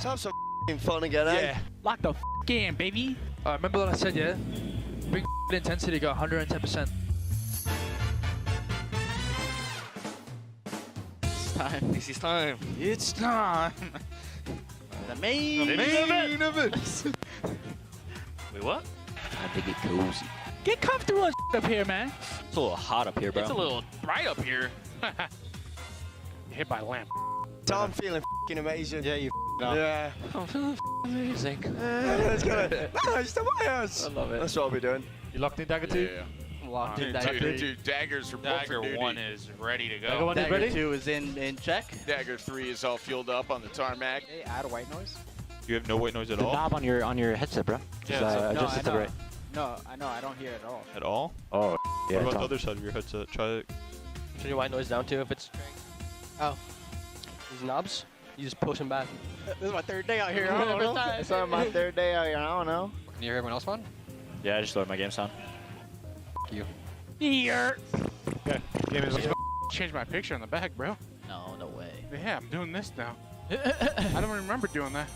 have some fun again, eh? Yeah. Lock the in, baby. Remember what I said, yeah? Bring intensity, go 110%. It's time. This is time. It's time. The main event. Wait, what? Time to get cozy. Get comfortable up here, man. It's a little hot up here, bro. It's a little bright up here. Hit by a lamp. So I'm feeling amazing. Yeah, you Yeah. I'm feeling amazing. Let's go. No, it's the wires. I love it. That's what we're doing. You locked in Dagger 2? Yeah. Locked in Dude, daggers are both for Dagger duty. 1 is ready to Dagger go. 1 is ready? 2 is in check. Dagger 3 is all fueled up on the tarmac. Hey, add a white noise. You have no white noise at The all? knob on your headset, bro. Just adjust it to the right. No, I know. I don't hear it at all. At all? Oh, yeah. What it's about the on. other side of your headset? Try it. Turn your white noise down too if it's Oh. these knobs. You just push them back. This is my third day out here. I don't know. It's on my third day out here. I don't know. Can you hear everyone else fun? Yeah, I just lowered my game sound. You. Here. Okay, game is over. Change my picture in the back, bro. No, no way. Yeah, I'm doing this now. I don't remember doing that.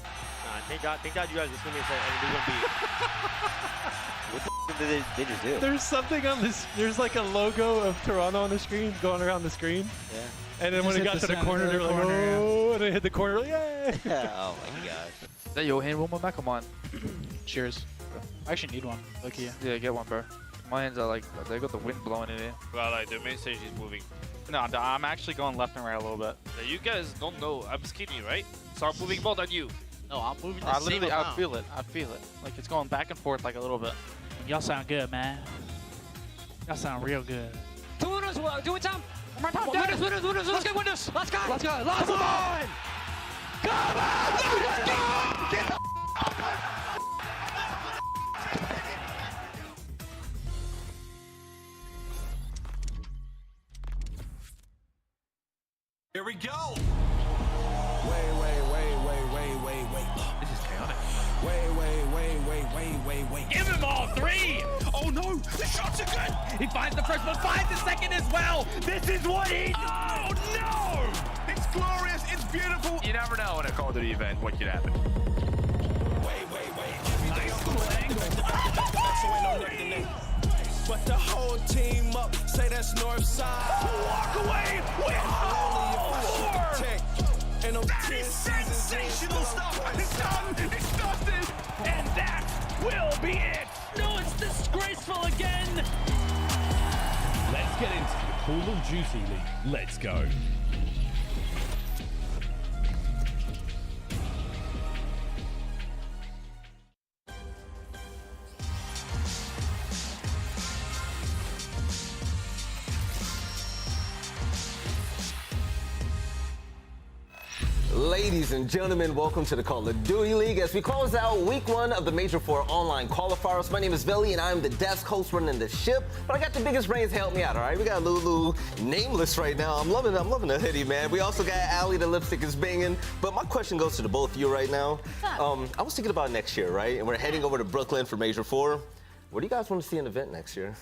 Thank God you guys just gonna say we're gonna be. What the did they just do? There's something on this. There's like a logo of Toronto on the screen going around the screen. Yeah. And then when it got to the corner, they're like, oh, and it hit the corner, like, yay! Oh my god. Is that your hand warmer, man? Come on. Cheers. I actually need one. Look here. Yeah, get one, bro. My hands are like, they got the wind blowing in here. Well, like the main stage is moving. No, I'm actually going left and right a little bit. Now, you guys don't know I'm skinny, right? So I'm moving more than you. No, I'm moving the same amount. I feel it. I feel it. Like it's going back and forth like a little bit. Y'all sound good, man. Y'all sound real good. Two winners, do it, Tom. Winners, let's get winners. Let's go. Let's go. Let's Come on. Come on! Get the Here we go. Wait. This is chaotic. Wait. Give him all 3. Oh no, the shots are good. He finds the first one, finds the second as well. This is what he. Oh no! It's glorious. It's beautiful. You never know in a Call of Duty event what could happen. Nice little angle. But the whole team up, say that's north side. Walk away with that is sensational stuff. It's done. It's dusted. And that will be it. No, it's disgraceful again. Let's get into the Cool and Juicy League. Let's go. Ladies and gentlemen, welcome to the Call of Duty League as we close out week 1 of the Major IV online qualifiers. My name is Billy and I'm the desk host running the ship, but I got the biggest brains to help me out, all right? We got Lulu nameless right now. I'm loving the hoodie, man. We also got Allie, the lipstick is banging, but my question goes to the both of you right now. I was thinking about next year, right? And we're heading over to Brooklyn for Major IV. What do you guys want to see in the event next year?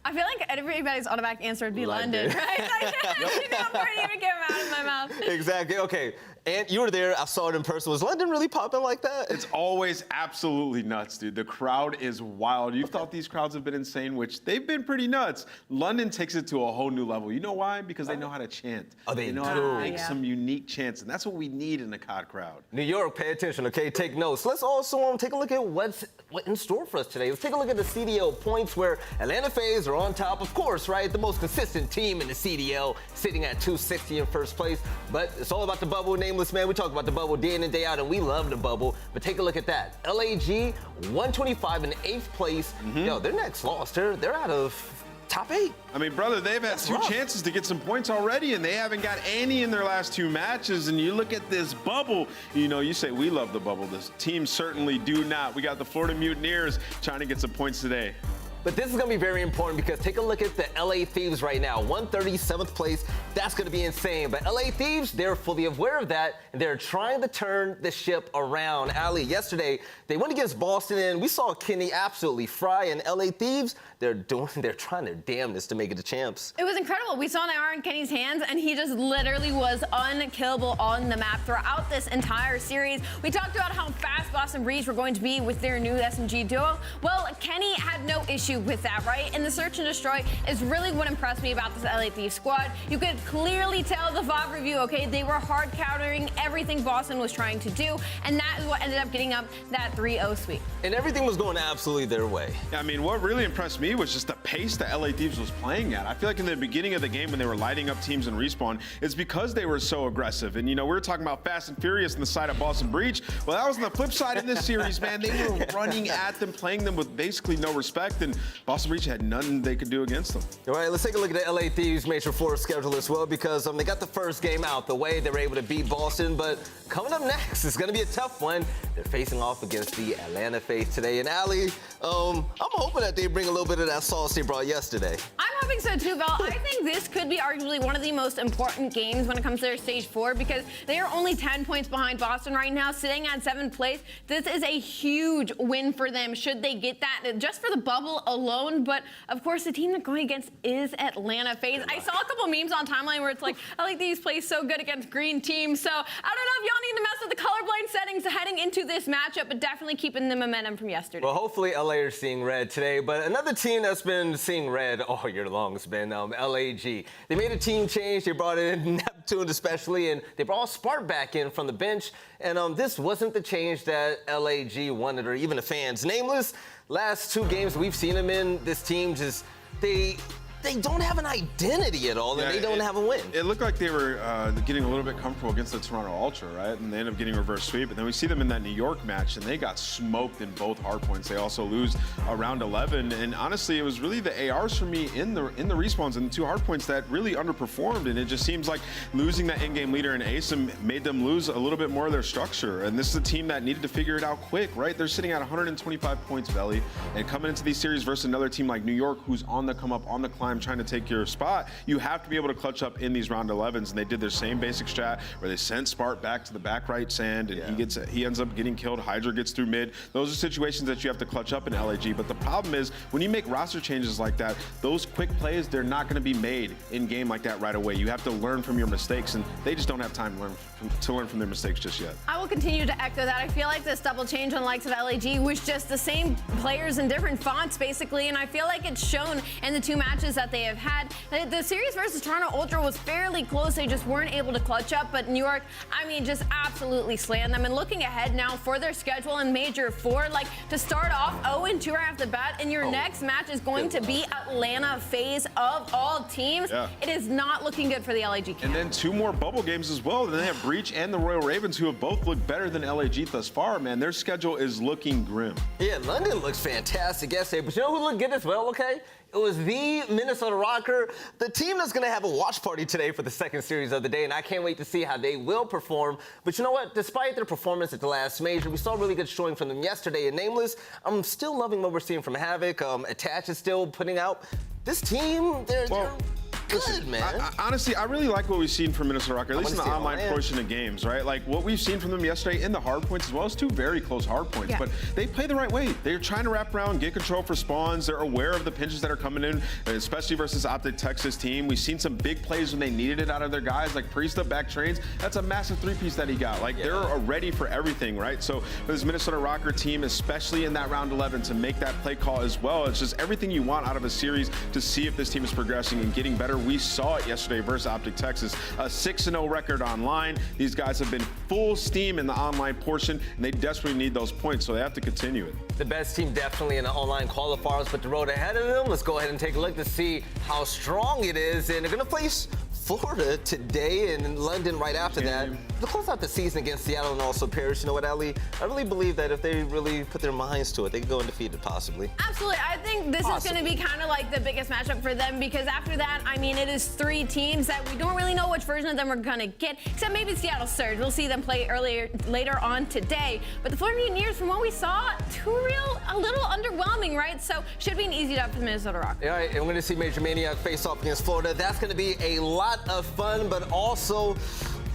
I feel like everybody's automatic answer would be London, right? Like, before it even came out of my mouth. Exactly. Okay. And you were there. I saw it in person. Was London really popping like that? It's always absolutely nuts, dude. The crowd is wild. You thought these crowds have been insane, which they've been pretty nuts. London takes it to a whole new level. You know why? Because they know how to chant. Oh, they know how to make some unique chants, and that's what we need in a COD crowd. New York, pay attention, okay? Take notes. Let's also take a look at what's in store for us today. Let's take a look at the CDL points where Atlanta FaZe are on top, of course, right? The most consistent team in the CDL, sitting at 260 in first place. But it's all about the bubble, nameless man. We talk about the bubble day in and day out, and we love the bubble. But take a look at that. LAG, 125 in 8th place. Yo, their next loss, they're out of top 8. I mean, brother, they've had two chances to get some points already, and they haven't got any in their last 2 matches. And you look at this bubble, you know, you say we love the bubble. This team certainly do not. We got the Florida Mutineers trying to get some points today. But this is going to be very important because take a look at the LA Thieves right now. 137th place. That's going to be insane. But LA Thieves, they're fully aware of that, and they're trying to turn the ship around. Ali, yesterday, they went against Boston, and we saw Kenny absolutely fry. And LA Thieves, they're trying their damnedest to make it to champs. It was incredible. We saw an AR in Kenny's hands, and he just literally was unkillable on the map throughout this entire series. We talked about how fast Boston Breach were going to be with their new SMG duo. Well, Kenny had no issue with that, right? And the search and destroy is really what impressed me about this LA Thieves squad. You could clearly tell the VOD review, okay, they were hard countering everything Boston was trying to do, and that is what ended up getting up that 3-0 sweep. And everything was going absolutely their way. Yeah, I mean, what really impressed me was just the pace that LA Thieves was playing at. I feel like in the beginning of the game when they were lighting up teams in Respawn, it's because they were so aggressive. And, you know, we were talking about Fast and Furious on the side of Boston Breach. Well, that was on the flip side in this series, man. They were running at them, playing them with basically no respect, and Boston Breach had nothing they could do against them. All right, let's take a look at the LA Thieves Major IV schedule as well, because they got the first game out the way. They were able to beat Boston, but coming up next is going to be a tough one. They're facing off against the Atlanta FaZe today. And Ali, I'm hoping that they bring a little bit of that sauce they brought yesterday. I'm hoping so too, Val. I think this could be arguably one of the most important games when it comes to their stage 4 because they are only 10 points behind Boston right now, sitting at 7th place. This is a huge win for them should they get that just for the bubble alone. But of course, the team they're going against is Atlanta FaZe. I saw a couple memes on timeline where it's like, I like these plays so good against green teams. So I don't know if y'all need to mess with the colorblind settings heading into this matchup, but definitely keeping the momentum from yesterday. Well, hopefully LA are seeing red today, but another team that's been seeing red all year long has been LAG. They made a team change. They brought in Neptune especially, and they brought Spark back in from the bench. And this wasn't the change that LAG wanted, or even the fans. Nameless, last 2 games we've seen them in, this team just, they don't have an identity at all, and they don't have a win. It looked like they were getting a little bit comfortable against the Toronto Ultra, right? And they end up getting reverse sweep. And then we see them in that New York match, and they got smoked in both hardpoints. They also lose round 11. And honestly, it was really the ARs for me in the respawns and the 2 hardpoints that really underperformed. And it just seems like losing that in-game leader in ASIM made them lose a little bit more of their structure. And this is a team that needed to figure it out quick, right? They're sitting at 125 points, Belly. And coming into these series versus another team like New York, who's on the come up, on the climb, trying to take your spot, you have to be able to clutch up in these round 11s, and they did their same basic strat where they sent Spark back to the back right sand, and he ends up getting killed. Hydra gets through mid. Those are situations that you have to clutch up in LAG, but the problem is when you make roster changes like that, those quick plays, they're not going to be made in game like that right away. You have to learn from your mistakes, and they just don't have time to learn from their mistakes just yet. I will continue to echo that. I feel like this double change on the likes of LAG was just the same players in different fonts, basically, and I feel like it's shown in the 2 matches that they have had. The series versus Toronto Ultra was fairly close. They just weren't able to clutch up, but New York, I mean, just absolutely slammed them. And looking ahead now for their schedule in Major IV, like to start off 0-2 right off the bat, and your next match is going to be Atlanta FaZe of all teams. It is not looking good for the LAG camp. And then 2 more bubble games as well. And then they have Breach and the Royal Ravens, who have both looked better than LAG thus far, man. Their schedule is looking grim. Yeah, London looks fantastic yesterday, but you know who looked good as well, okay? It was the Minnesota Røkkr, the team that's going to have a watch party today for the second series of the day, and I can't wait to see how they will perform. But you know what? Despite their performance at the last major, we saw a really good showing from them yesterday. And Nameless, I'm still loving what we're seeing from Havok. Attach is still putting out. This team, they're good, man. Honestly, I really like what we've seen from Minnesota Røkkr, at least in the online portion of games, right? Like what we've seen from them yesterday in the hard points as well as 2 very close hard points, but they play the right way. They're trying to wrap around, get control for spawns. They're aware of the pinches that are coming in, especially versus OpTic Texas team. We've seen some big plays when they needed it out of their guys, like Priestahh back trains. That's a massive 3-piece that he got. Like they're ready for everything, right? So for this Minnesota Røkkr team, especially in that round 11, to make that play call as well, it's just everything you want out of a series to see if this team is progressing and getting better. We saw it yesterday versus OpTic Texas, a 6-0 record online. These guys have been full steam in the online portion, and they desperately need those points, so they have to continue it. The best team definitely in the online qualifiers, but the road ahead of them, let's go ahead and take a look to see how strong it is. And they're going to face Florida today and in London right after that. to close out the season against Seattle and also Paris, you know what, Ali? I really believe that if they really put their minds to it, they could go undefeated possibly. Absolutely. I think this is going to be kind of like the biggest matchup for them because after that, I mean, it is 3 teams that we don't really know which version of them we're going to get, except maybe Seattle Surge. We'll see them play later on today. But the Florida Mutineers, from what we saw, a little underwhelming, right? So should be an easy dub for the Minnesota Røkkr. All right, and we're going to see Major Maniac face off against Florida. That's going to be a lot of fun, but also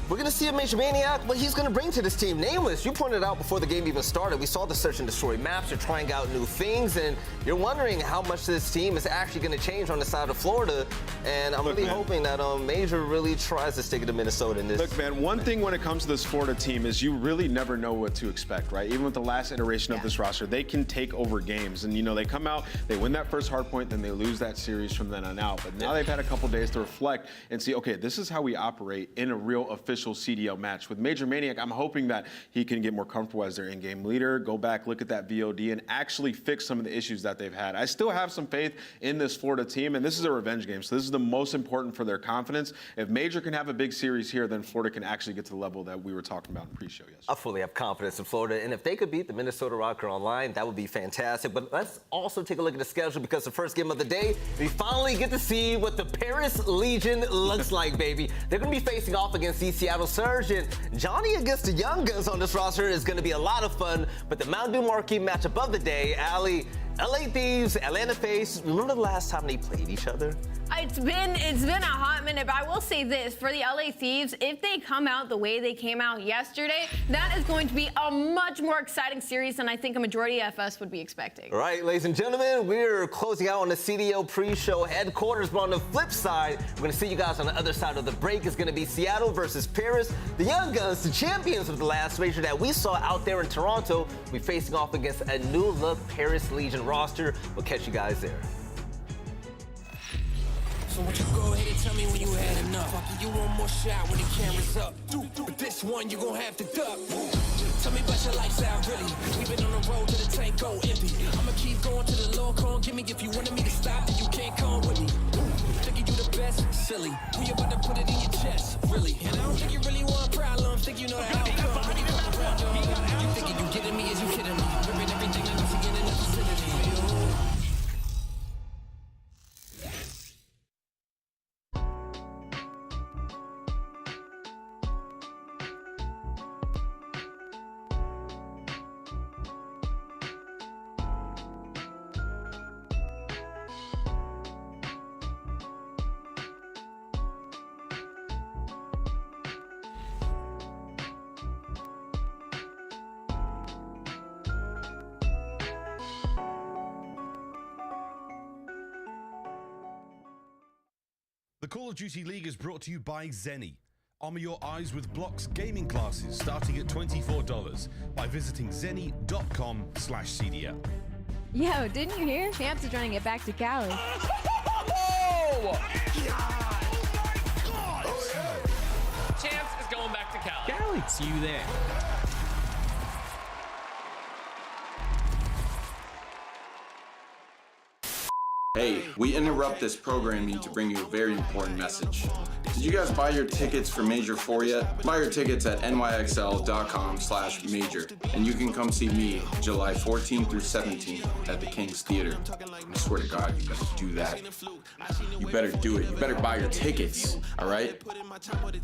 we're going to see a Major Maniac, what he's going to bring to this team. Nameless, you pointed out before the game even started, we saw the search and destroy maps, you're trying out new things, and you're wondering how much this team is actually going to change on the side of Florida. And I'm really hoping that Major really tries to stick it to Minnesota in this. Look, man, one thing when it comes to this Florida team is you really never know what to expect, right? Even with the last iteration of this roster, they can take over games. And, you know, they come out, they win that first hard point, then they lose that series from then on out. But now they've had a couple days to reflect and see, okay, this is how we operate in a real official CDL match. With Major Maniac, I'm hoping that he can get more comfortable as their in-game leader, go back, look at that VOD, and actually fix some of the issues that they've had. I still have some faith in this Florida team, and this is a revenge game, so this is the most important for their confidence. If Major can have a big series here, then Florida can actually get to the level that we were talking about in pre-show yesterday. I fully have confidence in Florida, and if they could beat the Minnesota Røkkr online, that would be fantastic. But let's also take a look at the schedule because the first game of the day, we finally get to see what the Paris Legion looks like, baby. They're going to be facing off against the Seattle Surge, and Johnny against the Young Guns on this roster is going to be a lot of fun. But the Mountain Dew marquee matchup of the day, Ali, LA Thieves, Atlanta FaZe, remember the last time they played each other? It's been a hot minute, but I will say this, for the LA Thieves, if they come out the way they came out yesterday, that is going to be a much more exciting series than I think a majority of us would be expecting. All right, ladies and gentlemen, we're closing out on the CDL pre-show headquarters, but on the flip side, we're going to see you guys on the other side of the break. It's going to be Seattle versus Paris. The Young Guns, the champions of the last major that we saw out there in Toronto, will be facing off against a new-look Paris Legion roster. We'll catch you guys there. So won't you go ahead and tell me when you had enough? I'll give you one more shot when the camera's up. But this one you gon' have to duck. Tell me about your lifestyle, really. We've been on the road to the tank, go empty. I'ma keep going to the Lord, come give me. If you wanted me to stop, then you can't come with me. Thinking you the best, silly. We about to put it in your chest, really. And I don't think you really want problems. Think you know the outcome. When you come around, you thinking you getting me? Is you kidding me? Ripping everything that I'm seeing in the vicinity. The Call of Duty League is brought to you by Zenny. Armor your eyes with Block's gaming classes starting at $24 by visiting zenny.com/CDL. Yo, didn't you hear? Champs are trying to get back to Cali. Champs is going back to Cali. See you there. Hey, we interrupt this programming to bring you a very important message. Did you guys buy your tickets for Major IV yet? Buy your tickets at nyxl.com/major, and you can come see me July 14th through 17th at the King's Theater. I swear to God, you better do that. You better do it. You better buy your tickets, all right?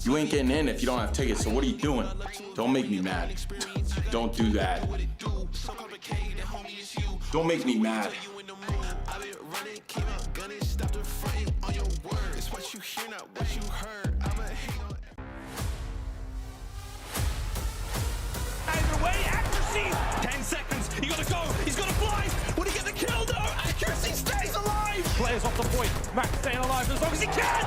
You ain't getting in if you don't have tickets, so what are you doing? Don't make me mad. Don't do that. Don't make me mad. Either way, accuracy! 10 seconds, he gotta go, he's gonna fly! Would he get the kill? No! Accuracy stays alive! Players off the point, Max staying alive as long as he can!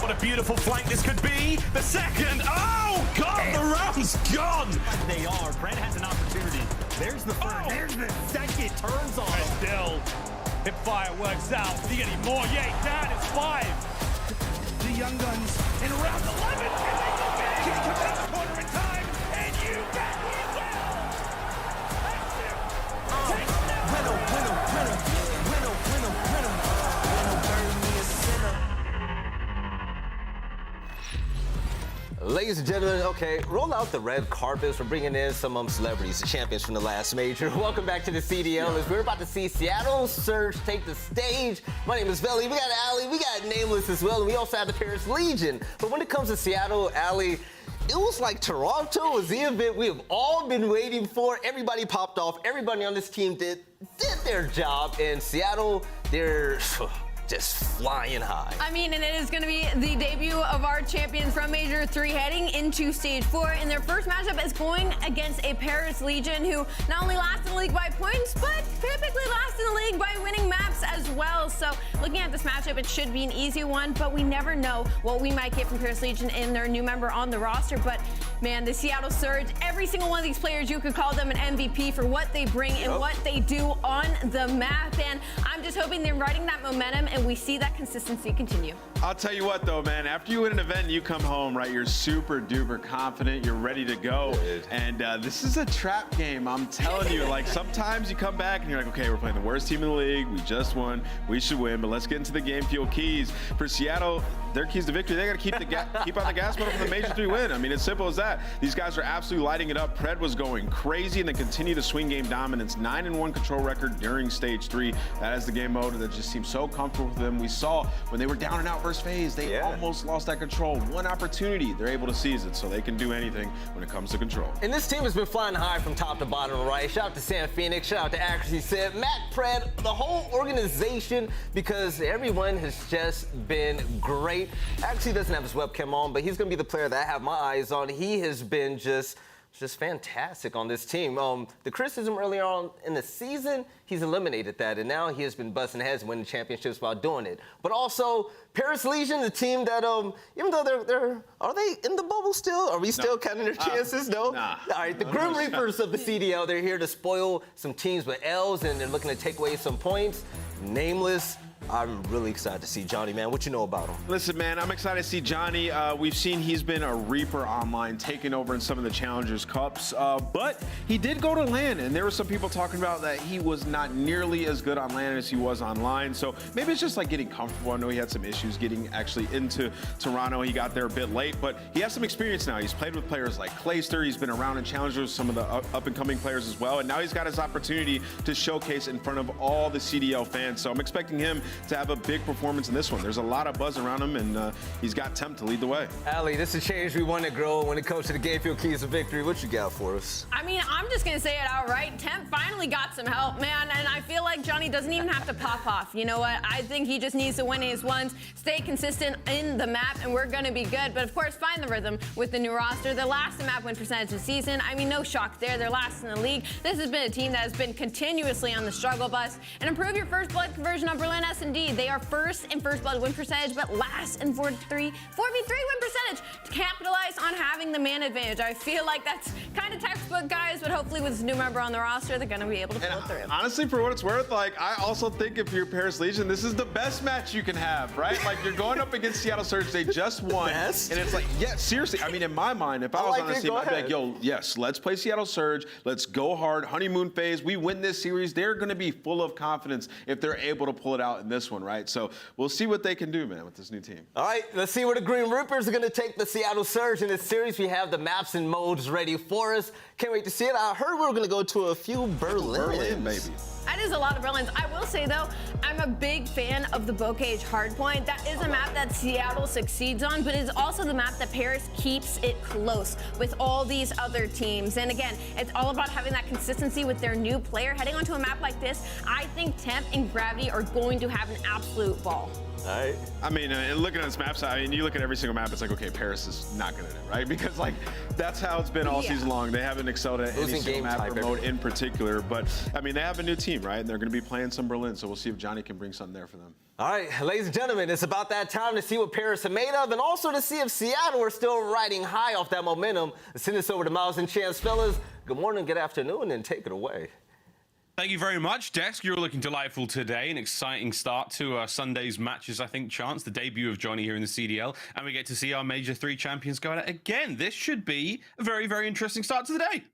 What a beautiful flank this could be! The second, oh God, the round's gone! They are, Brent has an opportunity. There's the first, there's the second, turns on. And still, if fire works out, do you get any more? Yeah, he can, it's 5! The Young Guns in round 11, and they go back! Can he come out the corner in time? And you bet he will! That's it! Take that! Winner, winner, winner, winner, winner, winner, winner, bury me a sinner. Ladies and gentlemen, okay, roll out the red carpets for bringing in some celebrities, the champions from the last major. Welcome back to the CDL. As we're about to see Seattle Surge take the stage. My name is Belly. We got Ali. We got Nameless as well. And we also have the Paris Legion. But when it comes to Seattle, Ali, it was like Toronto was the event we have all been waiting for. Everybody popped off. Everybody on this team did their job. And Seattle, they're just flying high. I mean, and it is going to be the debut of our champions from Major 3 heading into Stage 4. And their first matchup is going against a Paris Legion who not only lasts in the league by points, but typically lasts in the league by winning maps as well. So looking at this matchup, it should be an easy one, but we never know what we might get from Paris Legion in their new member on the roster. But man, the Seattle Surge, every single one of these players, you could call them an MVP for what they bring and what they do on the map. And I'm just hoping they're riding that momentum and we see that consistency continue. I'll tell you what though, man, after you win an event and you come home, right, you're super duper confident, you're ready to go. And this is a trap game, I'm telling you. Like sometimes you come back and you're like, okay, we're playing the worst team in the league, we just won, we should win, but let's get into the game fuel keys. For Seattle, their keys to victory, they gotta keep on the gas pedal for the Major 3 win. I mean, it's simple as that. These guys are absolutely lighting it up. Pred was going crazy and then continue to swing game dominance. 9-1 control record during Stage 3. That is the game mode that just seems so comfortable with them. We saw when they were down and out versus FaZe, they almost lost that control. One opportunity, they're able to seize it, so they can do anything when it comes to control. And this team has been flying high from top to bottom, right? Shout out to Sam Phoenix, shout out to Accuracy Simp, Matt Pred, the whole organization, because everyone has just been great. Actually doesn't have his webcam on, but he's going to be the player that I have my eyes on. He has been just fantastic on this team. The criticism earlier on in the season, he's eliminated that, and now he has been busting heads and winning championships while doing it. But also, Paris Legion, the team that, even though are they in the bubble still? Are we still counting their chances? No? Nah. All right, the Grim Reapers of the CDL, they're here to spoil some teams with L's, and they're looking to take away some points. Nameless. I'm really excited to see Johnny, man. What you know about him? Listen, man, I'm excited to see Johnny. We've seen he's been a Reaper online, taking over in some of the Challengers Cups, but he did go to LAN, and there were some people talking about that he was not nearly as good on LAN as he was online, so maybe it's just like getting comfortable. I know he had some issues getting actually into Toronto. He got there a bit late, but he has some experience now. He's played with players like Clayster. He's been around in Challengers, some of the up-and-coming players as well, and now he's got his opportunity to showcase in front of all the CDL fans, so I'm expecting him to have a big performance in this one. There's a lot of buzz around him, and he's got Temp to lead the way. Ali, this is change we want to grow when it comes to the game field keys of victory. What you got for us? I mean, I'm just going to say it outright. Temp finally got some help, man, and I feel like Johnny doesn't even have to pop off. You know what? I think he just needs to win his ones, stay consistent in the map, and we're going to be good. But of course, find the rhythm with the new roster. They're last in map win percentage this season. I mean, no shock there. They're last in the league. This has been a team that has been continuously on the struggle bus. And improve your first blood conversion on Berlin S&D. They are first in first blood win percentage, but last in 4v3 win percentage to capitalize on having the man advantage. I feel like that's kind of textbook, guys, but hopefully with this new member on the roster, they're going to be able to pull it through. Honestly, for what it's worth, like, I also think if you're Paris Legion, this is the best match you can have, right? Like, you're going up against Seattle Surge. They just won. And it's like, yeah, seriously. I mean, in my mind, if I was on this team, I'd be like, yo, yes, let's play Seattle Surge. Let's go hard. Honeymoon phase. We win this series. They're going to be full of confidence if they're able to pull it out in this one, right? So we'll see what they can do, man, with this new team. All right, let's see where the Green Reapers are going to take the Seattle Surge in this series. We have the maps and modes ready for us. Can't wait to see it. I heard we were going to go to a few Berlin, baby. That is a lot of Berlins. I will say, though, I'm a big fan of the Bocage Hardpoint. That is a map that Seattle succeeds on, but it's also the map that Paris keeps it close with all these other teams. And again, it's all about having that consistency with their new player. Heading onto a map like this, I think Temp and Gravity are going to have an absolute ball. All right. I mean, looking at this map, I mean, you look at every single map, it's like, okay, Paris is not good at it, right? Because, like, that's how it's been all season long. They haven't excelled at any single map or mode in particular. But, I mean, they have a new team, right? And they're going to be playing some Berlin, so we'll see if Johnny can bring something there for them. All right, ladies and gentlemen, it's about that time to see what Paris are made of and also to see if Seattle are still riding high off that momentum. Let's send this over to Miles and Chance. Fellas, good morning, good afternoon, and take it away. Thank you very much, Desk. You're looking delightful today. An exciting start to Sunday's matches, I think, Chance. The debut of Johnny here in the CDL. And we get to see our Major 3 champions go at it again. This should be a very, very interesting start to the day.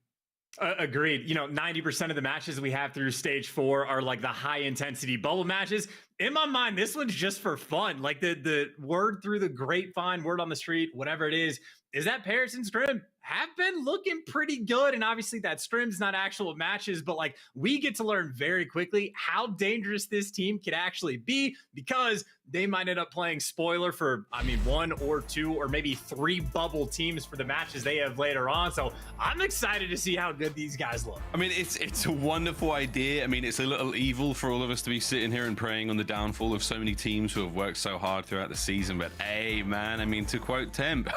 Agreed. You know, 90% of the matches we have through stage 4 are like the high intensity bubble matches. In my mind, this one's just for fun. Like the word through the grapevine, word on the street, whatever it is that Paris and Scrim have been looking pretty good. And obviously that Scrim's not actual matches, but like we get to learn very quickly how dangerous this team could actually be, because they might end up playing spoiler for, I mean, 1 or 2 or maybe 3 bubble teams for the matches they have later on. So I'm excited to see how good these guys look. I mean, it's a wonderful idea. I mean, it's a little evil for all of us to be sitting here and praying on the downfall of so many teams who have worked so hard throughout the season. But hey, man, I mean, to quote Temp,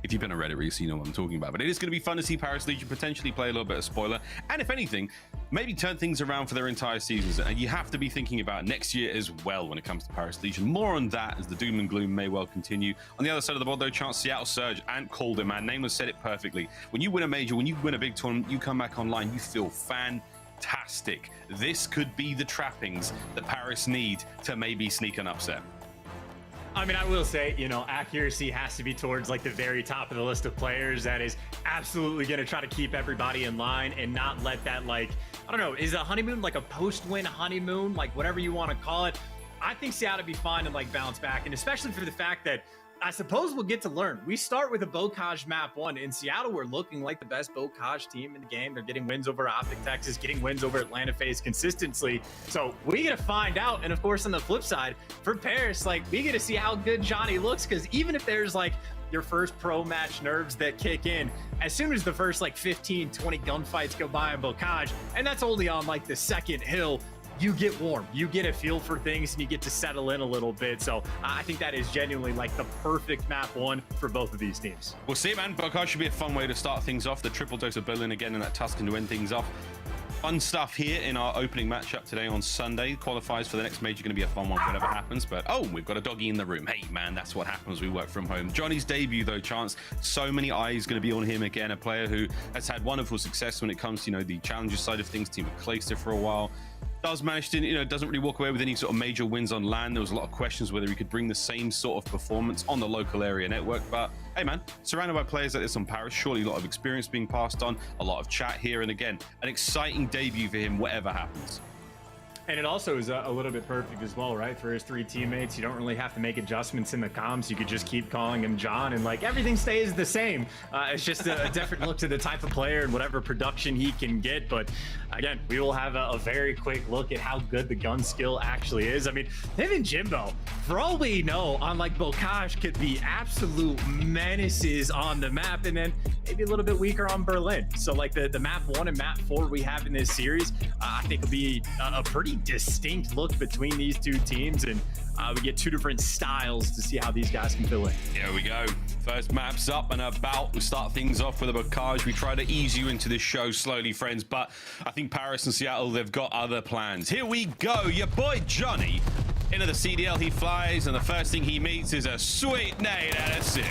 if you've been on Reddit recently, you know what I'm talking about. But it is going to be fun to see Paris Legion potentially play a little bit of spoiler, and if anything, maybe turn things around for their entire seasons. And you have to be thinking about next year as well when it comes to Paris Legion. More on that as the doom and gloom may well continue. On the other side of the board, though, chance Seattle Surge and called it, man. Nameless said it perfectly. When you win a major, when you win a big tournament, you come back online, you feel fantastic. This could be the trappings that Paris need to maybe sneak an upset. I mean, I will say, you know, accuracy has to be towards like the very top of the list of players. That is absolutely going to try to keep everybody in line and not let that, like, I don't know, is a honeymoon like a post-win honeymoon, like whatever you want to call it? I think Seattle would be fine and like bounce back, and especially for the fact that I suppose we'll get to learn. We start with a Bocage map 1. In Seattle, we're looking like the best Bocage team in the game. They're getting wins over OpTic Texas, getting wins over Atlanta FaZe consistently. So we get to find out. And of course, on the flip side, for Paris, like we get to see how good Johnny looks, because even if there's like your first pro match nerves that kick in, as soon as the first like 15, 20 gunfights go by in Bocage, and that's only on like the second hill, you get warm, you get a feel for things, and you get to settle in a little bit. So I think that is genuinely like the perfect map 1 for both of these teams. We'll see, man. Bocage should be a fun way to start things off. The triple dose of Berlin again in that Tuscan to end things off. Fun stuff here in our opening matchup today on Sunday. Qualifiers for the next major going to be a fun one, whatever happens. But oh, we've got a doggy in the room. Hey, man, that's what happens. We work from home. Johnny's debut, though, chance. So many eyes going to be on him again. A player who has had wonderful success when it comes to, you know, the challenger side of things. Team at Clayster for a while. Does manage to, you know, doesn't really walk away with any sort of major wins on LAN. There was a lot of questions whether he could bring the same sort of performance on the local area network. But hey, man, surrounded by players like this on Paris, surely a lot of experience being passed on, a lot of chat here, and again, an exciting debut for him, whatever happens. And it also is a little bit perfect as well, right? For his 3 teammates, you don't really have to make adjustments in the comms. You could just keep calling him John, and like everything stays the same. It's just a different look to the type of player and whatever production he can get. But again, we will have a very quick look at how good the gun skill actually is. I mean, him and Jimbo, for all we know, on like Bocage, could be absolute menaces on the map, and then maybe a little bit weaker on Berlin. So like the map 1 and map 4 we have in this series, I think will be a pretty distinct look between these 2 teams, and we get 2 different styles to see how these guys can fill in. Here we go. First map's up and about. We start things off with a Bocage. We try to ease you into this show slowly, friends, but I think Paris and Seattle, they've got other plans. Here we go. Your boy Johnny. Into the CDL he flies, and the first thing he meets is a sweet nade out of Simp.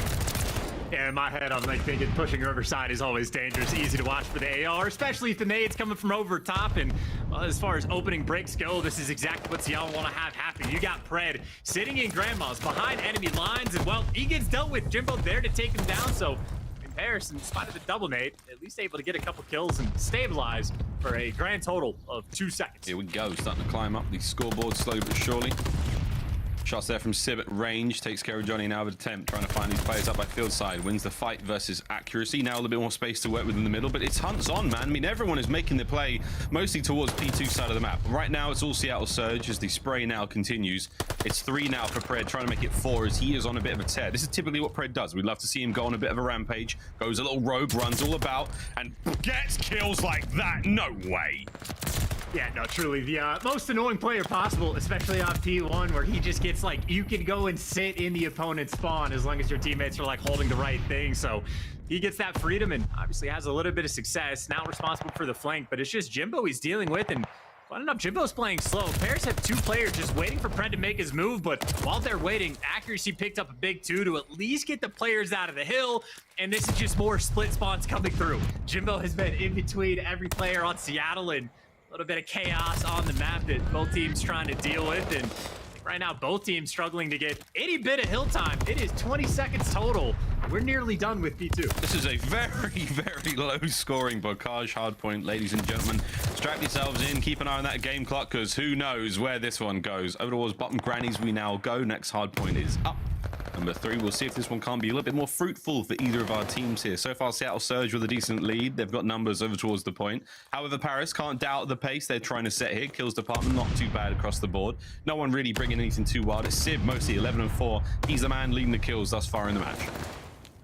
Yeah, in my head, I'm like thinking pushing Riverside is always dangerous, easy to watch for the AR, especially if the nade's coming from over top. And well, as far as opening breaks go, this is exactly what Seattle want to have happen. You got Pred sitting in Grandma's behind enemy lines, and well, he gets dealt with. Jimbo there to take him down. So in Paris, in spite of the double nade, at least able to get a couple kills and stabilize for a grand total of 2 seconds. Here we go, starting to climb up the scoreboard slowly but surely. Shots there from Sib at range, takes care of Johnny now with attempt, trying to find these players up by field side, wins the fight versus accuracy. Now a little bit more space to work with in the middle, but it's Hunt's on, man. I mean, everyone is making the play mostly towards P2 side of the map. Right now, it's all Seattle Surge as the spray now continues. It's 3 now for Pred, trying to make it 4 as he is on a bit of a tear. This is typically what Pred does. We'd love to see him go on a bit of a rampage, goes a little rogue, runs all about, and gets kills like that. No way. Yeah, no, truly the most annoying player possible, especially on P1, where he just gets like, you can go and sit in the opponent's spawn as long as your teammates are like holding the right thing. So he gets that freedom and obviously has a little bit of success. Now responsible for the flank, but it's just Jimbo he's dealing with, and fun enough, Jimbo's playing slow. Paris have 2 players just waiting for Pred to make his move, but while they're waiting, accuracy picked up a big 2 to at least get the players out of the hill, and this is just more split spawns coming through. Jimbo has been in between every player on Seattle, and a little bit of chaos on the map that both teams trying to deal with, and right now both teams struggling to get any bit of hill time. It is 20 seconds total we're nearly done with P2. This is a very, very low-scoring Bocage Hardpoint, ladies and gentlemen. Strap yourselves in, keep an eye on that game clock, because who knows where this one goes. Over towards bottom grannies we now go. Next Hardpoint is up. Number 3, we'll see if this one can't be a little bit more fruitful for either of our teams here. So far, Seattle Surge with a decent lead. They've got numbers over towards the point. However, Paris can't doubt the pace they're trying to set here. Kills department, not too bad across the board. No one really bringing anything too wild. It's Sib, mostly 11 and 4. He's the man leading the kills thus far in the match.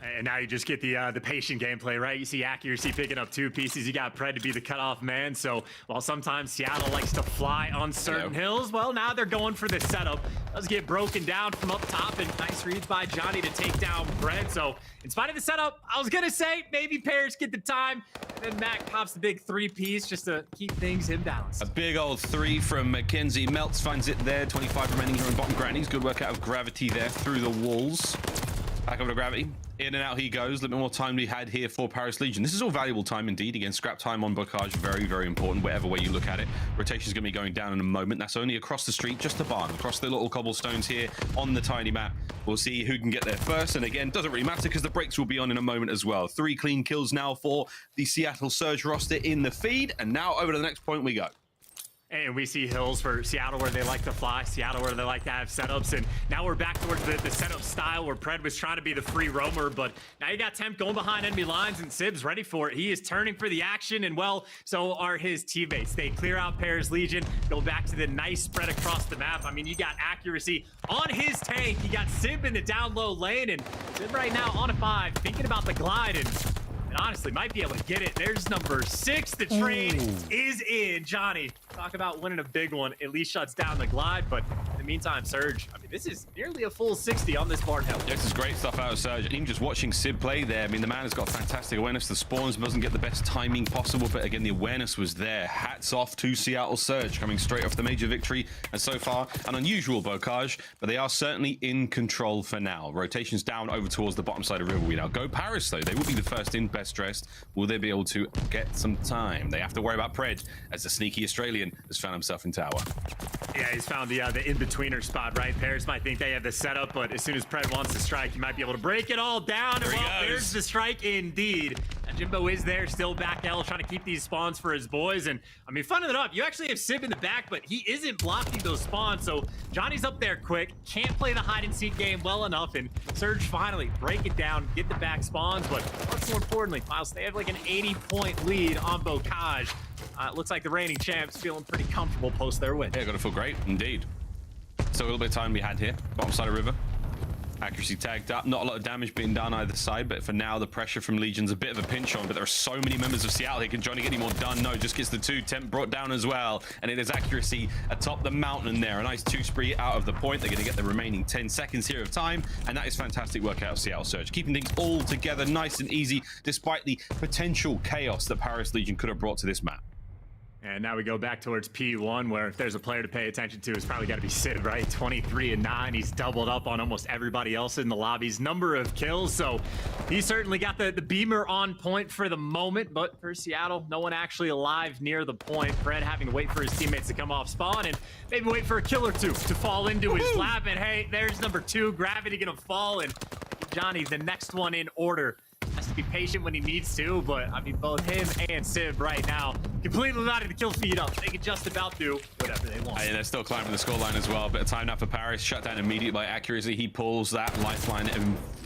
And now you just get the patient gameplay, right? You see accuracy picking up 2 pieces. You got Pred to be the cutoff man. So while sometimes Seattle likes to fly on certain hills, well, now they're going for the setup. Let's get broken down from up top, and nice reads by Johnny to take down Pred. So in spite of the setup, I was gonna say maybe Paris get the time, and then Mac pops the big 3-piece just to keep things in balance. A big old 3 from Mackenzie. Melts finds it there. 25 remaining here on bottom grannies. Good work out of Gravity there through the walls. Back over to Gravity. In and out he goes. A little bit more time we had here for Paris Legion. This is all valuable time indeed. Again, scrap time on Bocage, very, very important, whatever way you look at it. Rotation's going to be going down in a moment. That's only across the street, just the barn, across the little cobblestones here on the tiny map. We'll see who can get there first. And again, doesn't really matter because the breaks will be on in a moment as well. 3 clean kills now for the Seattle Surge roster in the feed. And now over to the next point we go. And we see hills for Seattle where they like to fly, Seattle where they like to have setups, and now we're back towards the setup style where Pred was trying to be the free roamer, but now you got Temp going behind enemy lines, and Sib's ready for it. He is turning for the action, and well, so are his teammates. They clear out Paris Legion, go back to the nice spread across the map. I mean, you got accuracy on his tank. You got Sib in the down low lane, and Sib right now on a 5, thinking about the glide, and honestly, might be able to get it. There's number 6. The trade is in. Johnny, talk about winning a big one. At least shuts down the glide, but in the meantime, Surge, I mean, this is nearly a full 60 on this Barn Hill. Yeah, this is great stuff out of Surge. And even just watching Sib play there, I mean, the man has got fantastic awareness. The spawns doesn't get the best timing possible, but again, the awareness was there. Hats off to Seattle Surge, coming straight off the major victory. And so far, an unusual Bocage, but they are certainly in control for now. Rotations down over towards the bottom side of River. We now go Paris, though. They will be the first in, best dressed. Will they be able to get some time? They have to worry about Pred, as the sneaky Australian has found himself in tower. Yeah, he's found the in-betweener spot, right? Paris might think they have the setup, but as soon as Pred wants to strike, he might be able to break it all down. And well, there's the strike indeed. And Jimbo is there, still back L, trying to keep these spawns for his boys. And I mean, funning it up, you actually have Sib in the back, but he isn't blocking those spawns. So Johnny's up there quick, can't play the hide-and-seek game well enough, and Surge finally break it down, get the back spawns. But what's more importantly, Miles, they have like an 80-point lead on Bocage. It looks like the reigning champs feeling pretty comfortable post their win. Yeah, got to feel great indeed. So a little bit of time we had here, bottom side of River. Accuracy tagged up, not a lot of damage being done either side, but for now the pressure from Legion's a bit of a pinch on, but there are so many members of Seattle here. Can Johnny get any more done? No, just gets the 2. Temp brought down as well, and it is accuracy atop the mountain there. A nice 2 spree out of the point. They're going to get the remaining 10 seconds here of time, and that is fantastic work out of Seattle Surge, keeping things all together nice and easy despite the potential chaos that Paris Legion could have brought to this map. And now we go back towards P1, where if there's a player to pay attention to, it's probably got to be Sid, right? 23 and 9. He's doubled up on almost everybody else in the lobby's number of kills. So he certainly got the beamer on point for the moment. But for Seattle, no one actually alive near the point. Fred having to wait for his teammates to come off spawn and maybe wait for a kill or 2 to fall into his lap. And hey, there's number 2. Gravity going to fall. And Johnny, the next one in order. Has to be patient when he needs to, but I mean, both him and Sib right now completely lighting the kill feed up. They can just about do whatever they want. And they're still climbing the scoreline as well. Bit of time now for Paris. Shut down immediately by accuracy. He pulls that lifeline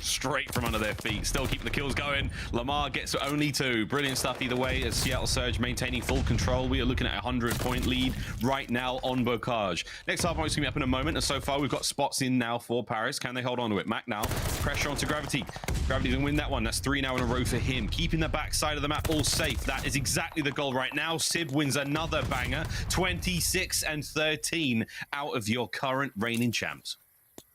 straight from under their feet. Still keeping the kills going. Lamar gets only 2. Brilliant stuff either way as Seattle Surge maintaining full control. We are looking at a 100-point lead right now on Bocage. Next hardpoint is going to be up in a moment, and so far we've got spots in now for Paris. Can they hold on to it? Mac now. Pressure onto Gravity. Gravity's going to win that one. That's 3 now in a row for him. Keeping the back side of the map all safe. That is exactly the goal right now. Sib wins another banger. 26 and 13 out of your current reigning champs.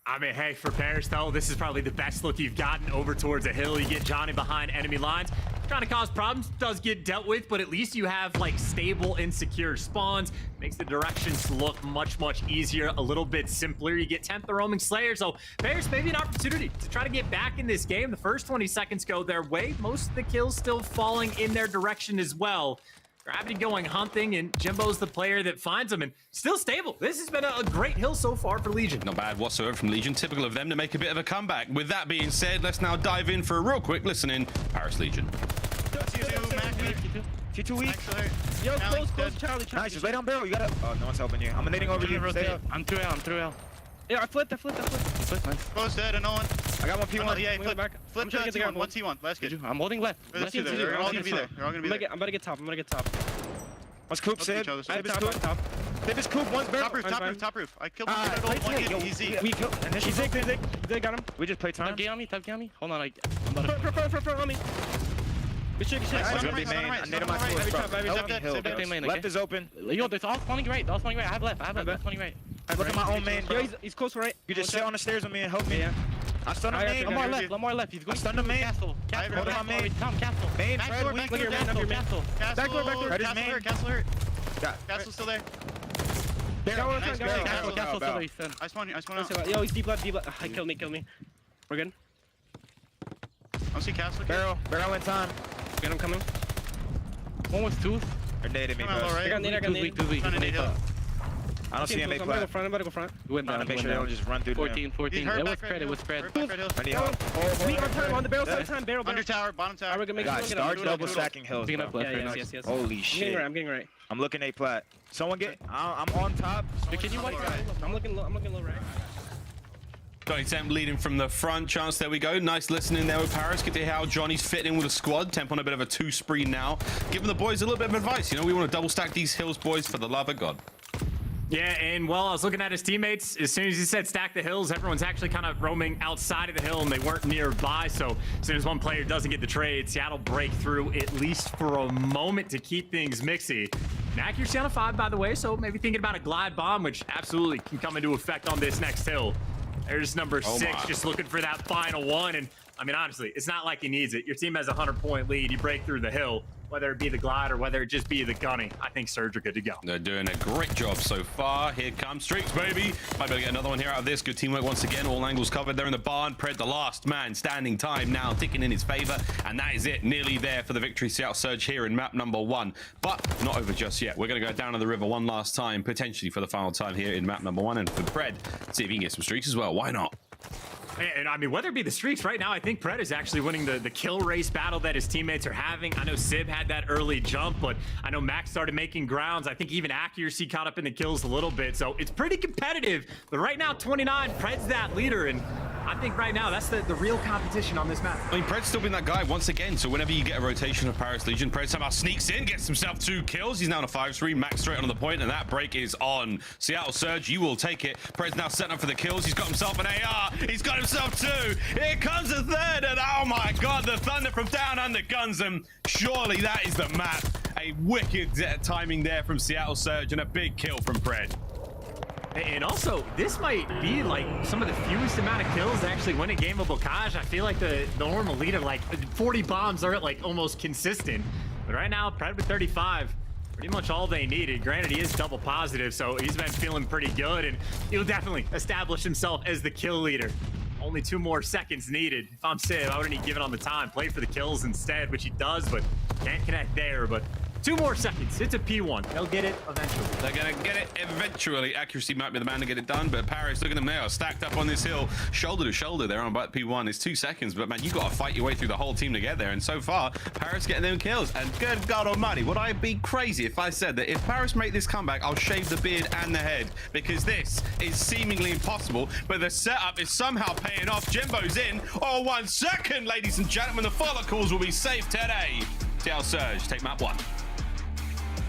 I mean, hey, for Paris, though, this is probably the best look you've gotten over towards a hill. You get Johnny behind enemy lines. Trying to cause problems, does get dealt with, but at least you have, like, stable and secure spawns. Makes the directions look much, much easier, a little bit simpler. You get 10th the roaming Slayer, so Paris maybe an opportunity to try to get back in this game. The first 20 seconds go their way. Most of the kills still falling in their direction as well. Gravity going hunting, and Jimbo's the player that finds him, and still stable. This has been a great hill so far for Legion. Not bad whatsoever from Legion. Typical of them to make a bit of a comeback. With that being said, let's now dive in for a real quick listen in. Paris Legion. T2 weak. Yo, close, Charlie. Nice, just lay down barrel. You gotta. Oh, no one's helping you. I'm nading over you. Stay up. I'm 2L. Yeah, I flipped. Close dead and no one. I got one P1. Yeah, flip back. Flip to T1. One T1. Last kid. I'm holding left. They're all gonna be there. They're all gonna be there. I'm about to get top. What's Coop, Sid? Sib is Coop. Sib is Coop. One's barrel. Top roof. I killed him. Easy. We killed. And then she's Zig. They got him. We just played time. Top on me. Hold on, I'm about to... Front on me. Good shit. I'm gonna be main. I need my tools. Left is open. Yo, there's all spawning right. I have left. Spawning right. Look at my own main. Yo, he's close right. You just sit on the stairs with me and help me. Yeah. I stun him main. I'm more left. He's going to stun him main. Castle. Hold on, main. Castle. Main. Fred, weak. Look at your castle. Back door. Castle hurt. Castle's still there. Castle still there. I spawn out. Yo, he's deep left. Kill me. We're good. I don't see Castle. Barrel in time. Get him coming. One was tooth. Or naded me, bro. I got nade. I don't see him make flat. I'm about to go front. Went down. Make sure they don't just run through 14. It was spread. I need help. We on time on the barrel side. Barrel. Under tower, bottom tower. Guys, start double stacking hills. Yes. Holy shit. I'm getting right. I'm looking A plat. Someone get. I'm on top. Can you white right? I'm looking low right. Johnny Temp leading from the front. Chance, there we go. Nice listening there with Paris. Good to hear how Johnny's fitting in with the squad. Temp on a bit of a 2 spree now. Giving the boys a little bit of advice. You know, we want to double stack these hills, boys, for the love of God. Yeah, and while I was looking at his teammates, as soon as he said stack the hills, everyone's actually kind of roaming outside of the hill, and they weren't nearby. So as soon as one player doesn't get the trade, Seattle break through at least for a moment to keep things mixy. And accuracy on a 5, by the way, so maybe thinking about a glide bomb, which absolutely can come into effect on this next hill. There's number 6, just looking for that final one. And I mean, honestly, it's not like he needs it. Your team has a 100-point lead. You break through the hill, whether it be the glide or whether it just be the gunny. I think Surge are good to go. They're doing a great job so far. Here comes Streaks, baby. Might be able to get another one here out of this. Good teamwork once again. All angles covered there in the barn. Pred, the last man standing, time now ticking in his favor. And that is it. Nearly there for the victory. Seattle Surge here in map number 1. But not over just yet. We're going to go down to the river one last time, potentially for the final time here in map number 1. And for Pred, see if he can get some streaks as well. Why not? And I mean, whether it be the streaks right now, I think Pred is actually winning the kill race battle that his teammates are having. I know Sib had that early jump, but I know Max started making grounds. I think even accuracy caught up in the kills a little bit. So it's pretty competitive. But right now, 29, Pred's that leader. And I think right now, that's the real competition on this map. I mean, Pred's still been that guy once again. So whenever you get a rotation of Paris Legion, Pred somehow sneaks in, gets himself 2 kills. He's now on a 5-3, Max straight on the point, and that break is on. Seattle Surge, you will take it. Pred's now setting up for the kills. He's got himself an AR. He's got himself 2. Here comes a 3rd, and oh my God, the thunder from down under guns him. Surely that is the map. A wicked timing there from Seattle Surge, and a big kill from Pred. And also, this might be like some of the fewest amount of kills to actually win a game of Bocage. I feel like the normal lead of like 40 bombs are like almost consistent. But right now, Pred with 35, pretty much all they needed. Granted, he is double positive, so he's been feeling pretty good, and he'll definitely establish himself as the kill leader. Only 2 more seconds needed. If I'm Sib, I wouldn't even give it on the time. Play for the kills instead, which he does, but can't connect there. But 2 more seconds. It's a P1. They'll get it eventually. They're going to get it eventually. Accuracy might be the man to get it done, but Paris, look at them now, stacked up on this hill, shoulder to shoulder there on about P1. It's 2 seconds, but man, you got to fight your way through the whole team to get there. And so far, Paris getting them kills. And good God almighty, would I be crazy if I said that if Paris make this comeback, I'll shave the beard and the head, because this is seemingly impossible, but the setup is somehow paying off. Jimbo's in. Oh, 1 second, ladies and gentlemen, the follicles will be safe today. TL Surge, take map 1.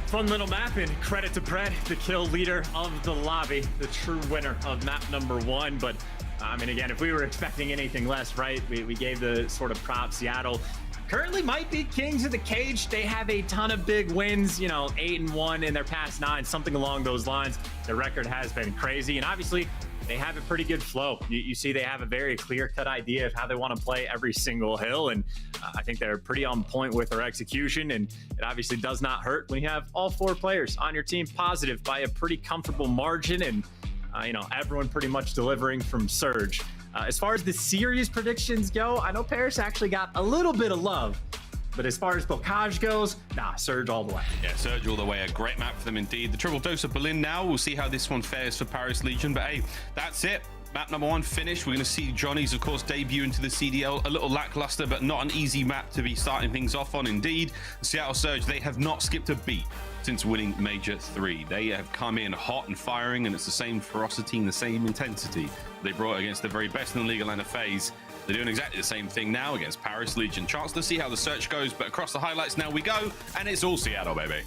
Fun little map, and credit to Pred, the kill leader of the lobby, the true winner of map number 1. But I mean, again, if we were expecting anything less, right, we gave the sort of prop. Seattle currently might be kings of the cage. They have a ton of big wins, you know, 8-1 in their past 9, something along those lines. Their record has been crazy, and obviously they have a pretty good flow. You see they have a very clear-cut idea of how they want to play every single hill, and I think they're pretty on point with their execution, and it obviously does not hurt when you have all 4 players on your team positive by a pretty comfortable margin, and you know, everyone pretty much delivering from Surge. As far as the series predictions go, I know Paris actually got a little bit of love, but But as far as Bocage goes, nah, Surge all the way. Yeah, Surge all the way. A great map for them indeed. The triple dose of Berlin now. We'll see how this one fares for Paris Legion. But hey, that's it. Map number 1 finished. We're going to see Johnny's, of course, debut into the CDL. A little lackluster, but not an easy map to be starting things off on. Indeed, the Seattle Surge, they have not skipped a beat since winning Major 3. They have come in hot and firing, and it's the same ferocity and the same intensity they brought against the very best in the league, Atlanta FaZe. They're doing exactly the same thing now against Paris Legion. Chance to see how the search goes, but across the highlights now we go, and it's all Seattle, baby.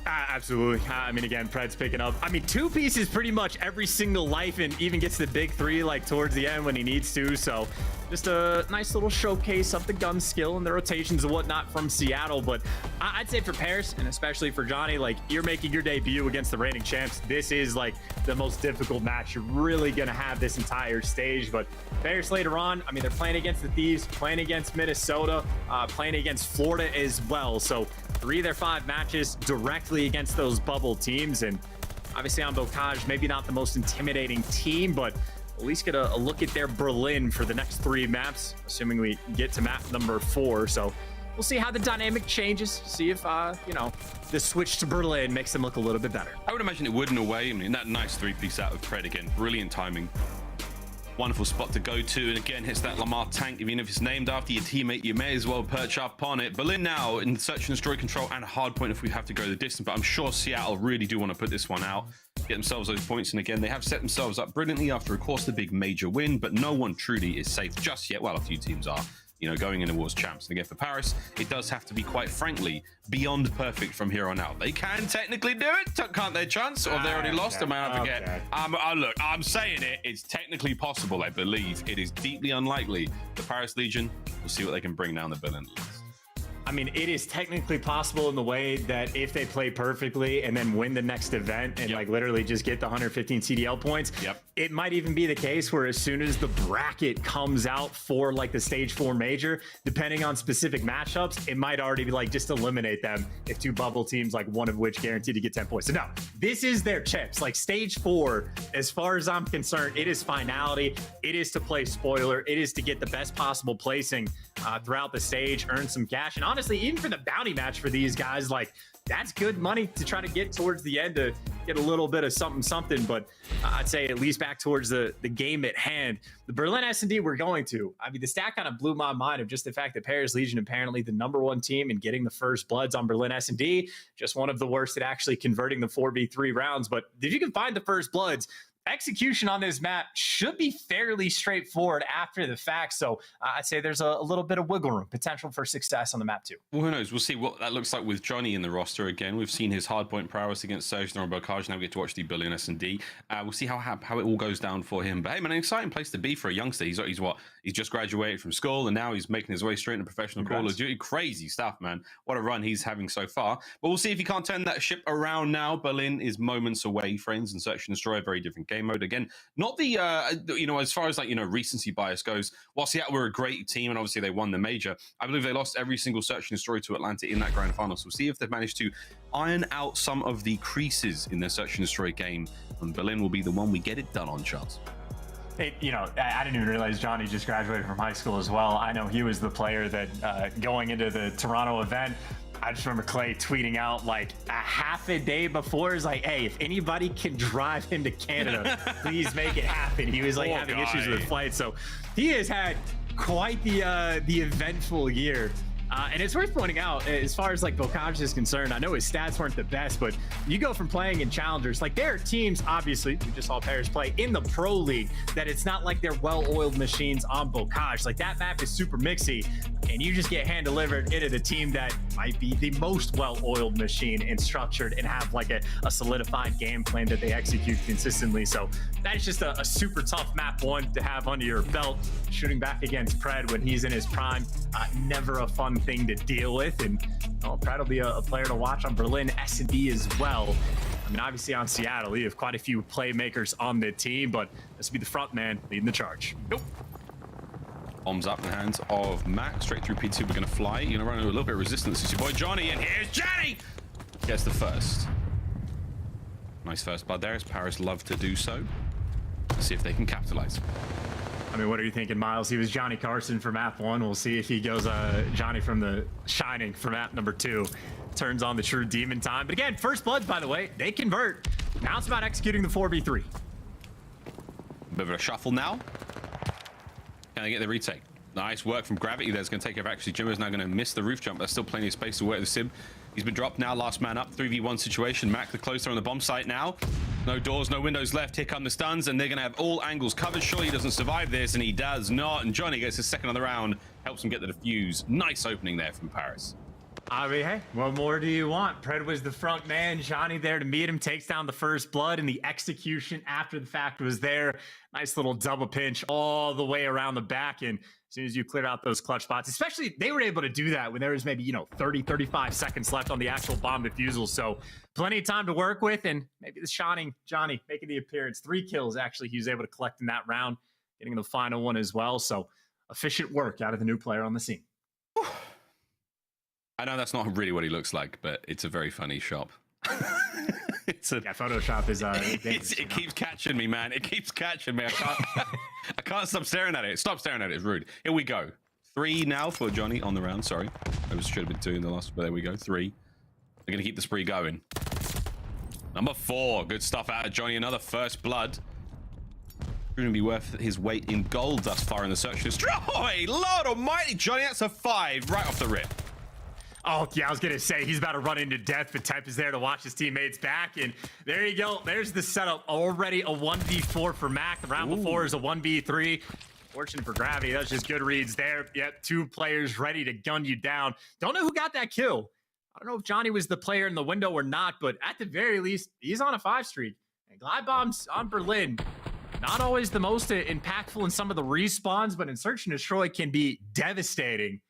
Absolutely. I mean, again, Pred's picking up. I mean, 2 pieces pretty much every single life, and even gets the big 3 like towards the end when he needs to. So just a nice little showcase of the gun skill and the rotations and whatnot from Seattle. But I'd say for Paris, and especially for Johnny, like, you're making your debut against the reigning champs. This is like the most difficult match you're really going to have this entire stage. But Paris later on, I mean, they're playing against the Thieves, playing against Minnesota, playing against Florida as well. So 3 of their 5 matches directly against those bubble teams. And obviously on Bocage, maybe not the most intimidating team, but at least get a look at their Berlin for the next 3 maps, assuming we get to map number 4. So we'll see how the dynamic changes, see if, you know, the switch to Berlin makes them look a little bit better. I would imagine it would in a way. I mean, that nice 3-piece out of Pred again. Brilliant timing. Wonderful spot to go to, and again hits that Lamar tank. Even if it's named after your teammate, you may as well perch up on it. Berlin now in search and destroy control and hardpoint if we have to go the distance, but I'm sure Seattle really do want to put this one out, get themselves those points. And again, they have set themselves up brilliantly after, of course, the big major win, but no one truly is safe just yet. Well, a few teams are, you know, going in towards champs. And again, for Paris, it does have to be, quite frankly, beyond perfect from here on out. They can technically do it, can't they, Chance? Or they already lost, am I forget? Look, I'm saying it. It's technically possible, I believe. It is deeply unlikely. The Paris Legion, we'll see what they can bring down the Berlin list. I mean, it is technically possible in the way that if they play perfectly and then win the next event and like literally just get the 115 CDL points, it might even be the case where as soon as the bracket comes out for like the stage 4 major, depending on specific matchups, it might already be like just eliminate them if 2 bubble teams, like one of which guaranteed to get 10 points. So no, this is their chips. Like stage 4, as far as I'm concerned, it is finality. It is to play spoiler. It is to get the best possible placing throughout the stage, earn some cash. And honestly, even for the bounty match for these guys, like that's good money to try to get towards the end to get a little bit of something. But I'd say at least back towards the game at hand, the Berlin S&D we're going to. I mean, the stat kind of blew my mind of just the fact that Paris Legion apparently the #1 team in getting the first bloods on Berlin S&D, just one of the worst at actually converting the 4v3 rounds. But if you can find the first bloods, execution on this map should be fairly straightforward after the fact. So I'd say there's a little bit of wiggle room, potential for success on the map too. Well, who knows? We'll see what that looks like with Johnny in the roster again. We've seen his hardpoint prowess against Surge and Bocage. Now we get to watch the Berlin S&D. We'll see how it all goes down for him. But hey, man, an exciting place to be for a youngster. He's what? He's just graduated from school and now he's making his way straight into professional Call of Duty. Crazy stuff, man. What a run he's having so far. But we'll see if he can't turn that ship around now. Berlin is moments away, friends, and Search and Destroy, a very different game mode. Again, not the, you know, as far as like, you know, recency bias goes, while Seattle were a great team and obviously they won the major, I believe they lost every single Search and Destroy to Atlanta in that grand final. So we'll see if they've managed to iron out some of the creases in their Search and Destroy game. And Berlin will be the one we get it done on, Chance. You know, I didn't even realize Johnny just graduated from high school as well. I know he was the player that going into the Toronto event, I just remember Clay tweeting out like a half a day before, is like, hey, if anybody can drive him to Canada, please make it happen. He was like having issues with flights. So he has had quite the eventful year. And it's worth pointing out, as far as like Bocage is concerned, I know his stats weren't the best, but you go from playing in challengers, like there are teams, obviously, we just saw Paris play in the Pro League, that it's not like they're well-oiled machines on Bocage. Like that map is super mixy, and you just get hand-delivered into the team that might be the most well-oiled machine and structured and have like a solidified game plan that they execute consistently. So that's just a super tough map one to have under your belt. Shooting back against Pred when he's in his prime, never a fun thing to deal with. And Pred will be a player to watch on Berlin S&D as well. I mean, obviously on Seattle, you have quite a few playmakers on the team, but this will be the front man leading the charge. Nope. Bombs up in the hands of Max. Straight through P2, we're going to fly. You're going to run a little bit of resistance. It's your boy Johnny, and here's Johnny! Gets the first. Nice first blood there, as Paris love to do so. Let's see if they can capitalize. I mean, what are you thinking, Miles? He was Johnny Carson for map 1. We'll see if he goes Johnny from the Shining for map number 2. Turns on the true demon time. But again, first bloods, by the way, they convert. Now it's about executing the 4v3. Bit of a shuffle now. Can they get the retake? Nice work from Gravity. There's going to take care of actually. Jimbo's now going to miss the roof jump. There's still plenty of space to work with Simp. He's been dropped now. Last man up. 3v1 situation. Mac the closer on the bomb site now. No doors, no windows left. Here come the stuns, and they're going to have all angles covered. Surely he doesn't survive this, and he does not. And Johnny gets his second on the round. Helps him get the defuse. Nice opening there from Paris. I mean, hey, what more do you want? Pred was the front man. Johnny there to meet him, takes down the first blood, and the execution after the fact was there. Nice little double pinch all the way around the back. And as soon as you clear out those clutch spots, especially they were able to do that when there was maybe, 30, 35 seconds left on the actual bomb defusal. So plenty of time to work with. And maybe the Shining Johnny making the appearance. 3 kills, actually, he was able to collect in that round, getting the final one as well. So efficient work out of the new player on the scene. I know that's not really what he looks like, but it's a very funny shop. Photoshop is it keeps catching me, man. It keeps catching me. I can't stop staring at it. Stop staring at it. It's rude. Here we go. 3 now for Johnny on the round. Sorry, I should have been 2 in the last, but there we go. 3. They're gonna keep the spree going. Number 4. Good stuff out of Johnny. Another first blood. Going to be worth his weight in gold thus far in the search and destroy. Lord almighty, Johnny, that's a 5 right off the rip. Oh, yeah, I was going to say he's about to run into death, but Temp is there to watch his teammates back. And there you go. There's the setup. Already a 1v4 for Mac. The round before is a 1v3. Fortunate for Gravity. That's just good reads there. Yep, 2 players ready to gun you down. Don't know who got that kill. I don't know if Johnny was the player in the window or not, but at the very least, he's on a 5 streak. And Glide Bombs on Berlin. Not always the most impactful in some of the respawns, but in Search and Destroy can be devastating.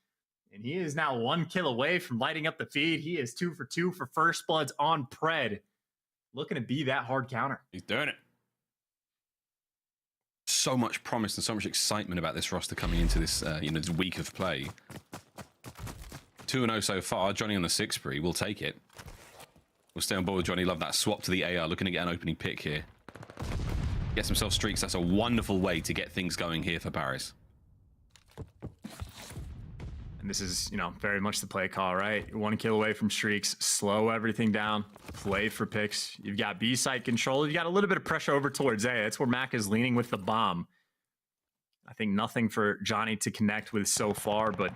And he is now 1 kill away from lighting up the feed. He is 2 for 2 for first bloods on Pred. Looking to be that hard counter. He's doing it. So much promise and so much excitement about this roster coming into this, this week of play. 2-0 so far. Johnny on the 6 spree. We'll take it. We'll stay on board with Johnny. Love that swap to the AR. Looking to get an opening pick here. Gets himself streaks. That's a wonderful way to get things going here for Paris. And this is, very much the play call, right? 1 kill away from streaks, slow everything down, play for picks. You've got B site control. You got a little bit of pressure over towards A. That's where Mac is leaning with the bomb. I think nothing for Johnny to connect with so far, but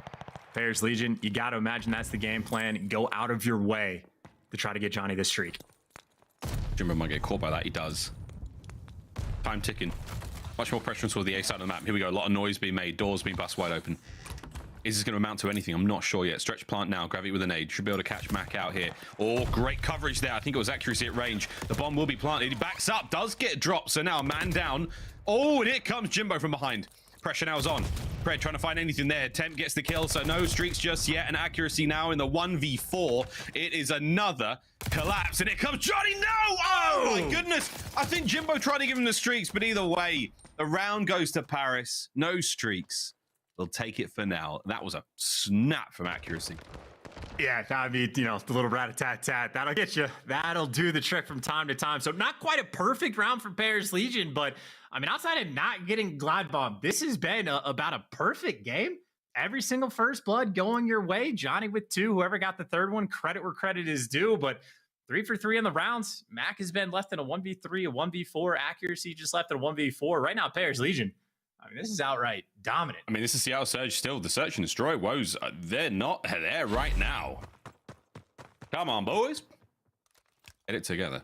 Bears Legion, you got to imagine that's the game plan. Go out of your way to try to get Johnny this streak. Jimbo might get caught by that. He does. Time ticking. Much more pressure toward the A side of the map. Here we go. A lot of noise being made. Doors being bust wide open. Is this going to amount to anything? I'm not sure yet. Stretch plant now. Gravity with a nade. Should be able to catch Mac out here. Oh, great coverage there. I think it was accuracy at range. The bomb will be planted. He backs up. Does get dropped. So now man down. Oh, and here comes Jimbo from behind. Pressure now is on. Pred trying to find anything there. Temp gets the kill. So no streaks just yet. And accuracy now in the 1v4. It is another collapse. And it comes Johnny. No! Oh, my goodness. I think Jimbo tried to give him the streaks. But either way, the round goes to Paris. No streaks. They'll take it for now. That was a snap from accuracy. Yeah, I mean, the little rat-a-tat-tat. That'll get you. That'll do the trick from time to time. So not quite a perfect round for Bears Legion, but I mean, outside of not getting Glide Bomb, this has been about a perfect game. Every single first blood going your way. Johnny with 2. Whoever got the third one, credit where credit is due. But 3 for 3 in the rounds. Mac has been left in a 1v3, a 1v4. Accuracy just left in a 1v4. Right now, Bears Legion. I mean, this is outright dominant. I mean, this is Seattle Surge still. The Search and Destroy woes, they're not there right now. Come on, boys. Get it together.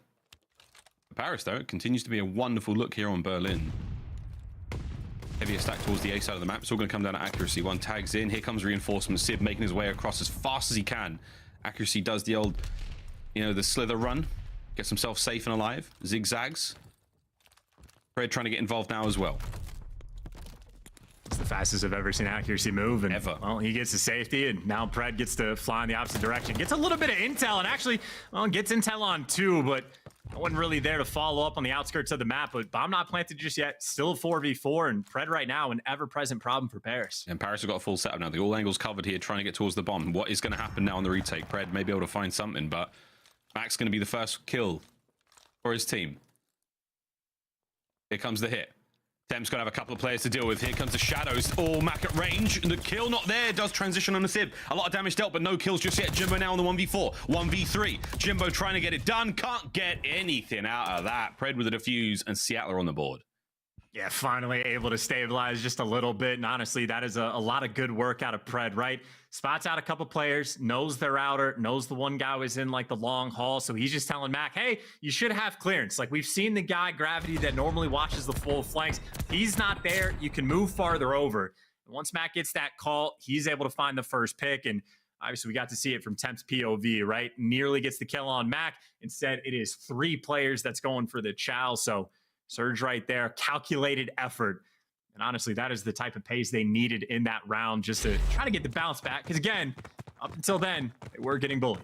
Paris, though, it continues to be a wonderful look here on Berlin. Heavier stack towards the A side of the map. It's all going to come down to accuracy. 1 tags in. Here comes reinforcement. Sib making his way across as fast as he can. Accuracy does the old, the slither run. Gets himself safe and alive. Zigzags. Pred trying to get involved now as well. It's the fastest I've ever seen accuracy move. And, ever. Well, he gets to safety, and now Pred gets to fly in the opposite direction. Gets a little bit of intel, and actually, gets intel on 2, but no one really there to follow up on the outskirts of the map. But bomb not planted just yet. Still a 4v4, and Pred right now, an ever-present problem for Paris. And Paris have got a full setup now. The all angles covered here, trying to get towards the bomb. What is going to happen now on the retake? Pred may be able to find something, but Mac's going to be the first kill for his team. Here comes the hit. Temp's gonna have a couple of players to deal with. Here comes the shadows. All Mac at range. The kill not there. Does transition on the Sib. A lot of damage dealt, but no kills just yet. Jimbo now on the 1v4. 1v3. Jimbo trying to get it done. Can't get anything out of that. Pred with a defuse, and Seattle are on the board. Yeah, finally able to stabilize just a little bit. And honestly, that is a lot of good work out of Pred, right? Spots out a couple players, knows they're outer, knows the one guy was in like the long haul. So he's just telling Mac, hey, you should have clearance. Like we've seen the guy, Gravity, that normally watches the full flanks. He's not there. You can move farther over. And once Mac gets that call, he's able to find the first pick. And obviously, we got to see it from Temp's POV, right? Nearly gets the kill on Mac. Instead, it is 3 players that's going for the chow. So Surge right there, calculated effort. And honestly, that is the type of pace they needed in that round just to try to get the bounce back. Because again, up until then, they were getting bullied.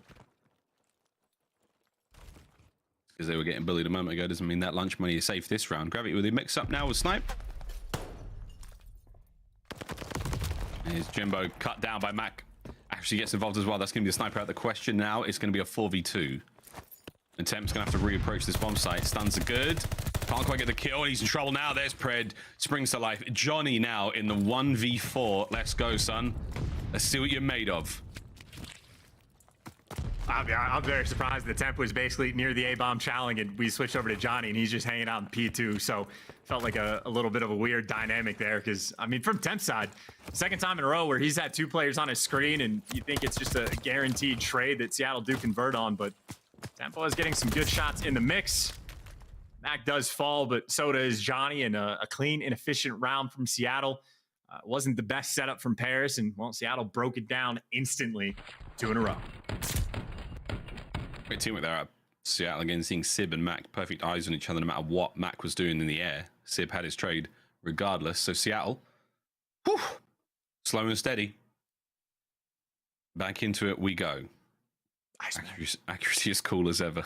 Because they were getting bullied a moment ago doesn't mean that lunch money is safe this round. Gravity with a mix up now with Snipe. Here's Jimbo cut down by Mac. Actually gets involved as well. That's going to be a sniper out. The question now is going to be a 4v2. And Temp's going to have to reapproach this bomb site. Stuns are good. Can't quite get the kill. He's in trouble now. There's Pred. Springs to life. Johnny now in the 1v4. Let's go, son. Let's see what you're made of. I'm very surprised the Temp was basically near the A-bomb challenge and we switched over to Johnny and he's just hanging out in P2. So felt like a little bit of a weird dynamic there because, I mean, from Temp's side, second time in a row where he's had 2 players on his screen and you think it's just a guaranteed trade that Seattle do convert on, but Tempo is getting some good shots in the mix. Mac does fall, but so does Johnny, and a clean and efficient round from Seattle. Wasn't the best setup from Paris, and, well, Seattle broke it down instantly, 2 in a row. Great teamwork there at Seattle again, seeing Sib and Mac perfect eyes on each other no matter what Mac was doing in the air. Sib had his trade regardless, so Seattle, whew, slow and steady. Back into it we go. Accuracy as cool as ever.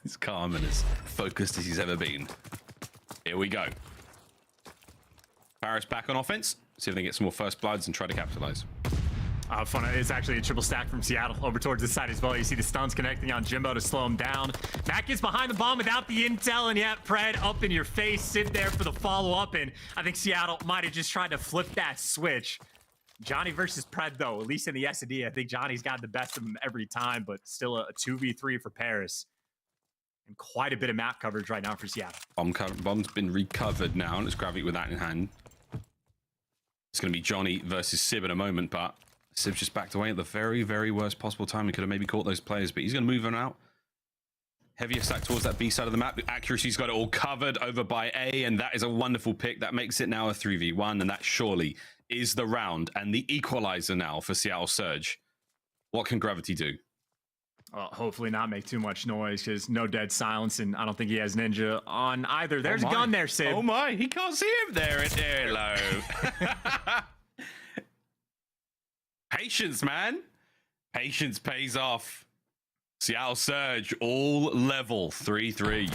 As calm and as focused as he's ever been. Here we go. Paris back on offense. See if they get some more first bloods and try to capitalize. Fun. It's actually a triple stack from Seattle over towards the side as well. You see the stuns connecting on Jimbo to slow him down. Mac gets behind the bomb without the intel, and yet Pred up in your face, sit there for the follow-up, and I think Seattle might have just tried to flip that switch. Johnny versus Pred, though, at least in the S&D, I think Johnny's got the best of him every time, but still a 2v3 for Paris. And quite a bit of map coverage right now for Seattle. Bomb's been recovered now, and it's Gravity with that in hand. It's going to be Johnny versus Sib in a moment, but Sib's just backed away at the very, very worst possible time. He could have maybe caught those players, but he's going to move on out. Heavier stack towards that B side of the map. Accuracy's got it all covered over by A, and that is a wonderful pick. That makes it now a 3v1, and that surely is the round and the equalizer now for Seattle Surge. What can Gravity do? Well, hopefully not make too much noise because no dead silence, and I don't think he has Ninja on either. There's a gun there, Sib. Oh my, he can't see him there. Hello. Patience, man. Patience pays off. Seattle Surge, all level, 3-3.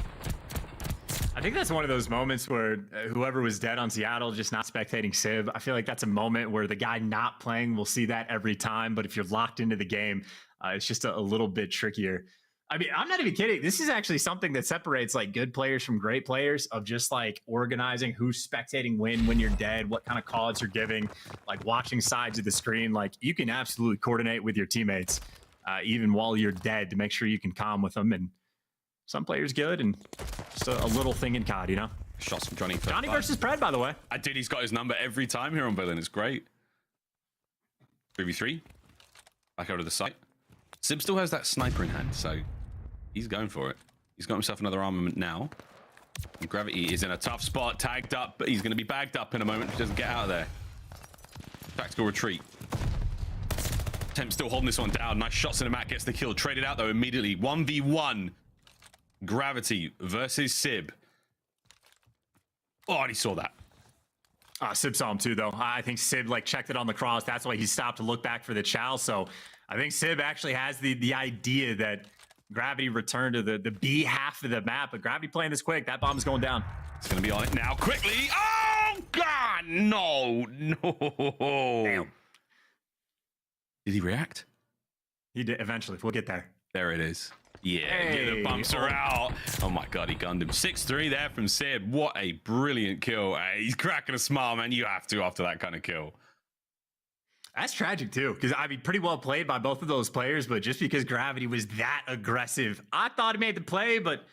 I think that's one of those moments where whoever was dead on Seattle just not spectating Sib. I feel like that's a moment where the guy not playing will see that every time, but if you're locked into the game, it's just a little bit trickier. I mean, I'm not even kidding. This is actually something that separates like good players from great players, of just like organizing who's spectating when you're dead, what kind of calls you're giving, like watching sides of the screen. Like you can absolutely coordinate with your teammates even while you're dead to make sure you can calm with them. And some players good, and just a little thing in COD, you know? Shots from Johnny. Johnny versus Pred, by the way. I did. He's got his number every time here on Villain. It's great. 3v3. Back over to the site. Sib still has that sniper in hand, so he's going for it. He's got himself another armament now. And Gravity is in a tough spot, tagged up, but he's going to be bagged up in a moment if he doesn't get out of there. Tactical retreat. Temp still holding this one down. Nice shots in the mat, gets the kill. Traded out though immediately. 1v1. Gravity versus Sib. Oh, and he saw that. Sib saw him too, though. I think Sib like checked it on the cross. That's why he stopped to look back for the chow. So I think Sib actually has the idea that Gravity returned to the B half of the map, but Gravity playing this quick. That bomb's going down. It's going to be on it now quickly. Oh, God, no. Damn. Did he react? He did eventually. We'll get there. There it is. Yeah, get the bumps are out. Oh my god, he gunned him. 6-3 there from Sib. What a brilliant kill. He's cracking a smile, man. You have to after that kind of kill. That's tragic too, because I mean, pretty well played by both of those players, but just because Gravity was that aggressive, I thought he made the play, but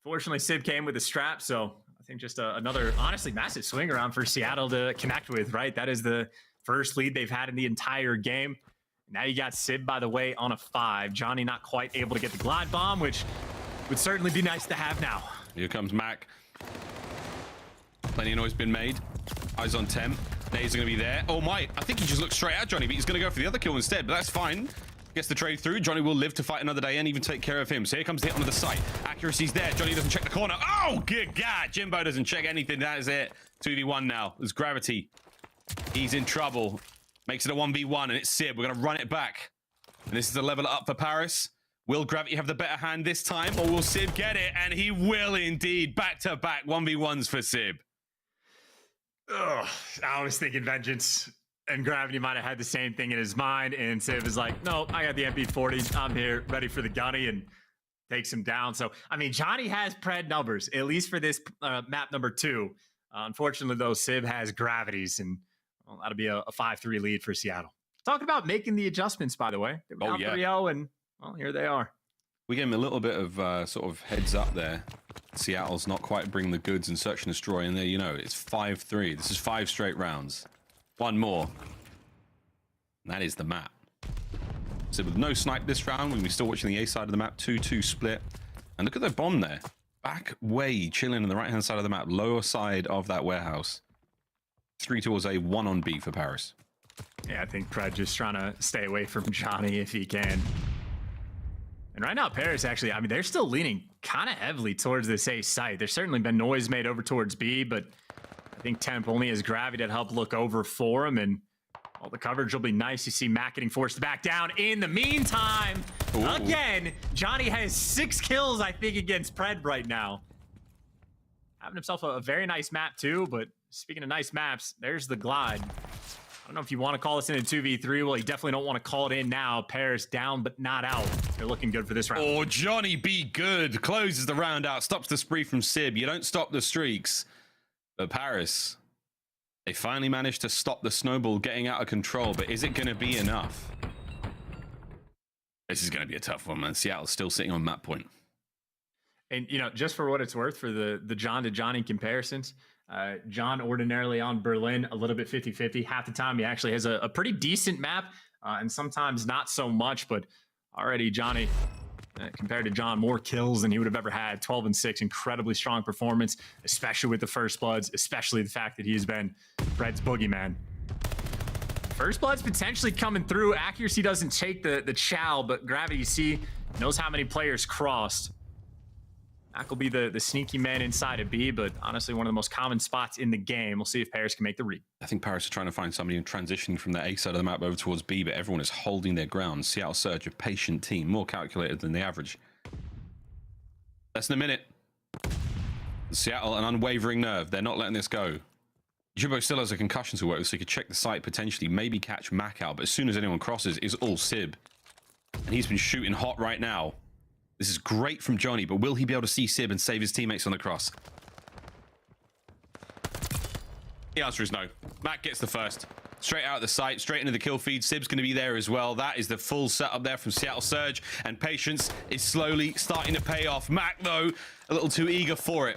fortunately Sib came with a strap, so I think just another, honestly, massive swing around for Seattle to connect with, right? That is the first lead they've had in the entire game. Now you got Sib, by the way, on a 5. Johnny not quite able to get the glide bomb, which would certainly be nice to have now. Here comes Mac. Plenty of noise been made. Eyes on Temp. Nade's going to be there. Oh my, I think he just looked straight at Johnny, but he's going to go for the other kill instead, but that's fine. Gets the trade through. Johnny will live to fight another day and even take care of him. So here comes the hit onto the site. Accuracy's there. Johnny doesn't check the corner. Oh, good God. Jimbo doesn't check anything. That is it. 2v1 now. There's Gravity. He's in trouble. Makes it a 1v1, and it's Sib. We're going to run it back. And this is a level up for Paris. Will Gravity have the better hand this time, or will Sib get it? And he will indeed. Back-to-back 1v1s for Sib. Ugh, I was thinking vengeance, and Gravity might have had the same thing in his mind, and Sib is like, no, I got the MP40. I'm here, ready for the gunny, and takes him down. So, I mean, Johnny has Pred numbers, at least for this map number 2. Unfortunately, though, Sib has Gravities, and well, that'll be a 5-3 lead for Seattle. Talking about making the adjustments, by the way. They were down 3-0, and, well, here they are. We gave him a little bit of sort of heads up there. Seattle's not quite bringing the goods and search and destroy, and there you know, it's 5-3. This is 5 straight rounds. One more. And that is the map. So with no snipe this round, we're still watching the A side of the map, 2-2 split. And look at the bomb there. Back way, chilling on the right-hand side of the map, lower side of that warehouse. 3 towards A, 1 on B for Paris. Yeah, I think Pred just trying to stay away from Johnny if he can. And right now, Paris actually, I mean, they're still leaning kind of heavily towards this A site. There's certainly been noise made over towards B, but I think Temp only has Gravity to help look over for him, and all the coverage will be nice. You see Mac getting forced back down. In the meantime, again, Johnny has 6 kills, I think, against Pred right now. Having himself a very nice map, too, but speaking of nice maps, there's the glide. I don't know if you want to call this in a 2v3. Well, you definitely don't want to call it in now. Paris down, but not out. They're looking good for this round. Oh, Johnny be good. Closes the round out. Stops the spree from Sib. You don't stop the streaks. But Paris, they finally managed to stop the snowball getting out of control. But is it going to be enough? This is going to be a tough one, man. Seattle's still sitting on map point. And, you know, just for what it's worth, for the John to Johnny comparisons, John ordinarily on Berlin, a little bit 50-50. Half the time he actually has a pretty decent map, and sometimes not so much, but already Johnny, compared to John, more kills than he would have ever had. 12-6, incredibly strong performance, especially with the First Bloods, especially the fact that he's been Fred's boogeyman. First Blood's potentially coming through. Accuracy doesn't take the chow, but Gravity, you see, knows how many players crossed. That will be the sneaky man inside of B, but honestly, one of the most common spots in the game. We'll see if Paris can make the read. I think Paris are trying to find somebody transitioning from the A side of the map over towards B, but everyone is holding their ground. Seattle Surge, a patient team, more calculated than the average. Less than a minute. Seattle, an unwavering nerve. They're not letting this go. Jimbo still has a concussion to work with, so he could check the site potentially, maybe catch Mac out, but as soon as anyone crosses, it's all Sib. And he's been shooting hot right now. This is great from Johnny, but will he be able to see Sib and save his teammates on the cross? The answer is no. Mac gets the first. Straight out of the site, straight into the kill feed. Sib's going to be there as well. That is the full setup there from Seattle Surge, and patience is slowly starting to pay off. Mac, though, a little too eager for it.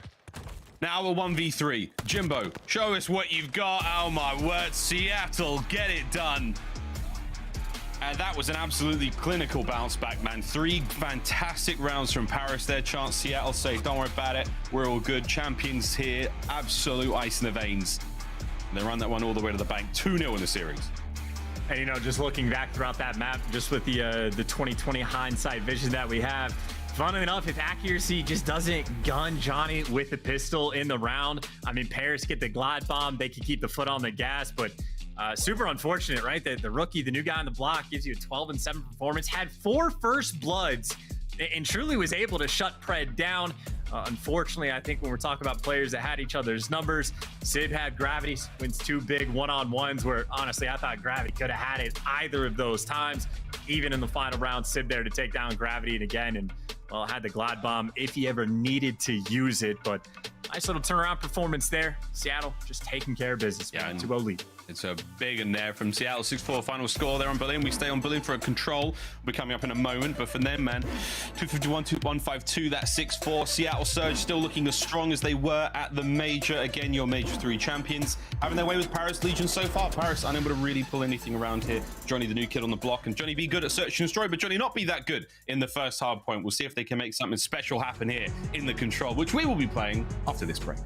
Now a 1v3. Jimbo, show us what you've got. Oh, my word. Seattle, get it done. And that was an absolutely clinical bounce back, man. 3 fantastic rounds from Paris. Their chance, Seattle say, don't worry about it. We're all good. Champions here. Absolute ice in the veins. And they run that one all the way to the bank. 2-0 in the series. And, you know, just looking back throughout that map, just with the 2020 hindsight vision that we have, funnily enough, if accuracy just doesn't gun Johnny with the pistol in the round, I mean, Paris get the glide bomb. They can keep the foot on the gas, but super unfortunate, right? That the rookie, the new guy on the block, gives you a 12-7 performance, had 4 First Bloods, and truly was able to shut Pred down. Unfortunately, I think when we're talking about players that had each other's numbers, Sib had Gravity, wins 2 big one-on-ones where, honestly, I thought Gravity could have had it either of those times. Even in the final round, Sib there to take down Gravity, and again, and well, had the Glide Bomb if he ever needed to use it, but nice little turnaround performance there. Seattle just taking care of business. Yeah, 2-0 lead. It's a big in there from Seattle. 6-4 final score there on Berlin. We stay on Berlin for a control. We'll be coming up in a moment, but for them, man, 251-152, that 6-4. Seattle Surge still looking as strong as they were at the major. Again, your Major 3 champions. Having their way with Paris Legion so far. Paris unable to really pull anything around here. Johnny, the new kid on the block, and Johnny be good at search and destroy, but Johnny not be that good in the first hard point. We'll see if they can make something special happen here in the control, which we will be playing after this break.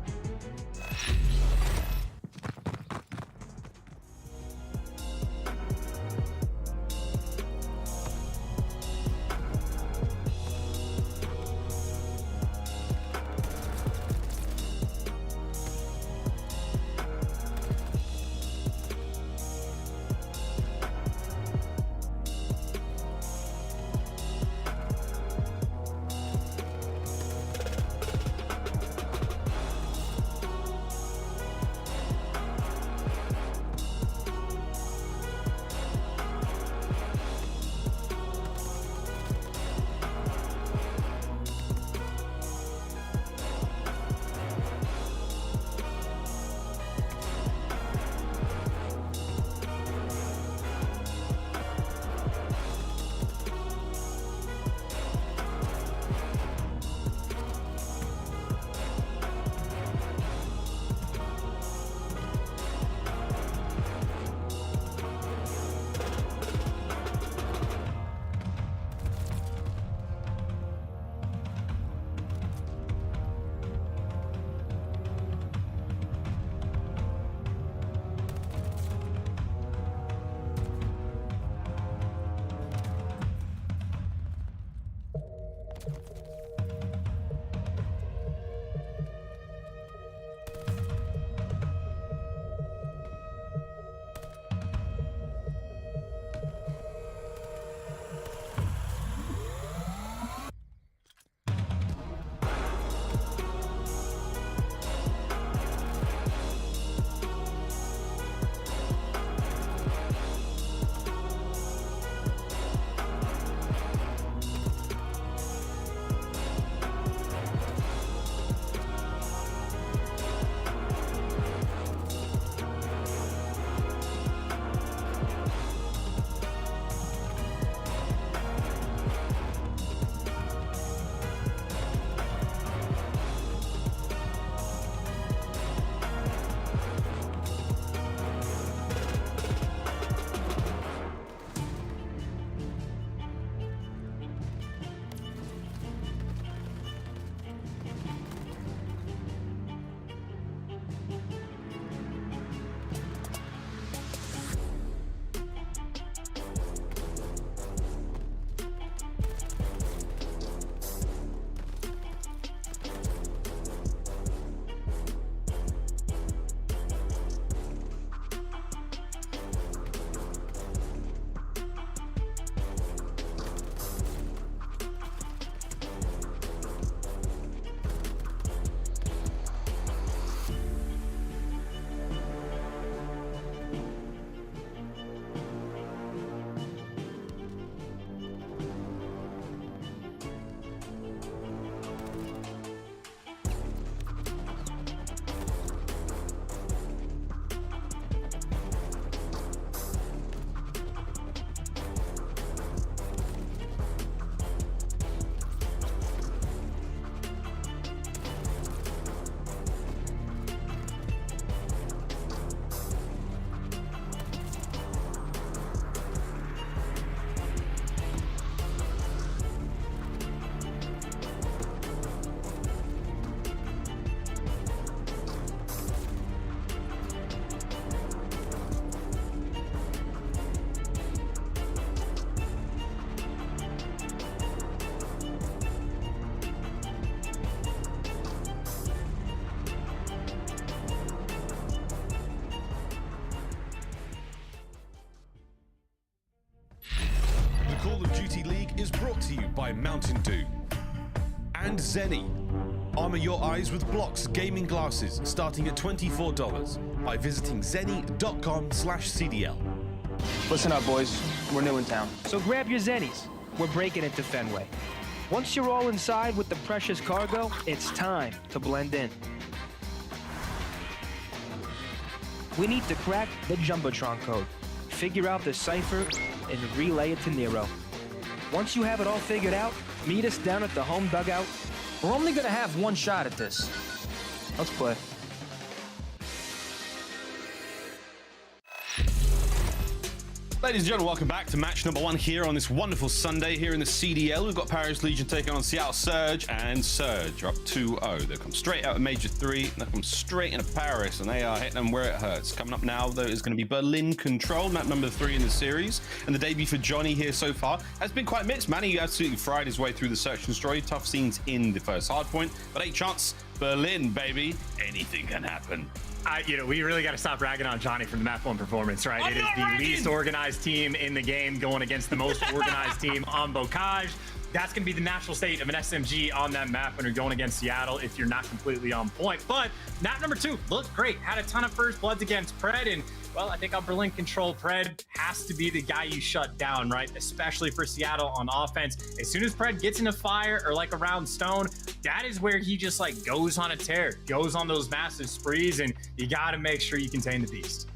Call of Duty League is brought to you by Mountain Dew and Zenny. Armor your eyes with Blocks gaming glasses starting at $24 by visiting zenny.com/CDL. Listen up, boys. We're new in town. So grab your Zennies. We're breaking into Fenway. Once you're all inside with the precious cargo, it's time to blend in. We need to crack the Jumbotron code, figure out the cipher, and relay it to Nero. Once you have it all figured out, meet us down at the home dugout. We're only gonna have one shot at this. Let's play. Ladies and gentlemen, welcome back to match number 1 here on this wonderful Sunday here in the CDL. We've got Paris Legion taking on Seattle Surge, and Surge are up 2-0. They've come straight out of Major 3, they've come straight into Paris, and they are hitting them where it hurts. Coming up now, though, is going to be Berlin Control, map number 3 in the series. And the debut for Johnny here so far has been quite mixed. Man, he absolutely fried his way through the search and destroy. Tough scenes in the first hardpoint, but 8 chance. Berlin, baby. Anything can happen. You know, we really got to stop ragging on Johnny from the map 1 performance, right? It is the least organized team in the game going against the most organized team on Bocage. That's going to be the natural state of an SMG on that map when you're going against Seattle if you're not completely on point. But map number 2 looked great. Had a ton of first bloods against Pred, and well, I think on Berlin Control, Pred has to be the guy you shut down, right? Especially for Seattle on offense. As soon as Pred gets into fire or like around stone, that is where he just like goes on a tear, goes on those massive sprees, and you got to make sure you contain the beast.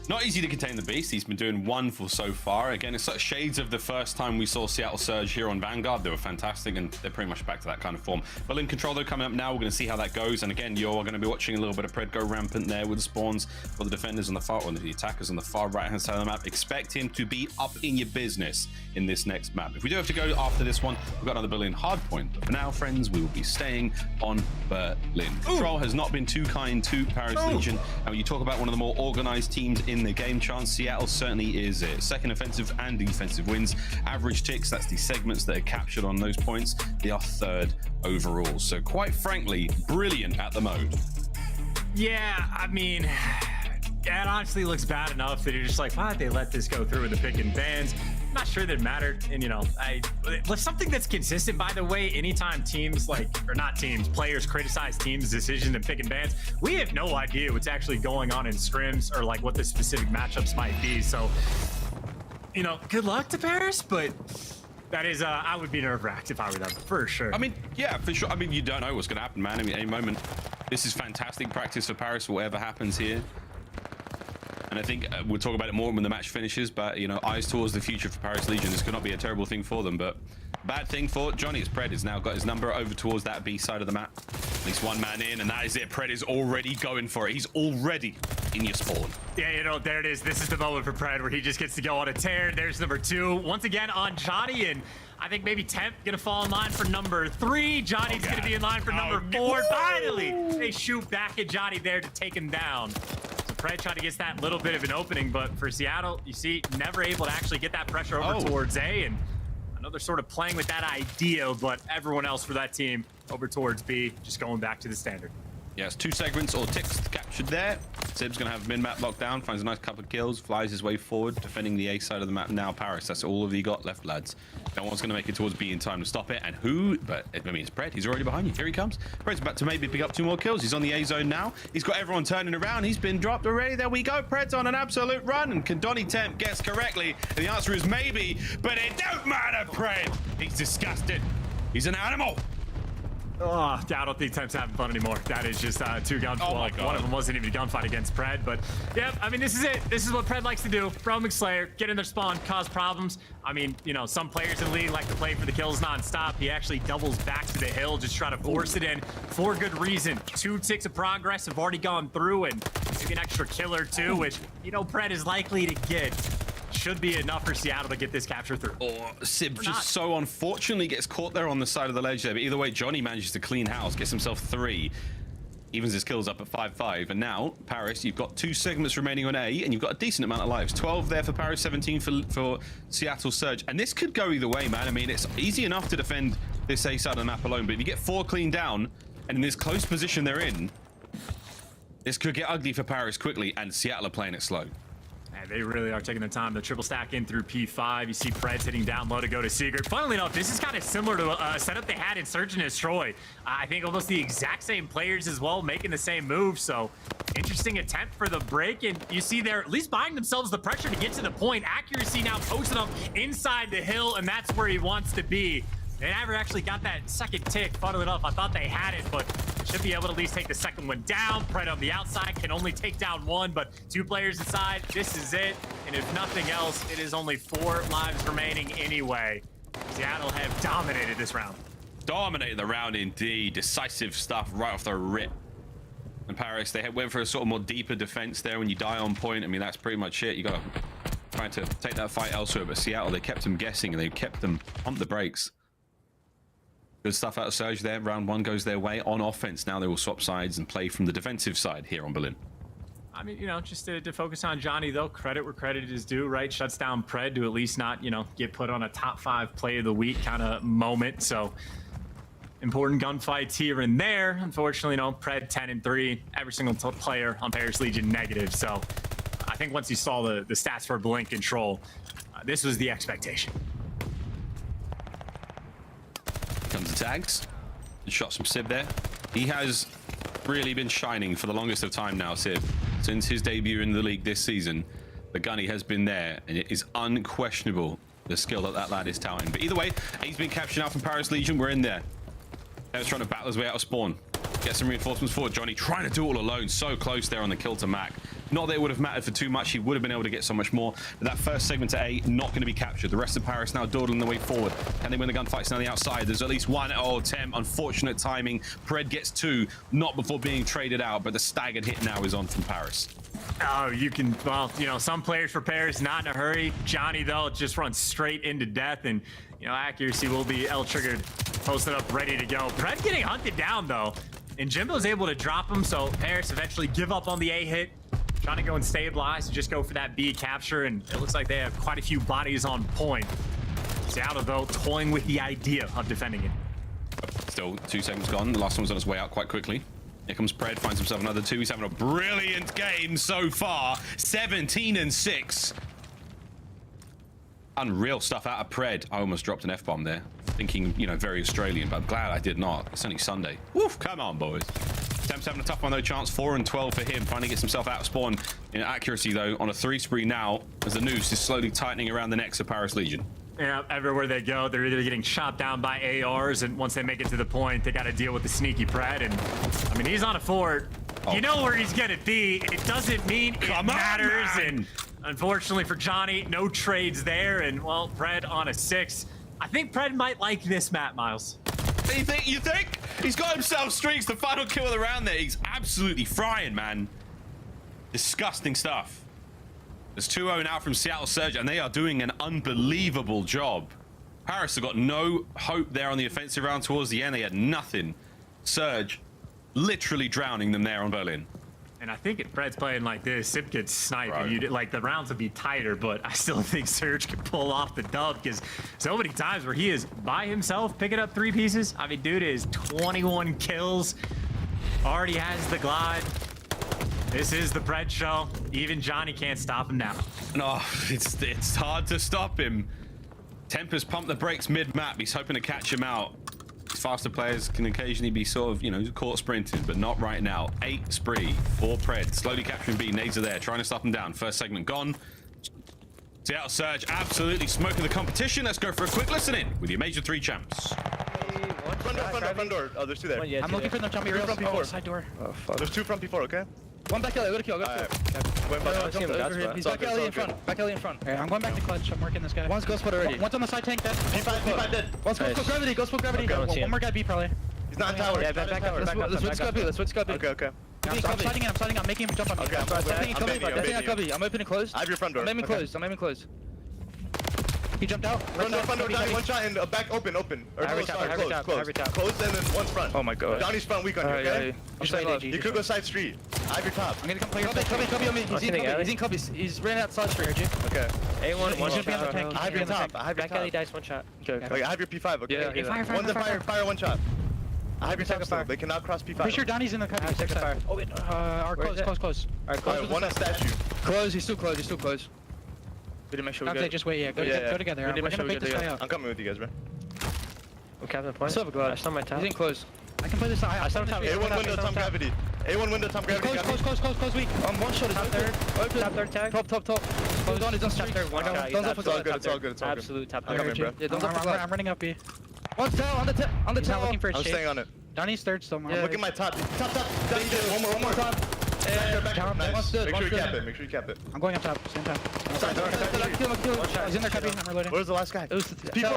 Not easy to contain the beast. He's been doing wonderful so far. Again, it's such shades of the first time we saw Seattle Surge here on Vanguard. They were fantastic, and they're pretty much back to that kind of form. Berlin Control, though, coming up now. We're going to see how that goes. And again, you're going to be watching a little bit of Pred go rampant there with the spawns for the defenders on the far, or the attackers on the far right-hand side of the map. Expect him to be up in your business in this next map. If we do have to go after this one, we've got another Berlin Hardpoint. But for now, friends, we will be staying on Berlin. Control has not been too kind to Paris Legion. And when you talk about one of the more organized teams in the game, chance Seattle certainly is it. Second offensive and defensive wins. Average ticks, that's the segments that are captured on those points. They are 3rd overall. So quite frankly, brilliant at the mode. Yeah, I mean, it honestly looks bad enough that you're just like, why'd they let this go through with the pick and bans? I'm not sure that it mattered. And, you know, something that's consistent, by the way, anytime teams players criticize teams' decisions and pick and bans, we have no idea what's actually going on in scrims or like what the specific matchups might be. So, you know, good luck to Paris, but that is, I would be nerve-wracked if I were them, for sure. I mean, yeah, for sure. I mean, you don't know what's going to happen, man. I mean, any moment. This is fantastic practice for Paris, whatever happens here. And I think we'll talk about it more when the match finishes, but, you know, eyes towards the future for Paris Legion. This could not be a terrible thing for them, but bad thing for Johnny is Pred has now got his number over towards that B side of the map. At least one man in, and that is it. Pred is already going for it. He's already in your spawn. Yeah, you know, there it is. This is the moment for Pred where he just gets to go on a tear. There's number 2. Once again on Johnny, and I think maybe Temp gonna fall in line for number 3. Johnny's gonna be in line for number 4. Finally, they shoot back at Johnny there to take him down. Pred trying to get that little bit of an opening, but for Seattle, you see, never able to actually get that pressure over towards A, and I know they're sort of playing with that idea, but everyone else for that team over towards B, just going back to the standard. Yes, 2 segments or ticks captured there. Sib's going to have mid-map lockdown, finds a nice couple of kills, flies his way forward, defending the A side of the map now. Paris, that's all of you got left, lads. No one's going to make it towards B in time to stop it. And who? But I mean, it's Pred. He's already behind you. Here he comes. Pred's about to maybe pick up 2 more kills. He's on the A zone now. He's got everyone turning around. He's been dropped already. There we go. Pred's on an absolute run. And can Donny Temp guess correctly? And the answer is maybe, but it don't matter, Pred. He's disgusted. He's an animal. Oh, I don't think Temp's having fun anymore. That is just 2 gunfights. Oh my God. One of them wasn't even a gunfight against Pred, but yeah, I mean, this is it. This is what Pred likes to do. Roaming Slayer, get in their spawn, cause problems. I mean, you know, some players in the league like to play for the kills non-stop. He actually doubles back to the hill, just trying to force it in for good reason. 2 ticks of progress have already gone through, and maybe an extra kill or 2, which, you know, Pred is likely to get. Should be enough for Seattle to get this capture through. Or Sib just so unfortunately gets caught there on the side of the ledge there. But either way, Johnny manages to clean house, gets himself 3, evens his kills up at 5-5. And now, Paris, you've got 2 segments remaining on A, and you've got a decent amount of lives. 12 there for Paris, 17 for Seattle Surge. And this could go either way, man. I mean, it's easy enough to defend this A side of the map alone, but if you get 4 clean down, and in this close position they're in, this could get ugly for Paris quickly, and Seattle are playing it slow. And they really are taking their time. The triple stack in through P5. You see Pred's hitting down low to go to Secret. Funnily enough, this is kind of similar to a setup they had in Surge and Destroy. I think almost the exact same players as well, making the same move. So interesting attempt for the break. And you see they're at least buying themselves the pressure to get to the point. Accuracy now posted up inside the hill, and that's where he wants to be. They never actually got that second tick. Funnily enough, I thought they had it, but should be able to at least take the second one down. Pred on the outside can only take down one, but 2 players inside. This is it. And if nothing else, it is only 4 lives remaining anyway. Seattle have dominated this round. Dominated the round indeed. Decisive stuff right off the rip. And Paris, they went for a sort of more deeper defense there. When you die on point, I mean, that's pretty much it. You got to try to take that fight elsewhere. But Seattle, they kept them guessing and they kept them on the brakes. Good stuff out of Surge there. Round 1 goes their way on offense. Now they will swap sides and play from the defensive side here on Berlin. I mean, you know, just to focus on Johnny, though, credit where credit is due, right? Shuts down Pred to at least not, you know, get put on a top 5 play of the week kind of moment. So important gunfights here and there. Unfortunately, you know, Pred 10-3, every single player on Paris Legion negative. So I think once you saw the stats for Berlin Control, this was the expectation. Comes the tags. Shot some Sib there. He has really been shining for the longest of time now, Sib. Since his debut in the league this season, the gunny has been there, and it is unquestionable the skill that lad is touting. But either way, he's been captured out from Paris Legion. We're in there. He's trying to battle his way out of spawn. Get some reinforcements forward. Johnny trying to do it all alone. So close there on the kill to Mac. Not that it would have mattered for too much. He would have been able to get so much more. But that first segment to A, not going to be captured. The rest of Paris now dawdling the way forward. Can they win the gunfights now on the outside? There's at least one. Oh, Tem. Unfortunate timing. Pred gets 2. Not before being traded out. But the staggered hit now is on from Paris. Oh, you can, well, you know, some players for Paris not in a hurry. Johnny, though, just runs straight into death. And, you know, accuracy will be L-triggered, posted up, ready to go. Pred getting hunted down, though. And Jimbo's able to drop him, so Paris eventually give up on the A hit. Trying to go and stabilize and just go for that B capture, and it looks like they have quite a few bodies on point. Seattle, though, toying with the idea of defending it. Still 2 seconds gone. The last one's on his way out quite quickly. Here comes Pred, finds himself another 2. He's having a brilliant game so far. 17-6. Unreal stuff out of Pred. I almost dropped an F-bomb there. Thinking, you know, very Australian, but I'm glad I did not. It's only Sunday. Woof, come on, boys. Temp's having a tough one, though. Chance 4-12 for him. Finally gets himself out of spawn. In accuracy, though, on a 3 spree now, as the noose is slowly tightening around the necks of Paris Legion. Yeah, everywhere they go, they're either getting shot down by ARs, and once they make it to the point, they got to deal with the sneaky Pred. And, I mean, he's on a fort. Oh. You know where he's going to be. It doesn't mean it matters. And unfortunately for Johnny, no trades there. And, well, Pred on a 6. I think Pred might like this map, Miles. You think? He's got himself streaks. The final kill of the round there. He's absolutely frying, man. Disgusting stuff. There's 2-0 now from Seattle Surge, and they are doing an unbelievable job. Paris have got no hope there on the offensive round towards the end. They had nothing. Surge literally drowning them there on Berlin. And I think if Pred's playing like this, Simp could snipe, and like the rounds would be tighter, but I still think Surge could pull off the dub, because so many times where he is by himself picking up 3 pieces. I mean, dude is 21 kills, already has the glide. This is the Pred show. Even Johnny can't stop him now. No, it's hard to stop him. Temper's pumped the brakes mid-map. He's hoping to catch him out. Faster players can occasionally be sort of, you know, caught sprinting, but not right now. 8 spree for Pred. Slowly capturing B. Nades are there, trying to stop him down. First segment gone. Seattle Surge absolutely smoking the competition. Let's go for a quick listen in with your Major 3 champs. Front door. Oh, there's 2 there. I'm looking for them jumping real P4. Side door. Oh, fuck. There's 2 front P4, okay? One back alley, I got a kill, He's back alley in front, I'm going back to clutch, I'm working this guy. One's ghost spot already. One's on the side tank dead. P5 dead. One's ghost spot gravity, One more guy B probably. He's not in tower. Yeah, back up. Let's switch Scump B, Okay. I'm sliding in, I'm making him jump on me. Okay, I'm copy. I'm open and closed. I have your front door. I'm aiming closed. He jumped out. Front door, down, 1 shot, and back open. Or Every top. Closed, and then 1 front. Oh my god. Johnny's front weak on you, okay? You could go side street. I have your top. I'm gonna come play your Copy on me. He's in copy. He's ran out side street, Okay. A1, one shot. I have your top. Back alley dice, 1 shot. Okay, I have your P5, okay? Yeah. Fire 1 shot. I have your top still. They cannot cross P5. Pretty sure Donnie's in the copy. Oh wait, close. Alright, 1 on statue. Close, he's still close. We didn't make sure we got it. Just wait, go together. We're gonna bait this guy out. I'm coming with you guys, bro. I'm captain point. I still have a glide. I still my top. He's in close. I can play this side. I still top. A1 window, Tom Gravity. A1 window, Tom Gravity. Close, weak. 1 shot is top third. open. Top third tag. Top. Close on, he's on street. One shot. It's all good. Absolute top I'm coming, bro. Yeah, don't I'm running up B. One tail on the tail. On the He's tail. not looking for a I'm shake. staying on it. Donnie's third still. Yeah, Look at my top. Top. One more. Back. Nice. Make sure you cap it. I'm going up top. Same time. He's in there, copy. I'm reloading. Where's the last guy? People.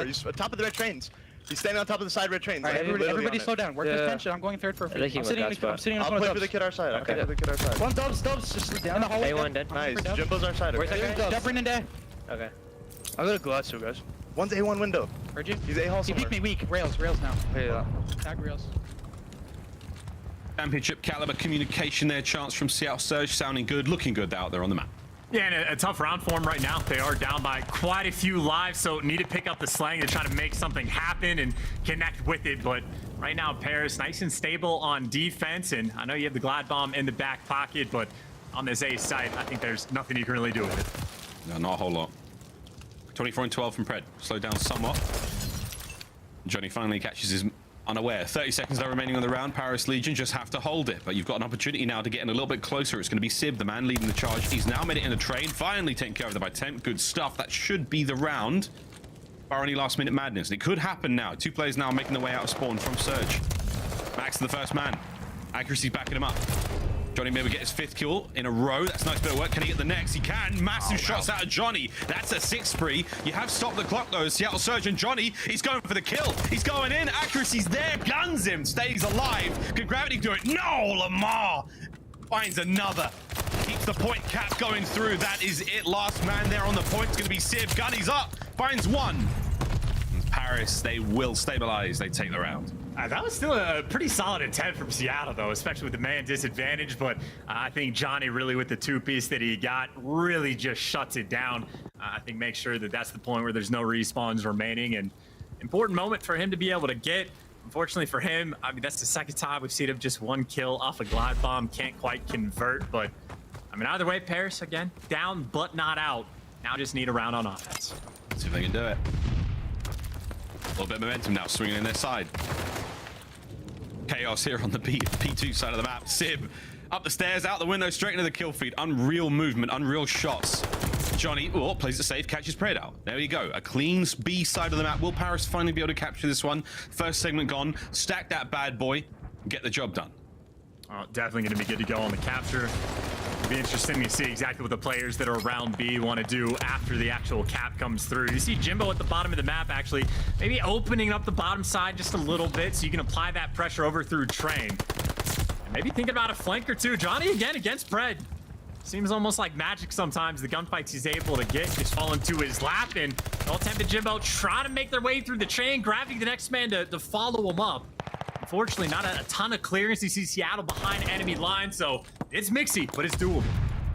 He's top of the red trains. He's standing on top of the side red trains. All right, everybody slow down. Work this tension. I'm going third for a few. I'm sitting in the I'll play for the kid our side. Okay. For the kid our side. One dubs. Just down the hallway. A1 dead. Nice. Jimbo's our side. Where's that guy? Dub in there. Okay. I'll go to glass too, guys. One's A1 window. Heard you? He's A-hall He somewhere. beat me weak. Rails now. Yeah. Tag rails. Championship caliber communication there. Chance from Seattle Surge sounding good, looking good out there on the map. Yeah, and a tough round for him right now. They are down by quite a few lives, so need to pick up the slang to try to make something happen and connect with it. But right now, Paris nice and stable on defense, and I know you have the Glad Bomb in the back pocket, but on this A side, I think there's nothing you can really do with it. No, not a whole lot. 24 and 12 from Pred. Slowed down somewhat. Johnny finally catches his unaware. 30 seconds now remaining on the round. Paris Legion just have to hold it, but you've got an opportunity now to get in a little bit closer. It's going to be Sib, the man leading the charge. He's now made it in a train, finally taken care of by Temp. Good stuff. That should be the round. Bar any last minute madness. It could happen now. Two players now making their way out of spawn from Surge. Max to the first man. Accuracy's backing him up. Johnny may get his 5th kill in a row. That's a nice bit of work. Can he get the next? He can. Massive shots out of Johnny. That's a 6 spree. You have stopped the clock though. Seattle Surge and Johnny, he's going for the kill. He's going in. Accuracy's there. Guns him. Stays alive. Can Gravity do it? No, Lamar finds another. Keeps the point cap going through. That is it. Last man there on the point is going to be Sib. Gunny's up. Finds one. Paris, they will stabilize. They take the round. That was still a pretty solid attempt from Seattle, though, especially with the man disadvantage. But I think Johnny really, with the 2-piece that he got, really just shuts it down. I think make sure that that's the point where there's no respawns remaining. And important moment for him to be able to get. Unfortunately for him, I mean, that's the second time we've seen him just 1 kill off a Glide Bomb. Can't quite convert, but I mean, either way, Paris, again, down but not out. Now just need a round on offense. Let's see if they can do it. A little bit of momentum now, swinging in their side. Chaos here on the P2 side of the map. Sib up the stairs, out the window, straight into the kill feed. Unreal movement, unreal shots. Johnny, plays it safe, catches Pred out. There you go. A clean B side of the map. Will Paris finally be able to capture this one? First segment gone. Stack that bad boy. Get the job done. Definitely going to be good to go on the capture. It'll be interesting to see exactly what the players that are around B want to do after the actual cap comes through. You see Jimbo at the bottom of the map, actually, maybe opening up the bottom side just a little bit so you can apply that pressure over through train. And maybe thinking about a flank or two. Johnny again against Pred. Seems almost like magic sometimes. The gunfights he's able to get just fall into his lap, and all Temp and Jimbo try to make their way through the chain, grabbing the next man to follow him up. Unfortunately, not a ton of clearance. You see Seattle behind enemy line, so it's mixy, but it's doable.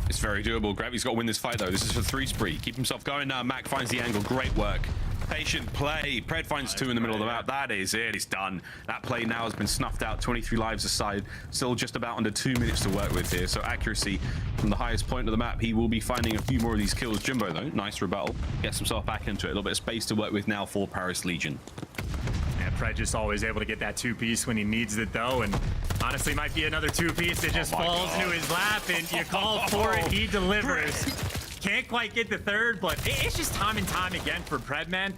It's very doable. Gravity's got to win this fight, though. This is for 3 spree. Keep himself going now. Mac finds the angle. Great work. Patient play. Pred finds 2 in the middle of the map. That is it. It's done. That play now has been snuffed out. 23 lives aside. Still just about under 2 minutes to work with here. So accuracy from the highest point of the map. He will be finding a few more of these kills. Jimbo, though, nice rebuttal. Gets himself back into it. A little bit of space to work with now for Paris Legion. Yeah, Pred just always able to get that 2-piece when he needs it, though. And honestly, might be another 2-piece that just falls into his lap, and you call for it, he delivers. Can't quite get the 3rd, but it's just time and time again for Pred, man.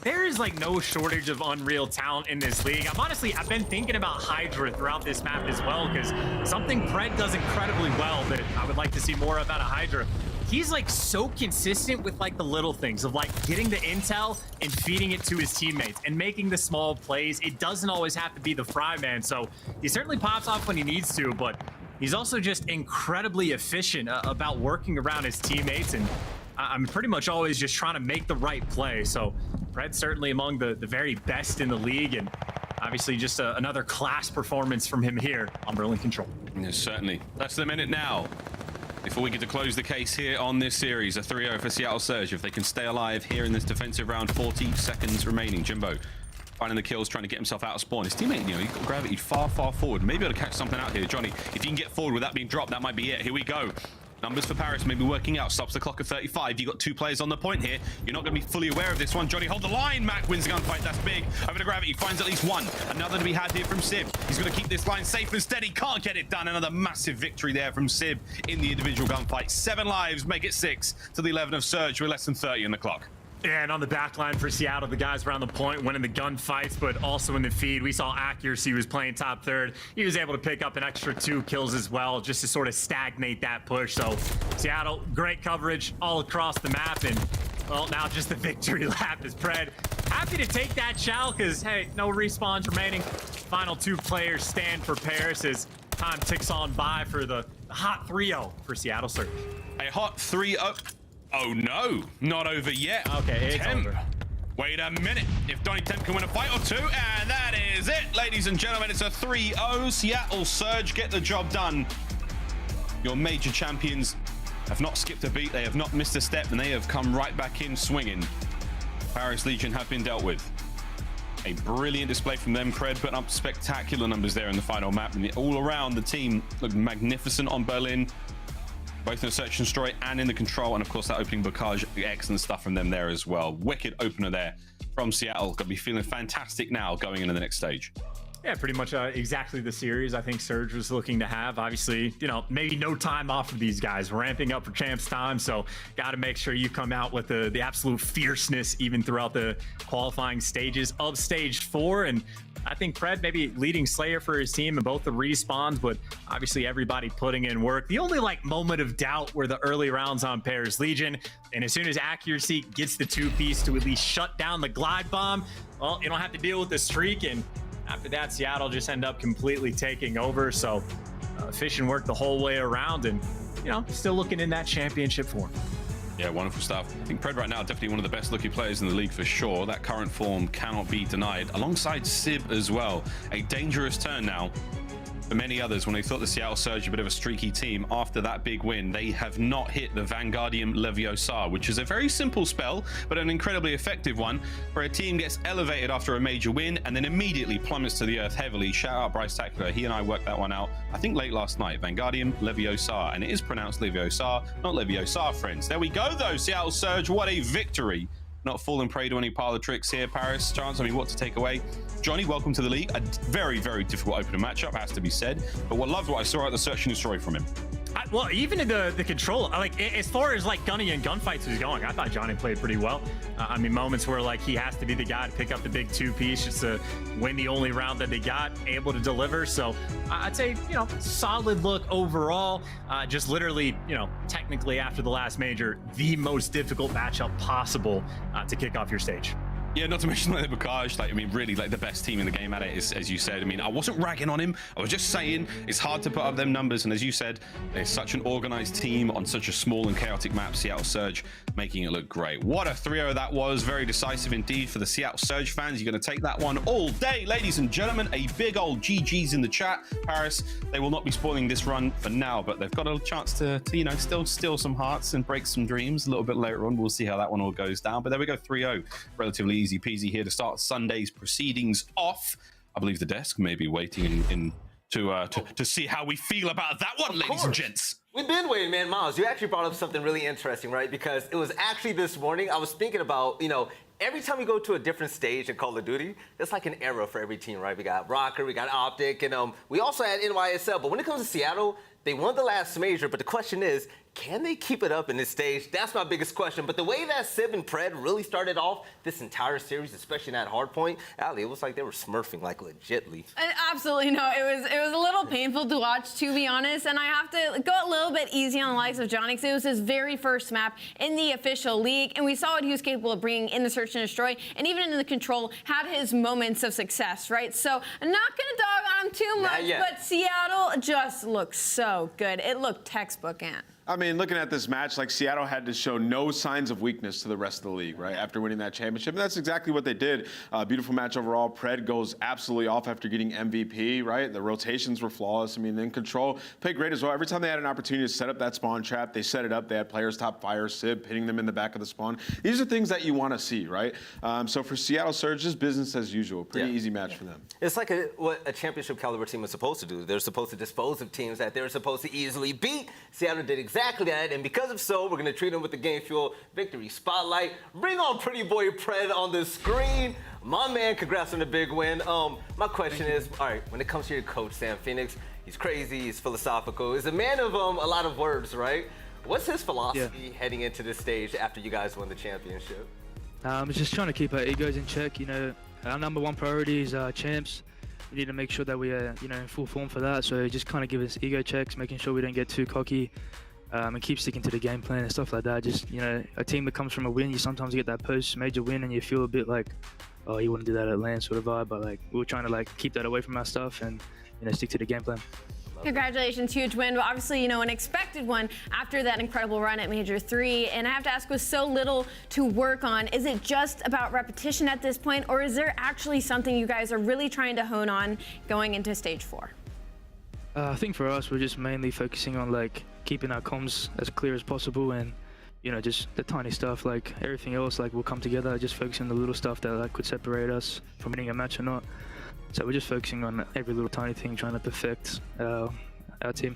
There is like no shortage of unreal talent in this league. I've been thinking about Hydra throughout this map as well, because something Pred does incredibly well that I would like to see more of out of Hydra. He's like so consistent with like the little things of like getting the intel and feeding it to his teammates and making the small plays. It doesn't always have to be the fry man, so he certainly pops off when he needs to, but he's also just incredibly efficient about working around his teammates, and I'm pretty much always just trying to make the right play. So Pred's certainly among the very best in the league, and obviously just another class performance from him here on Berlin Control. Yes, certainly. That's the minute now. Before we get to close the case here on this series, a 3-0 for Seattle Surge. If they can stay alive here in this defensive round, 40 seconds remaining. Jimbo finding the kills, trying to get himself out of spawn. His teammate, he's got Gravity far, far forward. Maybe able to catch something out here. Johnny, if you can get forward without being dropped, that might be it. Here we go. Numbers for Paris may be working out. Stops the clock at 35. You got 2 players on the point here. You're not going to be fully aware of this one. Johnny, hold the line. Mac wins the gunfight. That's big. Over to Gravity. Finds at least 1. Another to be had here from Sib. He's going to keep this line safe and steady. Can't get it done. Another massive victory there from Sib in the individual gunfight. 7 lives. Make it 6 to the 11 of Surge with less than 30 on the clock. And on the back line for Seattle, the guys around the point winning the gunfights, but also in the feed. We saw Accuracy was playing top third. He was able to pick up an extra 2 kills as well, just to sort of stagnate that push. So Seattle, great coverage all across the map. And well, now just the victory lap is Pred. Happy to take that chow because, hey, no respawns remaining. Final 2 players stand for Paris as time ticks on by for the hot 3-0 for Seattle Surge. A hot 3-0. Oh no, not over yet. Okay, it's Temp. over. Wait a minute. If Donnie Temp can win a fight or 2, and that is it, ladies and gentlemen. It's a 3-0. Seattle Surge get the job done. Your major champions have not skipped a beat. They have not missed a step, and they have come right back in swinging. Paris Legion have been dealt with. A brilliant display from them. Pred putting up spectacular numbers there in the final map, and all around the team looked magnificent on Berlin, both in the search and destroy and in the control, and of course that opening Bocage, excellent stuff from them there as well. Wicked opener there from Seattle. Gonna be feeling fantastic now going into the next stage. Yeah, pretty much exactly the series I think Surge was looking to have. Obviously, you know, maybe no time off of these guys, ramping up for champs time. So got to make sure you come out with the absolute fierceness even throughout the qualifying stages of stage 4. And I think Pred maybe leading Slayer for his team in both the respawns, but obviously everybody putting in work. The only like moment of doubt were the early rounds on Paris Legion. And as soon as Accuracy gets the 2-piece to at least shut down the glide bomb, well, you don't have to deal with the streak. And after that, Seattle just end up completely taking over. So efficient work the whole way around, and you know, still looking in that championship form. Yeah, wonderful stuff. I think Pred right now definitely one of the best looking players in the league for sure. That current form cannot be denied. Alongside Sib as well. A dangerous turn now for many others when they thought the Seattle Surge a bit of a streaky team. After that big win, they have not hit the Vanguardium Leviosa, which is a very simple spell, but an incredibly effective one, where a team gets elevated after a major win and then immediately plummets to the earth heavily. Shout out Bryce Tackler. He and I worked that one out, I think late last night. Vanguardium Leviosa, and it is pronounced Leviosa, not Leviosa, friends. There we go though, Seattle Surge, what a victory. Not falling prey to any parlor tricks here, Paris. Chance, I mean, what to take away? Johnny, welcome to the league. A very, very difficult opening matchup, has to be said. But loved what I saw at the search and destroy from him. Well, even in the control, like as far as like gunning and gunfights was going, I thought Johnny played pretty well. I mean, moments where like he has to be the guy to pick up the big 2-piece just to win the only round that they got, able to deliver. So I'd say, you know, solid look overall. Just literally, you know, technically after the last major, the most difficult matchup possible to kick off your stage. Yeah, not to mention like the Bocage, like, I mean, really like the best team in the game at it, is, as you said. I mean, I wasn't ragging on him. I was just saying it's hard to put up them numbers. And as you said, it's such an organized team on such a small and chaotic map, Seattle Surge, making it look great. What a 3-0 that was. Very decisive indeed for the Seattle Surge fans. You're going to take that one all day, ladies and gentlemen. A big old GG's in the chat. Paris, they will not be spoiling this run for now, but they've got a chance to you know, still steal some hearts and break some dreams a little bit later on. We'll see how that one all goes down. But there we go, 3-0. Relatively easy peasy here to start Sunday's proceedings off. I believe the desk may be waiting to see how we feel about that one, ladies and gents. We've been waiting, man. Miles, you actually brought up something really interesting, right? Because it was actually this morning, I was thinking about, you know, every time we go to a different stage in Call of Duty, it's like an era for every team, right? We got Røkkr, we got OpTic, and we also had NYSL. But when it comes to Seattle, they won the last major, but the question is, can they keep it up in this stage? That's my biggest question. But the way that Sib and Pred really started off this entire series, especially in that hardpoint, Ali, it was like they were smurfing like legitly. Absolutely no. It was a little painful to watch, to be honest. And I have to go a little bit easy on the likes of Johnny, because it was his very first map in the official league, and we saw what he was capable of bringing in the search and destroy, and even in the control, had his moments of success, right? So I'm not gonna dog on him too much, but Seattle just looks so good. It looked textbook, Ant. I mean, looking at this match, like Seattle had to show no signs of weakness to the rest of the league, right, after winning that championship. And that's exactly what they did. Beautiful match overall. Pred goes absolutely off after getting MVP, right? The rotations were flawless. I mean, then Control played great as well. Every time they had an opportunity to set up that spawn trap, they set it up. They had players top fire, Sib, hitting them in the back of the spawn. These are things that you want to see, right? So for Seattle Surge, just business as usual. Pretty easy match for them. It's like what a championship caliber team was supposed to do. They're supposed to dispose of teams that they were supposed to easily beat. Seattle did exactly that, and because of so, we're going to treat them with the Game Fuel Victory Spotlight. Bring on pretty boy Pred on the screen. My man, congrats on the big win. My question is, all right, when it comes to your coach, Sam Phoenix, he's crazy, he's philosophical, he's a man of a lot of words, right? What's his philosophy heading into this stage after you guys won the championship? It's just trying to keep our egos in check. You know, our #1 priority is champs. We need to make sure that we are, you know, in full form for that. So just kind of give us ego checks, making sure we don't get too cocky, and keep sticking to the game plan and stuff like that. Just, you know, a team that comes from a win, you sometimes get that post-major win and you feel a bit like, oh, you wouldn't do that at LAN sort of vibe. But like, we were trying to like keep that away from our stuff and, you know, stick to the game plan. Congratulations, huge win, but obviously, you know, an expected one after that incredible run at Major 3. And I have to ask, with so little to work on, is it just about repetition at this point, or is there actually something you guys are really trying to hone on going into stage 4? I think for us, we're just mainly focusing on like keeping our comms as clear as possible, and you know, just the tiny stuff. Like everything else, like will come together. Just focusing on the little stuff that like could separate us from winning a match or not. So we're just focusing on every little tiny thing, trying to perfect our team.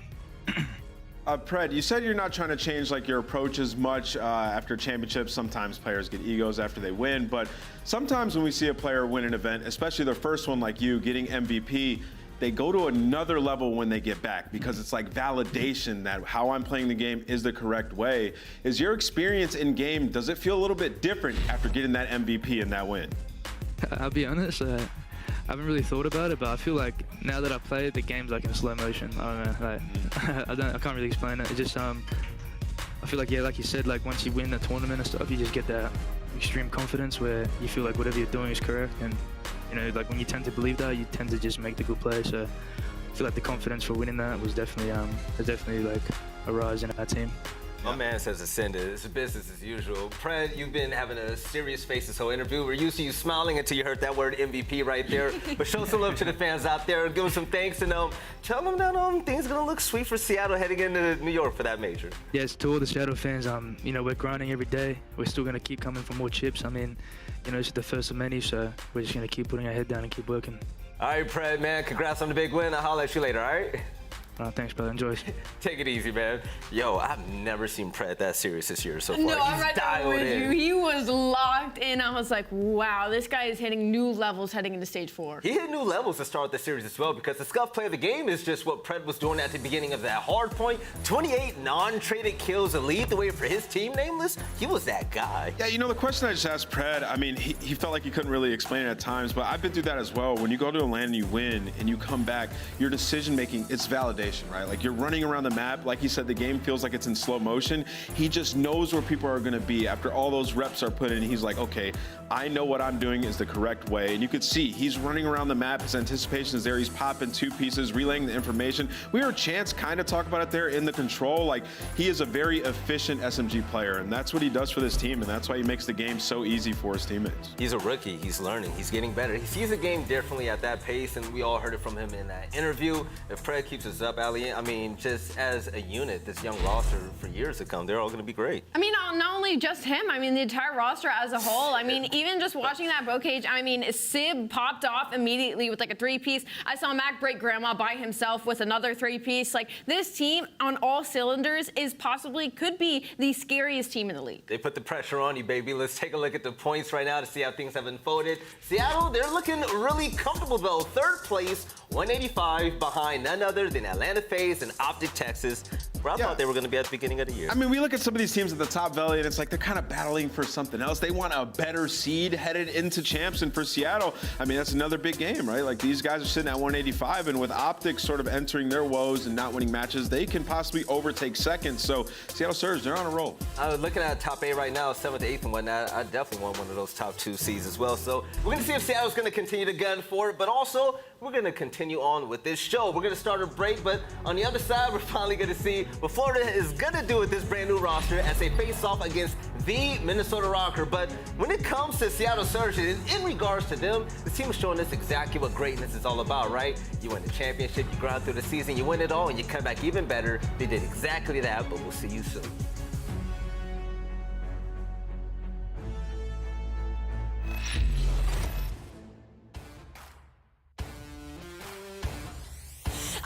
Pred, you said you're not trying to change like your approach as much after championships. Sometimes players get egos after they win, but sometimes when we see a player win an event, especially their first one like you, getting MVP, they go to another level when they get back because it's like validation that how I'm playing the game is the correct way. Is your experience in game, does it feel a little bit different after getting that MVP and that win? I'll be honest, I haven't really thought about it, but I feel like now that I play, the game's like in slow motion. I don't know, like, I can't really explain it. It just, I feel like, yeah, like you said, like once you win the tournament and stuff, you just get that extreme confidence where you feel like whatever you're doing is correct. And, you know, like when you tend to believe that, you tend to just make the good play. So I feel like the confidence for winning that was definitely like a rise in our team. My man says ascended. It's business as usual. Pred, you've been having a serious face this whole interview. We're used to you smiling until you heard that word MVP right there. But show some love to the fans out there. Give them some thanks and tell them that things are gonna look sweet for Seattle heading into New York for that major. Yes, to all the Seattle fans, you know, we're grinding every day. We're still gonna keep coming for more chips. I mean, you know, it's the first of many, so we're just gonna keep putting our head down and keep working. All right, Pred, man. Congrats on the big win. I'll holler at you later, all right? Thanks, brother. Enjoy. Take it easy, man. Yo, I've never seen Pred that serious this year so far. No, He's I'm right there with in. you. He was locked in. I was like, wow, this guy is hitting new levels heading into stage 4. He hit new levels to start the series as well because the Scump play of the game is just what Pred was doing at the beginning of that Hardpoint. 28 non-traded kills to lead the way for his team, Nameless. He was that guy. Yeah, you know, the question I just asked Pred, I mean, he felt like he couldn't really explain it at times, but I've been through that as well. When you go to a LAN and you win and you come back, your decision-making, it's validation, right? Like, you're running around the map. Like he said, the game feels like it's in slow motion. He just knows where people are going to be. After all those reps are put in, he's like, okay, I know what I'm doing is the correct way. And you could see he's running around the map. His anticipation is there. He's popping 2 pieces, relaying the information. We heard Chance kind of talk about it there in the control. Like, he is a very efficient SMG player, and that's what he does for this team, and that's why he makes the game so easy for his teammates. He's a rookie. He's learning. He's getting better. He sees the game differently at that pace, and we all heard it from him in that interview. If Pred keeps us up, Ali, I mean, just as a unit, this young roster for years to come, they're all going to be great. I mean, not only just him, I mean, the entire roster as a whole. I mean, even just watching that Bocage, I mean, Sib popped off immediately with like a 3-piece. I saw Mac break Grandma by himself with another 3-piece. Like, this team on all cylinders is could be the scariest team in the league. They put the pressure on you, baby. Let's take a look at the points right now to see how things have unfolded. Seattle, they're looking really comfortable though. 3rd place, 185 behind none other than Atlanta FaZe and OpTic Texas, where I thought they were going to be at the beginning of the year. I mean, we look at some of these teams at the top valley, and it's like they're kind of battling for something else. They want a better seed headed into champs, and for Seattle, I mean, that's another big game, right? Like, these guys are sitting at 185, and with OpTic sort of entering their woes and not winning matches, they can possibly overtake 2nd. So Seattle Surge, they're on a roll. I was looking at top 8 right now, 7th, 8th, and whatnot. I definitely want one of those top 2 seeds as well. So we're going to see if Seattle's going to continue to gun for it, but also we're going to continue on with this show. We're going to start a break, but on the other side, we're finally going to see what Florida is going to do with this brand new roster as they face off against the Minnesota Røkkr. But when it comes to Seattle Surge, in regards to them, the team is showing us exactly what greatness is all about, right? You win the championship, you grind through the season, you win it all, and you come back even better. They did exactly that, but we'll see you soon.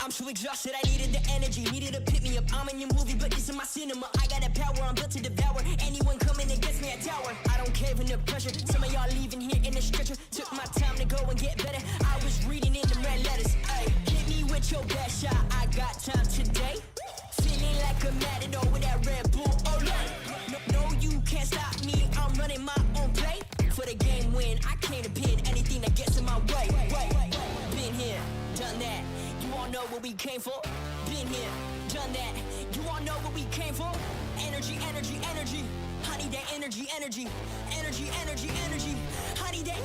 I'm so exhausted, I needed the energy, needed to pick me up. I'm in your movie, but this is my cinema. I got the power, I'm built to devour. Anyone coming against me, I tower. I don't care for the pressure. Some of y'all leaving here in the stretcher. Took my time to go and get better. I was reading in the red letters. Ay, hit me with your best shot. I got time today. Feeling like a matador with that Red Bull. Oh, no, you can't stop me. I'm running my own play. what we came for. Been here, done that. You all know what we came for. Energy, energy, energy. I need that energy, energy. Energy, energy, energy. I need that.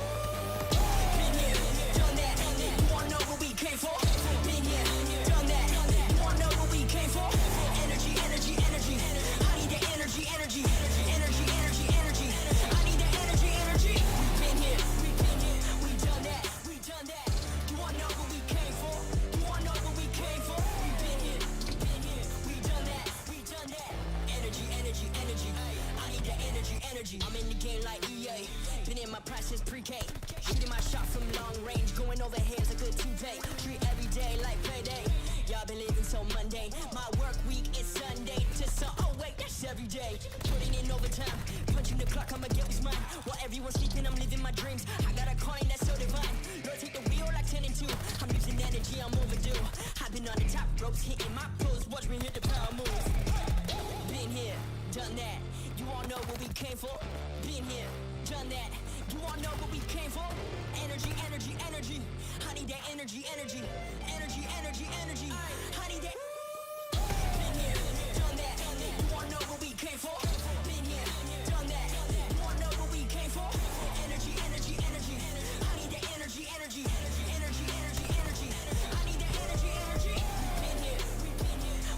Been here, done that. You all know what we came for. Been here, done that. You all know what we came for. Energy, energy, energy. I need that energy, energy. Energy, energy, energy. I need that energy, energy. Been here, we done that. We done that. You all know what we came for. You all know what we came for. We been here, we done that. We done that. Energy, energy, energy. I need that energy, energy. I'm in the game like EA. Been in my prime since pre-K. Shooting my shot from long range. Going over heads like a toupee. Treat every day like payday. Y'all been living so mundane. My work week is Sunday to oh wait, that's every day. Putting in overtime. Punching the clock, I'ma get what's mine. While everyone's sleeping, I'm living my dreams. I got a coin that's so divine. Lord, take the wheel like 10 and 2. I'm losing energy, I'm overdue. I've been on the top ropes, hitting my pros. Watch me hit the power move. Been here, done that. You all know what we came for. Been here, done that. You all know what we came for. Energy, energy, energy. I need that energy, energy. Energy, energy, energy. I need that. Been here, done that. You all know what we came for. Been here, done that. You all know what we came for. Energy, energy, energy. I need that energy, energy. Energy, energy, energy. I need that energy, energy. Been here,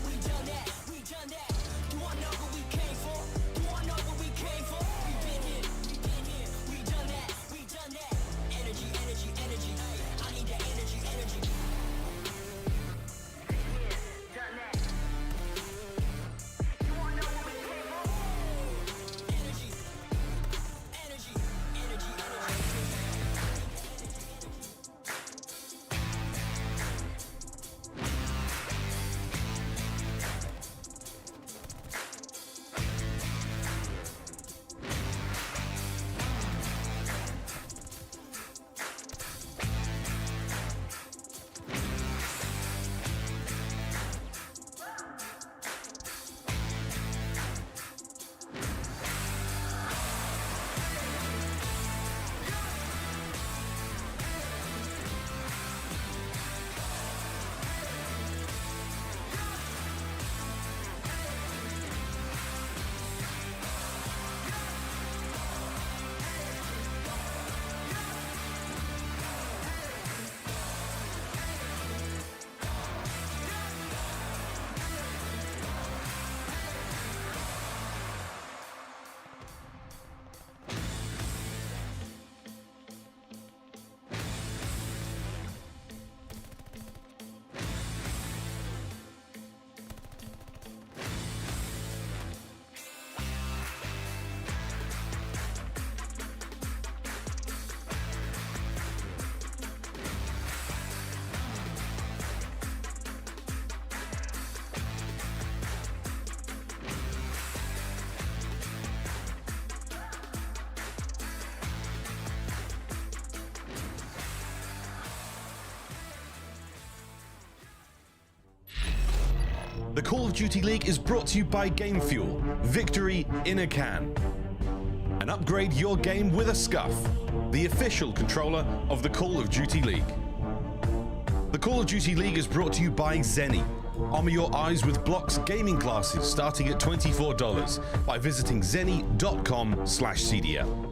we done that. We done that. You all know what we came for. You all know what we came for. We been here, we done that. We done that. Energy, energy, energy. I need that energy, energy. Done that. You all know what we came for. Energy, energy, energy, The Call of Duty League is brought to you by Game Fuel. Victory in a can. And upgrade your game with a Scuff, the official controller of the Call of Duty League. The Call of Duty League is brought to you by Zenny. Armor your eyes with Blocks gaming glasses starting at $24 by visiting zenny.com/CDL.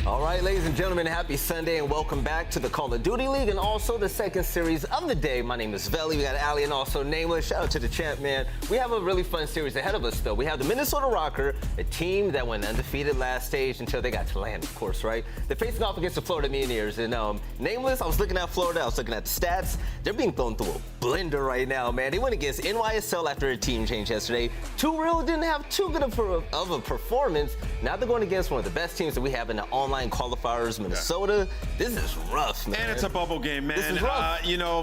All right, ladies and gentlemen, happy Sunday and welcome back to the Call of Duty League and also the second series of the day. My name is Veli. We got Ali and also Nameless. Shout out to the champ, man. We have a really fun series ahead of us, though. We have the Minnesota Røkkr, a team that went undefeated last stage until they got to land, of course, right? They're facing off against the Florida Mutineers. And Nameless, I was looking at Florida. I was looking at the stats. They're being thrown through a blender right now, man. They went against NYSL after a team change yesterday. Too Real didn't have too good of a performance. Now they're going against one of the best teams that we have in the online qualifiers, Minnesota. This is rough, man. And it's a bubble game, man. This is rough.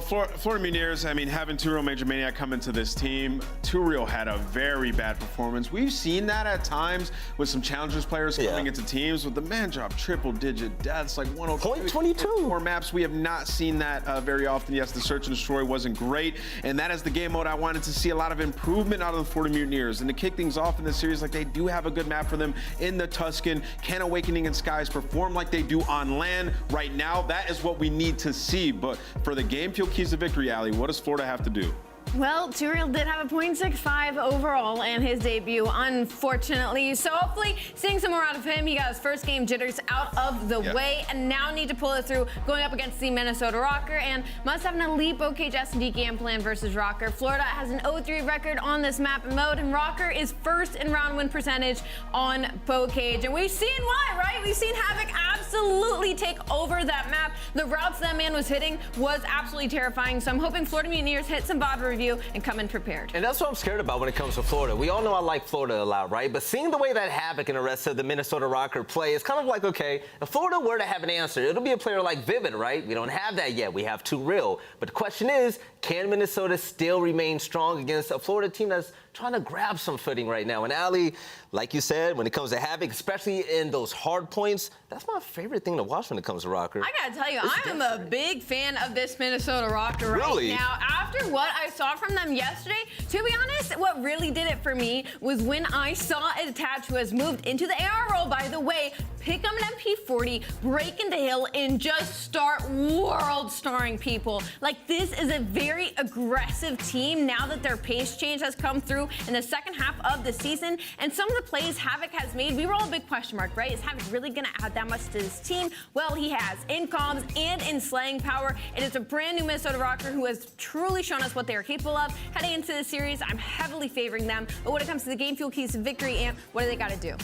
Florida Mutineers, I mean, having 2 Real Major Maniac come into this team, 2 Real had a very bad performance. We've seen that at times with some challengers players coming into teams, with the man drop triple-digit deaths, like 102. 4 maps. We have not seen that very often. Yes, the Search and Destroy wasn't great, and that is the game mode I wanted to see a lot of improvement out of the Florida Mutineers. And to kick things off in this series, like, they do have a good map for them in the Tuscan. Can Awakening and Skies perform like they do on land right now? That is what we need to see. But for the game fuel keys to victory, Ali, what does Florida have to do? Well, 2 Real did have a .65 overall in his debut, unfortunately. So hopefully seeing some more out of him. He got his first game jitters out of the way and now need to pull it through going up against the Minnesota Røkkr, and must have an elite Bocage S&D game plan versus Røkkr. Florida has an 0-3 record on this map and mode, and Røkkr is first in round win percentage on Bocage. And we've seen why, right? We've seen Havok absolutely take over that map. The routes that man was hitting was absolutely terrifying. So I'm hoping Florida Mutineers hit some VOD review and come in prepared. And that's what I'm scared about when it comes to Florida. We all know I like Florida a lot, right? But seeing the way that Havok and the rest of the Minnesota Røkkr play, it's kind of like, okay, if Florida were to have an answer, it'll be a player like Vivid, right? We don't have that yet. We have 2 Real. But the question is, can Minnesota still remain strong against a Florida team that's trying to grab some footing right now? And Ali, like you said, when it comes to Havok, especially in those hard points, that's my favorite thing to watch when it comes to Røkkr. I gotta tell you, I am a big fan of this Minnesota Røkkr right now. After what I saw from them yesterday, to be honest, what really did it for me was when I saw a attach who has moved into the AR role, by the way, pick up an MP40, break into hill, and just start world-starring people. Like, this is a very aggressive team now that their pace change has come through in the second half of the season. And some of the plays Havok has made, we were all a big question mark, right? Is Havok really going to add that much to this team? Well, he has, in comms and in slaying power. It is a brand new Minnesota Røkkr who has truly shown us what they are capable of. Heading into the series, I'm heavily favoring them. But when it comes to the game fuel keys to victory, Amp, what do they got to do?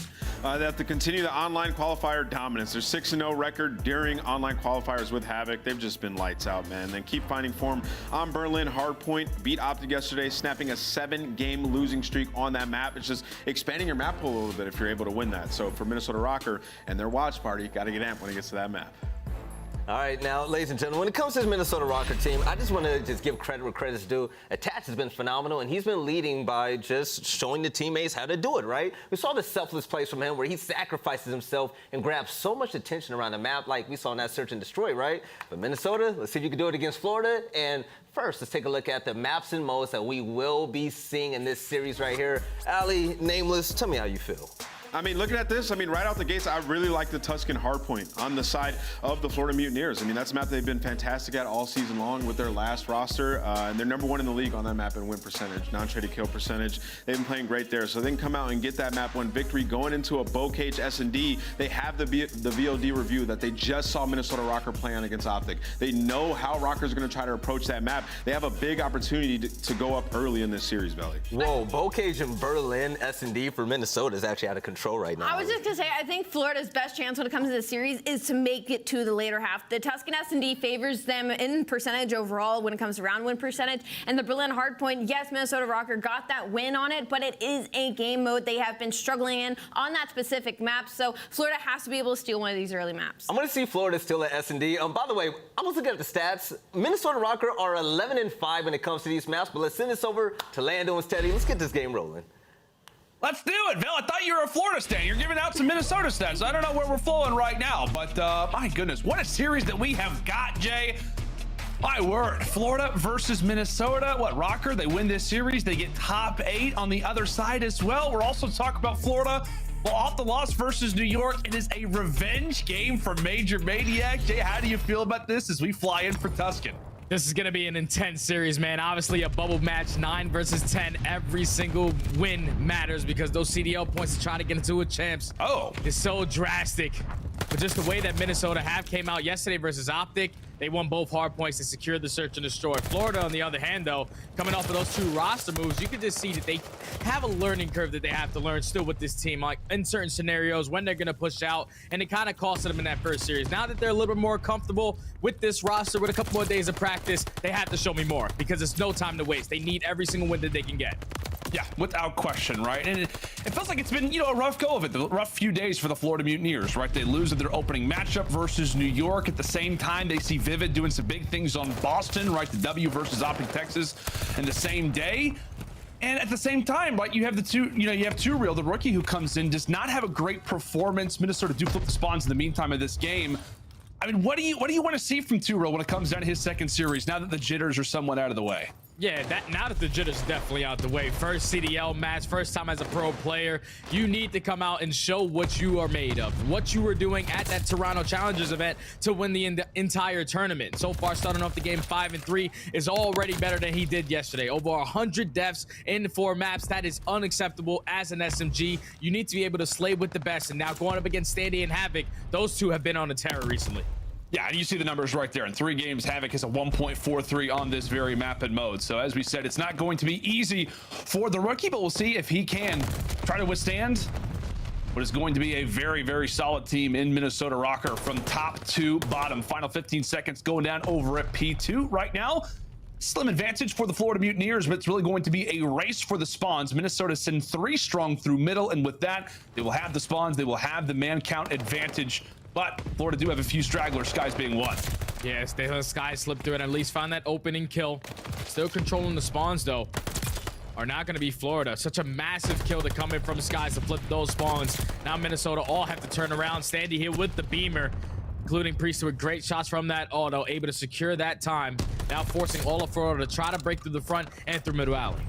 They have to continue the online qualifier dominance. Their 6-0 record during online qualifiers with Havok. They've just been lights out, man. Then keep finding form on Berlin Hardpoint. Beat OpTic yesterday, snapping a 7-game losing streak on that map. It's just expanding your map pool a little bit if you're able to win that. So for Minnesota Røkkr and their watch party, got to get amped when it gets to that map. All right, now, ladies and gentlemen, when it comes to this Minnesota Røkkr team, I just want to give credit where credit's due. Attach has been phenomenal, and he's been leading by just showing the teammates how to do it, right? We saw the selfless plays from him where he sacrifices himself and grabs so much attention around the map like we saw in that Search and Destroy, right? But Minnesota, let's see if you can do it against Florida. And first, let's take a look at the maps and modes that we will be seeing in this series right here. Ali, Nameless, tell me how you feel. I mean, looking at this, I mean, right out the gates, I really like the Tuscan Hardpoint on the side of the Florida Mutineers. I mean, that's a map they've been fantastic at all season long with their last roster. And they're #1 in the league on that map in win percentage, non-traded kill percentage. They've been playing great there. So they can come out and get that map 1 victory going into a Bocage S&D. They have the VOD review that they just saw Minnesota Røkkr play on against OpTic. They know how Røkkr's going to try to approach that map. They have a big opportunity to go up early in this series, Belly. Whoa, Bocage and Berlin S&D for Minnesota is actually out of control right now. I was just going to say, I think Florida's best chance when it comes to the series is to make it to the later half. The Tuscan S&D favors them in percentage overall when it comes to round win percentage. And the Berlin Hardpoint, yes, Minnesota Røkkr got that win on it, but it is a game mode they have been struggling in on that specific map. So Florida has to be able to steal one of these early maps. I'm going to see Florida still at S&D. By the way, I was looking at the stats. Minnesota Røkkr are 11-5 when it comes to these maps, but let's send this over to Lando and Steady. Let's get this game rolling. Let's do it, Vel. I thought you were a Florida stan. You're giving out some Minnesota stats. I don't know where we're flowing right now, but my goodness, what a series that we have got, Jay. My word, Florida versus Minnesota. What, Røkkr, they win this series. They get top 8 on the other side as well. We're also talking about Florida. Well, off the loss versus New York, it is a revenge game for Major Maniac. Jay, how do you feel about this as we fly in for Tuscan? This is going to be an intense series, man. Obviously, a bubble match, 9 versus 10. Every single win matters because those CDL points to try to get into a champs is so drastic. But just the way that Minnesota came out yesterday versus OpTic, they won both hard points to secure the search and destroy. Florida, on the other hand, though, coming off of those 2 roster moves, you can just see that they have a learning curve that they have to learn still with this team, like in certain scenarios when they're going to push out, and it kind of costed them in that first series. Now that they're a little bit more comfortable with this roster, with a couple more days of practice, they have to show me more because it's no time to waste. They need every single win that they can get. Yeah, without question, right? And it feels like it's been, a rough go of it, the rough few days for the Florida Mutineers, right? They lose in their opening matchup versus New York. At the same time, they see Vivid doing some big things on Boston, right? The W versus OpTic Texas in the same day. And at the same time, right, you have the two, you have TwoReal, the rookie who comes in, does not have a great performance. Minnesota do flip the spawns in the meantime of this game. I mean, what do you want to see from TwoReal when it comes down to his second series, now that the jitters are somewhat out of the way? Yeah, now that the jitter's definitely out the way, first CDL match, first time as a pro player, you need to come out and show what you are made of, what you were doing at that Toronto Challengers event to win the entire tournament. So far, starting off the game 5-3 is already better than he did yesterday. Over 100 deaths in 4 maps. That is unacceptable as an SMG. You need to be able to slay with the best. And now going up against Standy and Havok, those two have been on a terror recently. Yeah, and you see the numbers right there. In 3 games, Havok is a 1.43 on this very map and mode. So as we said, it's not going to be easy for the rookie, but we'll see if he can try to withstand what is going to be a very, very solid team in Minnesota. Røkkr from top to bottom. Final 15 seconds going down over at P2 right now. Slim advantage for the Florida Mutineers, but it's really going to be a race for the spawns. Minnesota send 3 strong through middle, and with that, they will have the spawns. They will have the man count advantage. But Florida do have a few stragglers, Skies being one. Yes, they let Sky slip through and at least find that opening kill. Still controlling the spawns, though, are not going to be Florida. Such a massive kill to come in from Skies to flip those spawns. Now Minnesota all have to turn around. Standy here with the beamer, including Priestahh with great shots from that auto, able to secure that time. Now forcing all of Florida to try to break through the front and through middle alley.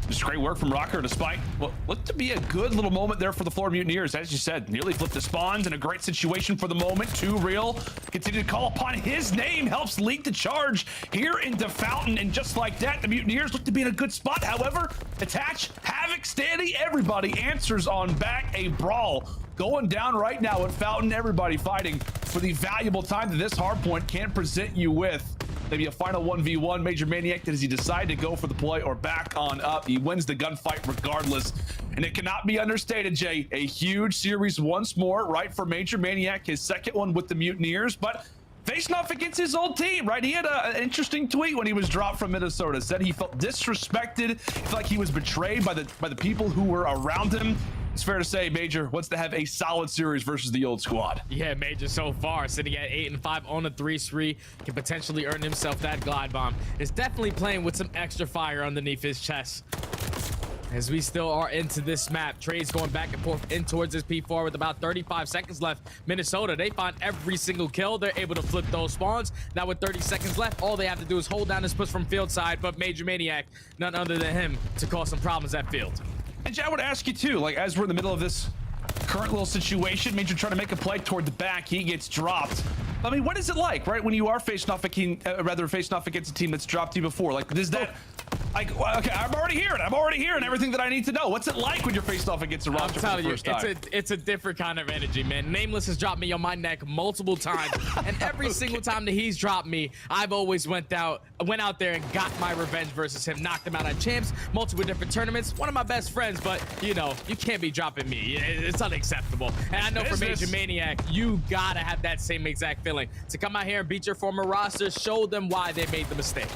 Just great work from Røkkr despite what looked to be a good little moment there for the Florida Mutineers. As you said, nearly flipped the spawns in a great situation for the moment. TwoReal continue to call upon his name, helps lead the charge here into Fountain. And just like that, the Mutineers look to be in a good spot. However, attach, Havok, Standy, everybody answers on back. A brawl going down right now at Fountain. Everybody fighting for the valuable time that this hardpoint can present you with. Maybe a final 1v1. Major Maniac, does he decide to go for the play or back on up? He wins the gunfight regardless. And it cannot be understated, Jay. A huge series once more, right, for Major Maniac. His second one with the Mutineers, but facing off against his old team, right? He had an interesting tweet when he was dropped from Minnesota. Said he felt disrespected. He felt like he was betrayed by the people who were around him. It's fair to say Major wants to have a solid series versus the old squad. Yeah, Major so far sitting at 8-5 on a 3-3, can potentially earn himself that glide bomb. Is definitely playing with some extra fire underneath his chest. As we still are into this map, trades going back and forth in towards this P4 with about 35 seconds left. Minnesota, they find every single kill. They're able to flip those spawns. Now with 30 seconds left, all they have to do is hold down this push from field side, but Major Maniac, none other than him, to cause some problems at field. And Jay, I would ask you too, like as we're in the middle of this current little situation, Major trying to make a play toward the back, he gets dropped. I mean, what is it like, right, when you are facing off against a team that's dropped you before? Like, is that like, okay, I'm already hearing everything that I need to know. What's it like when you're faced off against a roster for the first time? It's a different kind of energy, man. Nameless has dropped me on my neck multiple times, and every single time that he's dropped me, I've always went out there and got my revenge versus him. Knocked him out at champs, multiple different tournaments. One of my best friends, but you know, you can't be dropping me. It's unacceptable. And I know for Major Maniac, you gotta have that same exact feeling to come out here and beat your former roster, show them why they made the mistake.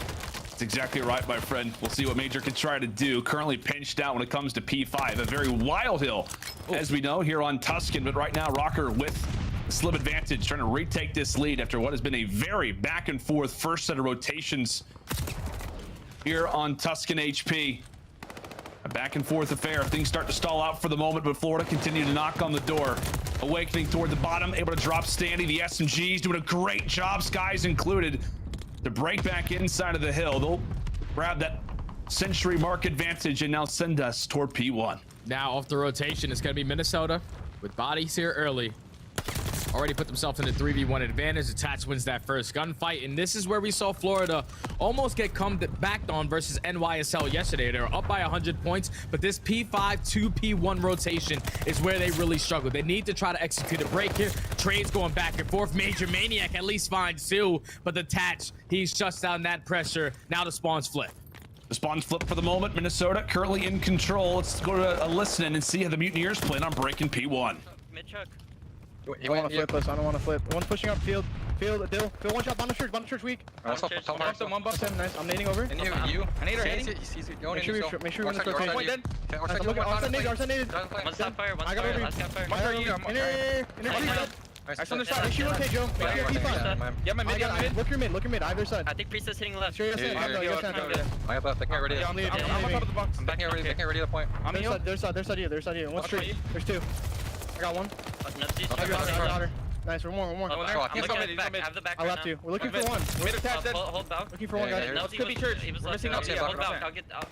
That's exactly right, my friend. We'll see what Major can try to do. Currently pinched out when it comes to P5. A very wild hill, as we know, here on Tuscan. But right now, Røkkr with a slim advantage, trying to retake this lead after what has been a very back and forth first set of rotations here on Tuscan HP. A back and forth affair. Things start to stall out for the moment, but Florida continue to knock on the door. Awakening toward the bottom, able to drop Standy. The SMGs doing a great job, Skies included, to break back inside of the hill. They'll grab that century mark advantage and now send us toward P1. Now off the rotation, it's going to be Minnesota with bodies here early. already put themselves in a 3v1 advantage. Attach wins that first gunfight, and this is where we saw Florida almost get backed on versus NYSL yesterday. They were up by 100 points, but this P5 2P1 rotation is where they really struggle. They need to try to execute a break here. Trades going back and forth. Major Maniac at least finds two, but the Tatch, he shuts down that pressure. Now the spawns flip. The spawns flip for the moment. Minnesota currently in control. Let's go to a listen and see how the Mutineers plan on breaking P1. Mid-chuck. You don't want to flip us. I don't want to flip. One's pushing up field. Field, Dill. Field, one shot. Bottom church weak. One buff him. Nice. I'm nading over. And you. I nade her heading. Make sure we win this rotation. Point dead. Arcitys naded. One stop fire. I got over. Last got fire. Inner I understand. Make sure you rotate, Joe. Make sure you P5. Yeah, my mid. Look your mid. Either side. I think Priestah's hitting left. Sure, you got I got backing out ready. I'm on top of the box. I'm backing out ready at the point. I'm in their side here. One straight. There's two. I got one. I got her. Nice, we're more. I'm looking at the back. I have the back. I left you. We're looking for one. Hold back. Looking for one guy. Could be church. He was missing Nubsy. Hold back. I'll get time.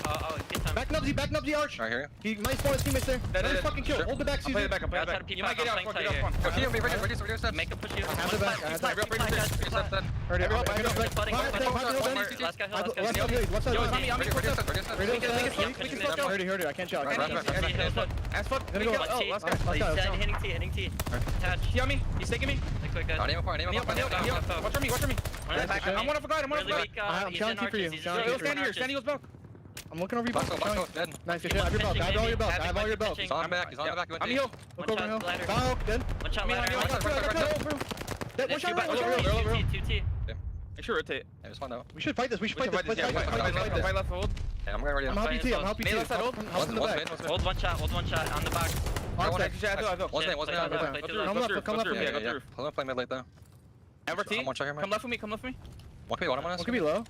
Back Nubsy, Arch. Right here. He might spawn his teammates there. That's fucking kill. Hold the back, Caesar. I'm playing back. You might get out. Make a push you. I have the back. Heard it. Heard it. I can't shout. Ass fuck. Hitting T. Attach. See on me? He's taking me. Watch for me. I'm one of a guy. I'm challenging for you. Standy goes back. I'm looking over your belt. Nice shit. I have your belt. I have all your belts. He's on the back. I'm healed. Look over hill. Back, dead. One shot ladder. One shot right. 2T. Make sure rotate. Yeah, just one out. We should fight this. Fight left hold. Yeah, I'm going to I'm helping you. Help in the back. Hold one shot on the back. Come left. Hold on, play mid late though. Come left for me. One could be low.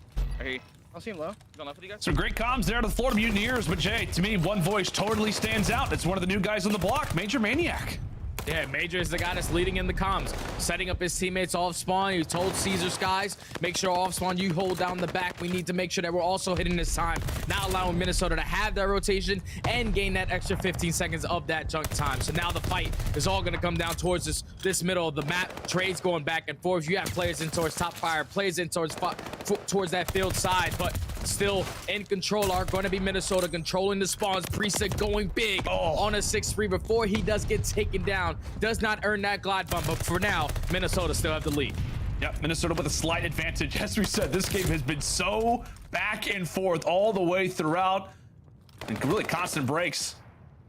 I'll see him low. Going left with you guys. Some great comms there to the Florida Mutineers, but Jay, to me, one voice totally stands out. It's one of the new guys on the block, Major Maniac. Yeah, Major is the guy that's leading in the comms, setting up his teammates off spawn. He told Caesar Skies, make sure off spawn you hold down the back. We need to make sure that we're also hitting this time, not allowing Minnesota to have that rotation and gain that extra 15 seconds of that junk time. So now the fight is all going to come down towards this middle of the map. Trades going back and forth. You have players in towards top fire, players in towards that field side, but still in control are going to be Minnesota controlling the spawns. Priestahh going big on a 6-3 before he does get taken down. Does not earn that glide bump, but for now, Minnesota still have the lead. Yep, Minnesota with a slight advantage. As we said, this game has been so back and forth all the way throughout, and really constant breaks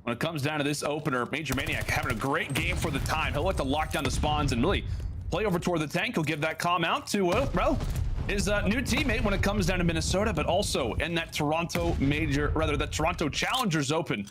when it comes down to this opener. Major Maniac having a great game for the time. He'll look to lock down the spawns and really play over toward the tank. He'll give that comm out to, his new teammate when it comes down to Minnesota, but also in that Toronto Challengers Open.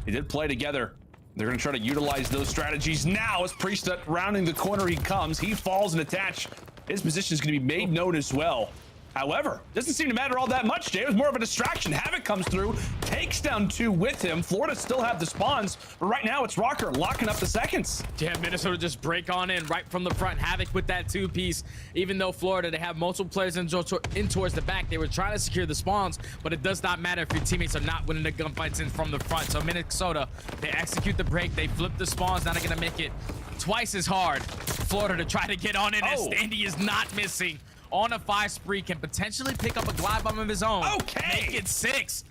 They did play together. They're going to try to utilize those strategies now as Priestahh rounding the corner he comes. He falls and attach. His position is going to be made known as well. However, doesn't seem to matter all that much, Jay. It was more of a distraction. Havok comes through, takes down two with him. Florida still have the spawns, but right now it's Røkkr locking up the seconds. Yeah, Minnesota just break on in right from the front. Havok with that two-piece. Even though Florida, they have multiple players in towards the back. They were trying to secure the spawns, but it does not matter if your teammates are not winning the gunfights in from the front. So Minnesota, they execute the break. They flip the spawns. Now they're going to make it twice as hard. Florida to try to get on in as Standy is not missing. On a 5 spree, can potentially pick up a glide bomb of his own. Make it 6.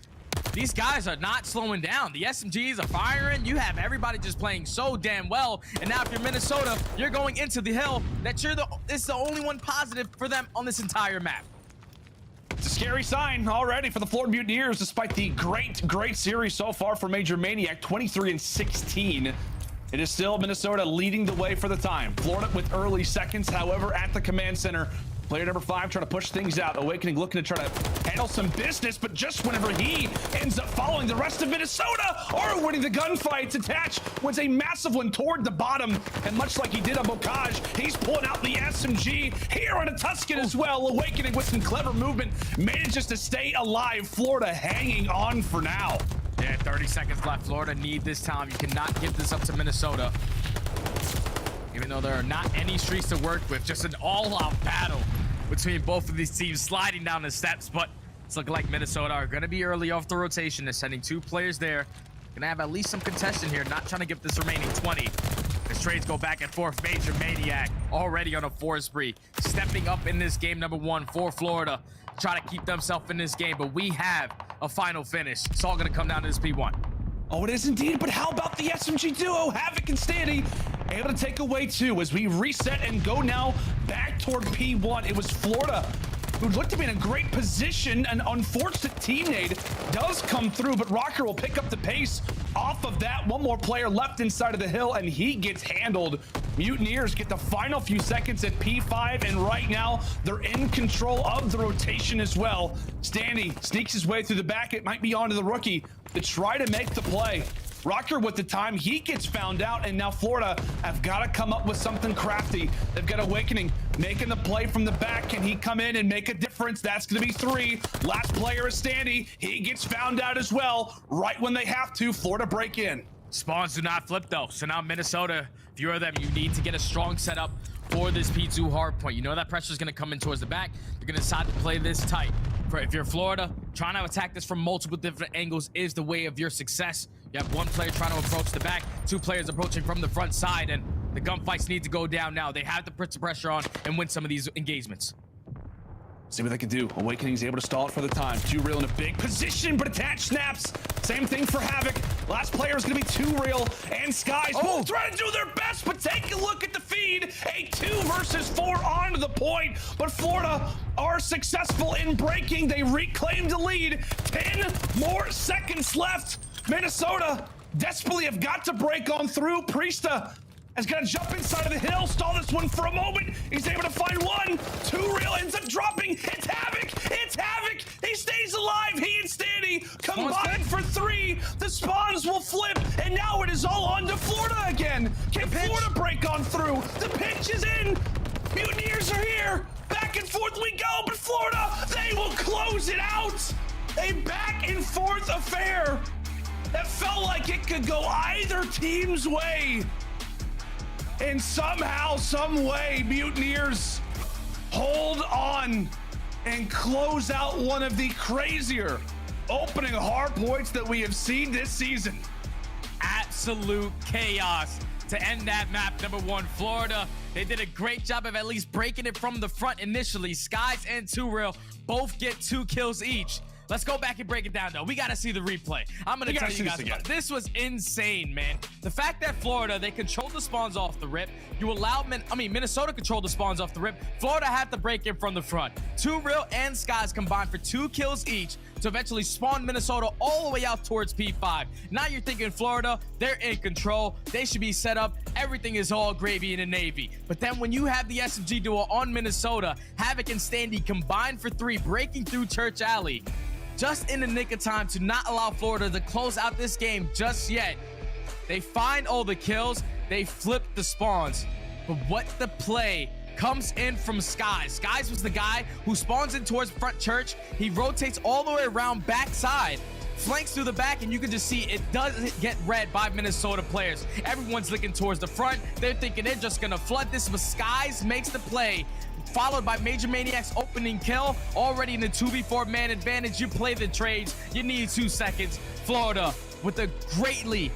These guys are not slowing down. The SMGs are firing. You have everybody just playing so damn well. And now if you're Minnesota, you're going into the hill that it's the only one positive for them on this entire map. It's a scary sign already for the Florida Mutineers, despite the great series so far for Major Maniac, 23-16. It is still Minnesota leading the way for the time. Florida with early seconds, however, at the command center. Player number 5 trying to push things out. Awakening looking to try to handle some business, but just whenever he ends up following the rest of Minnesota or winning the gunfights, Attach wins a massive one toward the bottom. And much like he did on Bocage, he's pulling out the SMG here on a Tuscan as well. Awakening with some clever movement manages to stay alive. Florida hanging on for now. Yeah, 30 seconds left. Florida need this time. You cannot give this up to Minnesota. Even though there are not any streaks to work with, just an all-out battle between both of these teams sliding down the steps, but it's looking like Minnesota are going to be early off the rotation. They're sending 2 players there. Gonna have at least some contention here, not trying to give this remaining 20. As trades go back and forth, Major Maniac already on a 4 spree. Stepping up in this game number 1 for Florida. Try to keep themselves in this game, but we have a final finish. It's all gonna come down to this P1. Oh, it is indeed, but how about the SMG duo, Havok and Standy, able to take away 2 as we reset and go now back toward P1. It was Florida who looked to be in a great position. An unfortunate team nade does come through, but Røkkr will pick up the pace off of that. One more player left inside of the hill, and he gets handled. Mutineers get the final few seconds at P5, and right now they're in control of the rotation as well. Standy sneaks his way through the back. It might be onto the rookie to try to make the play. Røkkr with the time, he gets found out, and now Florida have got to come up with something crafty. They've got Awakening making the play from the back. Can he come in and make a difference? That's going to be 3. Last player is Standy. He gets found out as well. Right when they have to, Florida break in. Spawns do not flip though. So now Minnesota, if you're them, you need to get a strong setup for this P2 hardpoint. You know that pressure is going to come in towards the back. You're going to decide to play this tight. If you're Florida, trying to attack this from multiple different angles is the way of your success. You have 1 player trying to approach the back, 2 players approaching from the front side, and the gunfights need to go down now. They have to put the pressure on and win some of these engagements. See what they can do. Awakening's able to stall it for the time. 2 real in a big position, but attach snaps. Same thing for Havok. Last player is going to be 2 real, and Skies will try to do their best, but take a look at the feed. A 2 versus 4 onto the point, but Florida are successful in breaking. They reclaim the lead. 10 more seconds left. Minnesota desperately have got to break on through. Priestahh has got to jump inside of the hill, stall this one for a moment. He's able to find 1. 2 real ends up dropping. It's Havok. It's Havok. He stays alive. He and Standy combined for 3. The spawns will flip, and now it is all on to Florida again. Can Florida break on through? The pitch is in. Mutineers are here. Back and forth we go, but Florida, they will close it out. A back and forth affair that felt like it could go either team's way. And somehow, some way, Mutineers hold on and close out one of the crazier opening hardpoints that we have seen this season. Absolute chaos to end that map number 1. Florida, they did a great job of at least breaking it from the front initially. Skies and 2 real both get 2 kills each. Let's go back and break it down, though. We got to see the replay. I'm going to tell you guys about it. This was insane, man. The fact that Florida, they controlled the spawns off the rip. You allowed, Minnesota controlled the spawns off the rip. Florida had to break in from the front. 2 real and Skies combined for 2 kills each to eventually spawn Minnesota all the way out towards P5. Now you're thinking Florida, they're in control. They should be set up. Everything is all gravy in the Navy. But then when you have the SMG duo on Minnesota, Havok and Standy combined for 3, breaking through TJHaly, just in the nick of time to not allow Florida to close out this game just yet. They find all the kills, they flip the spawns. But what the play comes in from Skies. Skies was the guy who spawns in towards front church. He rotates all the way around backside, flanks through the back, and you can just see it doesn't get read by Minnesota players. Everyone's looking towards the front. They're thinking they're just gonna flood this, but Skies makes the play, followed by Major Maniac's opening kill. Already in the 2v4 man advantage. You play the trades. You need 2 seconds. Florida with a greatly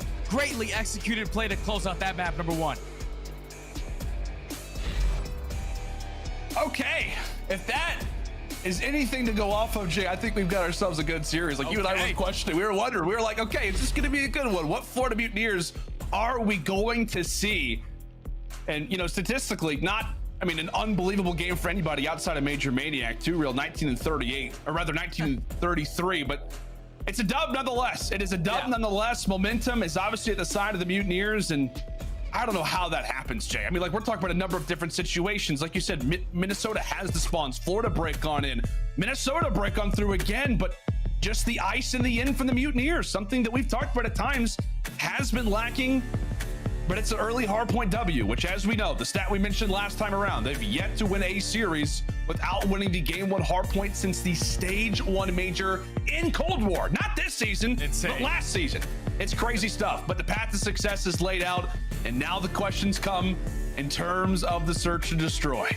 executed play to close out that map number 1. Okay, if that is anything to go off of, Jay, I think we've got ourselves a good series. Like, you and I were questioning. We were wondering. We were like, okay, is this going to be a good one? What Florida Mutineers are we going to see? And, you know, statistically, not, I mean, an unbelievable game for anybody outside of Major Maniac. 2 real, 19-38, or rather 19-33, but it's a dub nonetheless. It is a dub nonetheless. Momentum is obviously at the side of the Mutineers, and I don't know how that happens, Jay. I mean, like, we're talking about a number of different situations. Like you said, Minnesota has the spawns. Florida break on in. Minnesota break on through again, but just the ice in the end from the Mutineers, something that we've talked about at times has been lacking. But it's an early hardpoint W, which, as we know, the stat we mentioned last time around, they've yet to win a series without winning the Game 1 hardpoint since the Stage 1 major in Cold War. Not this season, but last season. It's crazy stuff, but the path to success is laid out, and now the questions come in terms of the search and destroy.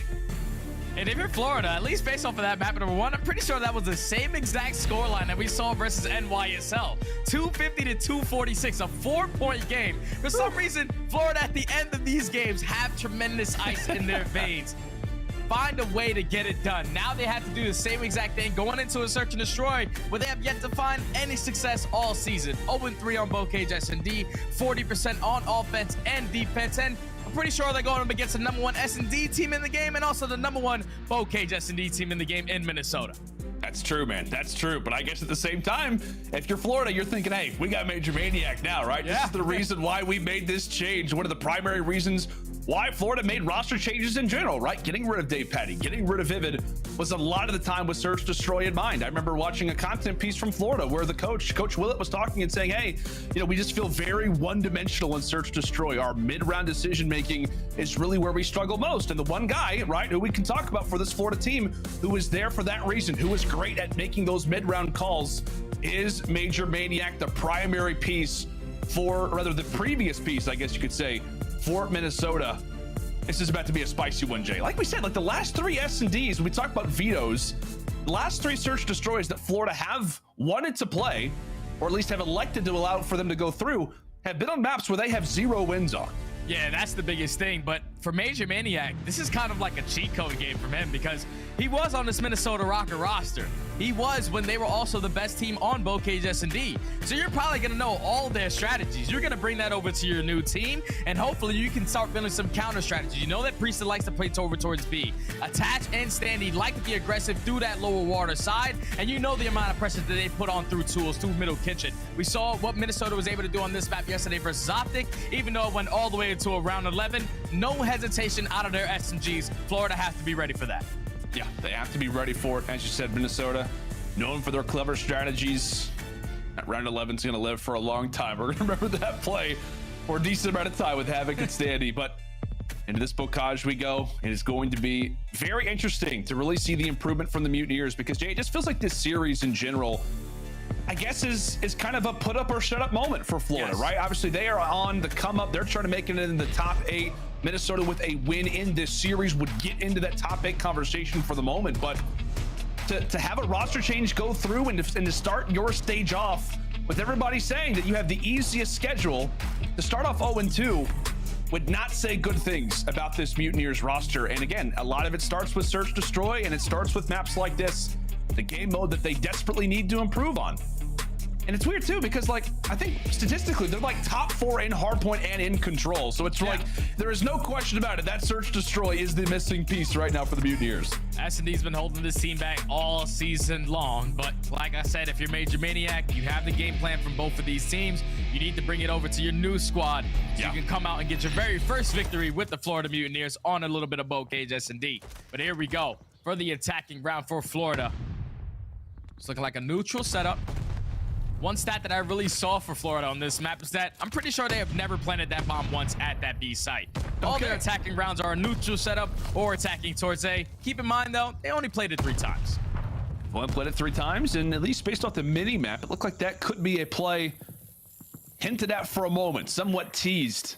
And if you're Florida, at least based off of that map number 1, I'm pretty sure that was the same exact scoreline that we saw versus NYSL. 250 to 246, a 4-point game. For some reason, Florida at the end of these games have tremendous ice in their veins. Find a way to get it done. Now they have to do the same exact thing going into a search and destroy where they have yet to find any success all season. 0-3 on Bocage S&D, 40% on offense and defense, and I'm pretty sure they're going up against the #1 S&D team in the game and also the #1 Bocage S&D team in the game in Minnesota. That's true, man. That's true. But I guess at the same time, if you're Florida, you're thinking, hey, we got Major Maniac now, right? Yeah. This is the reason why we made this change. One of the primary reasons why Florida made roster changes in general, right? Getting rid of Dave Patty, getting rid of Vivid was a lot of the time with Search Destroy in mind. I remember watching a content piece from Florida where the Coach Willett was talking and saying, hey, we just feel very one-dimensional in Search Destroy. Our mid-round decision-making is really where we struggle most. And the one guy, right, who we can talk about for this Florida team who was there for that reason, who was great at making those mid-round calls is Major Maniac, the primary piece for, or rather the previous piece, I guess you could say, for Minnesota. This is about to be a spicy one, Jay. Like we said, like the last 3 S&Ds, when we talk about vetoes, the last 3 search destroys that Florida have wanted to play, or at least have elected to allow for them to go through, have been on maps where they have 0 wins on. Yeah, that's the biggest thing. But for Major Maniac, this is kind of like a cheat code game from him because he was on this Minnesota Røkkr roster. He was when they were also the best team on Bocage S&D. So you're probably going to know all their strategies. You're going to bring that over to your new team, and hopefully you can start building some counter strategies. You know that Priestahh likes to play over towards B. Attach and Standy like to be aggressive through that lower water side, and you know the amount of pressure that they put on through tools, through middle kitchen. We saw what Minnesota was able to do on this map yesterday versus OpTic, even though it went all the way into a round 11. No hesitation out of their SMGs. Florida has to be ready for that. Yeah, they have to be ready for it. As you said, Minnesota, known for their clever strategies. That round 11 is going to live for a long time. We're going to remember that play for a decent amount of time with Havok and Standy. But into this Bocage we go. It is going to be very interesting to really see the improvement from the Mutineers because, Jay, it just feels like this series in general, I guess, is kind of a put up or shut up moment for Florida, right? Obviously, they are on the come up. They're trying to make it in the top 8. Minnesota with a win in this series would get into that top 8 conversation for the moment. But to have a roster change go through and to start your stage off with everybody saying that you have the easiest schedule to start off 0-2 would not say good things about this Mutineers roster. And again, a lot of it starts with Search Destroy, and it starts with maps like this, the game mode that they desperately need to improve on. And it's weird too because, like, I think statistically they're like top 4 in Hardpoint and in Control. So it's like there is no question about it. That Search Destroy is the missing piece right now for the Mutineers. S&D's been holding this team back all season long. But like I said, if you're Major Maniac, you have the game plan from both of these teams. You need to bring it over to your new squad so you can come out and get your very first victory with the Florida Mutineers on a little bit of Bocage S&D. But here we go for the attacking round for Florida. It's looking like a neutral setup. One stat that I really saw for Florida on this map is that I'm pretty sure they have never planted that bomb once at that B site. All their attacking rounds are a neutral setup or attacking towards A. Keep in mind, though, they only played it 3 times. Well, played it 3 times, and at least based off the mini-map, it looked like that could be a play hinted at for a moment, somewhat teased.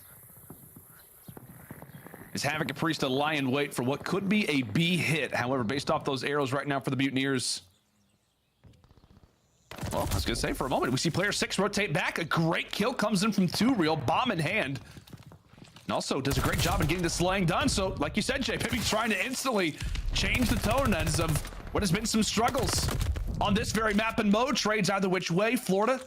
As Havok and Priestahh lie in wait for what could be a B hit. However, based off those arrows right now for the Mutineers, well, I was going to say for a moment, we see player 6 rotate back. A great kill comes in from 2 Real, bomb in hand. And also does a great job in getting the slaying done. So, like you said, Jay, maybe trying to instantly change the tone of what has been some struggles on this very map and mode. Trades either which way. Florida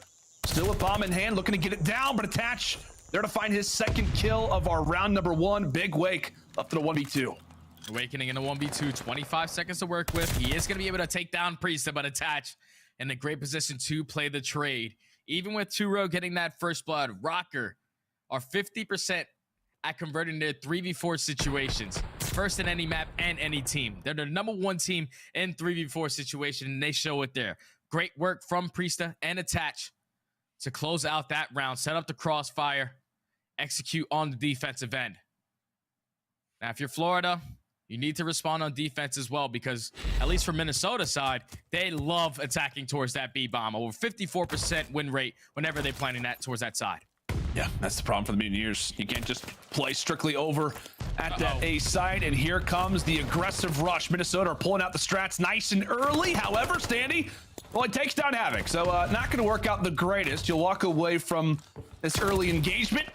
still with bomb in hand, looking to get it down, but Attach there to find his 2nd kill of our round number 1. Big Wake up to the 1v2. Awakening in a 1v2, 25 seconds to work with. He is going to be able to take down Priestahh, but Attach in a great position to play the trade. Even with Turo getting that first blood, Røkkr are 50% at converting their 3v4 situations. First in any map and any team. They're the #1 team in 3v4 situation, and they show it there. Great work from Priestahh and Attach to close out that round, set up the crossfire, execute on the defensive end. Now, if you're Florida, you need to respond on defense as well because, at least for Minnesota side, they love attacking towards that B-bomb. Over 54% win rate whenever they're planning that towards that side. Yeah, that's the problem for the Mutineers. You can't just play strictly over at that A site, and here comes the aggressive rush. Minnesota are pulling out the strats nice and early. However, Standy, well, it takes down Havok, so not going to work out the greatest. You'll walk away from this early engagement,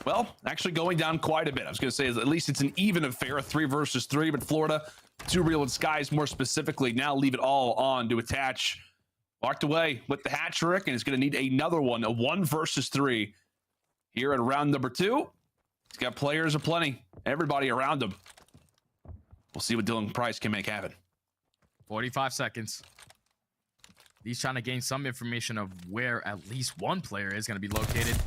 well, actually going down quite a bit. I was going to say at least it's an even affair, a 3 versus 3, but Florida, 2 Real and Skies more specifically, now leave it all on to attach. Walked away with the hat trick, and is going to need another one, a 1 versus 3 here in round number 2. He's got players aplenty, everybody around him. We'll see what Dylan Price can make happen. 45 seconds. He's trying to gain some information of where at least one player is going to be located.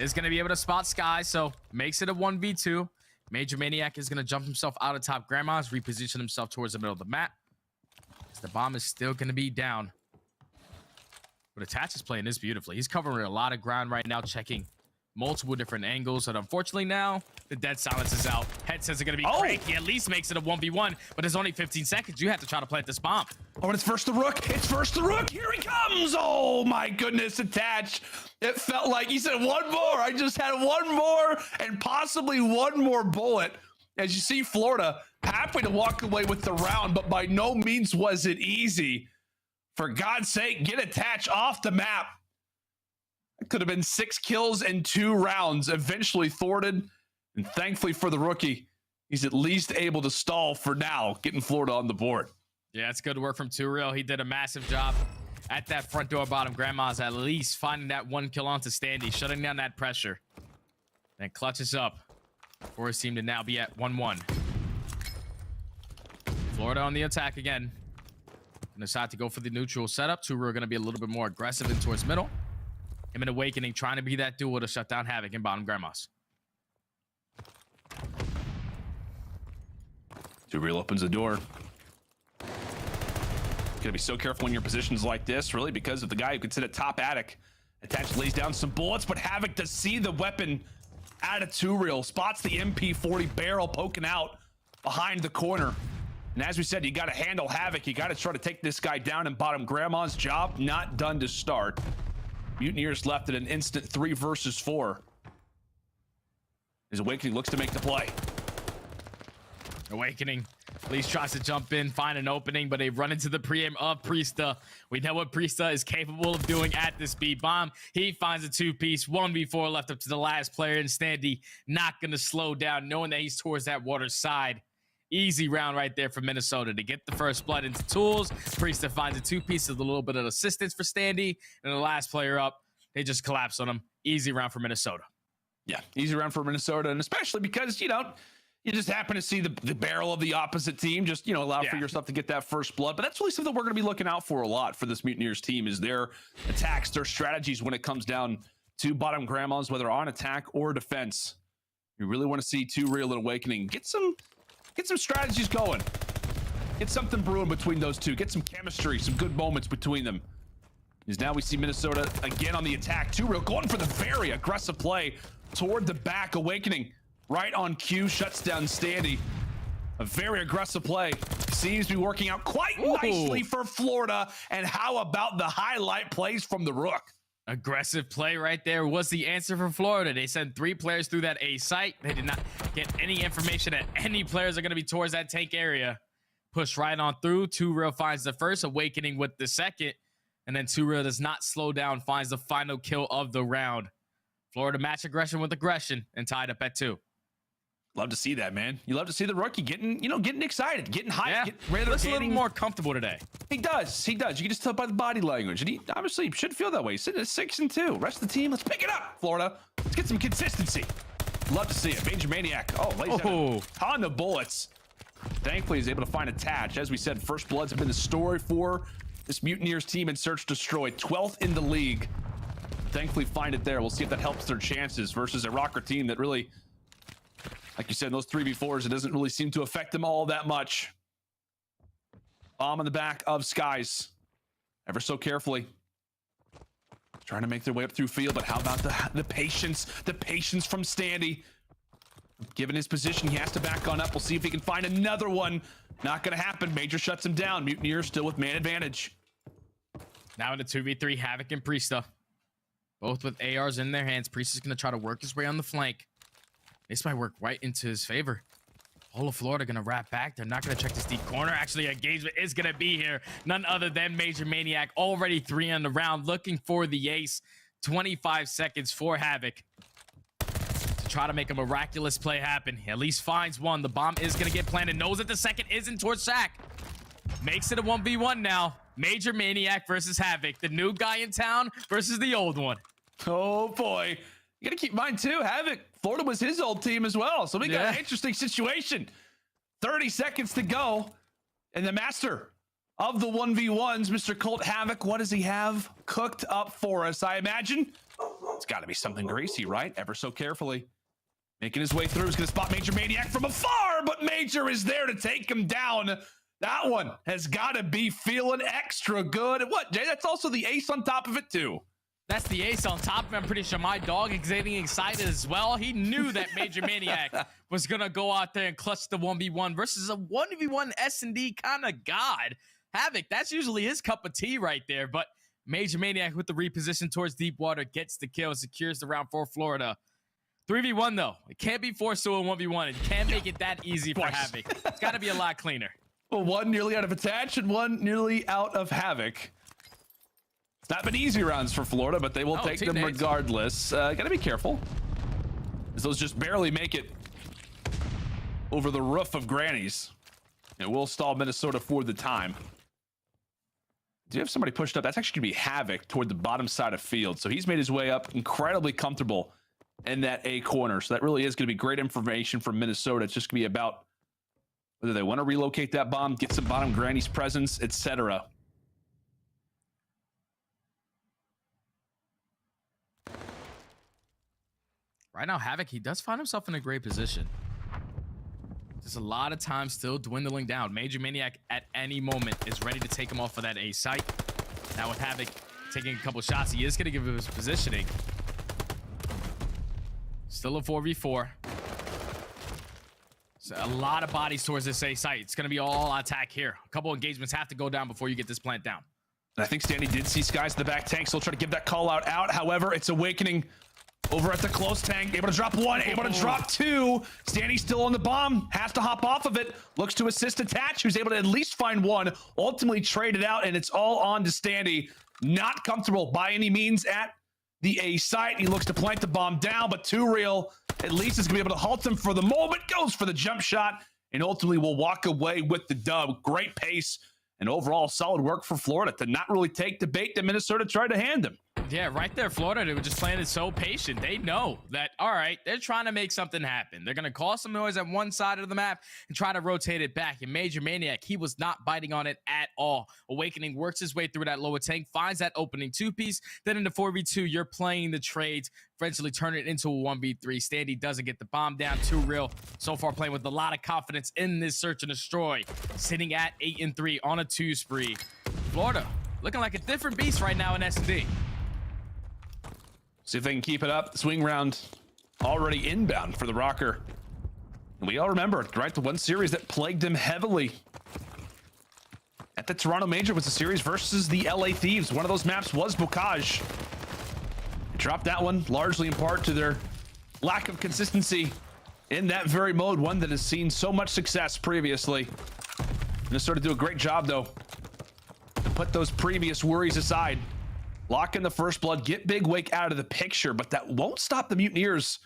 Is going to be able to spot Sky, so makes it a 1v2. Major Maniac is going to jump himself out of top Grandma's, reposition himself towards the middle of the map. The bomb is still going to be down. But Attach is playing this beautifully. He's covering a lot of ground right now, checking multiple different angles. And unfortunately now, the dead silence is out. Headsets are going to be great. He at least makes it a 1v1, but there's only 15 seconds. You have to try to plant this bomb. Oh, and it's first the Rook. It's first the Rook. Here he comes. Oh, my goodness. Attach. It felt like he said one more. I just had one more and possibly one more bullet. As you see, Florida happy to walk away with the round, but by no means was it easy. For God's sake, get Attach off the map. It could have been 6 kills and 2 rounds, eventually thwarted. And thankfully for the rookie, he's at least able to stall for now, getting Florida on the board. Yeah, it's good work from 2Real. He did a massive job at that front door bottom. Grandma's at least finding that 1 kill onto Standy, shutting down that pressure. And clutches up for his team to now be at 1-1. Florida on the attack again. And decide to go for the neutral setup. 2Real going to be a little bit more aggressive in towards middle. Him and Awakening trying to be that duo to shut down Havok in bottom Grandma's. 2Real opens the door. Gonna be so careful in your positions like this, really, because of the guy who can sit at top attic. Attach lays down some bullets, but Havok does see the weapon out of 2Real. Spots the MP40 barrel poking out behind the corner. And as we said, you got to handle Havok. You got to try to take this guy down in bottom Grandma's. Job not done to start. Mutineers left at an instant 3 versus 4. His Awakening looks to make the play. Awakening at least tries to jump in, find an opening, but they run into the pre-aim of Priestahh. We know what Priestahh is capable of doing at the speed bomb. He finds a 2-piece, 1v4 left up to the last player, and Standy not going to slow down, knowing that he's towards that water side. Easy round right there for Minnesota to get the first blood into tools. Priestahh finds a 2-piece with a little bit of assistance for Standy, and the last player up, they just collapse on him. Easy round for Minnesota. Yeah, easy round for Minnesota, and especially because, you know, you just happen to see the barrel of the opposite team, just, you know, allow for yourself to get that first blood. But that's really something we're going to be looking out for a lot for this Mutineers team, is their attacks, their strategies when it comes down to bottom Grandmas, whether on attack or defense. You really want to see 2Real and Awakening get some strategies going. Get something brewing between those two. Get some chemistry, some good moments between them. As now we see Minnesota again on the attack. 2Real going for the very aggressive play toward the back. Awakening right on cue, shuts down Standy. A very aggressive play. Seems to be working out quite nicely for Florida. And how about the highlight plays from the Rook? Aggressive play right there was the answer for Florida. They sent 3 players through that A site. They did not get any information that any players are going to be towards that tank area. Push right on through. 2Real finds the first, Awakening with the second. And then 2Real does not slow down, finds the final kill of the round. Florida match aggression with aggression and tied up at 2. Love to see that, man. You love to see the rookie getting, you know, getting excited, getting hyped. Yeah, looks a little more comfortable today. He does. He does. You can just tell by the body language. And he obviously should feel that way. He's sitting at 6-2. Rest of the team, let's pick it up, Florida. Let's get some consistency. Love to see it. Major Maniac. Oh, lays down a ton of bullets. Thankfully, he's able to find Attach. As we said, first bloods have been the story for this Mutineers team in Search Destroy. 12th in the league. Thankfully, find it there. We'll see if that helps their chances versus a Røkkr team that really, like you said, those 3v4s, it doesn't really seem to affect them all that much. Bomb on the back of Skies. Ever so carefully. Trying to make their way up through field, but how about the patience? The patience from Standy. Given his position, he has to back on up. We'll see if he can find another one. Not going to happen. Major shuts him down. Mutineers still with man advantage. Now in the 2v3, Havok and Priestahh. Both with ARs in their hands. Priestahh's going to try to work his way on the flank. This might work right into his favor. All of Florida gonna wrap back. They're not gonna check this deep corner. Actually, engagement is gonna be here. None other than Major Maniac. Already 3 on the round, looking for the ace. 25 seconds for Havok to try to make a miraculous play happen. He at least finds one. The bomb is gonna get planted. Knows that the second isn't towards Shaq. Makes it a 1v1 now. Major Maniac versus Havok. The new guy in town versus the old one. Oh boy. You gotta keep in mind too, Havok, Florida was his old team as well. So we got an interesting situation. 30 seconds to go. And the master of the 1v1s, Mr. Colt Havok, what does he have cooked up for us? I imagine it's gotta be something greasy, right? Ever so carefully. Making his way through. He's gonna spot Major Maniac from afar, but Major is there to take him down. That one has gotta be feeling extra good. What, Jay? That's also the ace on top of it too. That's the ace on top of it. I'm pretty sure my dog is getting excited as well. He knew that Major Maniac was going to go out there and clutch the 1v1 versus a 1v1 S&D kind of god. Havok, that's usually his cup of tea right there. But Major Maniac with the reposition towards deep water gets the kill, secures the round for Florida. 3v1 though. It can't be forced to a 1v1. It can't make it that easy for Havok. It's got to be a lot cleaner. Well, one nearly out of attach and one nearly out of Havok. It's not been easy rounds for Florida, but they will take them regardless. Gotta be careful, as those just barely make it over the roof of Granny's. It will stall Minnesota for the time. Do you have somebody pushed up? That's actually gonna be Havok toward the bottom side of field. So he's made his way up incredibly comfortable in that A corner. So that really is gonna be great information from Minnesota. It's just gonna be about whether they want to relocate that bomb, get some bottom Granny's presence, etc. Right now, Havok, he does find himself in a great position. There's a lot of time still dwindling down. Major Maniac at any moment is ready to take him off of that A site. Now with Havok taking a couple shots, he is going to give him his positioning. Still a 4v4. So a lot of bodies towards this A site. It's going to be all attack here. A couple engagements have to go down before you get this plant down. And I think Standy did see Skies in the back tank, so he'll try to give that call out. However, it's Awakening over at the close tank, able to drop one, able to drop two. Standy still on the bomb, has to hop off of it. Looks to assist attach, who's able to at least find one. Ultimately traded out, and it's all on to Standy. Not comfortable by any means at the A site. He looks to plant the bomb down, but Too Real at least is gonna be able to halt him for the moment. Goes for the jump shot, and ultimately will walk away with the dub. Great pace and overall solid work for Florida to not really take the bait that Minnesota tried to hand him. Yeah, right there, Florida, they were just playing it so patient. They know that, all right, they're trying to make something happen. They're going to cause some noise at one side of the map and try to rotate it back. And Major Maniac, he was not biting on it at all. Awakening works his way through that lower tank, finds that opening two-piece. Then into 4v2, you're playing the trades, eventually turn it into a 1v3. Standy doesn't get the bomb down. Too Real so far playing with a lot of confidence in this search and destroy. Sitting at 8-3 on a 2 spree. Florida looking like a different beast right now in S&D. See if they can keep it up. Swing round already inbound for the Røkkr. And we all remember, right, the one series that plagued him heavily at the Toronto Major was the series versus the LA Thieves. One of those maps was Bocage. They dropped that one largely in part to their lack of consistency in that very mode, one that has seen so much success previously. Minnesota do a great job, though, to put those previous worries aside. Lock in the first blood, get Big Wake out of the picture, but that won't stop the Mutineers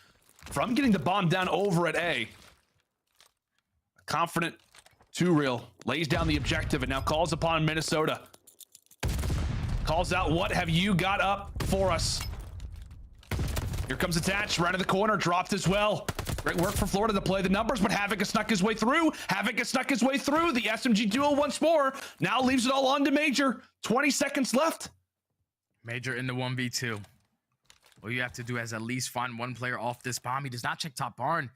from getting the bomb down over at A. Confident Too Real lays down the objective and now calls upon Minnesota. Calls out, what have you got up for us? Here comes Attach, right in the corner, dropped as well. Great work for Florida to play the numbers, but Havok has snuck his way through. Havok has snuck his way through. The SMG duo once more. Now leaves it all on to Major. 20 seconds left. Major in the 1v2. All you have to do is at least find one player off this bomb. He does not check top barn.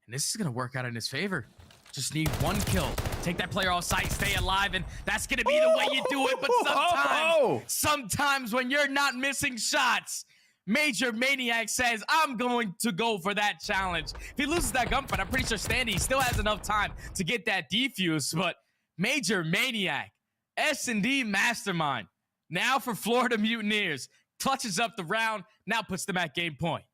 And this is going to work out in his favor. Just need one kill. Take that player off site, stay alive, and that's going to be the way you do it. But sometimes when you're not missing shots, Major Maniac says, I'm going to go for that challenge. If he loses that gunfight, I'm pretty sure Standy still has enough time to get that defuse. But Major Maniac, S&D mastermind, now for Florida Mutineers, clutches up the round, now puts them at game point.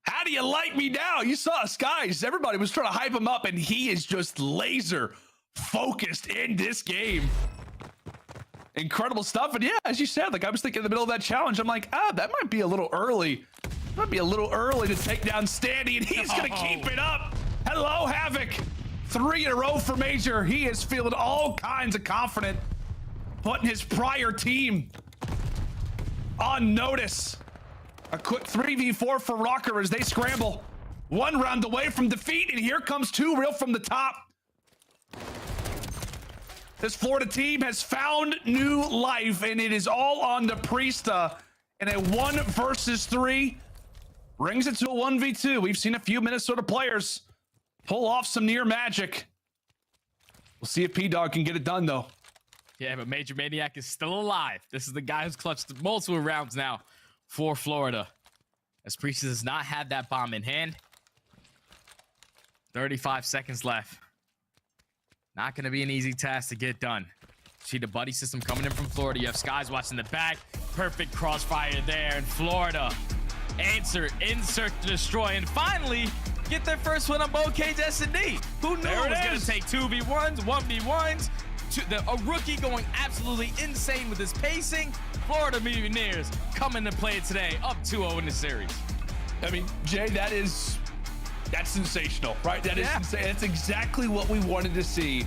How do you like me now? You saw us, guys. Everybody was trying to hype him up, and he is just laser focused in this game. Incredible stuff. And yeah, as you said, like I was thinking in the middle of that challenge, I'm like, that might be a little early. Might be a little early to take down Standy, and he's going to keep it up. Hello, Havok. 3 in a row for Major. He is feeling all kinds of confident, putting his prior team on notice. A quick 3v4 for Røkkr as they scramble. 1 round away from defeat, and here comes 2 real from the top. This Florida team has found new life, and it is all on the Priestahh. And a 1 versus 3 brings it to a 1v2. We've seen a few Minnesota players pull off some near magic. We'll see if P-Dog can get it done, though. Yeah, but Major Maniac is still alive. This is the guy who's clutched multiple rounds now for Florida, as Priestahh does not have that bomb in hand. 35 seconds left. Not going to be an easy task to get done. See the buddy system coming in from Florida. You have Skies watching the back. Perfect crossfire there. And Florida answer, insert, destroy, and finally get their first win on Bocage S&D. Who knew it was going to take 2v1s, 1v1s, a rookie going absolutely insane with his pacing. Florida Mutineers coming to play today, up 2-0 in the series. I mean, Jay, that's sensational, right? That is insane. That's exactly what we wanted to see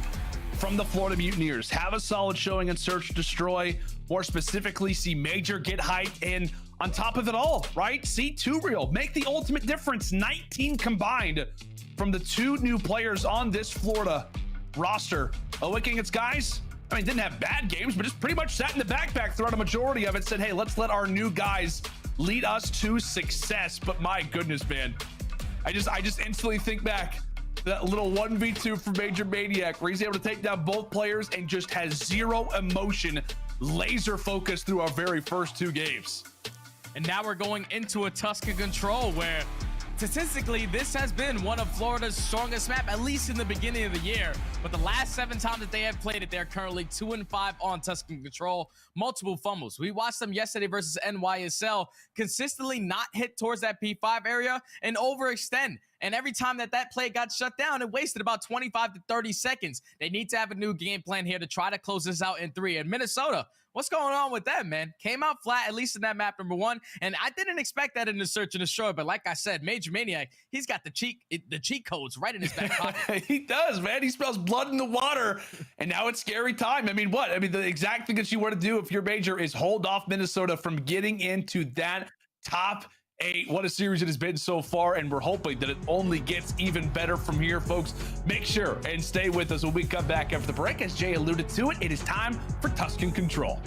from the Florida Mutineers. Have a solid showing in Search Destroy. More specifically, see Major get hyped, and on top of it all, right? See 2 real make the ultimate difference. 19 combined from the 2 new players on this Florida roster. Awakening its guys, I mean, didn't have bad games, but just pretty much sat in the backpack throughout a majority of it. Said, hey, let's let our new guys lead us to success. But my goodness, man, I just instantly think back to that little 1v2 for Major Maniac, where he's able to take down both players and just has 0 emotion, laser focus through our very first 2 games. And now we're going into a Tuscan Control, where statistically, this has been one of Florida's strongest map, at least in the beginning of the year. But the last 7 times that they have played it, they're currently 2-5 on Tuscan Control. Multiple fumbles. We watched them yesterday versus NYSL consistently not hit towards that P5 area and overextend. And every time that play got shut down, it wasted about 25 to 30 seconds. They need to have a new game plan here to try to close this out in 3. And Minnesota, what's going on with them, man? Came out flat, at least in that map number 1. And I didn't expect that in the Search and Destroy. But like I said, Major Maniac, he's got the cheat codes right in his back pocket. He does, man. He smells blood in the water. And now it's scary time. I mean, what? I mean, the exact thing that you want to do if you're Major is hold off Minnesota from getting into that top 8. What a series it has been so far, and we're hoping that it only gets even better from here, folks. Make sure and stay with us when we come back after the break. As Jay alluded to it is time for Tuscan Control.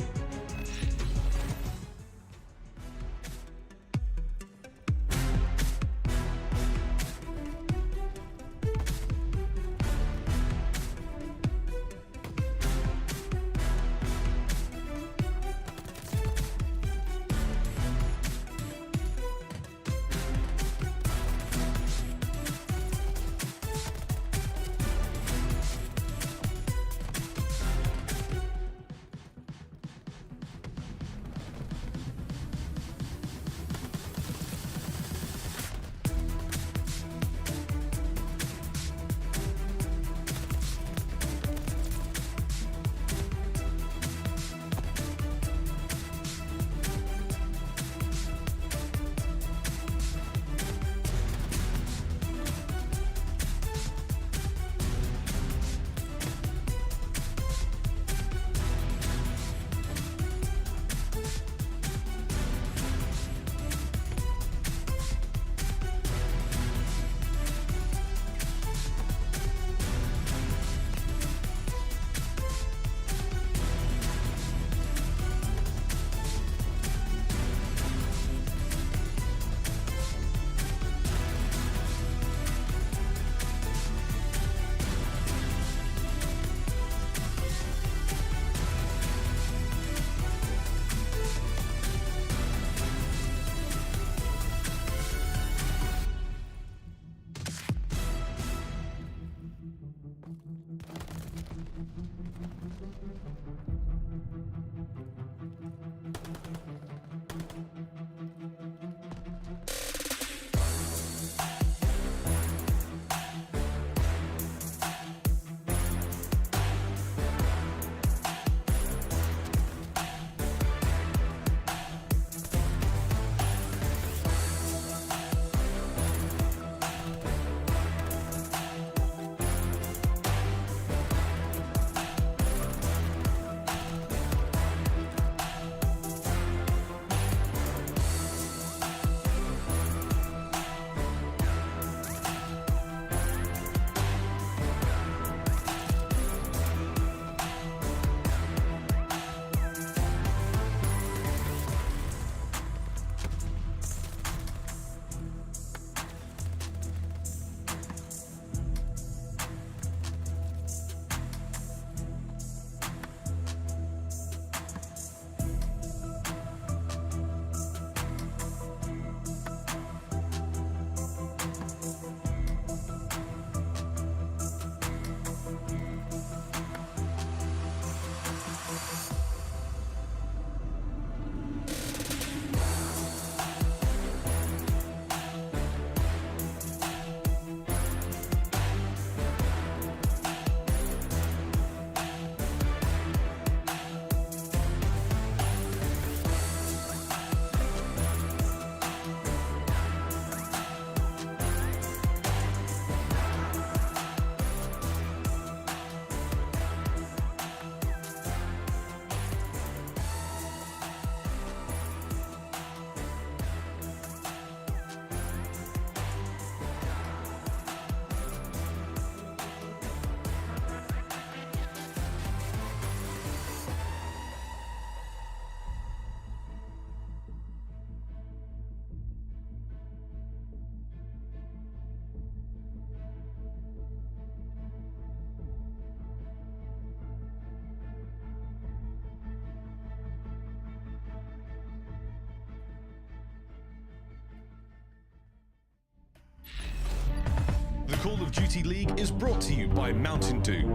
Call of Duty League is brought to you by Mountain Dew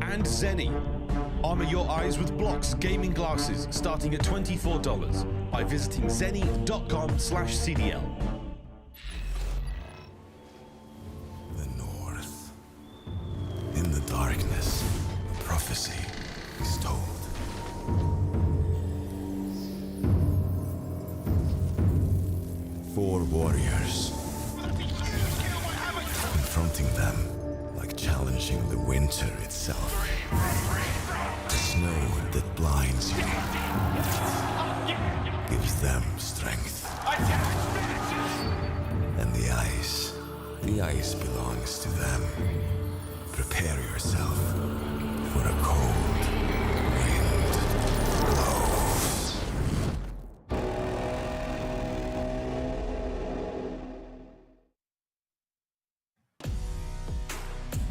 and Zenny. Armor your eyes with Blocks gaming glasses starting at $24 by visiting zenny.com/CDL. The North. In the darkness, a prophecy is told. 4 warriors. Confronting them like challenging the winter itself. The snow that blinds you gives them strength. And the ice belongs to them. Prepare yourself for a cold wind blows.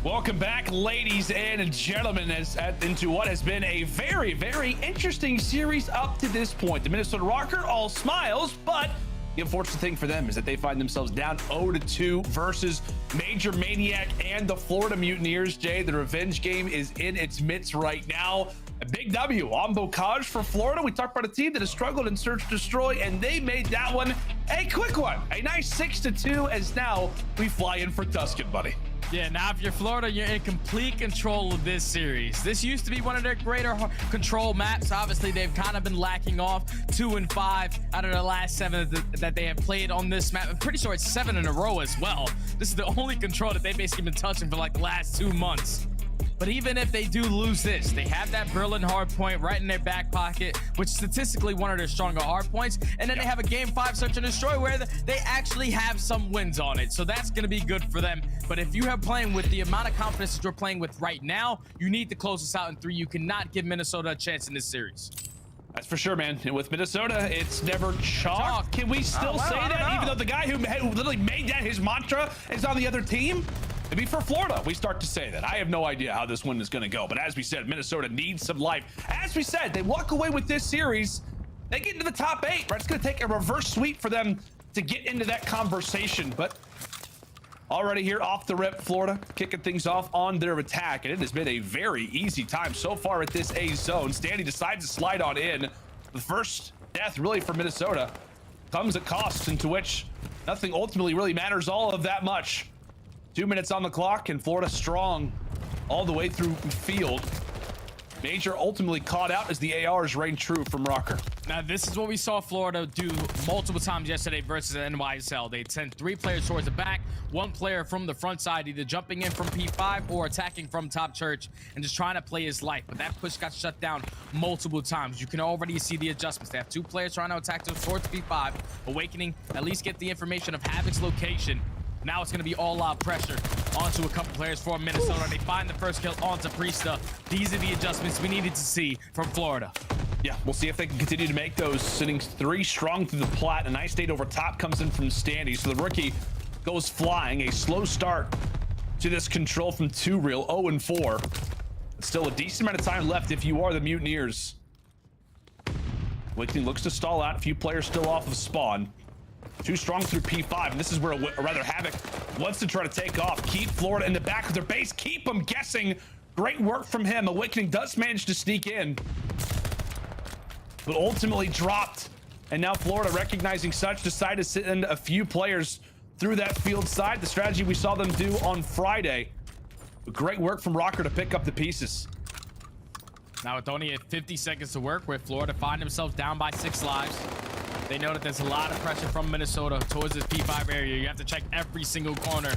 Welcome back, ladies and gentlemen, into what has been a very, very interesting series up to this point. The Minnesota Røkkr all smiles, but the unfortunate thing for them is that they find themselves down 0-2 versus Major Maniac and the Florida Mutineers. Jay, the revenge game is in its midst right now. A big W on Bocage for Florida. We talked about a team that has struggled in Search Destroy, and they made that one a quick one. A nice 6-2, as now we fly in for Tuscan, buddy. Yeah, now if you're Florida, you're in complete control of this series. This used to be one of their greater control maps. Obviously, they've kind of been lacking off 2 and 5 out of the last 7 that they have played on this map. I'm pretty sure it's 7 in a row as well. This is the only control that they've basically been touching for like the last 2 months. But even if they do lose this, they have that Berlin hardpoint right in their back pocket, which is statistically one of their stronger hardpoints. And then they have a game 5 search and destroy where they actually have some wins on it. So that's going to be good for them. But if you have playing with the amount of confidence that you're playing with right now, you need to close this out in 3. You cannot give Minnesota a chance in this series. That's for sure, man. And with Minnesota, it's never chalk. Can we still say that, even though the guy who literally made that his mantra is on the other team? Maybe for Florida, we start to say that. I have no idea how this one is going to go. But as we said, Minnesota needs some life. As we said, they walk away with this series. They get into the top 8, right? It's going to take a reverse sweep for them to get into that conversation. But already here off the rip, Florida kicking things off on their attack. And it has been a very easy time so far at this A zone. Standy decides to slide on in. The first death really for Minnesota comes at cost, into which nothing ultimately really matters all of that much. 2 minutes on the clock, and Florida strong all the way through field. Major ultimately caught out as the ARs reign true from Røkkr. Now, this is what we saw Florida do multiple times yesterday versus NYSL. They sent 3 players towards the back, 1 player from the front side, either jumping in from P5 or attacking from top church and just trying to play his life. But that push got shut down multiple times. You can already see the adjustments. They have 2 players trying to attack towards P5. Awakening, at least get the information of Havok's location. Now it's going to be all-out pressure onto a couple players for Minnesota. They find the first kill onto Priestahh. These are the adjustments we needed to see from Florida. Yeah, we'll see if they can continue to make those. Sitting 3 strong through the plat. A nice nade over top comes in from Standy. So the rookie goes flying. A slow start to this control from 2Real. 0-4. Still a decent amount of time left if you are the Mutineers. Awakening looks to stall out. A few players still off of spawn. 2 strong through P5, and this is where rather Havok wants to try to take off. Keep Florida in the back of their base. Keep them guessing. Great work from him. Awakening does manage to sneak in, but ultimately dropped. And now Florida, recognizing such, decided to send a few players through that field side. The strategy we saw them do on Friday. But great work from Røkkr to pick up the pieces. Now with only 50 seconds to work with, Florida find themselves down by 6 lives. They know that there's a lot of pressure from Minnesota towards this P5 area. You have to check every single corner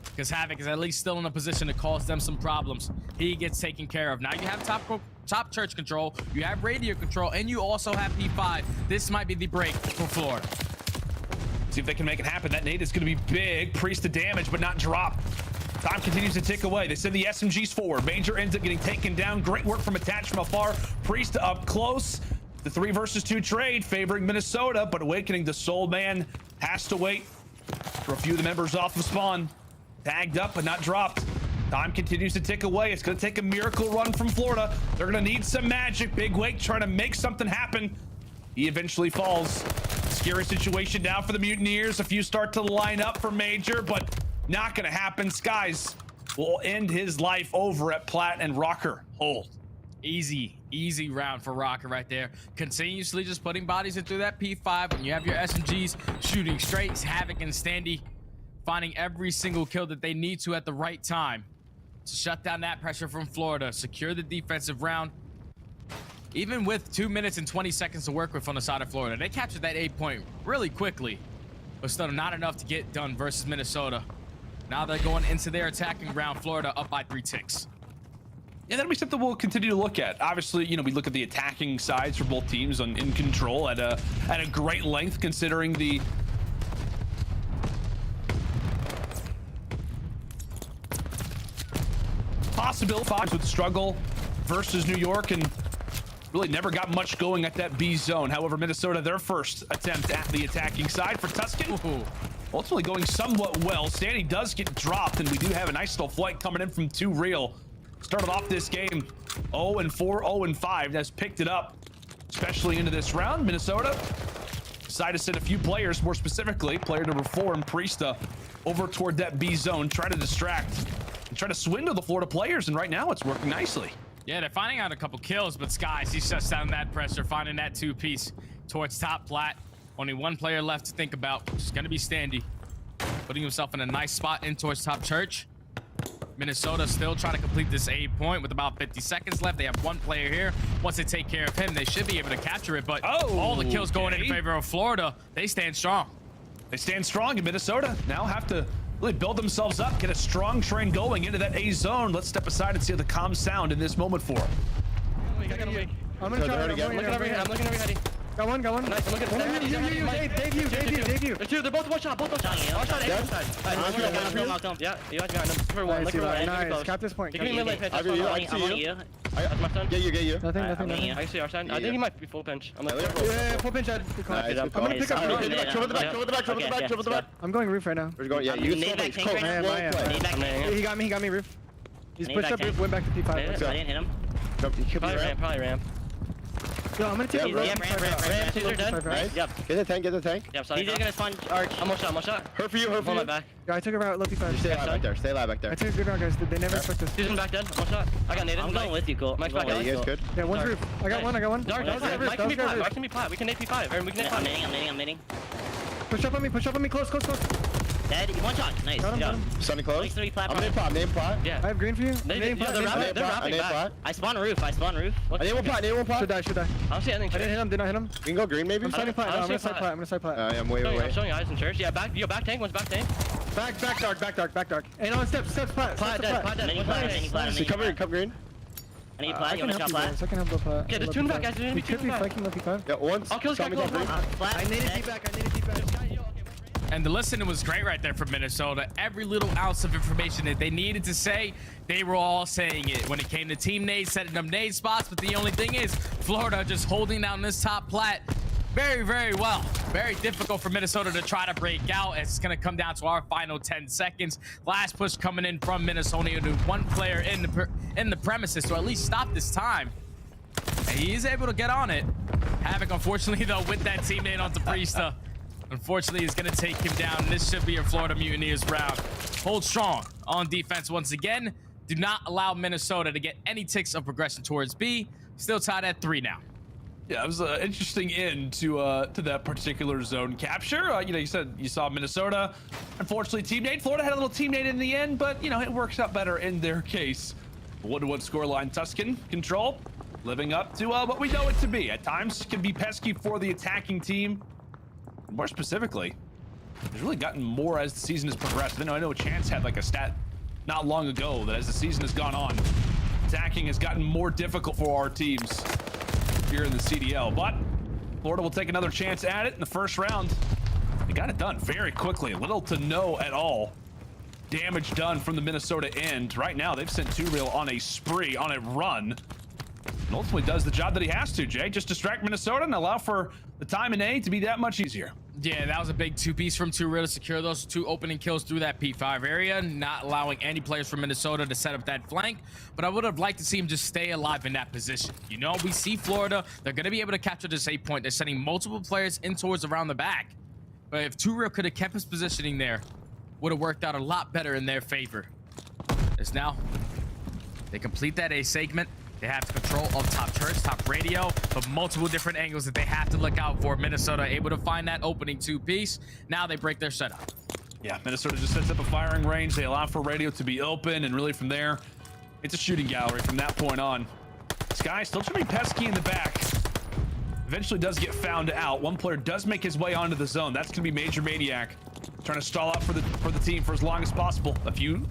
because Havok is at least still in a position to cause them some problems. He gets taken care of. Now you have top church control, you have radio control, and you also have P5. This might be the break for Florida. See if they can make it happen. That nade is going to be big. Priestahh damage, but not drop. Time continues to tick away. They send the SMGs forward. Major ends up getting taken down. Great work from attached from afar. Priestahh up close. The 3 versus 2 trade favoring Minnesota, but Awakening, the sole man, has to wait for a few of the members off of spawn. Tagged up, but not dropped. Time continues to tick away. It's going to take a miracle run from Florida. They're going to need some magic. Big Wake trying to make something happen. He eventually falls. Scary situation now for the Mutineers. A few start to line up for Major, but Not gonna happen. Skies will end his life over at Plat and Røkkr. Hold. Easy round for Røkkr right there. Continuously just putting bodies in through that P5. When you have your SMGs shooting straight, Havok and Standy finding every single kill that they need to at the right time to shut down that pressure from Florida, secure the defensive round. Even with 2 minutes and 20 seconds to work with on the side of Florida, they captured that 8 point really quickly, but still not enough to get done versus Minnesota. Now they're going into their attacking round. Florida up by 3 ticks. Yeah, that'll be something we'll continue to look at. Obviously, you know, we look at the attacking sides for both teams in control at a great length, considering the possibility Fox would struggle versus New York and really never got much going at that B zone. However, Minnesota, their first attempt at the attacking side for Tuscan. Ultimately going somewhat well. Standy does get dropped, and we do have a nice little flight coming in from 2 Real. Started off this game 0-4, 0-5. That's picked it up, especially into this round. Minnesota decided to send a few players, more specifically, player number 4 and Priestahh, over toward that B zone, try to distract and try to swindle the Florida players, and right now it's working nicely. Yeah, they're finding out a couple kills, but Skies, he shuts down that pressure, finding that 2-piece towards top plat. Only 1 player left to think about, which is going to be Standy, putting himself in a nice spot in towards top church. Minnesota still trying to complete this 8 point with about 50 seconds left. They have 1 player here. Once they take care of him, they should be able to capture it, but all the kills going in favor of Florida. They stand strong. They stand strong, and Minnesota now have to really build themselves up, get a strong train going into that A zone. Let's step aside and see how the comms sound in this moment for them. I'm gonna try. I'm looking over here. I'm looking over here. Got one. Nice. Look at Dave. They're both one shot. One shot. Yeah, you guys got them. Look for one. Nice. Cap this point. Give me mid lane pinch. I'm on you. My son. Get you. Nothing. I see our son. I think he might be full pinch. I'm like, yeah, full pinch. I'm gonna pick up. Trouble the back. I'm going roof right now. We're going. Yeah, you can stay. He got me roof. He's pushed up roof. Went back to P5. I didn't hit him. Probably ramp. Yo, I'm gonna take a ramp. Two are dead. Right? Get the tank. Yep, so he's gonna spawn arch. I'm one shot. Her for you. My back. Yeah, I took a route, low P5. Stay alive back there. I took a good route, guys. They never expect us. He's back dead. One shot. I got naded. I'm going with you, Cole. Mike's back. You guys good? Yeah, one's roof. I got one. Dark. Mike can be plat. Mike can be plat. We can nade P5. Or we can nade P5. I'm nading. Push up on me. Close. Dead. One shot. Nice. Good job. Sunny close. Like 3 plat. I'm name plat. Yeah. I have green for you. They're wrapping back. I spawn roof. I name one plat. Should die. I don't see anything. I didn't hit him. We can go green maybe? I'm starting plat. I'm gonna side plat. I'm way. I'm showing you eyes in church. Yeah, back tank. One's back tank. Back dark. Hey, no, steps plat. Plat dead. Come green. I need plat. You want to shot plat? I can help the plat. Okay, there's 2 in the back, guys. We could be flanking the P5. Yeah, once. I'll kill this guy. I needed feedback. And the listening was great right there from Minnesota. Every little ounce of information that they needed to say, they were all saying it. When it came to team nades, setting up nade spots, but the only thing is, Florida just holding down this top plat very, very well. Very difficult for Minnesota to try to break out. It's going to come down to our final 10 seconds. Last push coming in from Minnesota to 1 player in the premises to at least stop this time. And he is able to get on it. Havok, unfortunately, though, with that teammate onto Priestahh, unfortunately, is going to take him down. This should be a Florida Mutineers round. Hold strong on defense once again. Do not allow Minnesota to get any ticks of progression towards B. Still tied at 3 now. Yeah, it was an interesting end to that particular zone capture. You know, you said you saw Minnesota. Unfortunately, teammate Florida had a little teammate in the end, but you know it works out better in their case. 1-1 scoreline. Tuscan Control living up to what we know it to be. At times, can be pesky for the attacking team. More specifically, it's really gotten more as the season has progressed. I know Chance had like a stat not long ago that as the season has gone on, attacking has gotten more difficult for our teams here in the CDL. But Florida will take another chance at it in the first round. They got it done very quickly. Little to no at all damage done from the Minnesota end. Right now, they've sent 2 Real on a spree, on a run. And ultimately does the job that he has to, Jay. Just distract Minnesota and allow for the time in A to be that much easier. Yeah, that was a big 2-piece from 2 Real to secure those 2 opening kills through that P5 area, not allowing any players from Minnesota to set up that flank. But I would have liked to see him just stay alive in that position. You know, we see Florida. They're going to be able to capture this 8 point. They're sending multiple players in towards around the back. But if 2 Real could have kept his positioning there, would have worked out a lot better in their favor. As now, they complete that A segment. They have the control of top church, top radio, but multiple different angles that they have to look out for. Minnesota able to find that opening two-piece. Now they break their setup. Yeah, Minnesota just sets up a firing range. They allow for radio to be open, and really from there, it's a shooting gallery from that point on. Sky still trying to be pesky in the back. Eventually does get found out. One player does make his way onto the zone. That's going to be Major Maniac, trying to stall out for the team for as long as possible. A few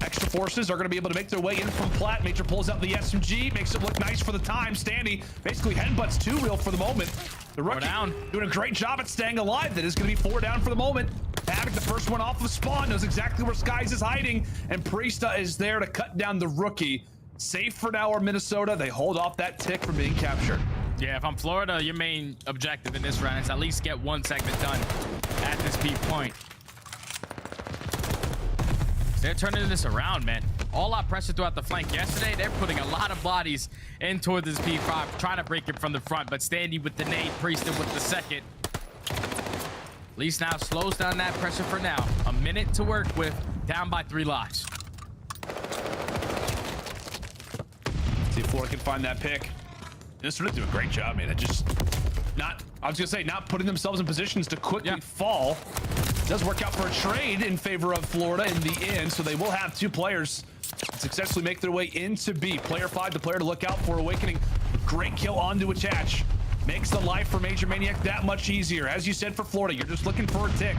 extra forces are going to be able to make their way in from Platt. Major pulls out the SMG, makes it look nice for the time. Standy basically headbutts two real for the moment. The rookie doing a great job at staying alive. That is going to be 4 down for the moment. Havok, the first one off of spawn, knows exactly where Skies is hiding, and Priestahh is there to cut down the rookie. Safe for now are Minnesota. They hold off that tick from being captured. Yeah, if I'm Florida, your main objective in this round is at least get one segment done at this B point. They're turning this around, man. All out pressure throughout the flank. Yesterday, they're putting a lot of bodies in toward this P5, trying to break it from the front, but Standy with the nade, Priestahh with the second. At least now slows down that pressure for now. A minute to work with, down by 3 lives. See if Florida can find that pick. Minnesota do a great job, man. Not putting themselves in positions to quickly fall. Does work out for a trade in favor of Florida in the end, so they will have 2 players successfully make their way into B. Player 5, the player to look out for. Awakening, great kill onto attach. Makes the life for Major Maniac that much easier. As you said for Florida, you're just looking for a tick.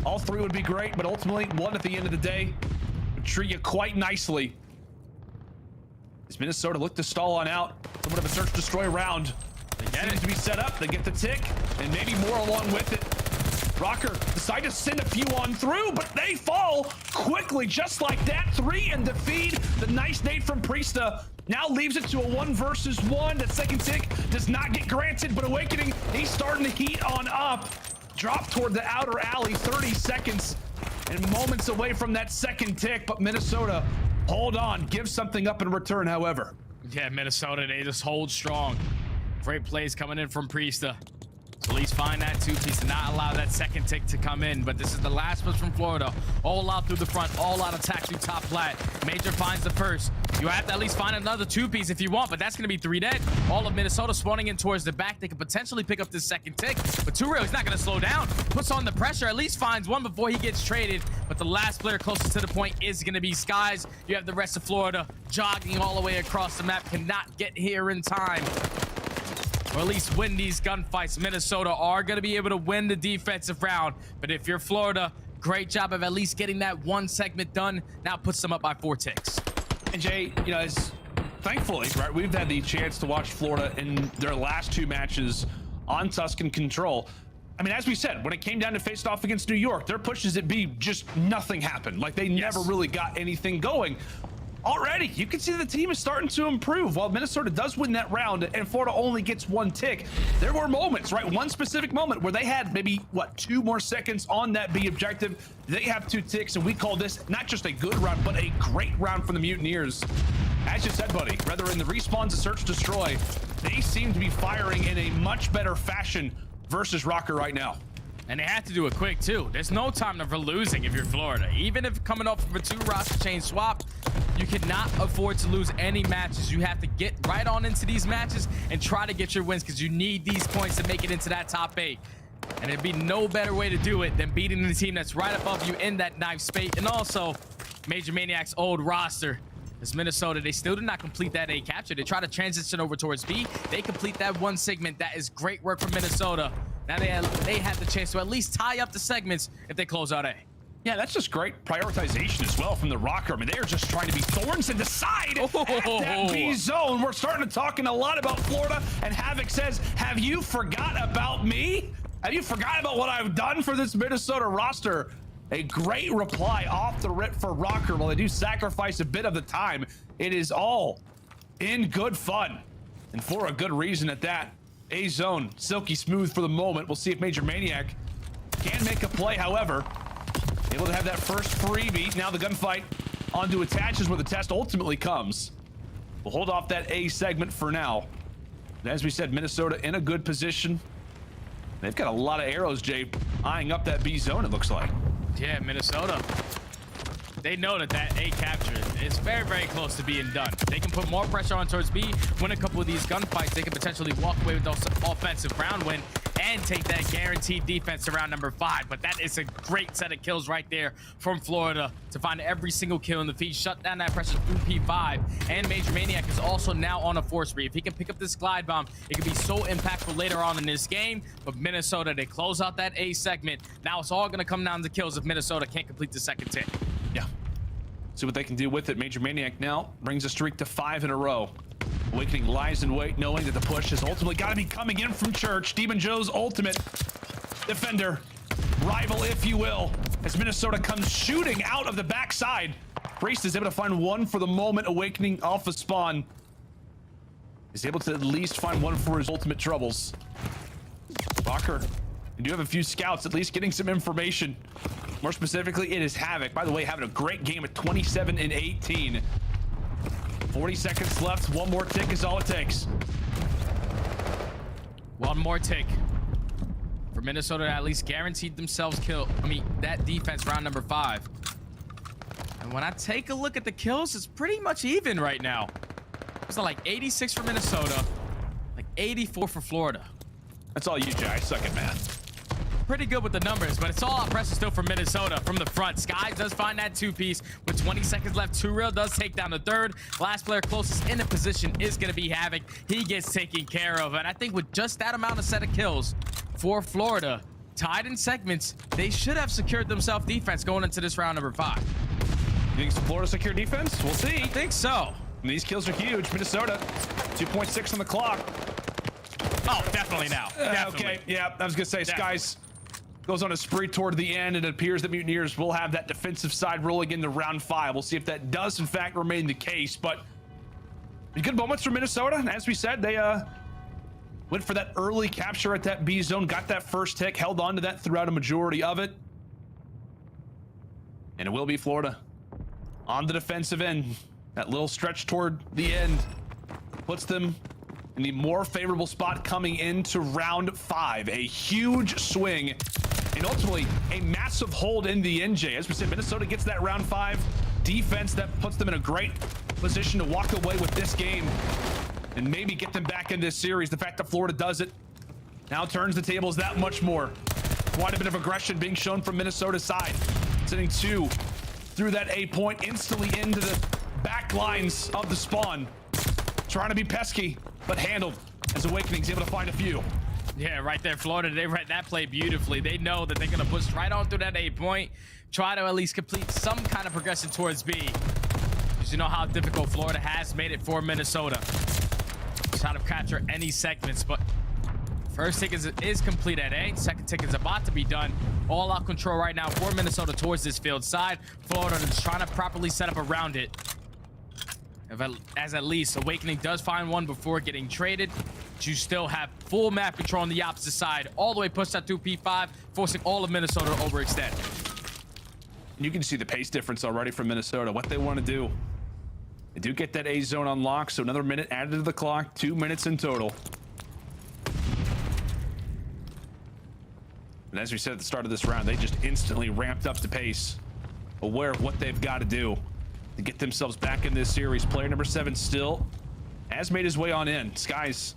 All 3 would be great, but ultimately 1 at the end of the day would treat you quite nicely. As Minnesota look to stall on out, somewhat of a search destroy round. They seems to be set up. They get the tick, and maybe more along with it. Røkkr decide to send a few on through, but they fall quickly, just like that. 3 in the feed. The nice nade from Priestahh now leaves it to a 1 versus 1. That second tick does not get granted, but Awakening, he's starting to heat on up. Drop toward the outer alley, 30 seconds and moments away from that second tick, but Minnesota, hold on, give something up in return, however. Yeah, Minnesota, they just hold strong. Great plays coming in from Priestahh. So at least find that two-piece and not allow that second tick to come in. But this is the last push from Florida. All out through the front, all out attack through top flat. Major finds the first. You have to at least find another two-piece if you want, but that's going to be 3 dead. All of Minnesota spawning in towards the back. They could potentially pick up this second tick, but Two Real, he's not going to slow down. Puts on the pressure, at least finds one before he gets traded. But the last player closest to the point is going to be Skies. You have the rest of Florida jogging all the way across the map. Cannot get here in time, or at least win these gunfights. Minnesota are going to be able to win the defensive round. But if you're Florida, great job of at least getting that 1 segment done. Now puts them up by 4 ticks. And Jay, you know, thankfully, right, we've had the chance to watch Florida in their last 2 matches on Tuscan Control. I mean, as we said, when it came down to face off against New York, their pushes at B, just nothing happened. Like, they never really got anything going. Already, you can see the team is starting to improve. While Minnesota does win that round and Florida only gets 1 tick, there were moments, right? One specific moment where they had maybe, 2 more seconds on that B objective. They have 2 ticks, and we call this not just a good round, but a great round for the Mutineers. As you said, buddy, rather in the respawns to search destroy, they seem to be firing in a much better fashion versus Røkkr right now. And they have to do it quick, too. There's no time for losing if you're Florida. Even if coming off of a 2 roster chain swap, you cannot afford to lose any matches. You have to get right on into these matches and try to get your wins, because you need these points to make it into that top 8. And there'd be no better way to do it than beating the team that's right above you in that knife spate. And also, Major Maniac's old roster. This Minnesota, they still did not complete that A capture. They try to transition over towards B. They complete that 1 segment. That is great work from Minnesota. Now they have the chance to at least tie up the segments if they close out A. Yeah, that's just great prioritization as well from the Røkkr. I mean, they are just trying to be thorns in the side at that B zone. We're starting to talk a lot about Florida, and Havok says, have you forgot about me? Have you forgot about what I've done for this Minnesota roster? A great reply off the rip for Røkkr. While they do sacrifice a bit of the time, it is all in good fun, and for a good reason at that. A zone, silky smooth for the moment. We'll see if Major Maniac can make a play, however. Able to have that first freebie. Now the gunfight onto attaches where the test ultimately comes. We'll hold off that A segment for now. And as we said, Minnesota in a good position. They've got a lot of arrows, Jay, eyeing up that B zone, it looks like. Yeah, Minnesota. They know that that A capture is very, very close to being done. They can put more pressure on towards B, win a couple of these gunfights. They can potentially walk away with those offensive round win and take that guaranteed defense to round number 5. But that is a great set of kills right there from Florida to find every single kill in the feed, shut down that pressure through P5. And Major Maniac is also now on a force spree. If he can pick up this glide bomb, it can be so impactful later on in this game. But Minnesota, they close out that A segment. Now it's all going to come down to kills if Minnesota can't complete the second tick. Yeah. See what they can do with it. Major Maniac now brings a streak to 5 in a row. Awakening lies in wait, knowing that the push has ultimately got to be coming in from Church. Demon Joe's ultimate defender, rival, if you will, as Minnesota comes shooting out of the backside. Priestahh is able to find one for the moment. Awakening off of spawn is able to at least find one for his ultimate troubles. Røkkr, you do have a few scouts, at least getting some information. More specifically, it is Havok. By the way, having a great game at 27 and 18. 40 seconds left. One more tick is all it takes. One more tick for Minnesota to at least guaranteed themselves that defense round number 5. And when I take a look at the kills, it's pretty much even right now. It's like 86 for Minnesota, like 84 for Florida. That's all you, Jay. I suck at math. Pretty good with the numbers, but it's all out pressure still for Minnesota from the front. Skies does find that 2-piece with 20 seconds left. 2Real does take down the third. Last player closest in the position is going to be Havok. He gets taken care of, and I think with just that amount of set of kills for Florida, tied in segments, they should have secured themselves defense going into this round number 5. You think Florida secure defense? We'll see. I think so. And these kills are huge. Minnesota, 2.6 on the clock. Oh, definitely now. Definitely. Okay, yeah, I was gonna say, Skies goes on a spree toward the end, and it appears that Mutineers will have that defensive side rolling into round 5. We'll see if that does in fact remain the case, but good moments for Minnesota. As we said, they went for that early capture at that B zone, got that first tick, held on to that throughout a majority of it. And it will be Florida on the defensive end. That little stretch toward the end puts them in the more favorable spot coming into round 5. A huge swing and ultimately a massive hold in the NJ. As we said, Minnesota gets that round 5 defense that puts them in a great position to walk away with this game and maybe get them back in this series. The fact that Florida does it now turns the tables that much more. Quite a bit of aggression being shown from Minnesota's side. Sending 2 through that A point instantly into the back lines of the spawn. Trying to be pesky, but handled as Awakening's able to find a few. Yeah, right there, Florida, they read that play beautifully. They know that they're gonna push right on through that A point, try to at least complete some kind of progression towards B. Because you know how difficult Florida has made it for Minnesota. Try to capture any segments, but first tick is complete at A. Second tick is about to be done. All out control right now for Minnesota towards this field side. Florida is trying to properly set up around it. As at least Awakening does find one before getting traded, but you still have full map control on the opposite side, all the way pushed out through P5, forcing all of Minnesota to overextend. You can see the pace difference already from Minnesota, what they want to do. They do get that A zone unlocked, so another minute added to the clock, 2 minutes in total. And as we said at the start of this round, they just instantly ramped up the pace, aware of what they've got to do to get themselves back in this series. Player number 7 still has made his way on in. Skies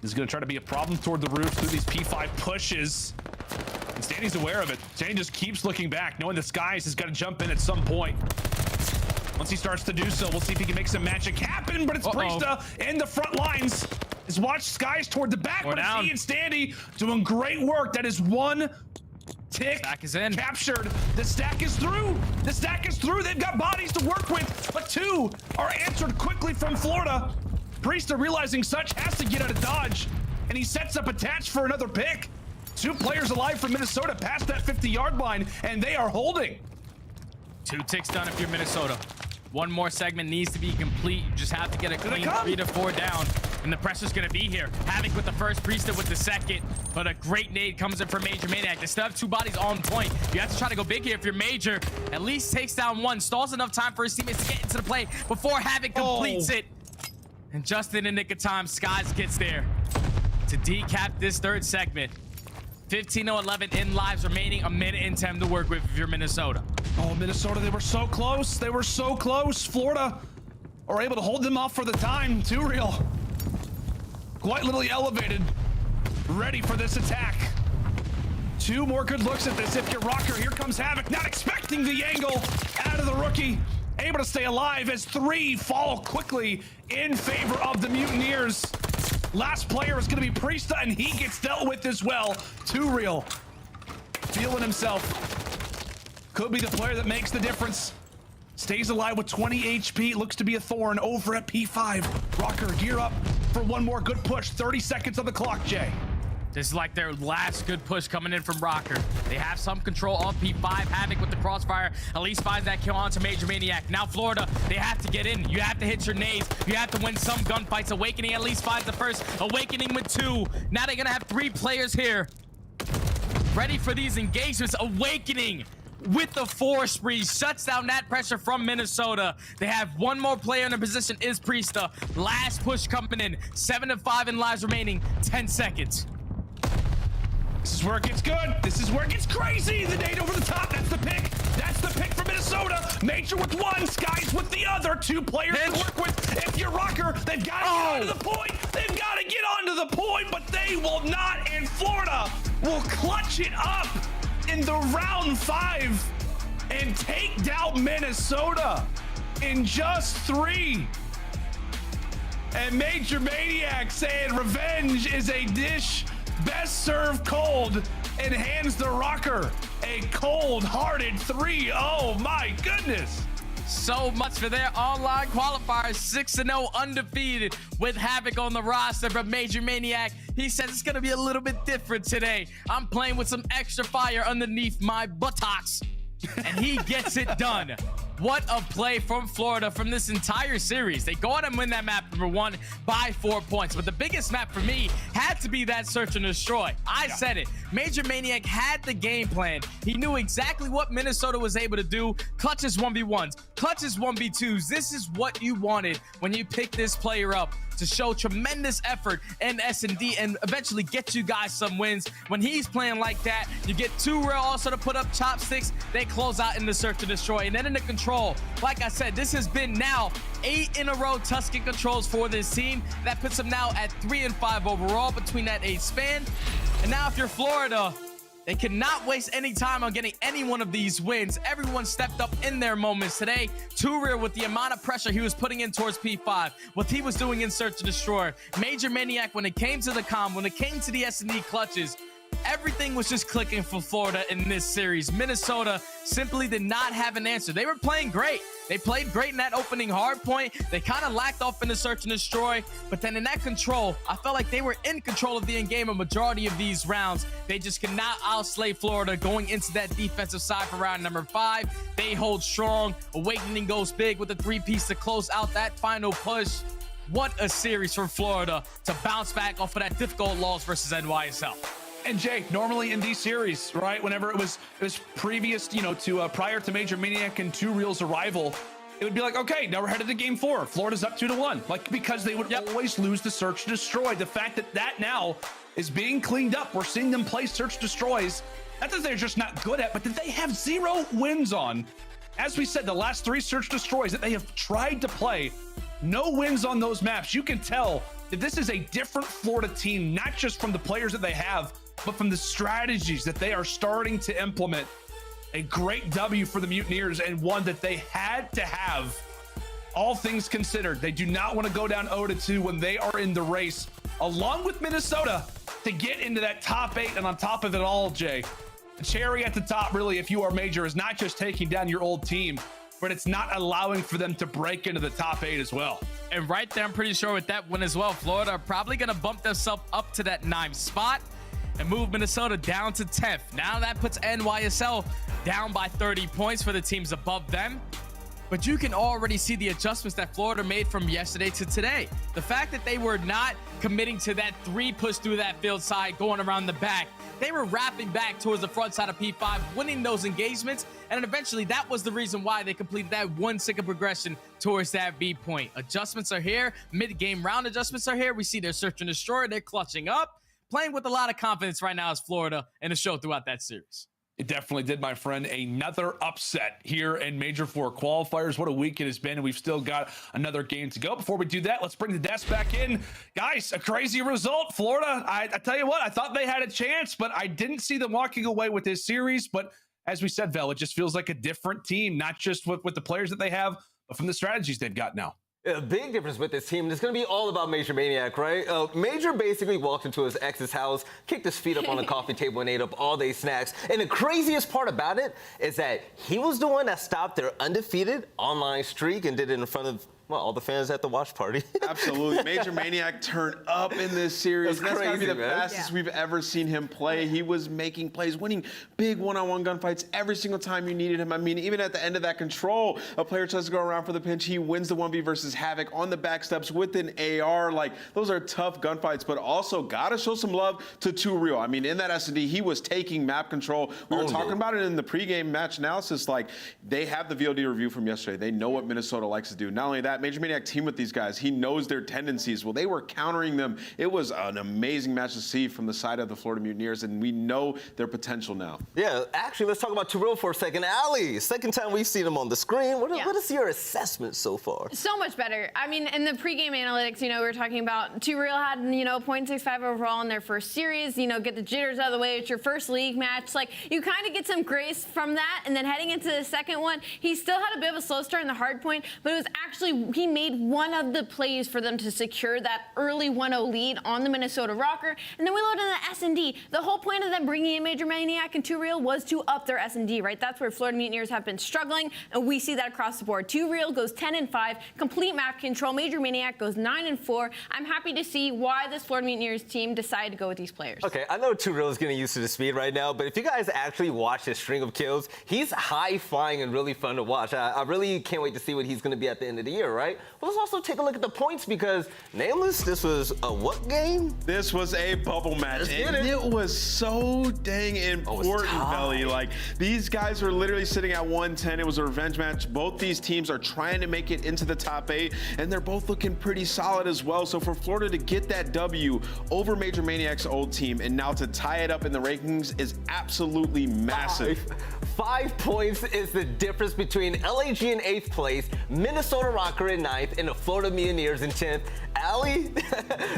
is going to try to be a problem toward the roof through these P5 pushes. And Standy's aware of it. Standy just keeps looking back, knowing that Skies has got to jump in at some point. Once he starts to do so, we'll see if he can make some magic happen, but it's Priestahh in the front lines. Just watch Skies toward the back, but it's he and Standy doing great work. That is one tick stack is in. Captured. The stack is through. The stack is through. They've got bodies to work with, but 2 are answered quickly from Florida. Priestahh, realizing such, has to get out of dodge, and he sets up attached for another pick. 2 players alive from Minnesota past that 50-yard line, and they are holding. 2 ticks done if you're Minnesota. One more segment needs to be complete. You just have to get a clean 3 to 4 down. And the pressure's gonna be here. Havok with the first, Priestahh with the second. But a great nade comes in for Major Maniac. They still have 2 bodies on point. You have to try to go big here if you're Major. At least takes down 1. Stalls enough time for his teammates to get into the play before Havok completes it. And just in the nick of time, Skies gets there to decap this 3rd segment. 15-11 in lives remaining, a minute and 10 to work with if you're Minnesota. Oh, Minnesota, they were so close. They were so close. Florida are able to hold them off for the time. Too real. Quite literally elevated. Ready for this attack. 2 more good looks at this. If you're Røkkr, here comes Havok. Not expecting the angle out of the rookie. Able to stay alive as 3 fall quickly in favor of the Mutineers. Last player is going to be Priestahh, and he gets dealt with as well. Too real. Feeling himself. Could be the player that makes the difference. Stays alive with 20 HP. Looks to be a thorn over at P5. Røkkr, gear up for one more good push. 30 seconds on the clock, Jay. This is like their last good push coming in from Røkkr. They have some control of P5. Havok with the crossfire at least finds that kill onto Major Maniac. Now Florida, they have to get in. You have to hit your nades. You have to win some gunfights. Awakening at least finds the first. Awakening with 2. Now they're gonna have 3 players here ready for these engagements. Awakening with the 4 spree shuts down that pressure from Minnesota. They have 1 more player in the position, is Priestahh. Last push coming in. 7-5 in lives remaining. 10 seconds. This is where it gets good. This is where it gets crazy. The nade over the top. That's the pick. That's the pick for Minnesota. Major with 1, Skies with the other. 2 players to work with. If you're Røkkr, they've got to get onto the point. They've got to get onto the point, but they will not. And Florida will clutch it up in the round 5 and take down Minnesota in just 3. And Major Maniac saying revenge is a dish best served cold, and hands the Røkkr a cold-hearted 3. Oh my goodness. So much for their online qualifiers. 6-0 undefeated with Havok on the roster. But Major Maniac, he says it's gonna be a little bit different today. I'm playing with some extra fire underneath my buttocks, and he gets it done. What a play from Florida from this entire series. They go out and win that map number 1 by 4 points. But the biggest map for me had to be that search and destroy. I said it. Major Maniac had the game plan. He knew exactly what Minnesota was able to do. Clutches 1v1s, clutches 1v2s. This is what you wanted when you pick this player up, to show tremendous effort in S&D and eventually get you guys some wins. When he's playing like that, you get 2 real also to put up chopsticks. They close out in the search and destroy. And then in the control, like I said, this has been now 8 in a row Tuscan controls for this team. That puts them now at 3-5 overall between that 8 span. And now if you're Florida, they cannot waste any time on getting any one of these wins. Everyone stepped up in their moments today. Too real with the amount of pressure he was putting in towards P5, what he was doing in search and destroy. Major Maniac, when it came to the comm, when it came to the S&D clutches, everything was just clicking for Florida in this series. Minnesota simply did not have an answer. They were playing great. They played great in that opening hard point. They kind of lacked off in the search and destroy. But then in that control, I felt like they were in control of the end game a majority of these rounds. They just cannot outslay Florida going into that defensive side for round number 5. They hold strong. Awakening goes big with the 3-piece to close out that final push. What a series for Florida to bounce back off of that difficult loss versus NYSL. And Jay, normally in these series, right, whenever it was previous, you know, to prior to Major Maniac and 2 Real's arrival, it would be like, okay, now we're headed to game 4. Florida's up 2-1, like, because they would always lose the search destroy. The fact that that now is being cleaned up, we're seeing them play search destroys. Not that they're just not good at, but that they have 0 wins on. As we said, the last 3 search destroys that they have tried to play, no wins on those maps. You can tell that this is a different Florida team, not just from the players that they have, but from the strategies that they are starting to implement. A great W for the Mutineers, and one that they had to have. All things considered, they do not want to go down 0-2 when they are in the race, along with Minnesota, to get into that top 8. And on top of it all, Jay, the cherry at the top, really, if you are Major, is not just taking down your old team, but it's not allowing for them to break into the top 8 as well. And right there, I'm pretty sure with that win as well, Florida are probably going to bump themselves up to that 9th spot and move Minnesota down to 10th. Now that puts NYSL down by 30 points for the teams above them. But you can already see the adjustments that Florida made from yesterday to today. The fact that they were not committing to that 3 push through that field side, going around the back. They were wrapping back towards the front side of P5, winning those engagements. And eventually that was the reason why they completed that 1 second progression towards that B point. Adjustments are here. Mid-game round adjustments are here. We see their search and destroy. They're clutching up. playing with a lot of confidence right now as Florida in the show throughout that series. It definitely did, my friend. Another upset here in Major IV Qualifiers. What a week it has been. We've still got another game to go. Before we do that, let's bring the desk back in. Guys, a crazy result. Florida, I tell you what, I thought they had a chance, but I didn't see them walking away with this series. But as we said, Vel, it just feels like a different team, not just with the players that they have, but from the strategies they've got now. A big difference with this team. It's going to be all about Major Maniac, right? Major basically walked into his ex's house, kicked his feet up on the coffee table, and ate up all day snacks. And the craziest part about it is that he was the one that stopped their undefeated online streak and did it in front of, well, all the fans at the watch party. Absolutely. Major Maniac turned up in this series. That's got to be the fastest we've ever seen him play. He was making plays, winning big one-on-one gunfights every single time you needed him. I mean, even at the end of that control, a player tries to go around for the pinch. He wins the 1v versus Havok on the back steps with an AR. Like, those are tough gunfights, but also got to show some love to 2Real. I mean, in that S&D, he was taking map control. We were talking about it in the pregame match analysis. Like, they have the VOD review from yesterday. They know what Minnesota likes to do. Not only that, Major Maniac team with these guys. He knows their tendencies. Well, they were countering them. It was an amazing match to see from the side of the Florida Mutineers, and we know their potential now. Yeah, actually, let's talk about 2Real for a second. Ali, second time we've seen him on the screen. What is your assessment so far? So much better. I mean, in the pregame analytics, you know, we were talking about 2Real had, you know, 0.65 overall in their first series. You know, get the jitters out of the way. It's your first league match. Like, you kind of get some grace from that, and then heading into the second one, he still had a bit of a slow start in the hard point, but it was actually, he made one of the plays for them to secure that early 1-0 lead on the Minnesota Røkkr. And then we load in the S&D. The whole point of them bringing in Major Maniac and 2Real was to up their S&D, right? That's where Florida Mutineers have been struggling, and we see that across the board. 2Real goes 10-5, complete map control. Major Maniac goes 9-4. I'm happy to see why this Florida Mutineers team decided to go with these players. Okay, I know 2Real is getting used to the speed right now, but if you guys actually watch his string of kills, he's high-flying and really fun to watch. I really can't wait to see what he's going to be at the end of the year, right? But let's also take a look at the points because, Nameless, this was a what game? This was a bubble match, and it was so dang important, Belly. Like, these guys were literally sitting at 110. It was a revenge match. Both these teams are trying to make it into the top 8, and they're both looking pretty solid as well. So for Florida to get that W over Major Maniac's old team and now to tie it up in the rankings is absolutely massive. 5 points is the difference between LAG in 8th place, Minnesota Røkkr in 9th, and the Florida Mutineers in 10th. Ali,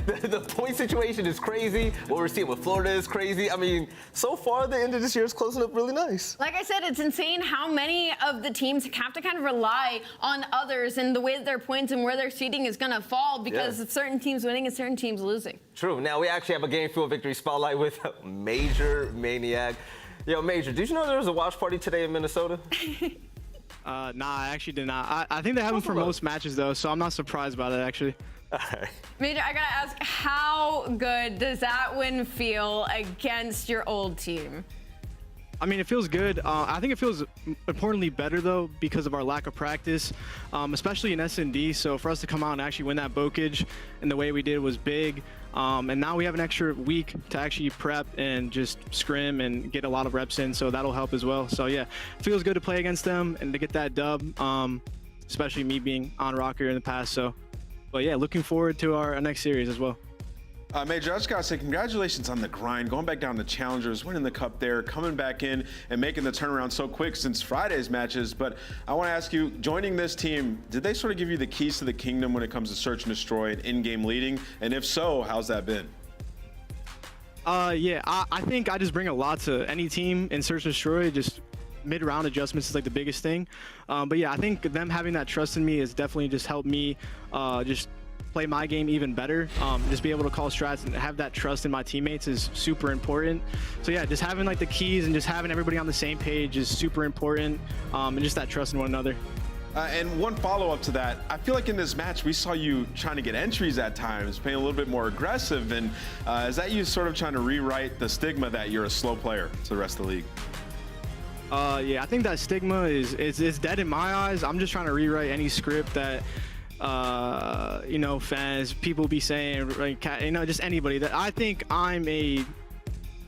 the point situation is crazy. What we're seeing with Florida is crazy. I mean, so far, the end of this year is closing up really nice. Like I said, it's insane how many of the teams have to kind of rely on others and the way that their points and where their seeding is going to fall because of certain teams winning and certain teams losing. True. Now, we actually have a game fuel victory spotlight with Major Maniac. Yo, Major, did you know there was a watch party today in Minnesota? Nah, I actually did not. I think they have them for most matches, though, so I'm not surprised by that, actually. Major, I gotta ask, how good does that win feel against your old team? I mean, it feels good. I think it feels importantly better, though, because of our lack of practice, especially in S&D. So for us to come out and actually win that Bocage and the way we did was big. And now we have an extra week to actually prep and just scrim and get a lot of reps in, so that'll help as well. So yeah, it feels good to play against them and to get that dub, especially me being on Røkkr in the past. So, but yeah, looking forward to our next series as well. Major, I just gotta say congratulations on the grind, going back down to Challengers, winning the cup there, coming back in and making the turnaround so quick since Friday's matches. But I want to ask you, joining this team, did they sort of give you the keys to the kingdom when it comes to search and destroy and in-game leading? And if so, how's that been? Yeah, I think I just bring a lot to any team in search and destroy. Just mid-round adjustments is like the biggest thing. But yeah, I think them having that trust in me has definitely just helped me just play my game even better. Just be able to call strats and have that trust in my teammates is super important. So yeah, just having like the keys and just having everybody on the same page is super important, and just that trust in one another. And one follow-up to that, I feel like in this match we saw you trying to get entries at times, playing a little bit more aggressive, and is that you sort of trying to rewrite the stigma that you're a slow player to the rest of the league? Yeah, I think that stigma is dead in my eyes. I'm just trying to rewrite any script that you know, fans, people be saying, like, you know, just anybody, that I think I'm a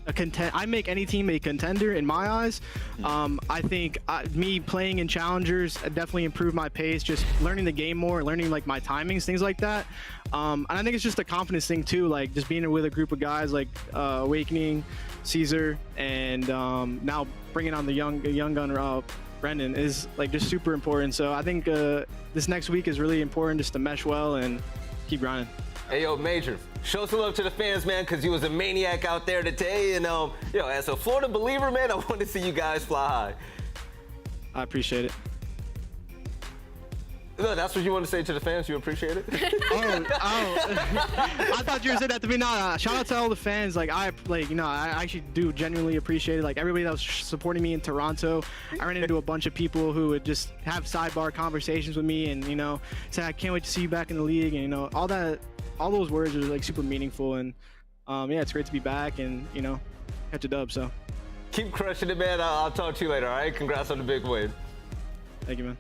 I make any team a contender in my eyes. I think me playing in challengers definitely improved my pace, just learning the game more, learning like my timings, things like that. And I think it's just a confidence thing too, like just being with a group of guys like Awakening, Caesar, and now bringing on the young gun Brendan is like just super important. So I think this next week is really important just to mesh well and keep grinding. Hey, yo, Major, show some love to the fans, man, because you was a maniac out there today. And, yo, as a Florida believer, man, I want to see you guys fly high. I appreciate it. No, that's what you want to say to the fans? You appreciate it? I thought you were saying that to me. No, shout out to all the fans. I actually do genuinely appreciate it. Like everybody that was supporting me in Toronto, I ran into a bunch of people who would just have sidebar conversations with me and, say, I can't wait to see you back in the league. And, all those words are like super meaningful. And yeah, it's great to be back and, catch a dub. So keep crushing it, man. I'll talk to you later. All right. Congrats on the big win. Thank you, man.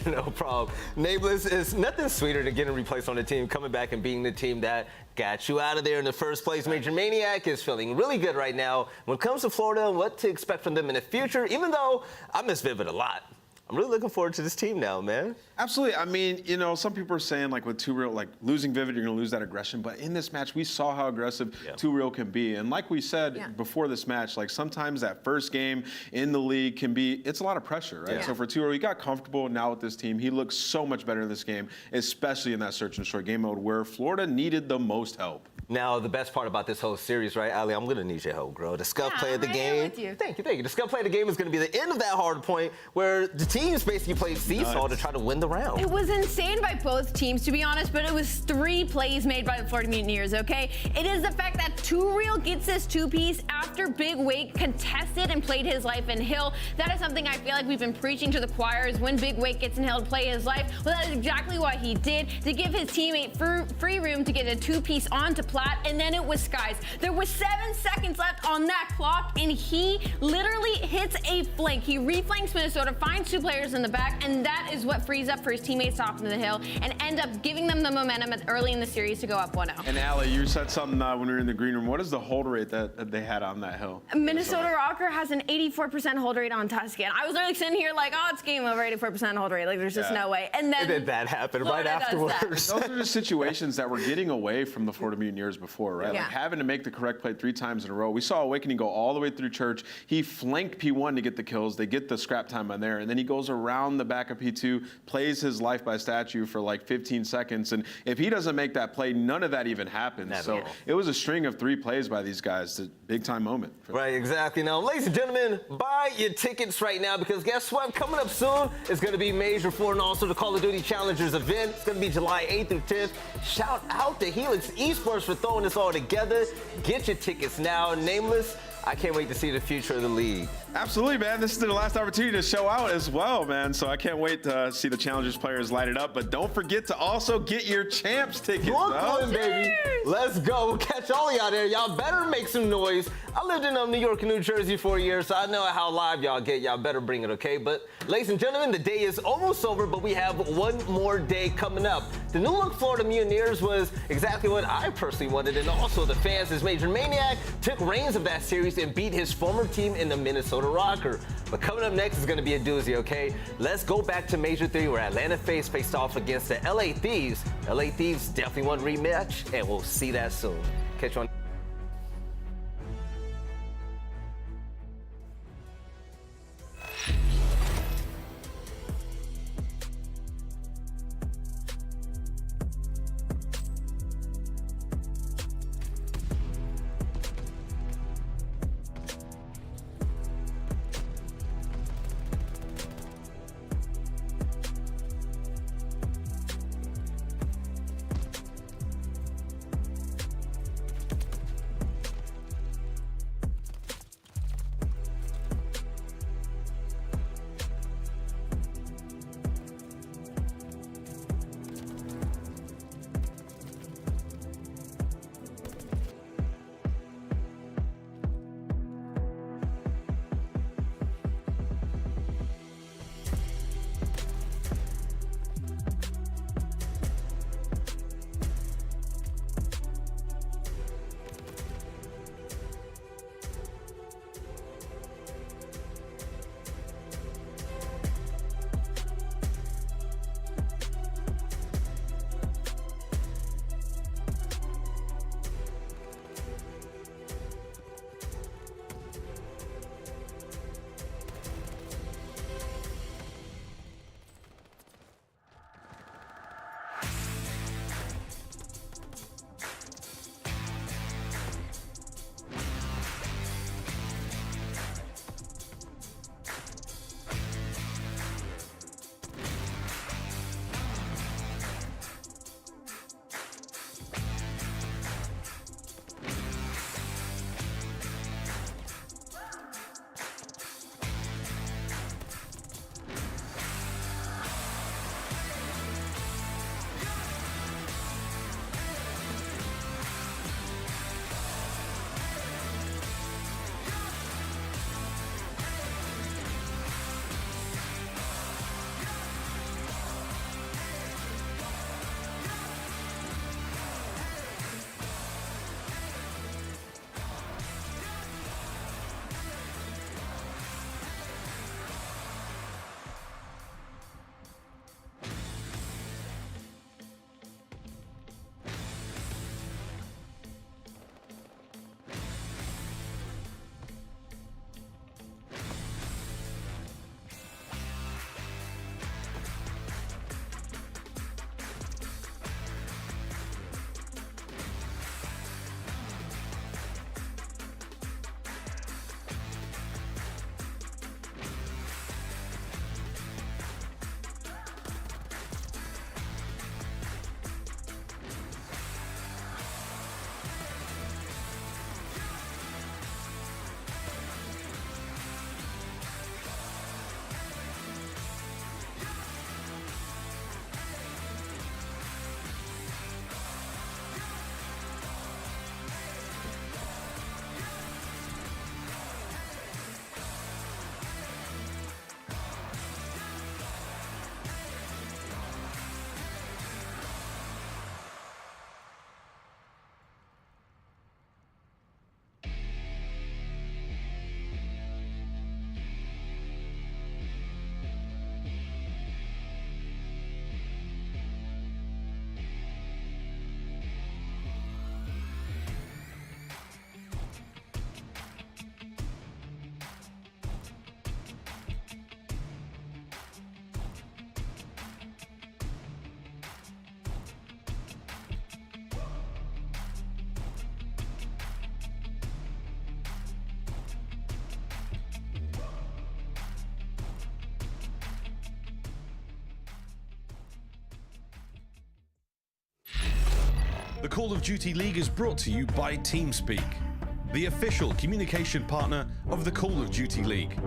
No problem. Nameless is nothing sweeter than getting replaced on the team, coming back and beating the team that got you out of there in the first place. Major Maniac is feeling really good right now when it comes to Florida and what to expect from them in the future, even though I miss Vivid a lot. I'm really looking forward to this team now, man. Absolutely. I mean, some people are saying like with 2Real, like losing Vivid, you're going to lose that aggression. But in this match, we saw how aggressive 2Real can be. And like we said before this match, like sometimes that first game in the league can be, it's a lot of pressure, right? So for 2Real, he got comfortable now with this team. He looks so much better in this game, especially in that search and destroy game mode where Florida needed the most help. Now, the best part about this whole series, right, Ali, I'm going to need your help, girl. The Scump play of the game. With you. Thank you. The Scump play of the game is going to be the end of that hard point where the teams basically played seesaw to try to win the round. It was insane by both teams, to be honest, but it was 3 plays made by the Florida Mutineers, okay? It is the fact that 2Real gets this 2-piece after Big Wake contested and played his life in Hill. That is something I feel like we've been preaching to the choir is when Big Wake gets in Hill to play his life. Well, that is exactly what he did to give his teammate free room to get a 2-piece onto Plat, and then it was Skies. There was 7 seconds left on that clock, and he literally hits a flank. He reflanks Minnesota, finds 2 players in the back, and that is what frees up for his teammates to hop into the hill and end up giving them the momentum early in the series to go up 1-0. And Ali, you said something when we were in the green room. What is the hold rate that they had on that hill? Minnesota Røkkr has an 84% hold rate on Tuscan. I was literally sitting here like, oh, it's game over, 84% hold rate. Like, there's just no way. And then that happened right afterwards. Those are just situations that we're getting away from the Florida Mutineers before, right? Like having to make the correct play 3 times in a row. We saw Awakening go all the way through Church. He flanked P1 to get the kills. They get the scrap time on there, and then he goes around the back of P2, plays his life by statue for like 15 seconds, and if he doesn't make that play, none of that even happens. So it was a string of 3 plays by these guys. It's a big-time moment. Right, exactly. Now, ladies and gentlemen, buy your tickets right now because guess what? Coming up soon is going to be Major IV and also the Call of Duty Challengers event. It's going to be July 8th through 10th. Shout out to Helix Esports for throwing this all together. Get your tickets now. Nameless, I can't wait to see the future of the league. Absolutely, man. This is the last opportunity to show out as well, man. So I can't wait to see the Challengers players light it up. But don't forget to also get your Champs tickets. Brooklyn, baby. Let's go. We'll catch all y'all there. Y'all better make some noise. I lived in New York and New Jersey for a year, so I know how live y'all get. Y'all better bring it, okay? But ladies and gentlemen, the day is almost over, but we have one more day coming up. The new look Florida Mutineers was exactly what I personally wanted, and also the fans as Major Maniac took reins of that series and beat his former team in the Minnesota Røkkr. But coming up next is going to be a doozy, okay? Let's go back to Major 3 where Atlanta FaZe faced off against the LA Thieves. LA Thieves definitely want a rematch, and we'll see that soon. Catch you on. The Call of Duty League is brought to you by TeamSpeak, the official communication partner of the Call of Duty League.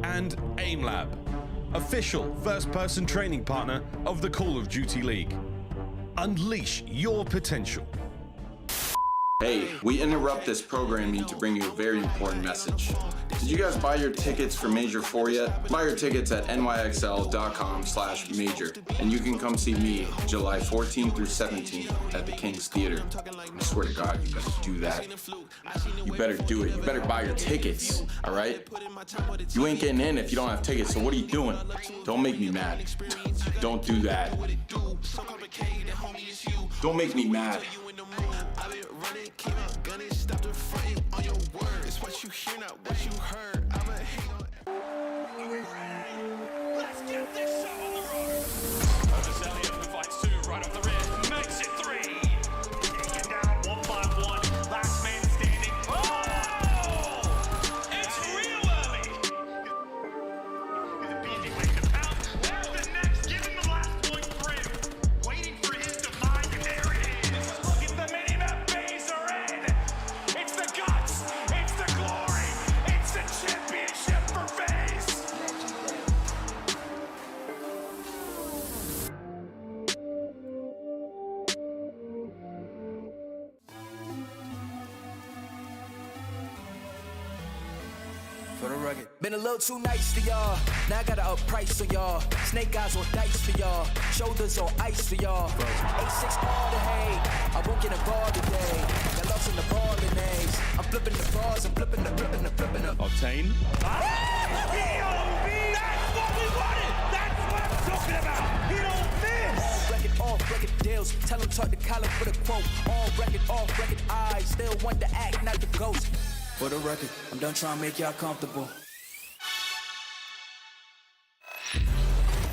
And AimLab, official first-person training partner of the Call of Duty League. Unleash your potential. Hey, we interrupt this programming to bring you a very important message. Did you guys buy your tickets for Major IV yet? Buy your tickets at nyxl.com/major, and you can come see me July 14th through 17th at the King's Theater. I swear to God, you better do that. You better do it. You better buy your tickets, all right? You ain't getting in if you don't have tickets, so what are you doing? Don't make me mad. Don't do that. Don't make me mad. It's what you hear, not what you heard. I'm a hate on. Are we ready? Let's get this show on the road. Over Cellium, who fights two right off the rear, makes it three. Taken down 1-5-1. Last man standing. Oh! It's real early. With a busy way to pound. There's the next, giving the last point for him. Waiting for his demise, and there it is. Look at the minimap FaZe are in. It's the guts. It's the glory. It's the championship for FaZe. For the rugged. Been a little too nice to y'all. Now I gotta up price on y'all. Snake eyes on dice for y'all. Shoulders on ice for y'all. 8-6 all the hate. I won't get a ball today. Got lost in the ball and A's. I'm flipping the bars. I'm flipping the. Obtain. That's what we wanted. That's what I'm talking about. He don't miss. Off record deals. Tell him talk to Colin for the quote. Off record eyes. Still want to act, not the ghost. For the record, I'm done trying to make y'all comfortable.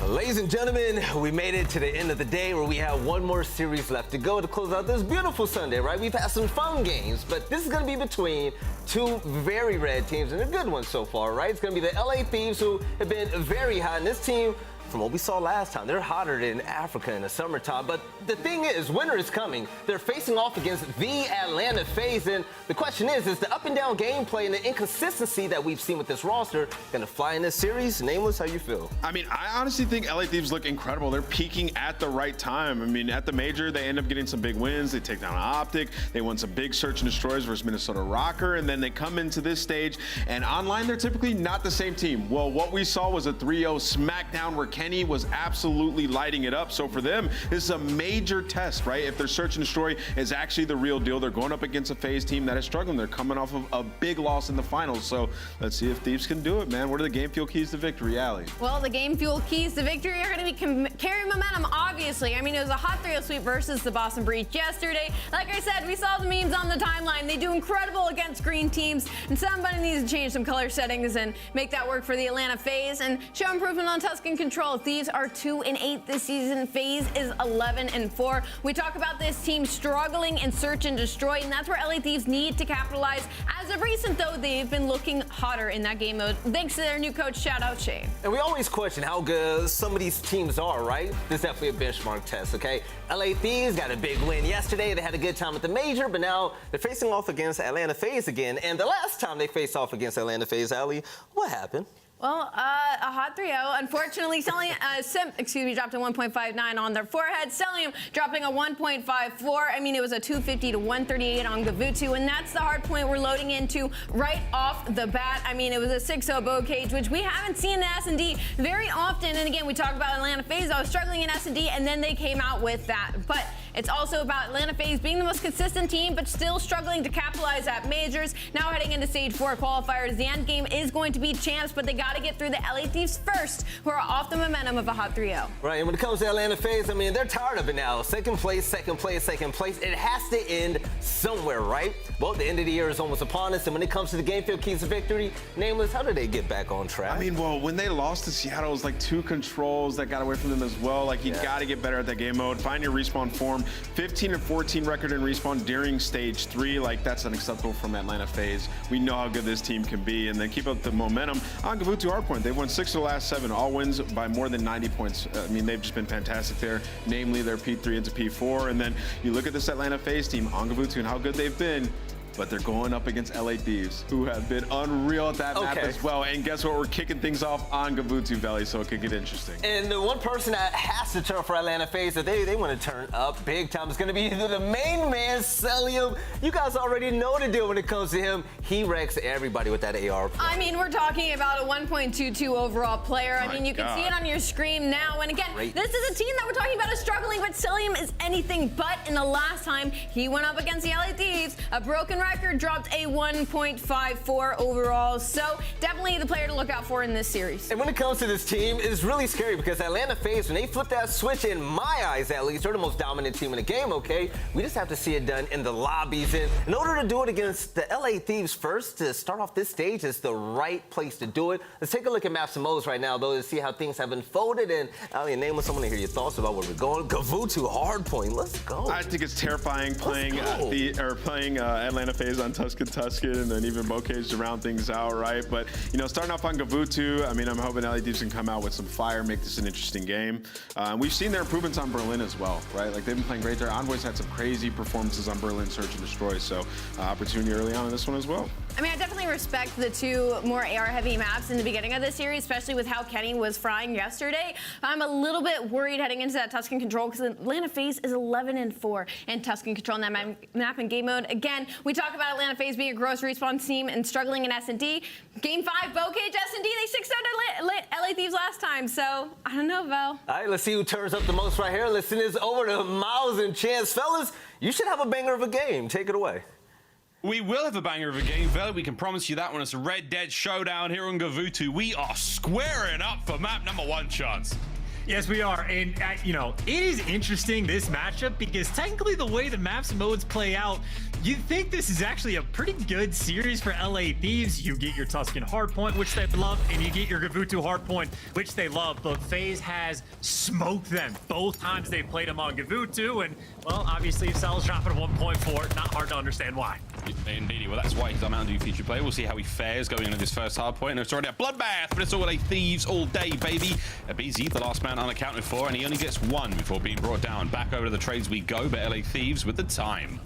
Ladies and gentlemen, we made it to the end of the day where we have one more series left to go to close out this beautiful Sunday, right? We've had some fun games, but this is going to be between two very red teams and a good one so far, right? It's going to be the LA Thieves, who have been very hot, and this team, from what we saw last time, they're hotter than Africa in the summertime. But the thing is, winter is coming. They're facing off against the Atlanta FaZe, and the question is the up and down gameplay and the inconsistency that we've seen with this roster gonna fly in this series? Nameless, how you feel? I mean, I honestly think LA Thieves look incredible. They're peaking at the right time. I mean, at the major, they end up getting some big wins. They take down OpTic. They won some big search and destroys versus Minnesota Røkkr, and then they come into this stage, and online, they're typically not the same team. Well, what we saw was a 3-0 smackdown where Kenny was absolutely lighting it up. So for them, this is a major test, right? If their search and destroy is actually the real deal, they're going up against a FaZe team that is struggling. They're coming off of a big loss in the finals. So let's see if Thieves can do it, man. What are the game fuel keys to victory, Allie? Well, the game fuel keys to victory are going to be carrying momentum, obviously. I mean, it was a hot 3-0 sweep versus the Boston Breach yesterday. Like I said, we saw the memes on the timeline. They do incredible against green teams, and somebody needs to change some color settings and make that work for the Atlanta FaZe and show improvement on Tuscan Control. Thieves are 2-8 this season. FaZe is 11-4. We talk about this team struggling in search and destroy, and that's where LA Thieves need to capitalize. As of recent, though, they've been looking hotter in that game mode, thanks to their new coach. Shout out Shane. And we always question how good some of these teams are, right? This is definitely a benchmark test, okay? LA Thieves got a big win yesterday. They had a good time at the major, but now they're facing off against Atlanta FaZe again. And the last time they faced off against Atlanta FaZe, Allie, what happened? Well, a hot 3-0. Unfortunately, Simp, dropped a 1.59 on their forehead. Cellium dropping a 1.54. I mean, it was a 250 to 138 on Gavutu, and that's the hard point we're loading into right off the bat. I mean, it was a 6-0 Bocage, which we haven't seen in S&D very often. And again, we talk about Atlanta FaZe. I was struggling in S&D, and then they came out with that. But it's also about Atlanta FaZe being the most consistent team, but still struggling to capitalize at majors. Now heading into Stage 4 qualifiers, the end game is going to be champs, but they got to get through the LA Thieves first, who are off the momentum of a hot 3-0. Right, and when it comes to Atlanta FaZe, I mean, they're tired of it now. Second place. It has to end somewhere, right? Well, the end of the year is almost upon us, and when it comes to the game field keys to victory, Nameless, how did they get back on track? I mean, well, when they lost to Seattle, it was like 2 controls that got away from them as well. Like, you got to get better at that game mode. Find your respawn form. perform. 15 and 14 record in respawn during stage 3. Like, that's unacceptable from Atlanta FaZe. We know how good this team can be, and then keep up the momentum on Gavutu Hardpoint. They've won 6 of the last 7, all wins by more than 90 points. I mean, they've just been fantastic there, namely their P3 into P4. And then you look at this Atlanta FaZe team on Gavutu and how good they've been. But they're going up against LA Thieves, who have been unreal at that map as well. And guess what? We're kicking things off on Gavutu Valley, so it could get interesting. And the one person that has to turn for Atlanta FaZe that they want to turn up big time is going to be the main man, Cellium. You guys already know the deal when it comes to him. He wrecks everybody with that AR. I mean, we're talking about a 1.22 overall player. I mean, you can see it on your screen now. And again, this is a team that we're talking about is struggling, but Cellium is anything but. In the last time he went up against the LA Thieves, a broken record, dropped a 1.54 overall. So definitely the player to look out for in this series. And when it comes to this team, it's really scary because Atlanta FaZe, when they flip that switch, in my eyes at least, they're the most dominant team in the game, okay? We just have to see it done in the lobbies. And in order to do it against the LA Thieves first, to start off this stage is the right place to do it. Let's take a look at Maps and Modes right now, though, to see how things have unfolded. And Ali, name with someone to hear your thoughts about where we're going. Gavutu Hardpoint, let's go. I think it's terrifying playing Atlanta FaZe on Tuscan, and then even Bocage to round things out, right? But, you know, starting off on Gavutu, I mean, I'm hoping LA Thieves can come out with some fire, make this an interesting game. We've seen their improvements on Berlin as well, right? Like, they've been playing great there. Envoy's had some crazy performances on Berlin, Search and Destroy, so opportunity early on in this one as well. I mean, I definitely respect the 2 more AR-heavy maps in the beginning of this series, especially with how Kenny was frying yesterday. I'm a little bit worried heading into that Tuscan Control because Atlanta FaZe is 11-4 in Tuscan Control in that map and game mode. Again, we talk about Atlanta FaZe being a gross respawn team and struggling in S&D. Game 5, Bocage, S&D, they 6-0'd LA Thieves last time, so I don't know, Vel. All right, let's see who turns up the most right here. Listen, it's over to Miles and Chance. Fellas, you should have a banger of a game. Take it away. We will have a banger of a game, Vel. We can promise you that one. It's a Red Dead showdown here on Gavutu. We are squaring up for map number 1, Chance. Yes, we are. And, you know, it is interesting, this matchup, because technically the way the maps and modes play out, you'd think this is actually a pretty good series for LA Thieves. You get your Tuscan Hardpoint, which they love, and you get your Gavutu Hardpoint, which they love. But FaZe has smoked them both times they played them on Gavutu. And, well, obviously, if Cell's dropping a 1.4, not hard to understand why. Indeed, well, that's why he's our Mountain Dew feature player. We'll see how he fares going into this first hard point. And it's already a bloodbath, but it's all LA Thieves all day, baby. aBeZy, the last man unaccounted for, and he only gets 1 before being brought down. Back over to the trades we go, but LA Thieves with the time.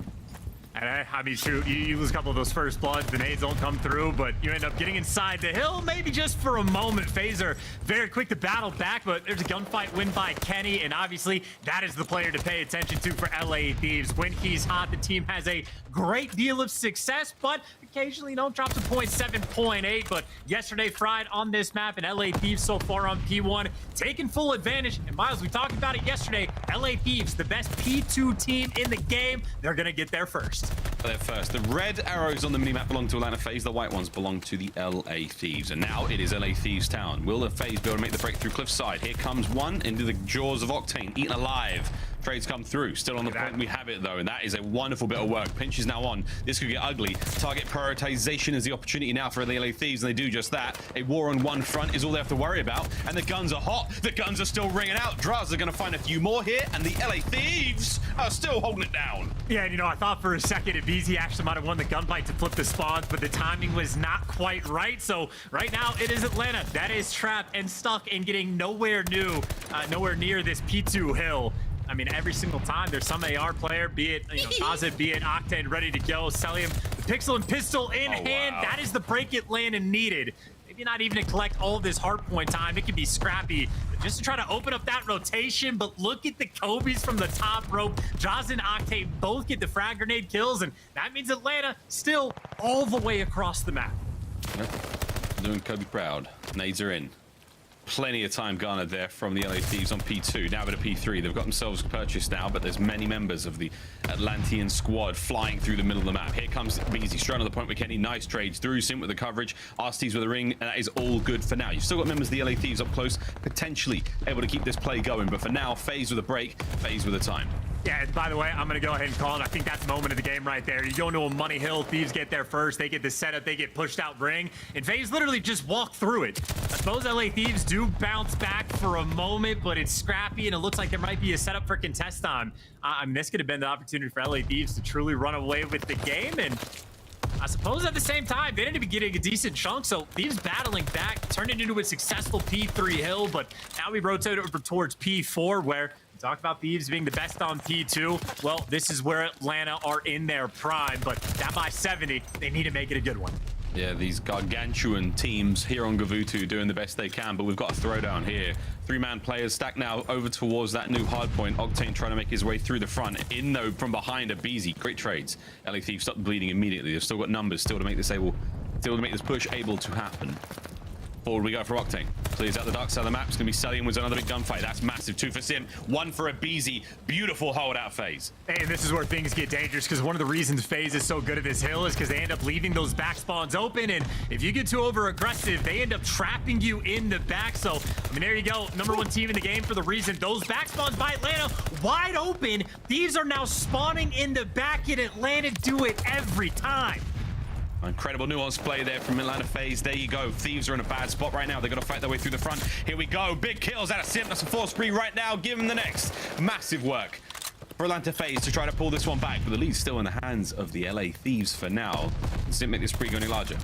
And I mean, shoot, you lose a couple of those first bloods, the nades don't come through, but you end up getting inside the hill, maybe just for a moment. FaZe are very quick to battle back, but there's a gunfight win by Kenny, and obviously that is the player to pay attention to for LA Thieves. When he's hot, the team has a great deal of success, but occasionally, you know, drops a 0.7, 0.8, but yesterday fried on this map, and LA Thieves so far on P1, taking full advantage. And Miles, we talked about it yesterday, LA Thieves, the best P2 team in the game, they're gonna get there first. They're first. The red arrows on the minimap belong to Atlanta FaZe, the white ones belong to the LA Thieves. And now it is LA Thieves town. Will the FaZe be able to make the break through Cliffside? Here comes one into the jaws of Octane, eaten alive. Trades come through. Still on the point we have it, though, and that is a wonderful bit of work. Pinch is now on. This could get ugly. Target prioritization is the opportunity now for the LA Thieves, and they do just that. A war on one front is all they have to worry about, and the guns are hot. The guns are still ringing out. Draz are going to find a few more here, and the LA Thieves are still holding it down. Yeah, and you know, I thought for a second aBeZy actually might have won the gunfight to flip the spawns, but the timing was not quite right. So right now it is Atlanta that is trapped and stuck and getting nowhere near this P2 hill. I mean, every single time there's some AR player, be it, you know, Taza, be it Octane, ready to go. Cellium, the pixel and pistol in hand. Wow. That is the break it Landon needed. Maybe not even to collect all of this hardpoint time. It can be scrappy, but just to try to open up that rotation. But look at the Kobe's from the top rope. Jaws and Octane both get the frag grenade kills, and that means Atlanta still all the way across the map. Yep. Doing Kobe proud. Nades are in. Plenty of time garnered there from the LA Thieves on P2. Now at a P3. They've got themselves purchased now, but there's many members of the Atlantean squad flying through the middle of the map. Here comes aBeZy straight on the point with Kenny. Nice trades through. Simp with the coverage. Arcitys with the ring. And that is all good for now. You've still got members of the LA Thieves up close, potentially able to keep this play going. But for now, FaZe with a break, FaZe with a time. Yeah, and by the way, I'm going to go ahead and call it. I think that's the moment of the game right there. You go into a money hill, Thieves get there first, they get the setup, they get pushed out ring, and FaZe literally just walk through it. I suppose LA Thieves do bounce back for a moment, but it's scrappy, and it looks like there might be a setup for contest time. I mean, this could have been the opportunity for LA Thieves to truly run away with the game, and I suppose at the same time, they didn't be getting a decent chunk, so Thieves battling back, turned it into a successful P3 hill, but now we rotate over towards P4, where we talked about Thieves being the best on P2. Well, this is where Atlanta are in their prime, but down by 70, they need to make it a good one. Yeah, these gargantuan teams here on Gavutu doing the best they can, but we've got a throwdown here. 3-man players stacked now over towards that new hardpoint. Octane trying to make his way through the front. In though from behind aBeZy. Great trades. LA Thieves stop bleeding immediately. They've still got numbers still to make this push able to happen. Forward we go for Octane. Clears out the dark side of the map. It's going to be Cellium with another big gunfight. That's massive. 2 for Simp, 1 for aBeZy. Beautiful holdout FaZe. And this is where things get dangerous, because one of the reasons FaZe is so good at this hill is because they end up leaving those back spawns open, and if you get too over aggressive, they end up trapping you in the back. So, I mean, there you go. #1 team in the game for the reason. Those back spawns by Atlanta wide open. Thieves are now spawning in the back, and Atlanta do it every time. Incredible nuance play there from Atlanta FaZe. There you go. Thieves are in a bad spot right now. They're going to fight their way through the front. Here we go. Big kills out of Simp. That's a 4 spree right now. Give him the next. Massive work for Atlanta FaZe to try to pull this one back. But the lead's still in the hands of the LA Thieves for now. Can Simp make this spree go any larger?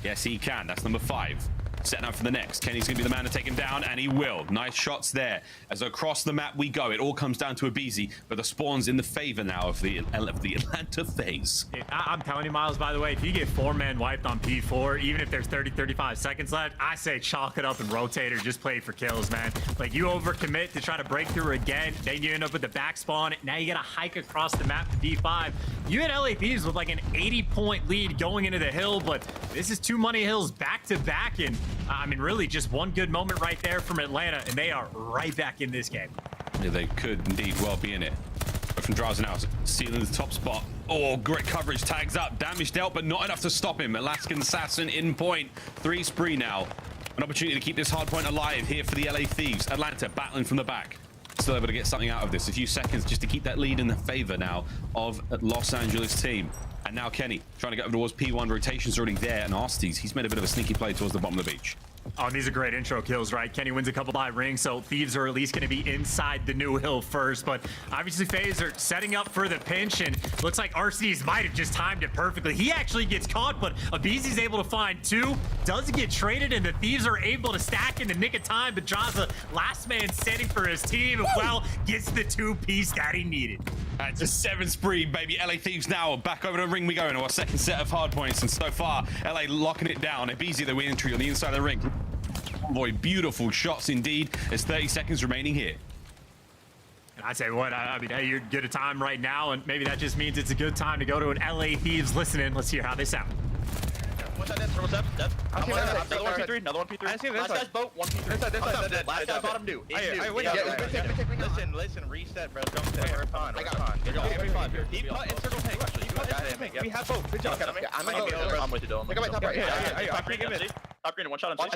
Yes, he can. That's number 5. Setting up for the next. Kenny's going to be the man to take him down, and he will. Nice shots there. As across the map we go. It all comes down to aBeZy, but the spawn's in the favor now of the Atlanta FaZe. I'm telling you, Miles, by the way, if you get 4-man wiped on P4, even if there's 35 seconds left, I say chalk it up and rotate or just play for kills, man. Like, you overcommit to try to break through again, then you end up with the back spawn. Now you got to hike across the map to D5. You had LA Thieves with like an 80-point lead going into the hill, but this is 2 money hills back to back, and I mean, really just one good moment right there from Atlanta, and they are right back in this game. Yeah, they could indeed well be in it. But from Draza now, sealing the top spot. Oh, great coverage, tags up, damage dealt, but not enough to stop him. Alaskan Assassin in point, 3 spree now. An opportunity to keep this hardpoint alive here for the LA Thieves. Atlanta battling from the back. Still able to get something out of this. A few seconds just to keep that lead in the favor now of Los Angeles team. And now Kenny trying to get over towards P1. Rotation's already there, and Arcitys, he's made a bit of a sneaky play towards the bottom of the beach. Oh, these are great intro kills, right? Kenny wins a couple by rings, so Thieves are at least going to be inside the new hill first. But obviously, FaZe are setting up for the pinch, and looks like Arcitys might have just timed it perfectly. He actually gets caught, but aBeZy's able to find 2. Does get traded, and the Thieves are able to stack in the nick of time. But Draza, last man standing for his team, and well, gets the 2-piece that he needed. That's a 7 spree, baby. LA Thieves now back over the ring we go into our second set of hard points, and so far, LA locking it down. aBeZy, the win entry on the inside of the ring. Boy, beautiful shots indeed. There's 30 seconds remaining here. And I tell you what, I mean, hey, you're good at time right now, and maybe that just means it's a good time to go to an LA Thieves listening. Let's hear how they sound. What's that? Circle step. Dead. Another one P3. Another one P3. I see this last guy's boat. 1 P3. Last guy's bottom new. Listen. Reset, bro. Don't say we're fine. We're fine. Deep cut and circle tank. We have both. Good job. I'm with you, Dylan. Look at my top right. Top green. Top green. 1 shot on. I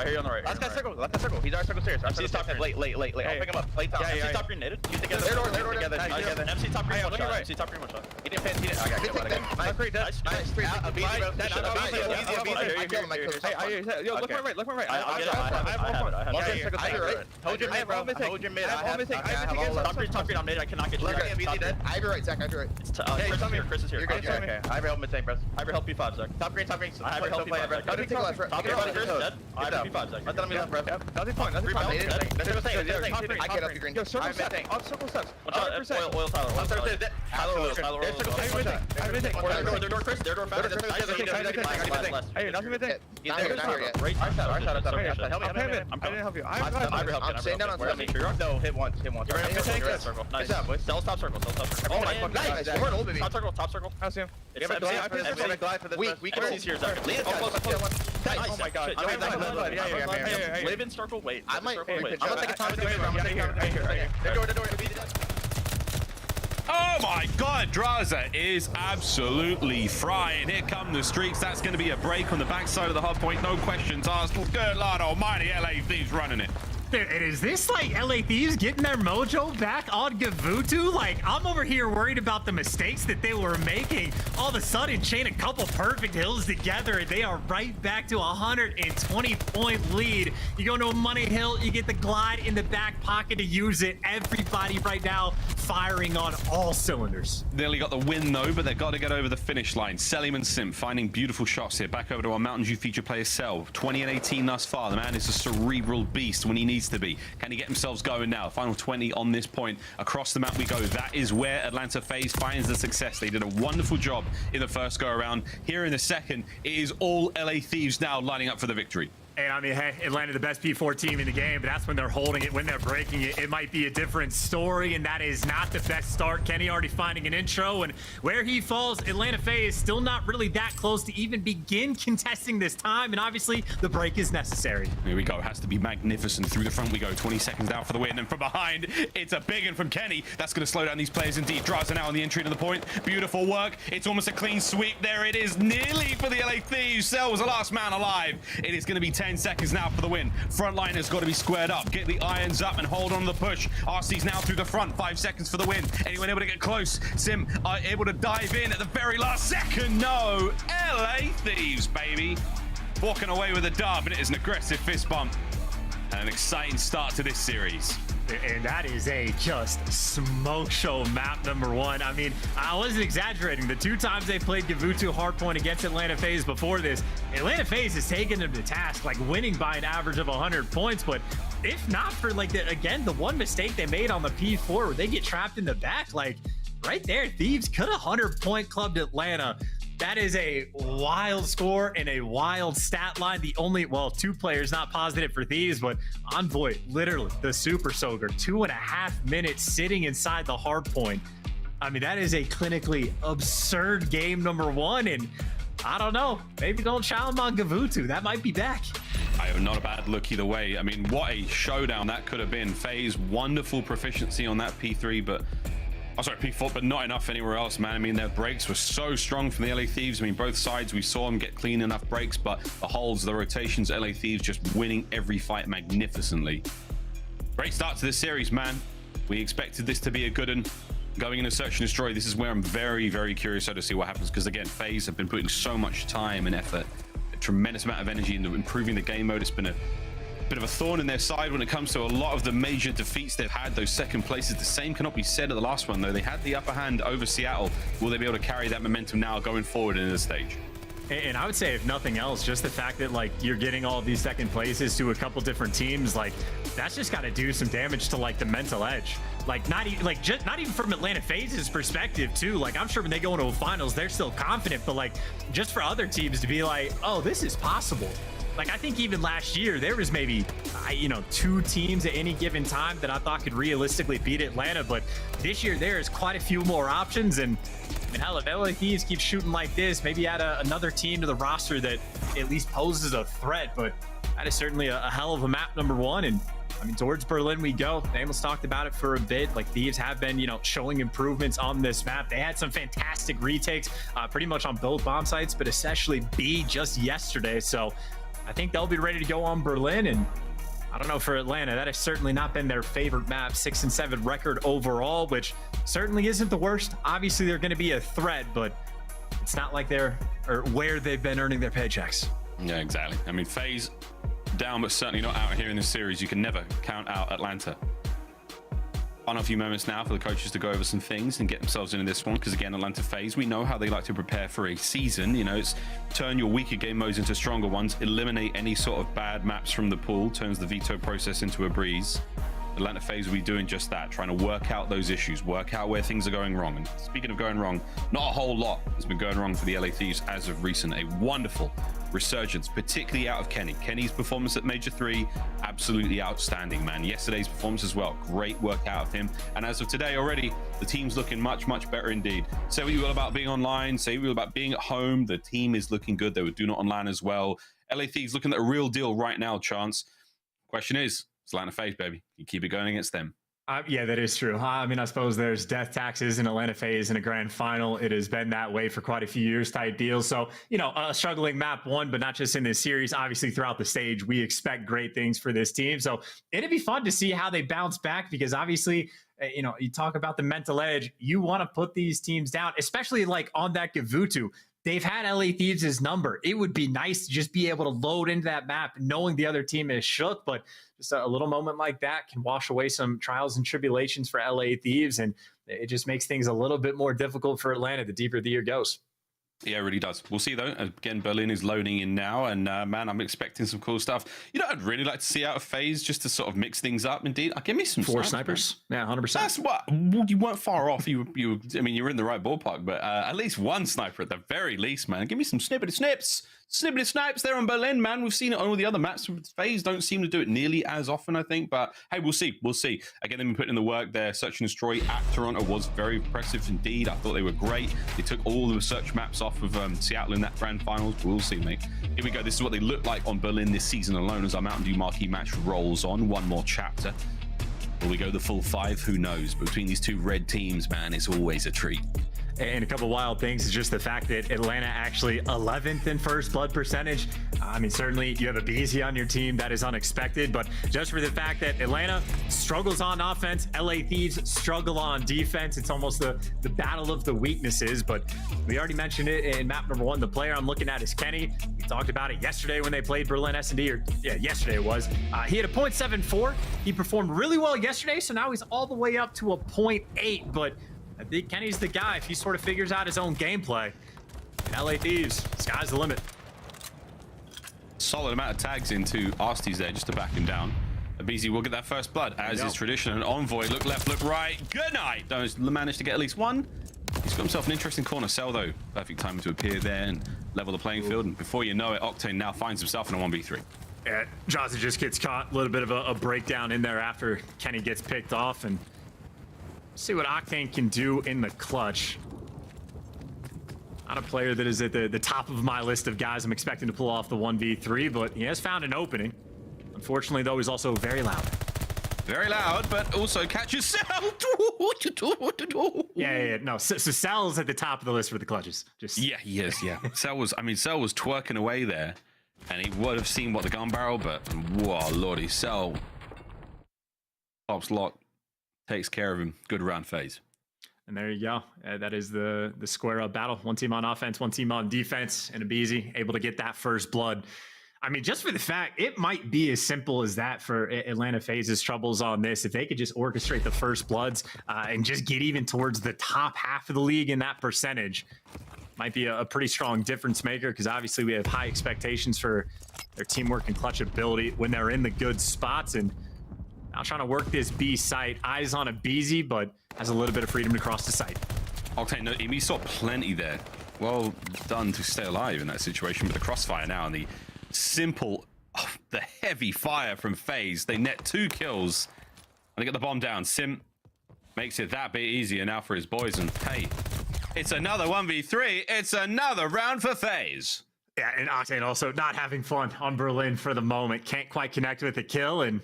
hear you on the right. Last guy's circle. Last guy's circle. He's our circle stairs. MC top green. Late. I'll pick him up. Late top. MC top green nated. He's together. Together. MC top green. 1 shot. MC top green. 1 shot. He didn't pay. I got him. Nice. Great. Nice. Look my right. I have your mid. I have top green. I'm mid. I cannot get you. I have your right, Zach. I have your right. Chris is here. Okay. I have your help mid tank, bro. I have your help P5, Zach. Top green. I have your help P5, bro. Top green, Chris. Dead. I have P5, Zach. Let them left, bro. Nothing point. I can't help you, green. Yo, circle steps. Circle steps. 100%. Oil Tyler. Tyler. Their door, Chris. Their door fast. Hey, nothing with it. Not here yet. Help me. I'm trying to help you. I'm staying down on circle. No, hit once. You're in the circle. Nice. Cell top circle. Oh my god. Nice. Top circle. I see him. We can see here, Zach. Oh my god. Live in circle. Wait. I'm gonna take a time to Oh my god, Draza is absolutely frying. Here come the streaks. That's going to be a break on the backside of the hard point. No questions asked. Good Lord almighty, LA Thieves running it. Dude, and is this like LA Thieves getting their mojo back on Gavutu? Like, I'm over here worried about the mistakes that they were making. All of a sudden, chain a couple perfect hills together, and they are right back to a 120-point lead. You go to a money hill, you get the glide in the back pocket to use it. Everybody right now firing on all cylinders. Nearly got the win though, but they've got to get over the finish line. Cellium and Simp finding beautiful shots here. Back over to our Mountain Dew feature player, Cell. 20 and 18 thus far. The man is a cerebral beast when he needs to be. Can he get themselves going now? Final 20 on this point. Across the map we go. That is where Atlanta FaZe finds the success. They did a wonderful job in the first go around. Here in the second, it is all LA Thieves now lining up for the victory. And I mean, hey, Atlanta, the best P4 team in the game, but that's when they're holding it. When they're breaking it, it might be a different story, and that is not the best start. Kenny already finding an intro, and where he falls, Atlanta FaZe still not really that close to even begin contesting this time, and obviously the break is necessary. Here we go. Has to be magnificent. Through the front we go. 20 seconds down for the win, and from behind, it's a big one from Kenny. That's going to slow down these players indeed. Drives it out on the entry to the point. Beautiful work. It's almost a clean sweep. There it is. Nearly for the LA Thieves. Cell was the last man alive. It is going to be 10 seconds now for the win. Front line has got to be squared up. Get the irons up and hold on to the push. RC's now through the front. 5 seconds for the win. Anyone able to get close? Sim able to dive in at the very last second. No. LA Thieves, baby. Walking away with a dub, and it is an aggressive fist bump. And an exciting start to this series. And that is a just smoke show map number one. I mean, I wasn't exaggerating. The 2 times they played Gavutu Hardpoint against Atlanta FaZe before this, Atlanta FaZe has taken them to task, like winning by an average of 100 points. But if not for, like, the one mistake they made on the P4 where they get trapped in the back, like right there, Thieves could have 100-point clubbed Atlanta. That is a wild score and a wild stat line. The only, well, 2 players not positive for Thieves, but Envoy, literally, the Super Soaker, 2.5 minutes sitting inside the hard point. I mean, that is a clinically absurd game number one, and I don't know, maybe don't challenge on Gavutu. That might be back. Not a bad look either way. I mean, what a showdown that could have been. FaZe, wonderful proficiency on that P3, but... Oh, sorry, P4, but not enough anywhere else, man. I mean, their breaks were so strong from the LA Thieves. I mean, both sides, we saw them get clean enough breaks, but the holds, the rotations, LA Thieves just winning every fight magnificently. Great start to this series, man. We expected this to be a good one. Going into Search and Destroy, this is where I'm very, very curious to see what happens, because, again, FaZe have been putting so much time and effort, a tremendous amount of energy into improving the game mode. It's been a bit of a thorn in their side when it comes to a lot of the major defeats they've had, those second places. The same cannot be said at the last one, though. They had the upper hand over Seattle. Will they be able to carry that momentum now going forward in the stage? And I would say, if nothing else, just the fact that, like, you're getting all of these second places to a couple different teams, like, that's just got to do some damage to, like, the mental edge. Like, not even from Atlanta FaZe's perspective, too. Like, I'm sure when they go into a finals, they're still confident, but, like, just for other teams to be like, oh, this is possible. Like, I think even last year, there was maybe, 2 teams at any given time that I thought could realistically beat Atlanta. But this year, there is quite a few more options. And hell, if LA Thieves keep shooting like this, maybe add another team to the roster that at least poses a threat. But that is certainly a hell of a map number one. And I mean, towards Berlin we go. Amos talked about it for a bit. Like, Thieves have been, showing improvements on this map. They had some fantastic retakes pretty much on both bomb sites, but especially B just yesterday. So I think they'll be ready to go on Berlin. And I don't know, for Atlanta, that has certainly not been their favorite map. 6-7 record overall, which certainly isn't the worst. Obviously, they're going to be a threat, but it's not like they're where they've been earning their paychecks. Yeah, exactly. I mean, FaZe down, but certainly not out here in this series. You can never count out Atlanta. On a few moments now for the coaches to go over some things and get themselves into this one, because again, Atlanta FaZe, we know how they like to prepare for a season. It's turn your weaker game modes into stronger ones, eliminate any sort of bad maps from the pool, turns the veto process into a breeze. Atlanta FaZe will be doing just that, trying to work out those issues, work out where things are going wrong. And speaking of going wrong, not a whole lot has been going wrong for the LA Thieves as of recent. A wonderful resurgence, particularly out of Kenny. Kenny's performance at Major 3, absolutely outstanding, man. Yesterday's performance as well, great work out of him. And as of today already, the team's looking much, much better indeed. Say what you will about being online, say what you will about being at home, the team is looking good. They were doing it online as well. LA Thieves looking at a real deal right now, Chance. Question is Atlanta FaZe, baby. You keep it going against them. Yeah, that is true. I mean, I suppose there's death taxes in Atlanta FaZe in a grand final. It has been that way for quite a few years type deal. So, you know, a struggling map one, but not just in this series. Obviously, throughout the stage, we expect great things for this team. So it'd be fun to see how they bounce back because obviously, you know, you talk about the mental edge. You want to put these teams down, especially like on that Gavutu. They've had LA Thieves' number. It would be nice to just be able to load into that map knowing the other team is shook, but just a little moment like that can wash away some trials and tribulations for LA Thieves, and it just makes things a little bit more difficult for Atlanta the deeper the year goes. Yeah, it really does. We'll see, though. Again, Berlin is loading in now, and man, I'm expecting some cool stuff. You know, I'd really like to see out of FaZe just to sort of mix things up. Indeed, give me some snipers. Man. Yeah, 100%. That's what you weren't far off. I mean, you're in the right ballpark, but at least one sniper at the very least, man. Give me some snippety snipes there on Berlin, man. We've seen it on all the other maps. FaZe don't seem to do it nearly as often, I think, but hey, we'll see. Again, they've been putting in the work there. Search and Destroy at Toronto was very impressive indeed. I thought they were great. They took all the search maps off of Seattle in that grand finals. We'll see, mate. Here we go. This is what they look like on Berlin this season alone as our Mountain Dew marquee match rolls on. One more chapter. Will we go the full 5? Who knows? But between these two red teams, man, it's always a treat. And a couple wild things is just the fact that Atlanta actually 11th in first blood percentage. I mean, certainly you have aBeZy on your team. That is unexpected, but just for the fact that Atlanta struggles on offense, LA Thieves struggle on defense. It's almost the battle of the weaknesses, but we already mentioned it in map number 1. The player I'm looking at is Kenny. We talked about it yesterday when they played Berlin S&D, or yeah, yesterday it was. He had a 0.74. He performed really well yesterday, so now he's all the way up to a 0.8, but I think Kenny's the guy if he sort of figures out his own gameplay. LA Thieves, sky's the limit. Solid amount of tags into Arcitys there just to back him down. aBeZy will get that first blood, as is tradition. An Envoy, look left, look right. Good night. Don't manage to get at least one. He's got himself an interesting corner cell, though. Perfect time to appear there and level the playing field. And before you know it, Octane now finds himself in a 1v3. Yeah, Shotzzy just gets caught. A little bit of a breakdown in there after Kenny gets picked off. And see what Octane can do in the clutch. Not a player that is at the top of my list of guys I'm expecting to pull off the 1v3, but he has found an opening. Unfortunately, though, he's also very loud. Very loud, but also catches Cell. Yeah. No, so Cell's at the top of the list for the clutches. Yeah, he is, yeah. Cell was twerking away there, and he would have seen what the gun barrel, but whoa, lordy, Cell pops lock. Takes care of him. Good round FaZe. And there you go. That is the square up battle. One team on offense, one team on defense, and aBeZy able to get that first blood. I mean, just for the fact, it might be as simple as that for Atlanta FaZe's troubles on this. If they could just orchestrate the first bloods and just get even towards the top half of the league in that percentage, might be a pretty strong difference maker, because obviously we have high expectations for their teamwork and clutch ability when they're in the good spots. And now trying to work this B site. Eyes on aBeZy, but has a little bit of freedom to cross the site. Octane, he saw plenty there. Well done to stay alive in that situation, but the crossfire now and the simple, the heavy fire from FaZe. They net 2 kills and they get the bomb down. Simp makes it that bit easier now for his boys, and hey, it's another 1v3. It's another round for FaZe. Yeah, and Octane also not having fun on Berlin for the moment. Can't quite connect with the kill, and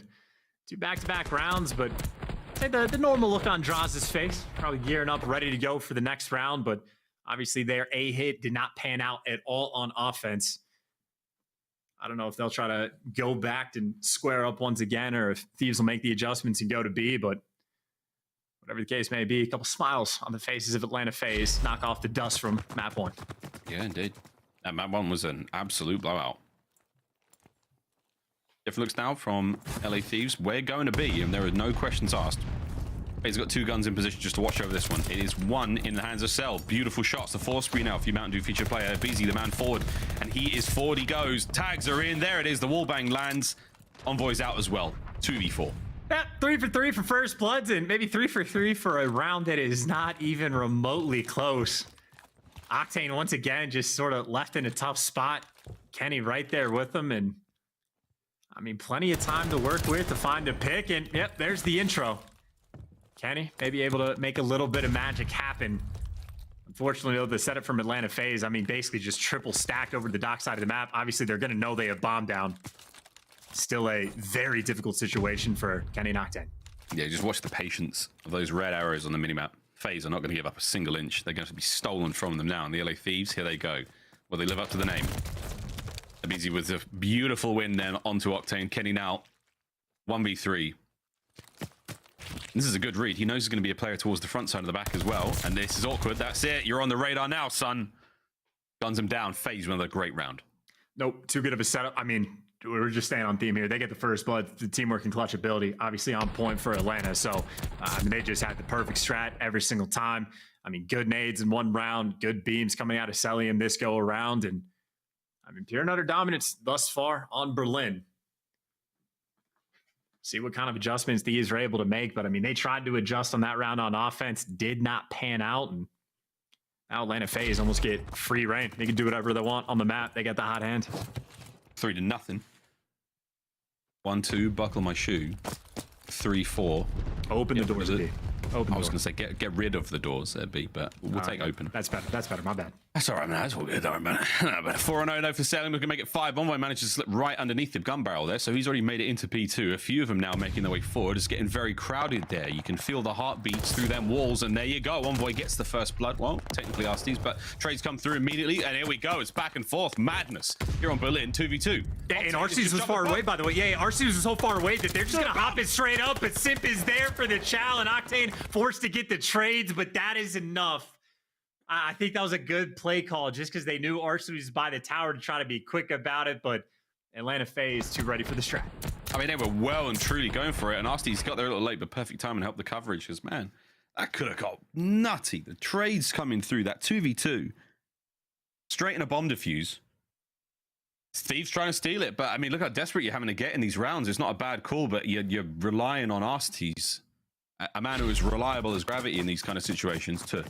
2 back-to-back rounds, but I'd say the normal look on Draws' face. Probably gearing up, ready to go for the next round, but obviously their A hit did not pan out at all on offense. I don't know if they'll try to go back and square up once again, or if Thieves will make the adjustments and go to B, but whatever the case may be, a couple smiles on the faces of Atlanta FaZe knock off the dust from map 1. Yeah, indeed. That map 1 was an absolute blowout. Different looks now from LA Thieves. We're going to B, and there are no questions asked. He's got 2 guns in position just to watch over this one. It is 1 in the hands of Cell. Beautiful shots. The 4-spree now for you Mountain Dew feature player. aBeZy, the man forward, and he is forward. He goes. Tags are in. There it is. The wallbang lands. Envoy's out as well. 2v4. Yeah, 3 for 3 for first bloods, and maybe 3 for 3 for a round that is not even remotely close. Octane once again just sort of left in a tough spot. Kenny right there with him, and I mean, plenty of time to work with to find a pick, and yep, there's the intro. Kenny maybe able to make a little bit of magic happen. Unfortunately, though, the setup from Atlanta FaZe, I mean, basically just triple stacked over the dock side of the map. Obviously, they're going to know they have bomb down. Still a very difficult situation for Kenny and Octane. Yeah, just watch the patience of those red arrows on the minimap. FaZe are not going to give up a single inch. They're going to be stolen from them now. And the LA Thieves, here they go. Will they live up to the name? aBeZy with a beautiful win then onto Octane. Kenny now 1v3. This is a good read. He knows he's going to be a player towards the front side of the back as well. And this is awkward. That's it. You're on the radar now, son. Guns him down. FaZe with another great round. Nope, too good of a setup. I mean, we're just staying on theme here. They get the first blood. The teamwork and clutch ability, obviously on point for Atlanta. So, I mean, they just had the perfect strat every single time. I mean, good nades in one round, good beams coming out of Cellium this go around. And, I mean, pure and utter dominance thus far on Berlin. See what kind of adjustments Thieves are able to make. But, I mean, they tried to adjust on that round on offense, did not pan out. And now Atlanta FaZe almost get free reign. They can do whatever they want on the map. They got the hot hand. 3-0. 1-2, buckle my shoe. 3-4. Open the doors, B. Open I was going to say, get rid of the doors there, B, but we'll take open. That's better. That's better. My bad. That's all right, man. That's all good. Don't worry about it. 4-0 for Cellium. We can make it 5. Envoy managed to slip right underneath the gun barrel there, so he's already made it into P2. A few of them now making their way forward. It's getting very crowded there. You can feel the heartbeats through them walls, and there you go. Envoy gets the first blood. Well, technically Arcitys, but trades come through immediately, and here we go. It's back and forth. Madness here on Berlin, 2v2. Yeah, and Arcitys was far away, by the way. Yeah, Arcitys was so far away that they're just going to hop it straight up, but Simp is there for the chow, and Octane forced to get the trades, but that is enough. I think that was a good play call just because they knew Arcitys was by the tower to try to be quick about it, but Atlanta FaZe too ready for the strat. I mean, they were well and truly going for it, and Arcitys got there a little late, but perfect time and helped the coverage because, man, that could have got nutty. The trades coming through, that 2v2, straight in a bomb defuse. Thieves trying to steal it, but I mean, look how desperate you're having to get in these rounds. It's not a bad call, but you're relying on Arcitys, a man who is reliable as gravity in these kind of situations, to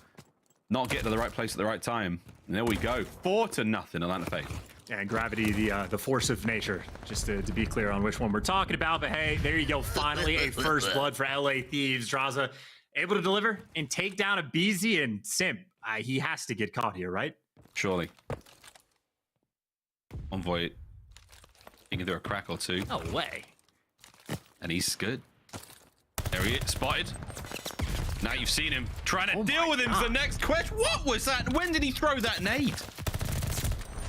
not get to the right place at the right time. And there we go. 4-0, Atlanta FaZe. And gravity, the force of nature, just to be clear on which one we're talking about. But hey, there you go. Finally, a first blood for LA Thieves. Draza able to deliver and take down aBeZy and Simp. He has to get caught here, right? Surely. Envoy, he can do a crack or two. No way. And he's good. There he is, spotted. Now you've seen him. Trying to deal with him is the next question. What was that? When did he throw that nade?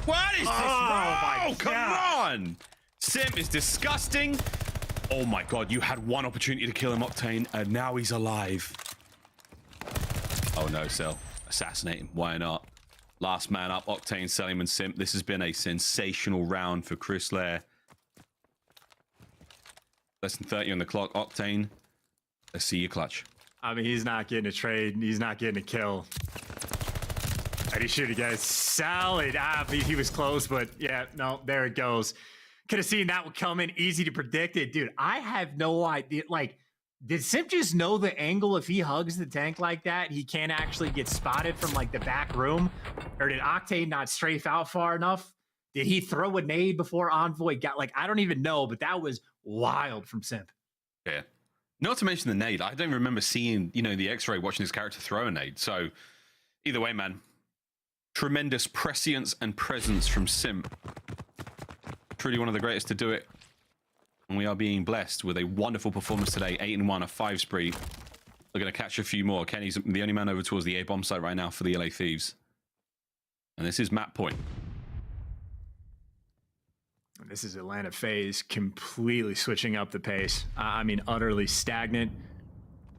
What is this? Oh, come on! Simp is disgusting. Oh my god, you had one opportunity to kill him, Octane, and now he's alive. Oh no, Cell. Assassinate him. Why not? Last man up, Octane, Cellium, and Simp. This has been a sensational round for Chris Lair. Less than 30 on the clock. Octane, let's see your clutch. I mean, he's not getting a trade. He's not getting a kill. And he should have got solid. He was close, but yeah, no, there it goes. Could have seen that one coming. Easy to predict it. Dude, I have no idea. Like, did Simp just know the angle if he hugs the tank like that, he can't actually get spotted from, like, the back room? Or did Octane not strafe out far enough? Did he throw a nade before Envoy got, like, I don't even know, but that was wild from Simp. Yeah. Not to mention the nade. I don't remember seeing, you know, the X-ray watching his character throw a nade. So, either way, man. Tremendous prescience and presence from Simp. Truly one of the greatest to do it. And we are being blessed with a wonderful performance today. 8-1, a 5 spree. We're going to catch a few more. Kenny's the only man over towards the A-bomb site right now for the LA Thieves. And this is map point. This is Atlanta FaZe completely switching up the pace. I mean, utterly stagnant.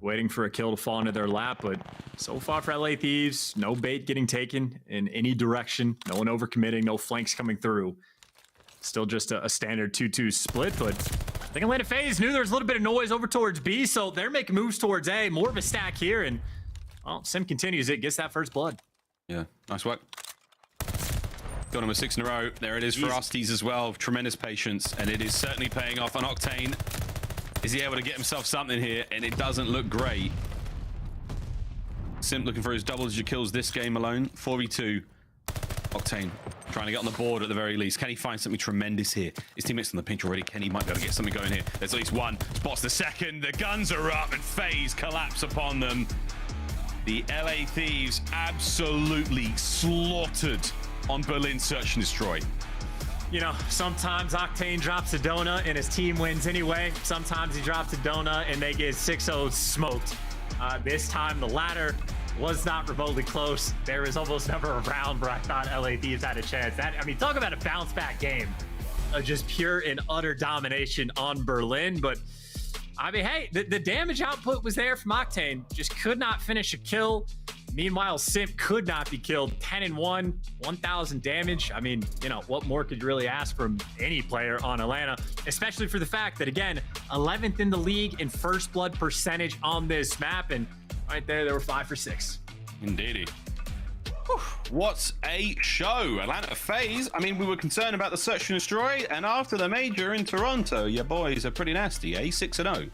Waiting for a kill to fall into their lap, but so far for LA Thieves, no bait getting taken in any direction. No one overcommitting, no flanks coming through. Still just a standard 2-2 split, but I think Atlanta FaZe knew there was a little bit of noise over towards B, so they're making moves towards A. More of a stack here, and well, Simp continues it, gets that first blood. Yeah, nice work. Got him a 6 in a row. There it is for Arcitys as well. Tremendous patience, and it is certainly paying off on Octane. Is he able to get himself something here? And it doesn't look great. Simp looking for his double-digit kills this game alone. 4v2. Octane trying to get on the board at the very least. Can he find something tremendous here? His teammates on the pinch already. Kenny might be able to get something going here. There's at least one. Spots the second. The guns are up, and FaZe collapse upon them. The LA Thieves absolutely slaughtered on Berlin Search and Destroy. you know, sometimes Octane drops a donut and his team wins anyway. Sometimes he drops a donut and they get 6-0 smoked. This time the latter was not remotely close. There was almost never a round where I thought LA Thieves had a chance. That, I mean, talk about a bounce back game. Just pure and utter domination on Berlin. But I mean, hey, the damage output was there from Octane. Just could not finish a kill. Meanwhile, Simp could not be killed. 10-1, 1,000 damage. I mean, you know, what more could you really ask from any player on Atlanta? Especially for the fact that, again, 11th in the league in first blood percentage on this map. And right there, they were 5 for 6. Indeedy. What's a show? Atlanta FaZe. I mean, we were concerned about the search and destroy, and after the major in Toronto, your boys are pretty nasty, eh? 6-0.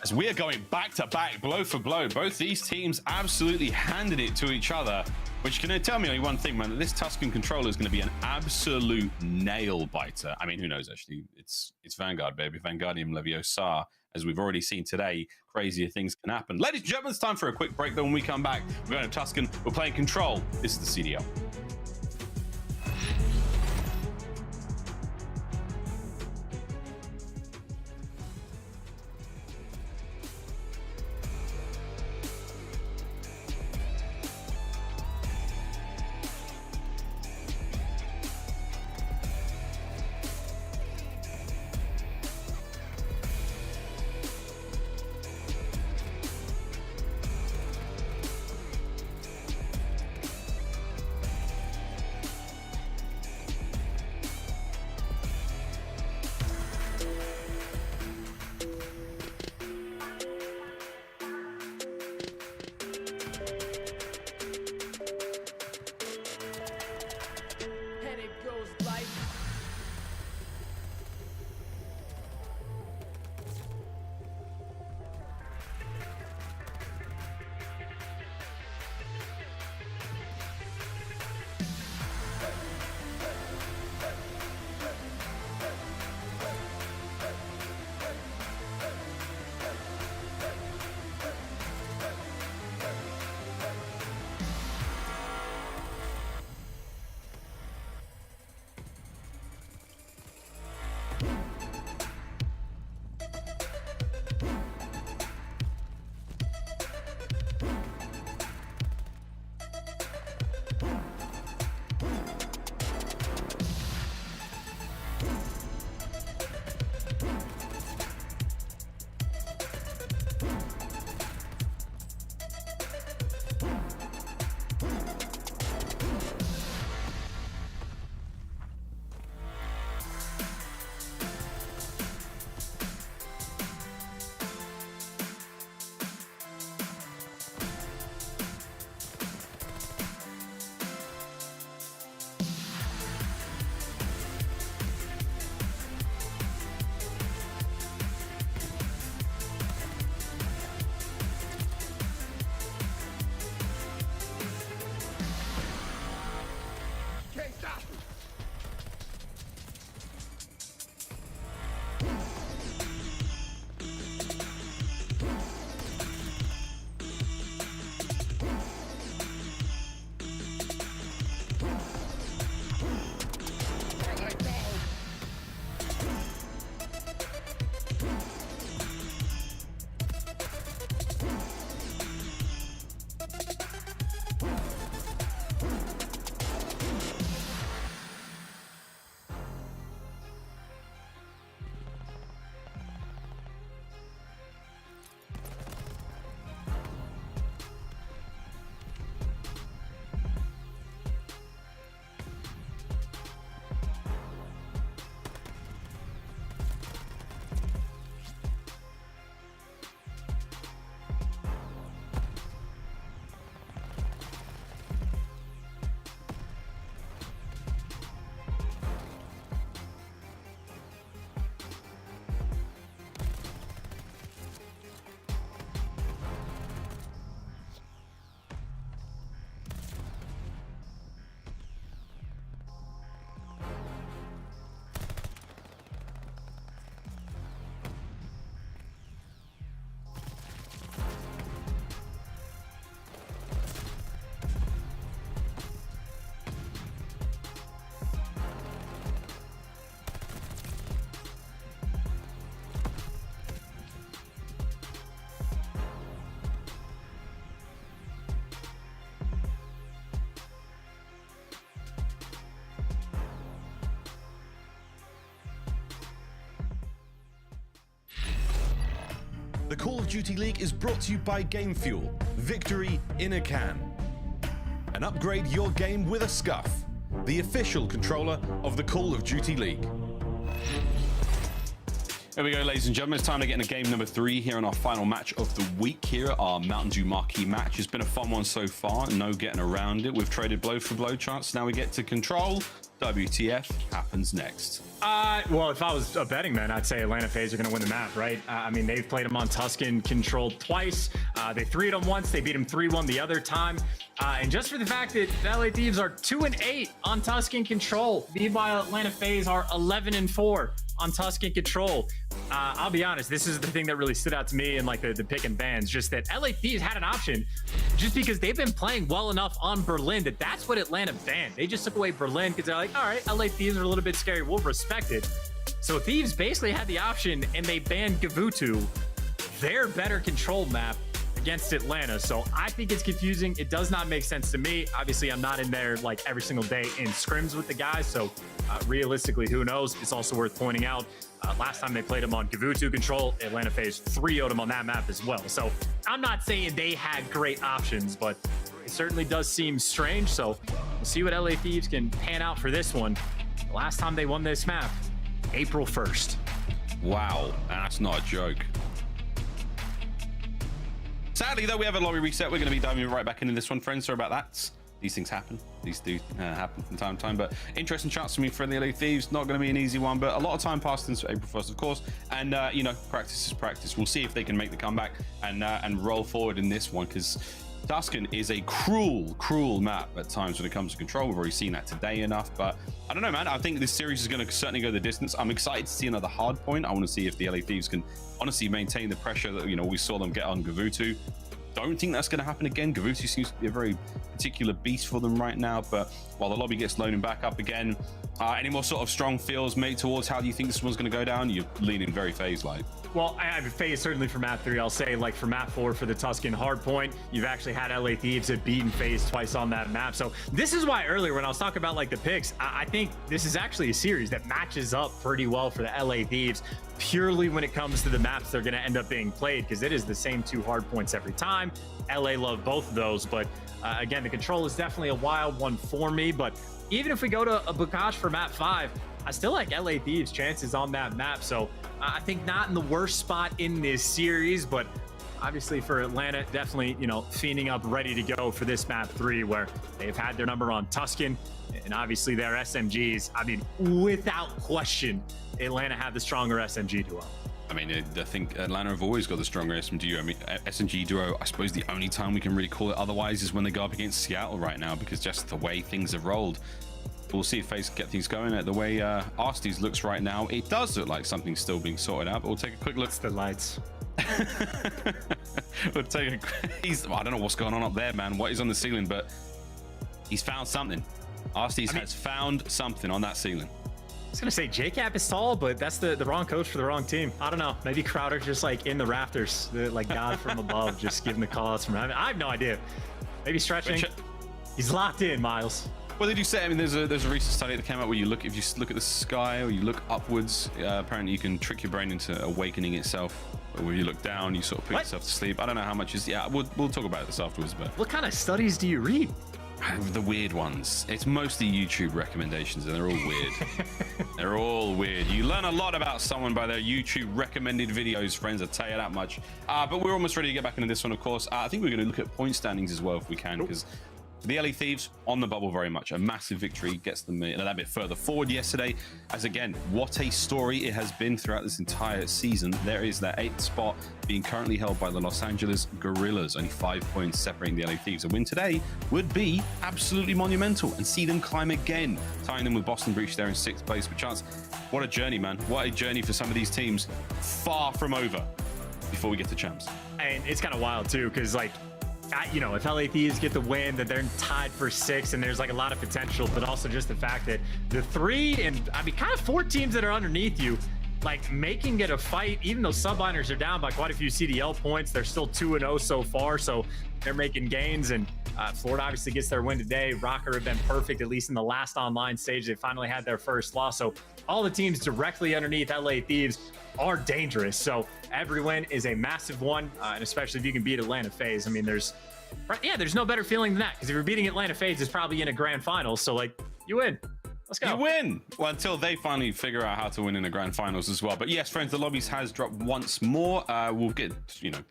As we are going back to back, blow for blow, both these teams absolutely handed it to each other, which can tell me only one thing, man, that this Tuscan Control is going to be an absolute nail biter. I mean, who knows, actually? It's Vanguard, baby. Vanguardium Leviosa. As we've already seen today, crazier things can happen. Ladies and gentlemen, it's time for a quick break, though. When we come back, we're going to Tuscan. We're playing Control. This is the CDL. The Call of Duty League is brought to you by Game Fuel. Victory in a can. And upgrade your game with a Scuff, the official controller of the Call of Duty League. There we go, ladies and gentlemen. It's time to get into game number 3 here on our final match of the week here at our Mountain Dew marquee match. It's been a fun one so far, no getting around it. We've traded blow for blow chance. Now we get to Control. WTF happens next? Well, if I was a betting man, I'd say Atlanta FaZe are going to win the map, right? I mean, they've played them on Tuscan Control twice. They 3'd them once. They beat them 3-1 the other time. And just for the fact that the LA Thieves are 2-8 on Tuscan Control, meanwhile Atlanta FaZe are 11-4 on Tuscan Control. I'll be honest, this is the thing that really stood out to me in like the pick and bans, just that LA Thieves had an option just because they've been playing well enough on Berlin that's what Atlanta banned. They just took away Berlin because they're like, all right, LA Thieves are a little bit scary, we'll respect it. So Thieves basically had the option and they banned Gavutu, their better control map, against Atlanta. So I think it's confusing. It does not make sense to me. Obviously, I'm not in there like every single day in scrims with the guys. So realistically, who knows? It's also worth pointing out, last time they played them on Gavutu Control, Atlanta FaZe 3-0'd them on that map as well. So I'm not saying they had great options, but it certainly does seem strange. So we'll see what LA Thieves can pan out for this one. The last time they won this map, April 1st. Wow, that's not a joke. Sadly, though, we have a lobby reset. We're going to be diving right back into this one, friends. Sorry about that. These things happen. These do happen from time to time. But interesting chance for me for the LA Thieves. Not going to be an easy one, but a lot of time passed since April 1st, of course. And, you know, practice is practice. We'll see if they can make the comeback and roll forward in this one, because Tuscan is a cruel map at times when it comes to Control. We've already seen that today enough, but I don't know, man. I think this series is going to certainly go the distance. I'm excited to see another hard point. I want to see if the LA Thieves can honestly maintain the pressure that, you know, we saw them get on Gavutu. Don't think that's going to happen again. Gavutu seems to be a very particular beast for them right now, but while the lobby gets loading back up again, any more sort of strong feels made towards how do you think this one's going to go down? You're leaning very FaZe-like. Well, I have FaZe certainly for map 3. I'll say, like, for map 4 for the Tuscan Hardpoint, you've actually had LA Thieves have beaten FaZe twice on that map. So this is why earlier when I was talking about like the picks, I think this is actually a series that matches up pretty well for the LA Thieves, purely when it comes to the maps they're going to end up being played, because it is the same 2 hard points every time. LA love both of those, but again, the Control is definitely a wild one for me. But even if we go to a Bocage for map 5, I still like LA Thieves' chances on that map. So I think not in the worst spot in this series, but obviously for Atlanta, definitely, you know, fiending up, ready to go for this map 3, where they've had their number on Tuscan, and obviously their SMGs. I mean, without question, Atlanta have the stronger SMG duo. I mean, I think Atlanta have always got the stronger SMG. I mean, SMG duo, I suppose the only time we can really call it otherwise is when they go up against Seattle right now, because just the way things have rolled. We'll see if FaZe get things going. At the way Arcitys looks right now, it does look like something's still being sorted out, but we'll take a quick look. It's the lights. We'll take a I don't know what's going on up there, man. What is on the ceiling, but he's found something. Arcitys has found something on that ceiling. I was gonna say JCap is tall, but that's the wrong coach for the wrong team. I don't know. Maybe Crowder's just like in the rafters, like God from above, just giving the call outs from heaven. I have no idea. Maybe stretching. He's locked in, Miles. Well, they do say, I mean, there's a recent study that came out where you look, if you look at the sky or you look upwards, apparently you can trick your brain into awakening itself. Or when you look down, you sort of put yourself to sleep. I don't know how much is, yeah, we'll talk about this afterwards, but. What kind of studies do you read? The weird ones. It's mostly YouTube recommendations, and they're all weird. They're all weird. You learn a lot about someone by their YouTube recommended videos, friends, I'll tell you that much. But we're almost ready to get back into this one, of course. I think we're going to look at point standings as well if we can, because the LA Thieves on the bubble very much. A massive victory gets them a little bit further forward yesterday. As again, what a story it has been throughout this entire season. There is that 8th spot being currently held by the Los Angeles Guerrillas, only 5 points separating the LA Thieves. A win today would be absolutely monumental and see them climb again, tying them with Boston Breach there in 6th place. But chance, what a journey, man. What a journey for some of these teams. Far from over before we get to champs. And it's kind of wild too, because like, you know, if LA Thieves get the win, that they're tied for 6th, and there's like a lot of potential, but also just the fact that the 3 and I mean kind of 4 teams that are underneath you, like making it a fight, even though Subliners are down by quite a few CDL points, they're still 2-0 so far, so they're making gains. And Florida obviously gets their win today. Røkkr have been perfect, at least in the last online stage. They finally had their first loss. So all the teams directly underneath LA Thieves are dangerous. So every win is a massive one, and especially if you can beat Atlanta FaZe. I mean, there's no better feeling than that, because if you're beating Atlanta FaZe, it's probably in a grand finals. So, like, you win. Let's go. You win! Well, until they finally figure out how to win in the grand finals as well. But yes, friends, the lobbies has dropped once more. We'll get,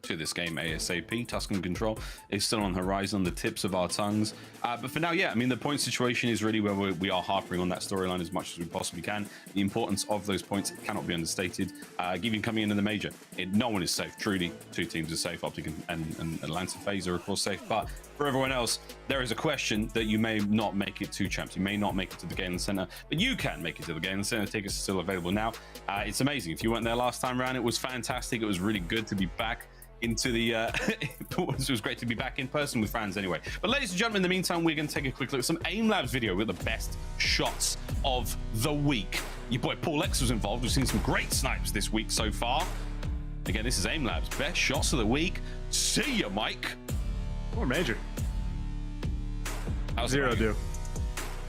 to this game ASAP. Tuscan Control is still on the horizon, on the tips of our tongues. But for now, yeah, I mean, the point situation is really where we are harping on that storyline as much as we possibly can. The importance of those points cannot be understated. Given coming into the major, no one is safe, truly. 2 teams are safe. OpTic and Atlanta FaZe are, of course, safe. But for everyone else, there is a question that you may not make it to champs. You may not make it to the Galen Center, but you can make it to the Galen Center. Tickets are still available now. It's amazing. If you weren't there last time around, it was fantastic. It was really good to be back into the it was great to be back in person with fans anyway. But ladies and gentlemen, in the meantime, we're going to take a quick look at some aim labs video with the best shots of the week. Your boy Paulehx was involved. We've seen some great snipes this week so far. Again, this is aim labs best shots of the week. See ya, Mike. Or Major. How's Zero do.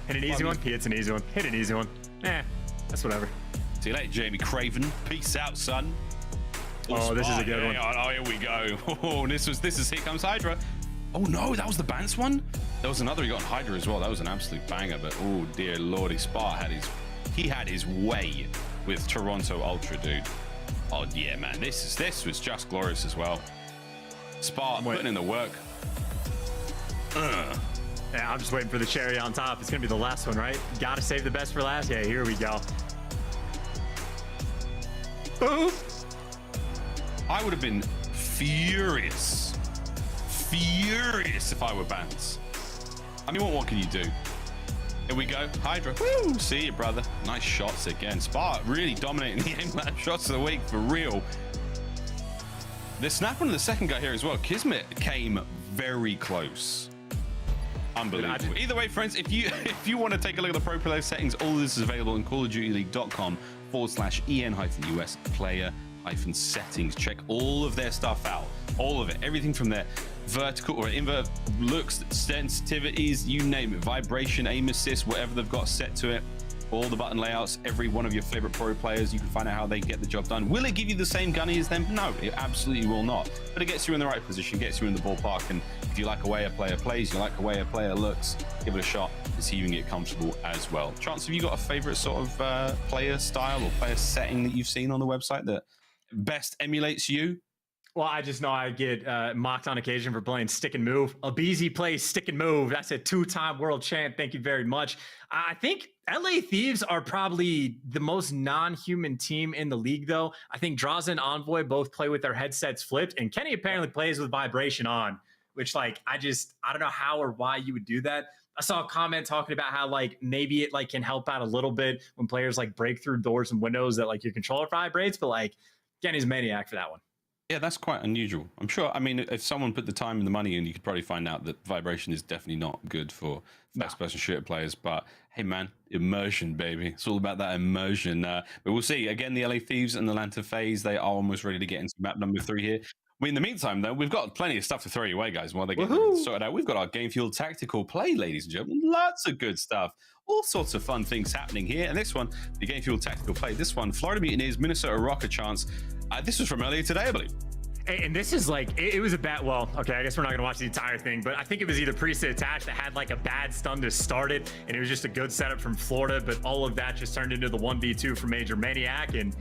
Hit an easy one. He hits an easy one. Hit an easy one. That's whatever. See you later, Jamie Craven. Peace out, son. Oh, this is a good one. Oh, here we go. Oh, this is here comes Hydra. Oh no, that was the Bance one. There was another he got on Hydra as well. That was an absolute banger. But oh dear lordy, Spa had his way with Toronto Ultra, dude. Oh yeah, man, this was just glorious as well. Spa putting in the work. Yeah, I'm just waiting for the cherry on top. It's gonna be the last one, right? Gotta save the best for last. Yeah, here we go. Boom. I would have been furious if I were Bance. I mean, what can you do? Here we go, Hydra. Woo! See you, brother. Nice shots again. Spark really dominating the aim lab shots of the week for real. The snap on the second guy here as well. Kismet came very close. Unbelievable. Either way, friends, if you want to take a look at the pro player settings, all of this is available in callofdutyleague.com/en-us player-settings. Check all of their stuff out. All of it. Everything from their vertical or invert looks, sensitivities, you name it. Vibration, aim assist, whatever they've got set to it. All the button layouts, every one of your favorite pro players, you can find out how they get the job done. Will it give you the same gunny as them? No, it absolutely will not. But it gets you in the right position, gets you in the ballpark, and if you like the way a player plays, you like the way a player looks, give it a shot and see if you can get comfortable as well. Chance, have you got a favorite sort of player style or player setting that you've seen on the website that best emulates you? Well, I just know I get mocked on occasion for playing stick and move. aBeZy plays stick and move. That's a 2-time world champ. Thank you very much. I think LA Thieves are probably the most non-human team in the league, though. I think Draza and Envoy both play with their headsets flipped, and Kenny apparently plays with vibration on, which, like, I don't know how or why you would do that. I saw a comment talking about how, like, maybe it, like, can help out a little bit when players, like, break through doors and windows that, like, your controller vibrates, but, like, Kenny's a maniac for that one. Yeah, that's quite unusual. I'm sure. I mean, if someone put the time and the money in, you could probably find out that vibration is definitely not good for first-person shooter players. But hey, man, immersion, baby. It's all about that immersion. But we'll see. Again, the LA Thieves and the Atlanta FaZe, they are almost ready to get into map number 3 here. In the meantime, though, we've got plenty of stuff to throw your way, guys. While they get sorted out, we've got our Game Fuel Tactical Play, ladies and gentlemen. Lots of good stuff. All sorts of fun things happening here. And this one, the Game Fuel Tactical Play, this one, Florida Mutineers, Minnesota Røkkr chance. This was from earlier today, I believe. And this is like, it was a bad, well, okay, I guess we're not going to watch the entire thing, but I think it was either Priestahh attached that had like a bad stun to start it, and it was just a good setup from Florida, but all of that just turned into the 1v2 for Major Maniac. And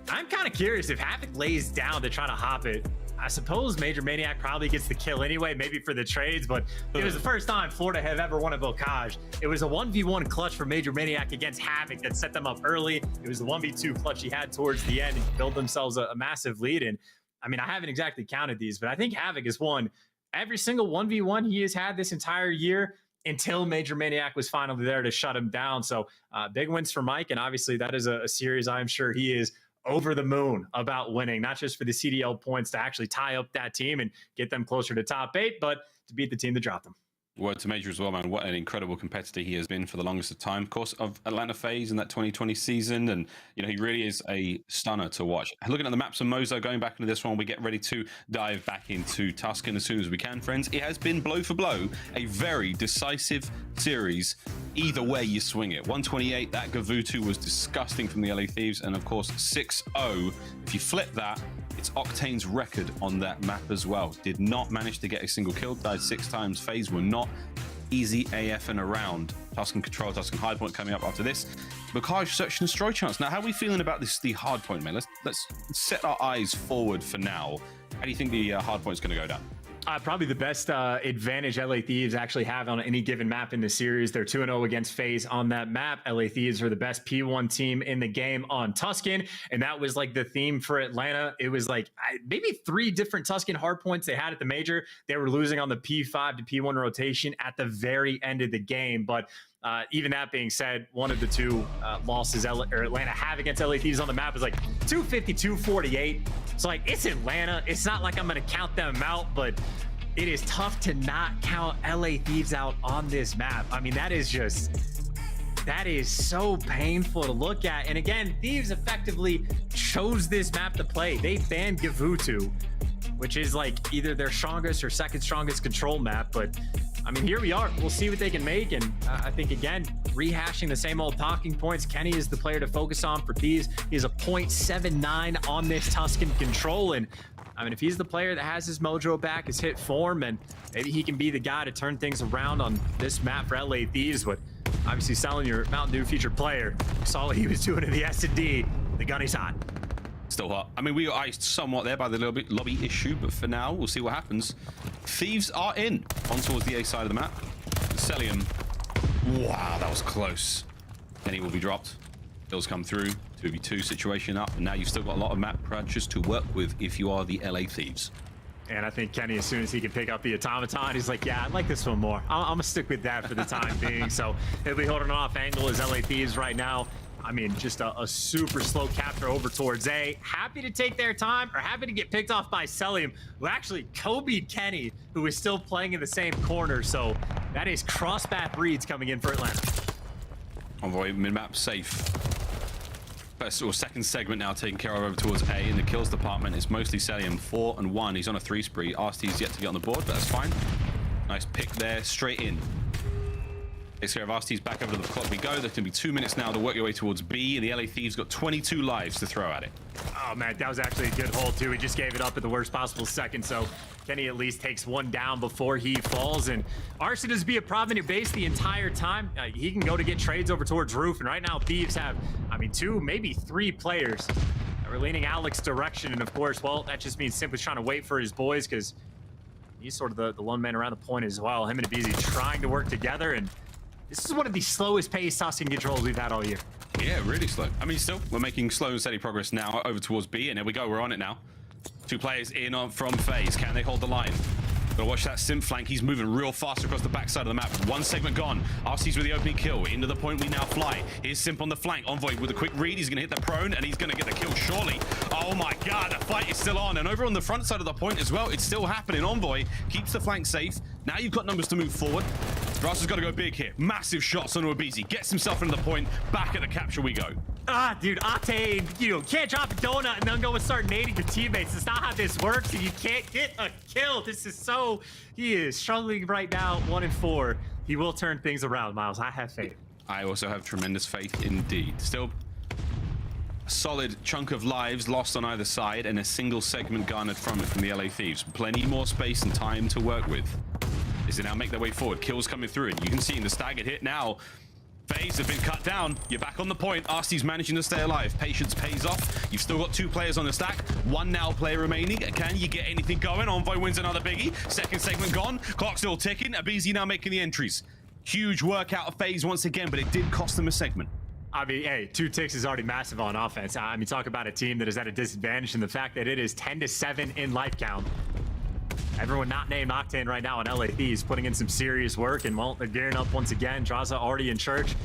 I'm kind of curious if Havok lays down to try to hop it. I suppose Major Maniac probably gets the kill anyway, maybe for the trades, but it was the first time Florida have ever won a Bocage. It was a 1v1 clutch for Major Maniac against Havok that set them up early. It was the 1v2 clutch he had towards the end and build themselves a massive lead. And I mean, I haven't exactly counted these, but I think Havok has won every single 1v1 he has had this entire year until Major Maniac was finally there to shut him down. So big wins for Mike, and obviously that is a series I'm sure he is over the moon about winning, not just for the CDL points to actually tie up that team and get them closer to top 8, but to beat the team that dropped them. Word to Major as well, man. What an incredible competitor he has been for the longest of time, of course, of Atlanta FaZe in that 2020 season. And, you know, he really is a stunner to watch. Looking at the maps of Mozo, going back into this one, we get ready to dive back into Tuscan as soon as we can, friends. It has been blow for blow, a very decisive series, either way you swing it. 128, that Gavutu was disgusting from the LA Thieves. And, of course, 6-0. If you flip that, it's Octane's record on that map as well. Did not manage to get a single kill, died 6 times. FaZe were not easy AF and around. Tuscan Control, Tuscan Hardpoint coming up after this. Bocage search and destroy chance. Now, how are we feeling about this, the Hardpoint, man? Let's set our eyes forward for now. How do you think the Hardpoint's going to go down? Probably the best advantage LA Thieves actually have on any given map in the series. They're 2-0 against FaZe on that map. LA Thieves are the best P1 team in the game on Tuscan, and that was like the theme for Atlanta. It was like maybe 3 different Tuscan Hardpoints they had at the major. They were losing on the P5 to P1 rotation at the very end of the game, but even that being said, one of the 2 losses Atlanta have against LA Thieves on the map is like 250-248. So like, it's Atlanta. It's not like I'm going to count them out, but it is tough to not count LA Thieves out on this map. I mean, that is so painful to look at. And again, Thieves effectively chose this map to play. They banned Gavutu, which is like either their strongest or second strongest control map. But I mean, here we are. We'll see what they can make. And I think, again, rehashing the same old talking points, Kenny is the player to focus on for Thieves. He has a .79 on this Tuscan Control. And I mean, if he's the player that has his mojo back, his hit form, and maybe he can be the guy to turn things around on this map for LA Thieves. But obviously, selling your Mountain Dew featured player, saw what he was doing in the S&D. The gunny's hot. Still hot. I mean, we got iced somewhat there by the little bit lobby issue, but for now, we'll see what happens. Thieves are in on towards the A side of the map. Cellium. Wow, that was close. Kenny will be dropped. Kills come through. 2v2 situation up, and now you've still got a lot of map crunches to work with if you are the LA Thieves. And I think Kenny, as soon as he can pick up the automaton, he's like, yeah, I like this one more. I'm gonna stick with that for the time being. So he'll be holding off angle as LA Thieves right now. I mean, just a super slow capture over towards A. Happy to take their time, or happy to get picked off by Cellium, who actually Kobe'd Kenny, who is still playing in the same corner. So that is cross-path reads coming in for Atlanta. Envoy mid-map safe. First or second segment now taken care of over towards A. In the kills department, it's mostly Cellium. 4-1. He's on a 3 spree. Arcitys yet to get on the board, but that's fine. Nice pick there, straight in. Takes care of Arcitys, back over to the clock we go. There's gonna be 2 minutes now to work your way towards B. The LA Thieves got 22 lives to throw at it. Oh man, that was actually a good hold too. He just gave it up at the worst possible second, so Kenny at least takes 1 down before he falls. And Arcitys be a prominent base the entire time. He can go to get trades over towards Roof, and right now Thieves have, I mean, 2, maybe 3 players that are leaning Alex's direction. And of course, well, that just means Simp is trying to wait for his boys, because he's sort of the lone man around the point as well. Him and aBeZy trying to work together, and this is one of the slowest paced Tuscan controls we've had all year. Yeah, really slow. I mean, still, we're making slow and steady progress now over towards B, and there we go, we're on it now. 2 players in on from FaZe. Can they hold the line? Gotta watch that Simp flank. He's moving real fast across the backside of the map. 1 segment gone. Arcitys with the opening kill. Into the point we now fly. Here's Simp on the flank. Envoy with a quick read. He's gonna hit the prone, and he's gonna get the kill surely. Oh my god, the fight is still on. And over on the front side of the point as well, it's still happening. Envoy keeps the flank safe. Now you've got numbers to move forward. Ross has got to go big here. Massive shots on aBeZy. Gets himself into the point. Back at the capture we go. Ah, dude, Octane, you can't drop a donut and then go and start nading your teammates. That's not how this works, and you can't get a kill. This is so... He is struggling right now, 1-4. He will turn things around, Miles. I have faith. I also have tremendous faith indeed. Still, a solid chunk of lives lost on either side, and a single segment garnered from it from the LA Thieves. Plenty more space and time to work with. As they now make their way forward. Kills coming through, and you can see in the staggered hit now, FaZe have been cut down. You're back on the point. Arcitys managing to stay alive. Patience pays off. You've still got 2 players on the stack. 1 now player remaining. Can you get anything going? Envoy wins another biggie. Second segment gone. Clock still ticking. aBeZy now making the entries. Huge work out of FaZe once again, but it did cost them a segment. I mean, hey, 2 ticks is already massive on offense. I mean, talk about a team that is at a disadvantage, and the fact that it is 10-7 in life count. Everyone not named Octane right now on LA Thieves putting in some serious work, and well, they're gearing up once again. Draza already in church.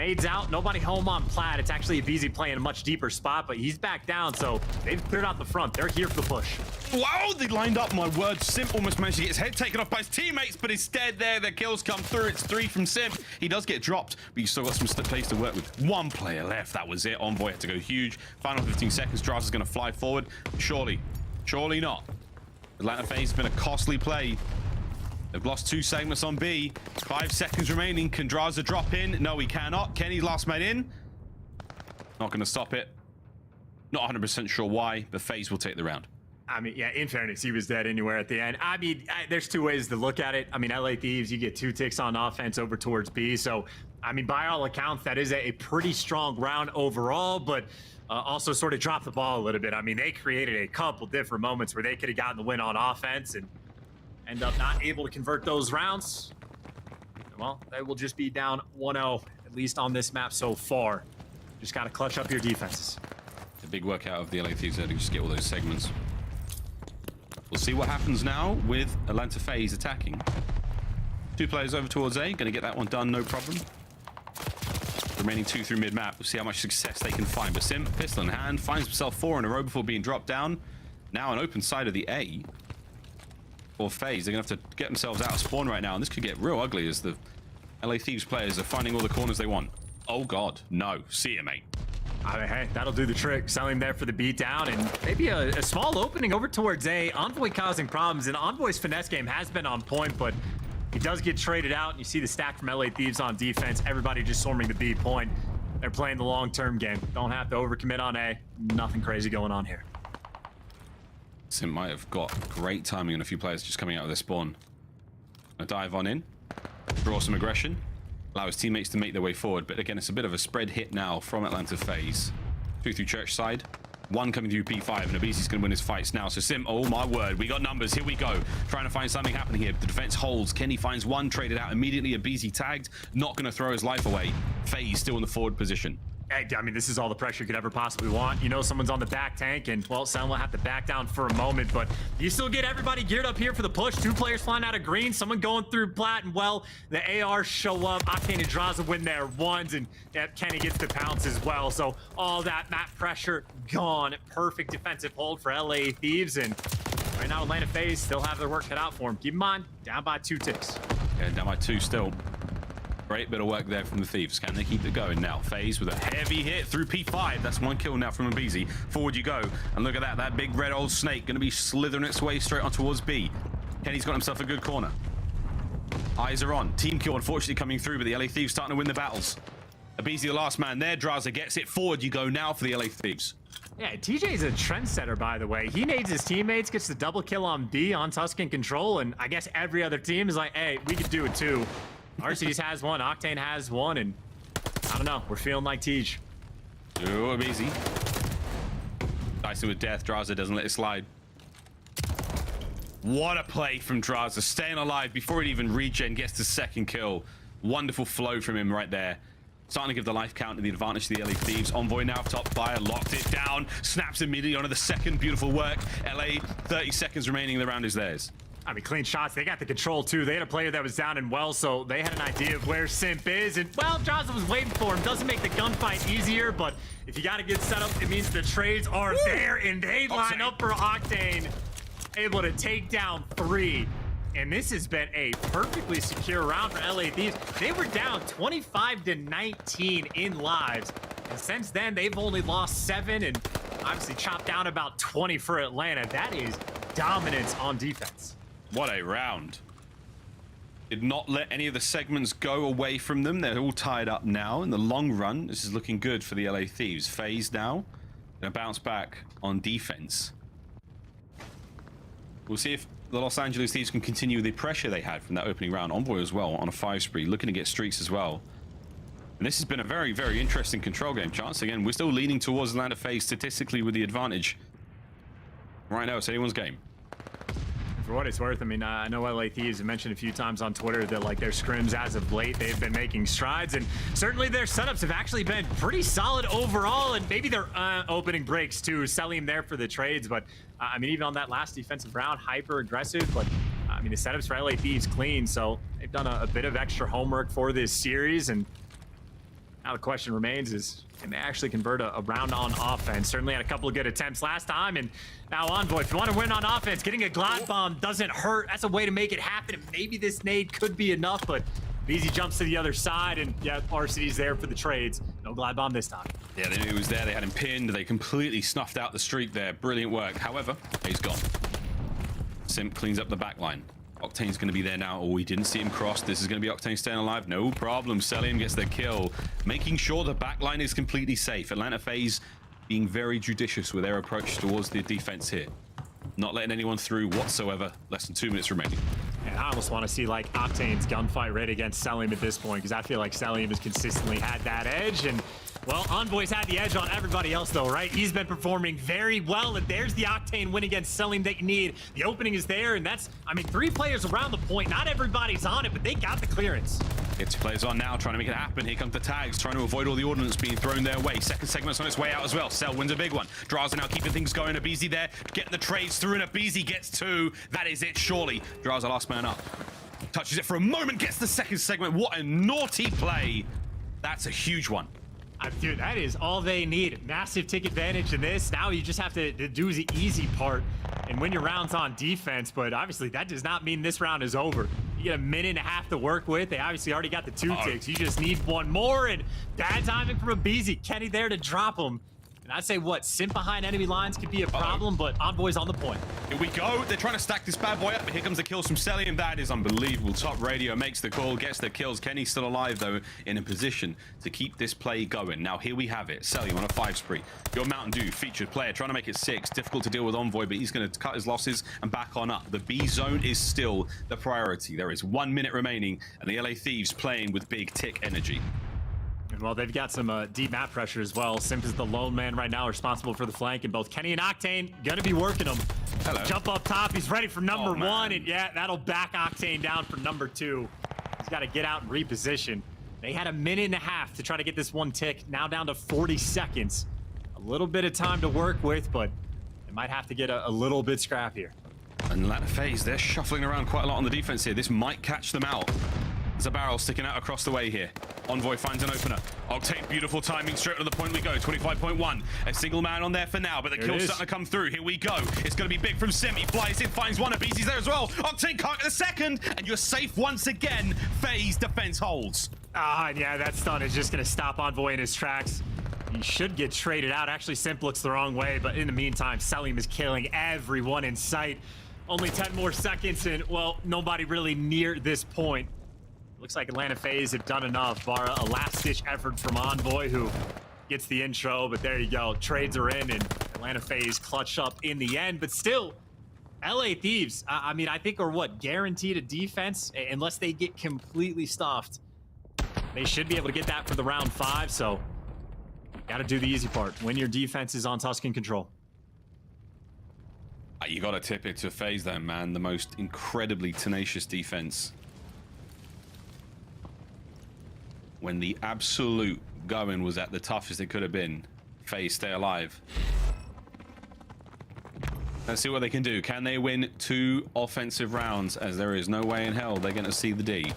Nades out, nobody home on plat. It's actually aBeZy playing a much deeper spot, but he's back down, so they've cleared out the front. They're here for the push. Wow, they lined up, my word. Simp almost managed to get his head taken off by his teammates, but instead there, the kills come through. It's 3 from Simp. He does get dropped, but you still got some space to work with. 1 player left, that was it. Envoy had to go huge. Final 15 seconds, Draz is going to fly forward. Surely not. Atlanta FaZe has been a costly play. They've lost 2 segments on B. 5 seconds remaining. Can Draza drop in? No, he cannot. Kenny's last man in. Not going to stop it. Not 100% sure why, but FaZe will take the round. I mean, yeah, in fairness, he was dead anywhere at the end. I mean, there's 2 ways to look at it. I mean, LA Thieves, you get 2 ticks on offense over towards B. So, I mean, by all accounts, that is a pretty strong round overall, but also sort of dropped the ball a little bit. I mean, they created a couple different moments where they could have gotten the win on offense and end up not able to convert those rounds. Well, they will just be down 1-0, at least on this map so far. Just got to clutch up your defenses. A big workout of the LA Thieves there to just get all those segments. We'll see what happens now with Atlanta FaZe attacking. 2 players over towards A, going to get that one done, no problem. Remaining 2 through mid-map. We'll see how much success they can find. But Simp, pistol in hand, finds himself 4 in a row before being dropped down. Now an open side of the A. For FaZe, they're going to have to get themselves out of spawn right now, and this could get real ugly as the LA Thieves players are finding all the corners they want. Oh god, no. See ya, mate. I mean, hey, that'll do the trick. Cellium there for the beatdown, and maybe a small opening over towards A. Envoy causing problems, and Envoy's finesse game has been on point, but he does get traded out, and you see the stack from LA Thieves on defense. Everybody just swarming the B point. They're playing the long-term game. Don't have to overcommit on A. Nothing crazy going on here. Simp might have got great timing on a few players just coming out of their spawn. Gonna dive on in, draw some aggression, allow his teammates to make their way forward. But again, it's a bit of a spread hit now from Atlanta FaZe. 2 through church side, 1 coming through P5, and aBeZy's gonna win his fights now. So Simp, oh my word, we got numbers, here we go. Trying to find something happening here. The defense holds, Kenny finds 1, traded out immediately. aBeZy tagged, not gonna throw his life away. FaZe still in the forward position. I mean, this is all the pressure you could ever possibly want. You know someone's on the back tank, and, well, someone will have to back down for a moment, but you still get everybody geared up here for the push. 2 players flying out of green, someone going through plat, and, well, the AR show up. Octane and Draza win their 1s, and Kenny gets the pounce as well. So all that map pressure gone. Perfect defensive hold for LA Thieves, and right now Atlanta FaZe still have their work cut out for them. Keep in mind, down by 2 ticks. Yeah, down by 2 still. Great bit of work there from the Thieves. Can they keep it going now? FaZe with a heavy hit through P5. That's 1 kill now from aBeZy. Forward you go. And look at that. That big red old snake going to be slithering its way straight on towards B. Kenny's got himself a good corner. Eyes are on. Team kill unfortunately coming through, but the LA Thieves starting to win the battles. aBeZy the last man there. Draza gets it. Forward you go now for the LA Thieves. Yeah, TJ's a trendsetter, by the way. He nades his teammates, gets the double kill on B on Tuscan Control, and I guess every other team is like, hey, we could do it too. Arcitys has 1, Octane has 1, and I don't know, we're feeling like Tej. Oh, aBeZy. Dicing with death, Draza doesn't let it slide. What a play from Draza, staying alive before it even regen, gets the 2nd kill. Wonderful flow from him right there. Starting to give the life count to the advantage to the LA Thieves. Envoy now top fire, locked it down, snaps immediately onto the 2nd, beautiful work. LA, 30 seconds remaining, the round is theirs. I mean, clean shots. They got the control, too. They had a player that was down and well, so they had an idea of where Simp is. And, well, Draza was waiting for him. Doesn't make the gunfight easier, but if you got to get set up, it means the trades are there, and they line up for Octane. Able to take down 3. And this has been a perfectly secure round for LA Thieves. They were down 25-19 in lives. And since then, they've only lost 7 and obviously chopped down about 20 for Atlanta. That is dominance on defense. What a round. Did not let any of the segments go away from them. They're all tied up now. In the long run, this is looking good for the LA Thieves. FaZe now gonna bounce back on defense. We'll see if the Los Angeles Thieves can continue the pressure they had from that opening round. Envoy as well on a 5 spree, looking to get streaks as well. And this has been a very, very interesting control game, Chance. Again, we're still leaning towards Atlanta FaZe statistically with the advantage. Right now, it's anyone's game. For what it's worth, I mean, I know LA Thieves have mentioned a few times on Twitter that, like, their scrims as of late, they've been making strides, and certainly their setups have actually been pretty solid overall, and maybe their opening breaks, too. Cellium there for the trades, but, I mean, even on that last defensive round, hyper-aggressive, but, I mean, the setups for LA Thieves clean, so they've done a bit of extra homework for this series, and Now the question remains is, can they actually convert a round on offense? Certainly had a couple of good attempts last time, and now Envoy, if you want to win on offense, getting a Glide Bomb doesn't hurt. That's a way to make it happen, and maybe this nade could be enough, but aBeZy jumps to the other side, and yeah, Arcitys there for the trades. No Glide Bomb this time. Yeah, they knew he was there. They had him pinned. They completely snuffed out the streak there. Brilliant work. However, he's gone. Simp cleans up the back line. Octane's going to be there now. Oh, we didn't see him cross. This is going to be Octane staying alive. No problem. Cellium gets the kill, making sure the back line is completely safe. Atlanta FaZe being very judicious with their approach towards the defense here. Not letting anyone through whatsoever. Less than 2 minutes remaining. And I almost want to see like Octane's gunfight ready against Cellium at this point, because I feel like Cellium has consistently had that edge, and well, Envoy's had the edge on everybody else though, right? He's been performing very well, and there's the Octane win against Cellium that you need. The opening is there, and that's, I mean, 3 players around the point. Not everybody's on it, but they got the clearance. Get 2 players on now, trying to make it happen. Here comes the tags, trying to avoid all the ordnance being thrown their way. Second segment's on its way out as well. Cell wins a big one. Draza now keeping things going. aBeZy there, getting the trades through, and aBeZy gets 2. That is it, surely. Draza last man up. Touches it for a moment, gets the second segment. What a naughty play. That's a huge one. Dude, that is all they need. Massive tick advantage in this. Now you just have to do the easy part and win your rounds on defense. But obviously, that does not mean this round is over. You get a minute and a half to work with. They obviously already got the 2 ticks. You just need 1 more. And bad timing from aBeZy. Kenny there to drop him. And I'd say, what, Simp behind enemy lines could be a problem, but Envoy's on the point. Here we go. They're trying to stack this bad boy up, but here comes the kills from Cellium. That is unbelievable. Top Radio makes the call, gets the kills. Kenny's still alive, though, in a position to keep this play going. Now, here we have it. Cellium on a 5 spree. Your Mountain Dew featured player trying to make it 6. Difficult to deal with Envoy, but he's going to cut his losses and back on up. The B zone is still the priority. There is 1 minute remaining, and the LA Thieves playing with big tick energy. And well, they've got some deep map pressure as well. Simp is the lone man right now responsible for the flank, and both Kenny and Octane gonna be working him. Hello. Jump up top, he's ready for number 1, and yeah, that'll back Octane down for number 2. He's got to get out and reposition. They had a minute and a half to try to get this 1 tick, now down to 40 seconds. A little bit of time to work with, but they might have to get a little bit scrappier. And Atlanta FaZe, they're shuffling around quite a lot on the defense here. This might catch them out. There's a barrel sticking out across the way here. Envoy finds an opener. Octane, beautiful timing. Straight to the point we go. 25.1. A single man on there for now, but the kill's starting to come through. Here we go. It's going to be big from Simp. He flies in, finds one. aBeZy's there as well. Octane can't get the second, and you're safe once again. FaZe defense holds. Yeah, that stun is just going to stop Envoy in his tracks. He should get traded out. Actually, Simp looks the wrong way, but in the meantime, Cellium is killing everyone in sight. Only 10 more seconds, and, well, nobody really near this point. Looks like Atlanta FaZe have done enough, bar a last-ditch effort from Envoy, who gets the intro, but there you go. Trades are in, and Atlanta FaZe clutch up in the end. But still, LA Thieves, I mean, I think are what, guaranteed a defense, unless they get completely stuffed. They should be able to get that for the round 5, so got to do the easy part. Win your defenses on Tuscan Control. You got to tip it to FaZe, though, man. The most incredibly tenacious defense. When the absolute going was at the toughest it could have been, FaZe stay alive. Let's see what they can do. Can they win 2 offensive rounds? As there is no way in hell they're going to see the D.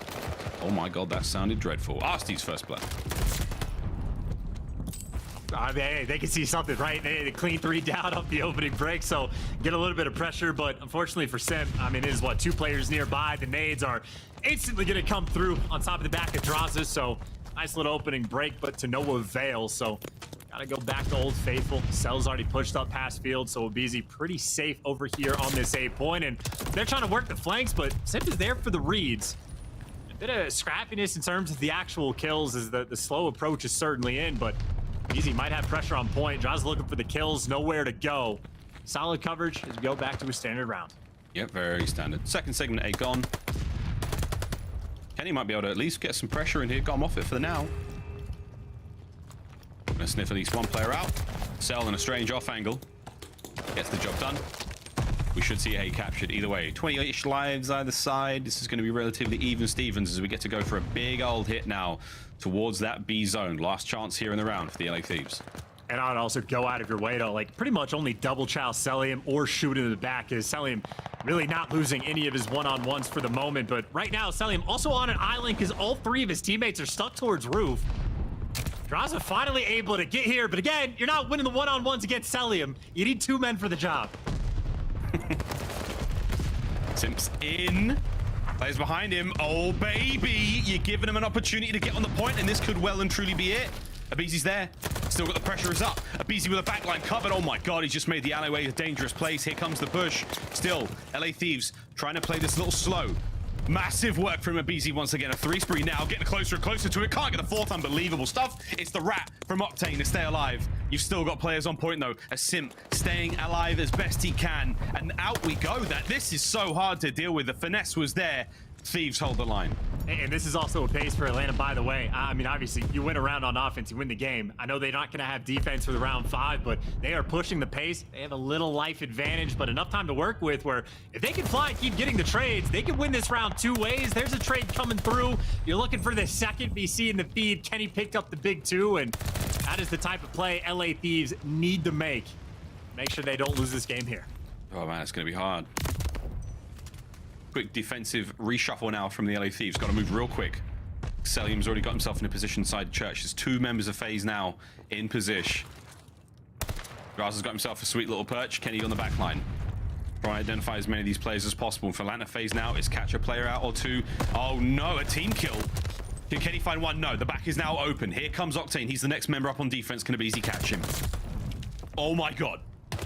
Oh my god, that sounded dreadful. Arcitys first blood. They can see something, right? They clean 3 down off the opening break, so get a little bit of pressure. But unfortunately for Simp, I mean, it is what, 2 players nearby. The nades are instantly going to come through on top of the back of Draza, so nice little opening break, but to no avail. So gotta go back to Old Faithful. Cell's already pushed up past field, so aBeZy pretty safe over here on this A point, and they're trying to work the flanks, but Simp is there for the reads. A bit of scrappiness in terms of the actual kills, as the slow approach is certainly in, but aBeZy might have pressure on point. Draza's looking for the kills, nowhere to go. Solid coverage as we go back to a standard round. Yep, very standard. Second segment A gone. Kenny might be able to at least get some pressure in here. Got him off it for now. Gonna sniff at least 1 player out. Cell in a strange off angle. Gets the job done. We should see A captured either way. 20-ish lives either side. This is going to be relatively even Stevens as we get to go for a big old hit now towards that B zone. Last chance here in the round for the LA Thieves. And I'd also go out of your way to, like, pretty much only double chow Cellium or shoot in the back, as Cellium really not losing any of his one-on-ones for the moment. But right now, Cellium also on an island because all 3 of his teammates are stuck towards roof. Draza finally able to get here, but again, you're not winning the one-on-ones against Cellium. You need 2 men for the job. Simp's in. Players behind him. Oh, baby. You're giving him an opportunity to get on the point, and this could well and truly be it. aBeZy's there. Still got the pressure is up. aBeZy with a backline covered. Oh my god, he's just made the alleyway a dangerous place. Here comes the push. Still, LA Thieves trying to play this a little slow. Massive work from aBeZy once again. A 3 spree now, getting closer and closer to it. Can't get the 4th. Unbelievable stuff. It's the rat from Octane to stay alive. You've still got players on point though. A Simp staying alive as best he can. And out we go. This is so hard to deal with. The finesse was there. Thieves hold the line. And this is also a pace for Atlanta, by the way. I mean, obviously, you win a round on offense, you win the game. I know they're not going to have defense for the round 5, but they are pushing the pace. They have a little life advantage, but enough time to work with where if they can fly and keep getting the trades, they can win this round 2 ways. There's a trade coming through. You're looking for the second BC in the feed. Kenny picked up the big 2, and that is the type of play LA Thieves need to make. Make sure they don't lose this game here. Oh man, it's going to be hard. Quick defensive reshuffle now from the LA Thieves. Got to move real quick. Cellium's already got himself in a position inside church. There's 2 members of FaZe now in position. Draza's got himself a sweet little perch. Kenny on the back line. Try to identify as many of these players as possible. For Atlanta, FaZe now is catch a player out or 2. Oh no, a team kill. Can Kenny find 1? No, the back is now open. Here comes Octane. He's the next member up on defense. Can aBeZy catch him? Oh my god.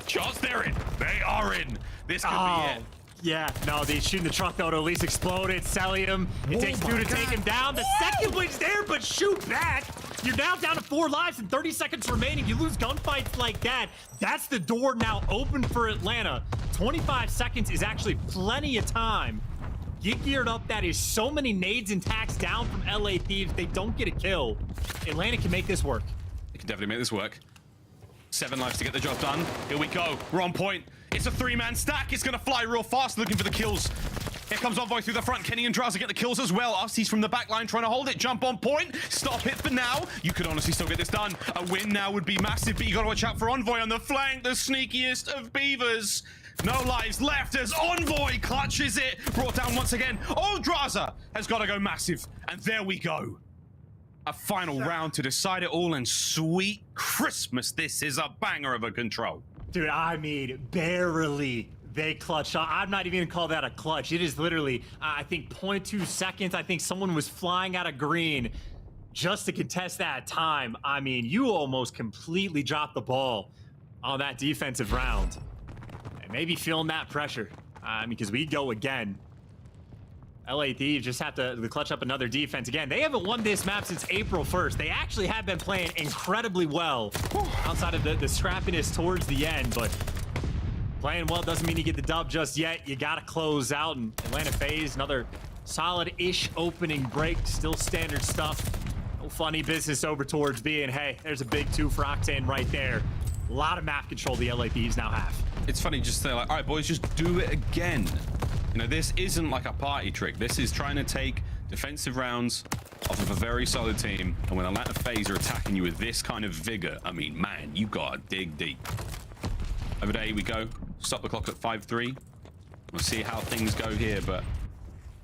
Shots, they're in. They are in. This could be it. Yeah, no, they shooting the truck though to at least explode it. Cellium, it takes 2 to take him down. The second wind's there, but shoot back. You're now down to 4 lives and 30 seconds remaining. You lose gunfights like that. That's the door now open for Atlanta. 25 seconds is actually plenty of time. Get geared up. That is so many nades and tacks down from LA Thieves. They don't get a kill. Atlanta can make this work. They can definitely make this work. 7 lives to get the job done. Here we go. We're on point. It's a 3-man stack. It's going to fly real fast, looking for the kills. Here comes Envoy through the front. Kenny and Draza get the kills as well. Arcitys from the back line trying to hold it. Jump on point. Stop it for now. You could honestly still get this done. A win now would be massive, but you got to watch out for Envoy on the flank. The sneakiest of beavers. No lives left as Envoy clutches it. Brought down once again. Oh, Draza has got to go massive. And there we go. A final round to decide it all, and sweet Christmas. This is a banger of a control. Dude, I mean, barely they clutched. I'm not even gonna call that a clutch. It is literally, I think 0.2 seconds. I think someone was flying out of green just to contest that time. I mean, you almost completely dropped the ball on that defensive round. And maybe feeling that pressure, because we go again. LA Thieves just have to clutch up another defense again. They haven't won this map since April 1st. They actually have been playing incredibly well outside of the scrappiness towards the end, but playing well doesn't mean you get the dub just yet. You got to close out, and Atlanta FaZe, another solid-ish opening break, still standard stuff. No funny business over towards B, and hey, there's a big 2 for Octane right there. A lot of map control the LA Thieves now have. It's funny just to say, like, all right, boys, just do it again. You know, this isn't like a party trick. This is trying to take defensive rounds off of a very solid team. And when Atlanta FaZe are attacking you with this kind of vigor, I mean, man, you gotta dig deep. Over there we go. Stop the clock at 5-3. We'll see how things go here, but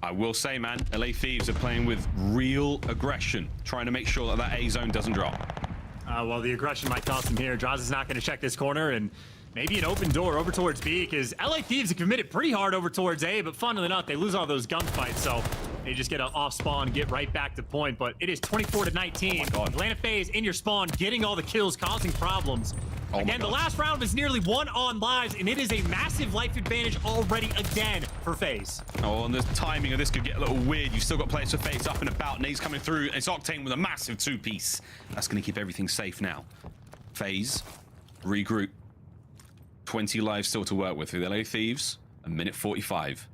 I will say, man, LA Thieves are playing with real aggression, trying to make sure that that A zone doesn't drop. Well, the aggression might cost him here. Draza's not going to check this corner, and maybe an open door over towards B, because LA Thieves have committed pretty hard over towards A, but funnily enough, they lose all those gunfights, so they just get an off spawn and get right back to point. But it is 24-19. Oh Atlanta FaZe in your spawn, getting all the kills, causing problems. Again, the last round was nearly 1 on lives, and it is a massive life advantage already again for FaZe. Oh, and the timing of this could get a little weird. You've still got players for FaZe up and about. Nades coming through. It's Octane with a massive 2-piece. That's going to keep everything safe now. FaZe, regroup. 20 lives still to work with LA Thieves. A minute 45.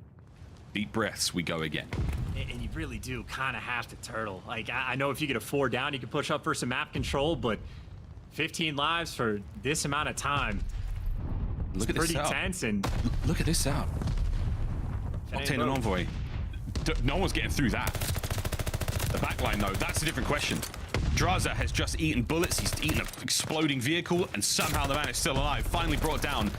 Deep breaths, we go again. And you really do kind of have to turtle. Like, I know if you get a 4 down, you can push up for some map control, but 15 lives for this amount of time. Look at this pretty out. tense, and look at this out. Octane and Envoy. No one's getting through that. The backline, though, that's a different question. Draza has just eaten bullets. He's eaten an exploding vehicle, and somehow the man is still alive. Finally brought down.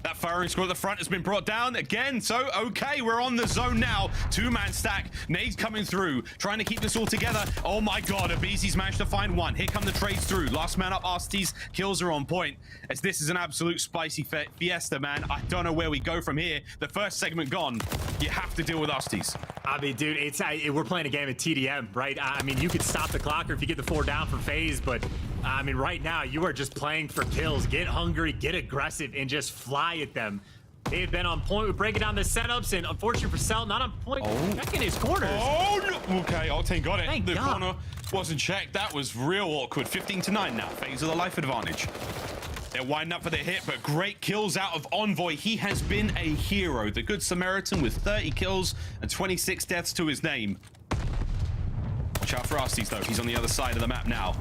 That firing squad at the front has been brought down again. So, okay, we're on the zone now. 2-man stack. Nades coming through, trying to keep this all together. Oh my God, aBeZy's managed to find one. Here come the trades through. Last man up, Arcitys. Kills are on point. As this is an absolute spicy fiesta, man. I don't know where we go from here. The first segment gone. You have to deal with Arcitys. I mean, dude, we're playing a game of TDM, right? I mean, you could stop the clock or if you get the 4 down for FaZe, but I mean, right now you are just playing for kills. Get hungry, get aggressive, and just fly at them. They've been on point with breaking down the setups, and unfortunately for Cell, not on point. Checking his corners. Oh, no. Okay, Octane got it. Thank the God. corner wasn't checked. That was real awkward. 15-9 now. FaZe with a life advantage. They're winding up for the hit, but great kills out of Envoy. He has been a hero. The Good Samaritan with 30 kills and 26 deaths to his name. Watch out for Arcitys, though. He's on the other side of the map now.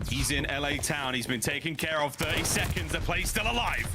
He's in LA town. He's been taken care of. 30 seconds. The play's still alive.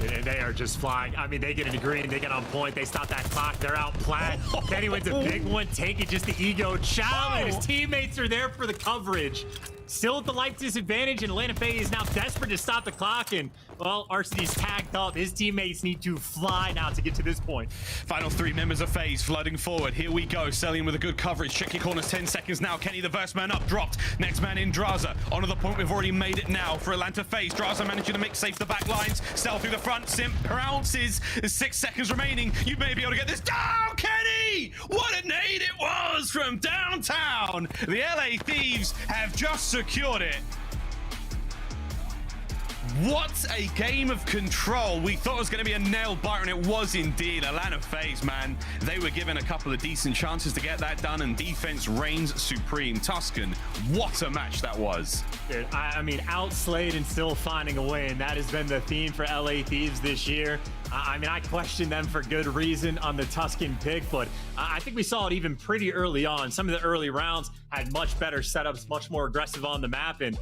They are just flying. I mean, they get into green. They get on point. They stop that clock. They're out plat. Kenny wins a big one. Taking just the ego challenge. His teammates are there for the coverage. Still at the life disadvantage, and Atlanta FaZe is now desperate to stop the clock, and, well, Arcitys tagged up. His teammates need to fly now to get to this point. Final 3 members of FaZe flooding forward. Here we go. Cellium with a good coverage. Check your corners. 10 seconds now. Kenny, the first man up, dropped. Next man in, Draza. Onto the point. We've already made it now for Atlanta FaZe. Draza managing to make safe the back lines. Stealth through the front. Simp pounces. There's 6 seconds remaining. You may be able to get this down, Kenny! What a nade it was from downtown. The LA Thieves have just secured it. What a game of control. We thought it was going to be a nail biter, and it was indeed. Atlanta FaZe, man, they were given a couple of decent chances to get that done, and defense reigns supreme. Tuscan, what a match that was. Dude, I mean, outslayed and still finding a win. That has been the theme for LA Thieves this year. I mean, I questioned them for good reason on the Tuscan pick, but I think we saw it even pretty early on. Some of the early rounds had much better setups, much more aggressive on the map, and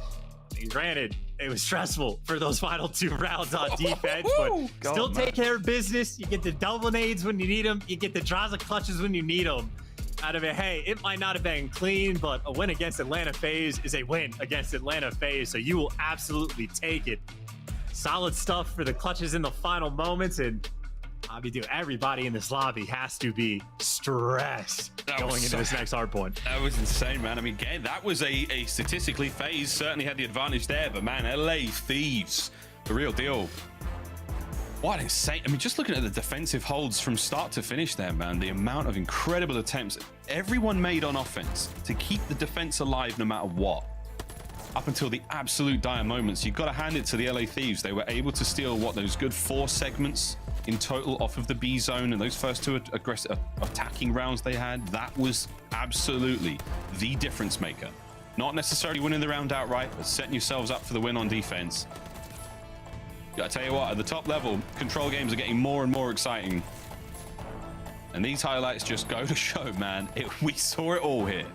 granted, it was stressful for those final 2 rounds on defense, but still take care of business. You get the double nades when you need them. You get the Draza clutches when you need them. Out of it, hey, it might not have been clean, but a win against Atlanta FaZe is a win against Atlanta FaZe, so you will absolutely take it. Solid stuff for the clutches in the final moments, and I mean, dude, everybody in this lobby has to be stressed going into this next hard point. That was insane, man. I mean, again, that was a statistically, FaZe certainly had the advantage there, but man, LA Thieves, the real deal. What insane. I mean, just looking at the defensive holds from start to finish there, man, the amount of incredible attempts everyone made on offense to keep the defense alive no matter what. Up until the absolute dire moments, you've got to hand it to the LA Thieves. They were able to steal, what, those good 4 segments in total off of the B zone, and those first 2 aggressive attacking rounds they had. That was absolutely the difference maker. Not necessarily winning the round outright, but setting yourselves up for the win on defense. I tell you what, at the top level, control games are getting more and more exciting. And these highlights just go to show, man, we saw it all here.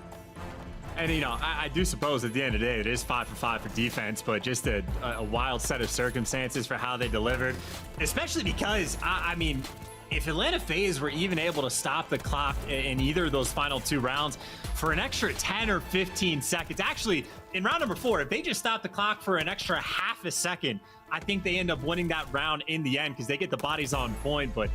And, you know, I do suppose at the end of the day, it is 5 for 5 for defense, but just a wild set of circumstances for how they delivered, especially because, I mean, if Atlanta FaZe were even able to stop the clock in either of those final 2 rounds for an extra 10 or 15 seconds, actually, in round number 4, if they just stopped the clock for an extra half a second, I think they end up winning that round in the end because they get the bodies on point. But,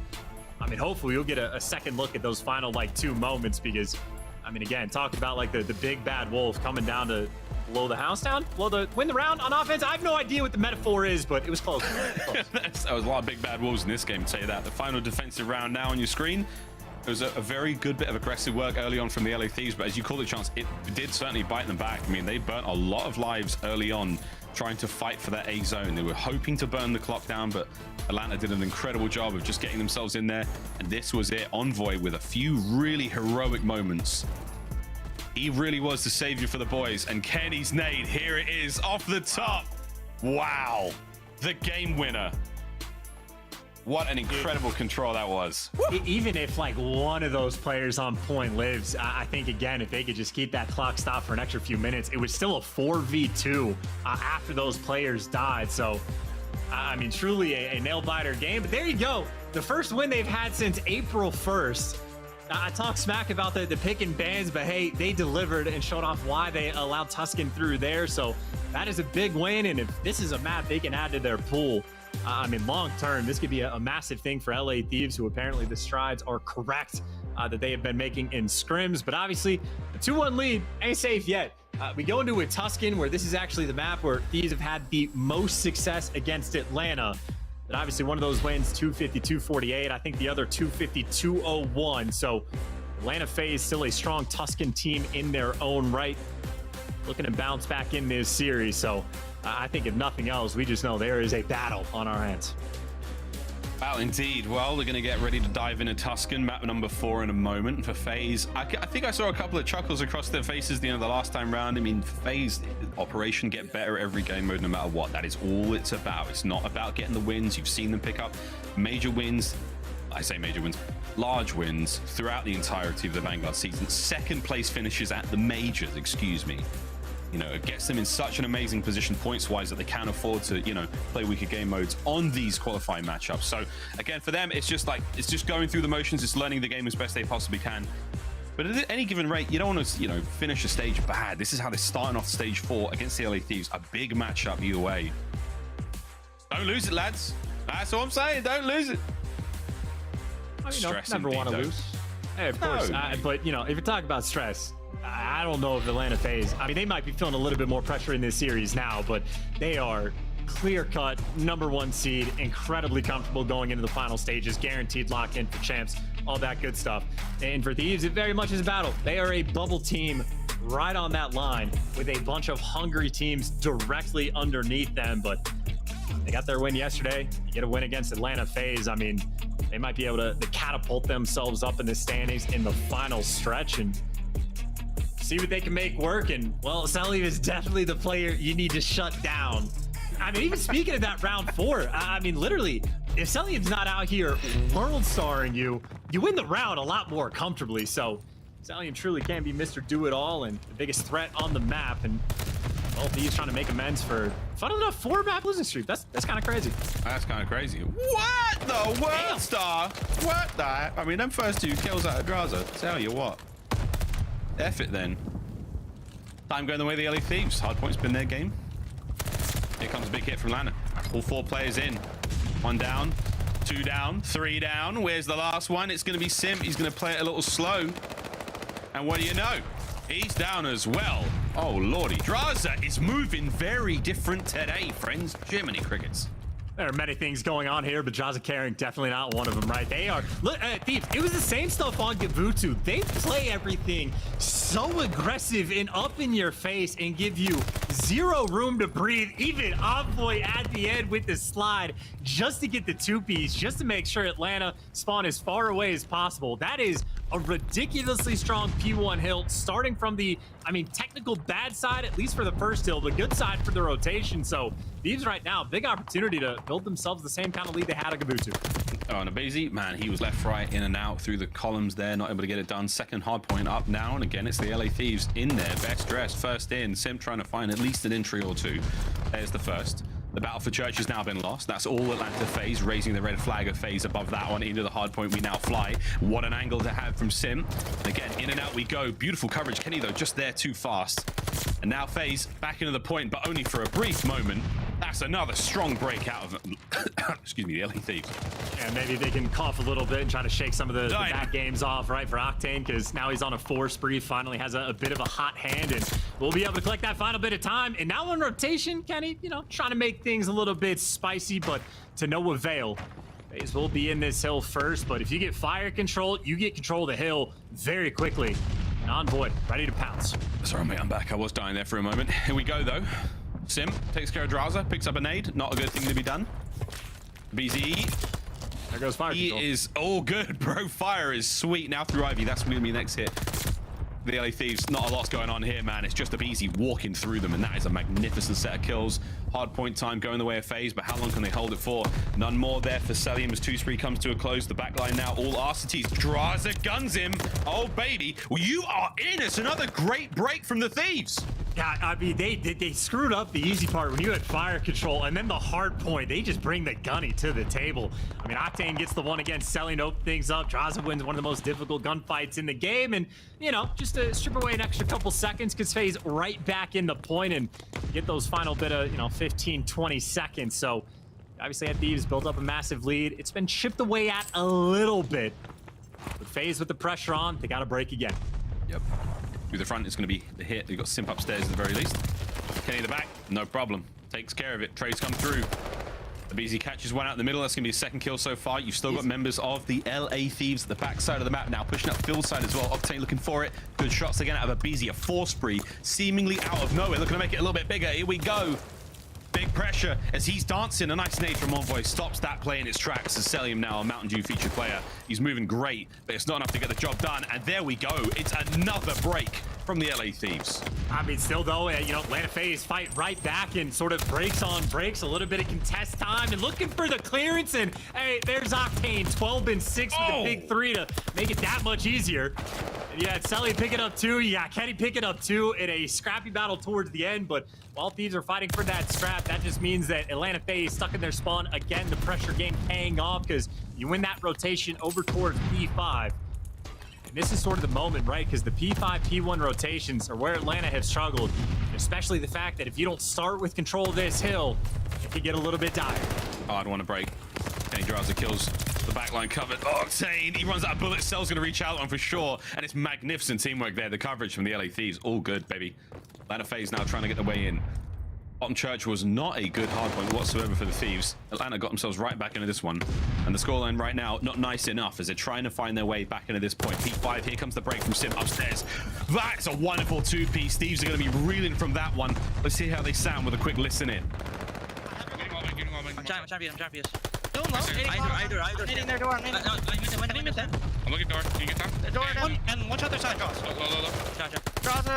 I mean, hopefully you'll get a second look at those final, like, 2 moments because, I mean, again, talking about, like, the big bad wolf coming down to blow the house down, win the round on offense. I have no idea what the metaphor is, but it was close. That was a lot of big bad wolves in this game, I'll tell you that. The final defensive round now on your screen. It was a very good bit of aggressive work early on from the LA Thieves, but as you call it, Chance, it did certainly bite them back. I mean, they burnt a lot of lives early on trying to fight for that A zone. They were hoping to burn the clock down, but Atlanta did an incredible job of just getting themselves in there, and this was it. Envoy with a few really heroic moments. He really was the savior for the boys, and Kenny's nade, here it is, off the top. Wow, the game winner. What an incredible control that was. Even if like one of those players on point lives, I think, again, if they could just keep that clock stopped for an extra few minutes, it was still a 4v2 after those players died. So, I mean, truly a nail-biter game. But there you go. The first win they've had since April 1st. I talk smack about the pick and bans, but hey, they delivered and showed off why they allowed Tuscan through there. So that is a big win. And if this is a map they can add to their pool, I mean, long term, this could be a massive thing for LA Thieves, who apparently the strides are correct that they have been making in scrims. But obviously, a 2-1 lead ain't safe yet. We go into a Tuscan, where this is actually the map where Thieves have had the most success against Atlanta. But obviously, one of those wins, 250-248. I think the other 250-201. So Atlanta FaZe still a strong Tuscan team in their own right, looking to bounce back in this series. So I think if nothing else, we just know there is a battle on our hands. Well, indeed. Well, we're going to get ready to dive into Tuscan, map number 4 in a moment for FaZe. I think I saw a couple of chuckles across their faces the last time round. I mean, FaZe operation get better every game mode, no matter what. That is all it's about. It's not about getting the wins. You've seen them pick up major wins. I say major wins, large wins throughout the entirety of the Vanguard season. Second place finishes at the majors, excuse me. You know, it gets them in such an amazing position points-wise that they can afford to, you know, play weaker game modes on these qualifying matchups. So again, for them, it's just going through the motions. It's learning the game as best they possibly can. But at any given rate, you don't want to, you know, finish a stage bad. This is how they're starting off stage 4 against the LA Thieves. A big matchup either way. Don't lose it, lads. That's all I'm saying. Don't lose it. I mean, never want to lose. Hey, of course. But, you know, if you're talking about stress, I don't know if Atlanta FaZe, I mean, they might be feeling a little bit more pressure in this series now, but they are clear-cut #1 seed, incredibly comfortable going into the final stages, guaranteed lock in for champs, all that good stuff. And for Thieves, it very much is a battle. They are a bubble team right on that line with a bunch of hungry teams directly underneath them, but they got their win yesterday. You get a win against Atlanta FaZe. I mean, they might be able to catapult themselves up in the standings in the final stretch and see what they can make work. And, well, Cellium is definitely the player you need to shut down. I mean, even speaking of that round 4, I mean, literally, if Cellium's not out here world-starring you, you win the round a lot more comfortably. So Cellium truly can be Mr. Do-It-All and the biggest threat on the map. And, well, he's trying to make amends for, funnily enough, 4-map losing streak. That's kind of crazy. That's kind of crazy. What the world star? What the? I mean, them first 2 kills out of Draza. Tell you what. F it then. Time going the way of the LA Thieves. Hardpoint's been their game. Here comes a big hit from Lana. All 4 players in. 1 down, 2 down, 3 down. Where's the last one? It's going to be Simp. He's going to play it a little slow. And what do you know? He's down as well. Oh, lordy. Draza is moving very different today, friends. Jiminy crickets. There are many things going on here, but Draza carrying definitely not one of them, right? They are, look, Thieves, it was the same stuff on Gavutu. They play everything so aggressive and up in your face and give you 0 room to breathe. Even Envoy at the end with the slide just to get the 2-piece, just to make sure Atlanta spawn as far away as possible. That is a ridiculously strong P1 hill, starting from the, I mean, technical bad side, at least for the first hill, the good side for the rotation. So Thieves right now, big opportunity to build themselves the same kind of lead they had at Gavutu. Oh, and aBeZy, man, he was left, right, in and out through the columns there, not able to get it done. Second hardpoint up now, and again, it's the LA Thieves in there, best dressed, first in. Simp trying to find at least an entry or 2. There's the first. The battle for church has now been lost. That's all Atlanta FaZe, raising the red flag of FaZe above that one into the hardpoint. We now fly. What an angle to have from Simp. Again, in and out we go. Beautiful coverage. Kenny, though, just there too fast. And now FaZe back into the point, but only for a brief moment. That's another strong break out of, excuse me, the LA Thieves. And maybe they can cough a little bit and try to shake some of the back games off, right, for Octane, because now he's on a 4 spree, finally has a bit of a hot hand, and we'll be able to collect that final bit of time. And now on rotation, Kenny, you know, trying to make things a little bit spicy, but to no avail. FaZe will be in this hill first, but if you get fire control, you get control of the hill very quickly. And Envoy, ready to pounce. Sorry, mate, I'm back. I was dying there for a moment. Here we go, though. Simp takes care of Draza, picks up a nade. Not a good thing to be done. aBeZy. There goes fire control. He is all good, bro. Fire is sweet. Now through Ivy. That's going to be the next hit. The LA Thieves, not a lot going on here, man. It's just aBeZy walking through them, and that is a magnificent set of kills. Hardpoint time going the way of FaZe, but how long can they hold it for? None more there for Cellium as 2 spree comes to a close. The backline now, all Arcitys. Draza guns him. Oh, baby. Well, you are in. It's another great break from the Thieves. Yeah, I mean, they screwed up the easy part when you had fire control, and then the hard point, they just bring the gunny to the table. I mean, Octane gets the one against Cellium to open things up. Draza wins one of the most difficult gunfights in the game, and, you know, just to strip away an extra couple seconds, because FaZe right back in the point and get those final bit of, you know, 15, 20 seconds. So, obviously, at Thieves built up a massive lead. It's been chipped away at a little bit. With FaZe with the pressure on, they got to break again. Yep. Through the front, it's going to be the hit. They've got Simp upstairs at the very least. Kenny in the back, no problem. Takes care of it. Trades come through. aBeZy catches one out in the middle. That's going to be his second kill so far. You've still got members of the LA Thieves at the back side of the map now, pushing up field side as well. Octane looking for it. Good shots again out of aBeZy. A 4 spree, seemingly out of nowhere. Looking to make it a little bit bigger. Here we go. Big pressure as he's dancing. A nice nade from Envoy stops that play in its tracks. As Cellium now, a Mountain Dew featured player. He's moving great, but it's not enough to get the job done. And there we go. It's another break from the LA Thieves. I mean, still though, you know, Atlanta FaZe fight right back and sort of breaks on breaks, a little bit of contest time and looking for the clearance. And hey, there's Octane, 12 and 6 with a big 3 to make it that much easier. And you had Cellium pick it up too. You got Kenny pick it up too in a scrappy battle towards the end. But while Thieves are fighting for that scrap, that just means that Atlanta FaZe stuck in their spawn again. The pressure game paying off because you win that rotation over towards P5. This is sort of the moment, right? Because the P5, P1 rotations are where Atlanta have struggled, especially the fact that if you don't start with control of this hill, it can get a little bit dire. Oh, I don't want to break. Kenny Draza kills the backline covered. Octane, he runs out of bullets. Cell's going to reach out on for sure. And it's magnificent teamwork there. The coverage from the LA Thieves, all good, baby. Atlanta FaZe now trying to get the way in. Bottom Church was not a good hardpoint whatsoever for the Thieves. Atlanta got themselves right back into this one. And the scoreline right now, not nice enough as they're trying to find their way back into this point. P5, here comes the break from Simp upstairs. That's a wonderful 2-piece. Thieves are going to be reeling from that one. Let's see how they sound with a quick listen in. I'm champion. Don't low. Hydra. Hitting their door. I'm looking door. Can you get down? Door and watch other side. Low. Draza.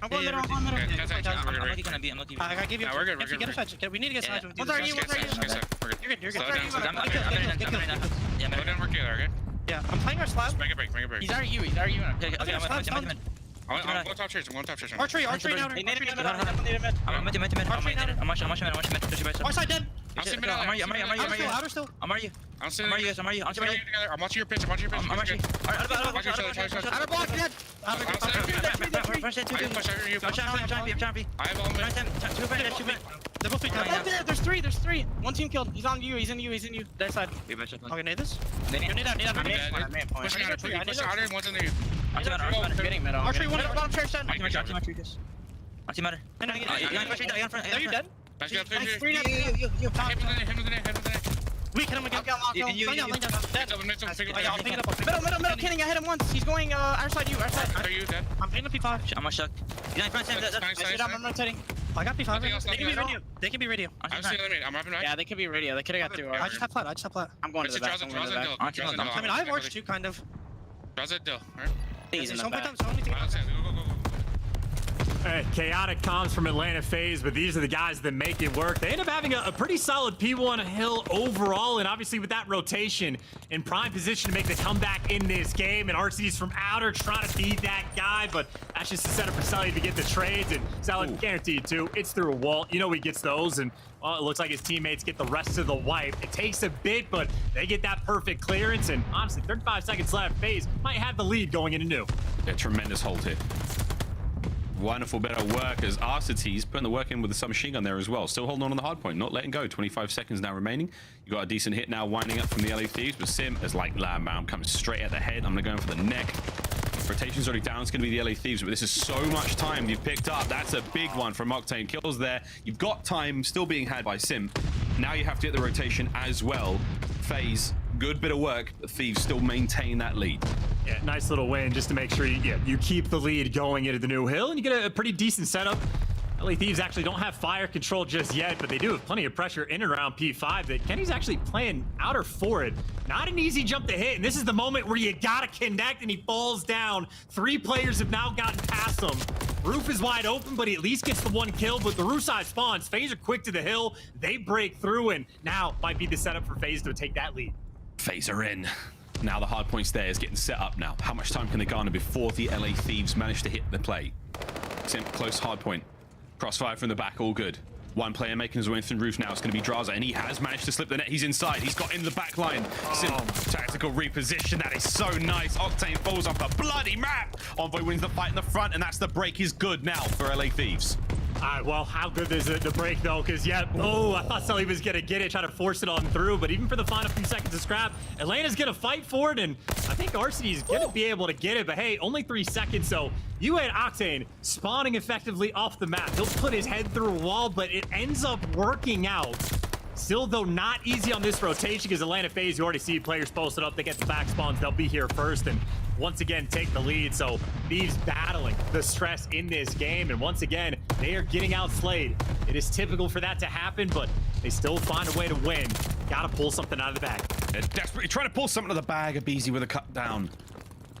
I'm going middle. I'm looking. I give you. We're good. Get a side. We need to get sides. One's are you? You're good. Slow down. Yeah, slow down. We're good. Okay. Yeah, I'm playing our slab. Make a break. He's already you. Okay, I'm going top chase. Archery now. I'm Our side dead. I'm sitting mid. I'm still. I'm watching your pitch. I'm actually. Outer block dead. I'm champion. I have all mid. They're both dead. There's three. One team killed. He's on you. He's in you. That side. Okay, need this. Need that. Push out. One's in there. I'm getting mid. Archery one at the bottom church. Anti-matter. Are you dead? You. We hit him again. Middle, Kenny, I hit him once. He's going our side, our side. Are you dead? I'm paying the P5. I'm stuck. I'm rotating. I got P5. They can be radio. I'm wrapping back. Yeah, they could be radio. They could have got through. I just have flat. I'm going to the back. I mean, I have Arch too, kind of. Draws it, Dill. Chaotic comms from Atlanta FaZe, but these are the guys that make it work. They end up having a pretty solid P1 hill overall, and obviously with that rotation in prime position to make the comeback in this game. And Arcitys from outer trying to beat that guy, but that's just a setup for Cellium to get the trades. And Cellium guaranteed too. It's through a wall. You know he gets those, and well, it looks like his teammates get the rest of the wipe. It takes a bit, but they get that perfect clearance. And honestly, 35 seconds left. FaZe might have the lead going into new. A tremendous hold hit. Wonderful bit of work as Arcitys putting the work in with the submachine gun there as well. Still holding on the hard point, not letting go. 25 seconds now remaining. You got a decent hit now winding up from the LA Thieves, but Simp is like, nah, man, I'm coming straight at the head. I'm gonna go in for the neck. Rotation's already down. It's gonna be the LA Thieves, but this is so much time you've picked up. That's a big one from Octane. Kills there. You've got time still being had by Simp. Now you have to get the rotation as well. FaZe, good bit of work, but Thieves still maintain that lead. Yeah, nice little win just to make sure you keep the lead going into the new hill, and you get a pretty decent setup. LA Thieves actually don't have fire control just yet, but they do have plenty of pressure in and around P5 that Kenny's actually playing outer for it. Not an easy jump to hit, and this is the moment where you gotta connect, and he falls down. 3 players have now gotten past him. Roof is wide open, but he at least gets the 1 kill, but the roof side spawns. FaZe are quick to the hill. They break through, and now might be the setup for FaZe to take that lead. FaZe are in. Now the hard point there is getting set up now. How much time can they garner before the LA Thieves manage to hit the play? Simp close hardpoint. Crossfire from the back, all good. One player making his way through the roof now. It's going to be Draza, and he has managed to slip the net. He's inside. He's got in the back line. Simp, tactical reposition. That is so nice. Octane falls off the bloody map. Envoy wins the fight in the front, and that's the break is good now for LA Thieves. Well, how good is it to break, though? Because, yeah, I thought Sully was going to get it, try to force it on through. But even for the final few seconds of scrap, Atlanta's going to fight for it. And I think Arcitys is going to be able to get it. But, hey, only 3 seconds. So you had Octane spawning effectively off the map. He'll put his head through a wall, but it ends up working out. Still, though, not easy on this rotation because Atlanta FaZe, you already see players posted up. They get the back spawns. They'll be here first. And once again, take the lead. So Thieves battling the stress in this game. And once again, they are getting outslayed. It is typical for that to happen, but they still find a way to win. Gotta pull something out of the bag. They're desperately trying to pull something out of the bag. aBeZy with a cut down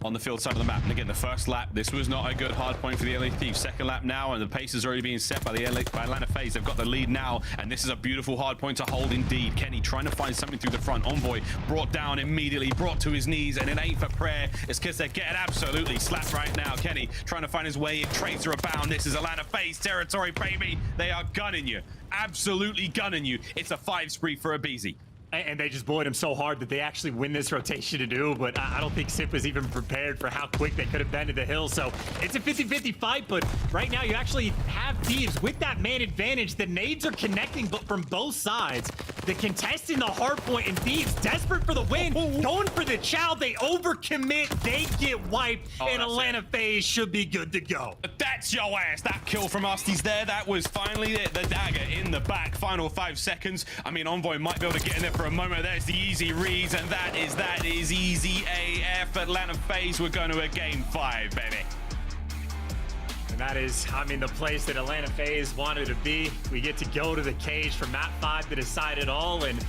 on the field side of the map. And again, the first lap, this was not a good hard point for the LA Thieves. Second lap now, and the pace is already being set by the Atlanta FaZe. They've got the lead now, and this is a beautiful hard point to hold indeed. Kenny trying to find something through the front. Envoy brought down immediately, brought to his knees, and it ain't for prayer. It's because they're getting absolutely slapped right now. Kenny trying to find his way in. Trades are abound. This is Atlanta FaZe territory, baby. They are gunning you. Absolutely gunning you. It's a 5 spree for aBeZy. And they just bullied him so hard that they actually win this rotation to do, but I don't think Simp was even prepared for how quick they could have been to the hill. So it's a 50-50 fight, but right now you actually have Thieves with that man advantage. The nades are connecting from both sides. The contest in the hard point, and Thieves desperate for the win, going for the chow. They overcommit, they get wiped, and Atlanta FaZe should be good to go. That's your ass. That kill from Arcitys there. That was finally it. The dagger in the back. Final 5 seconds. I mean, Envoy might be able to get in there for a moment. There's the easy reads, and that is easy AF. Atlanta FaZe, we're going to a game 5, baby. And that is, I mean, the place that Atlanta FaZe wanted to be. We get to go to the cage for map 5 to decide it all. And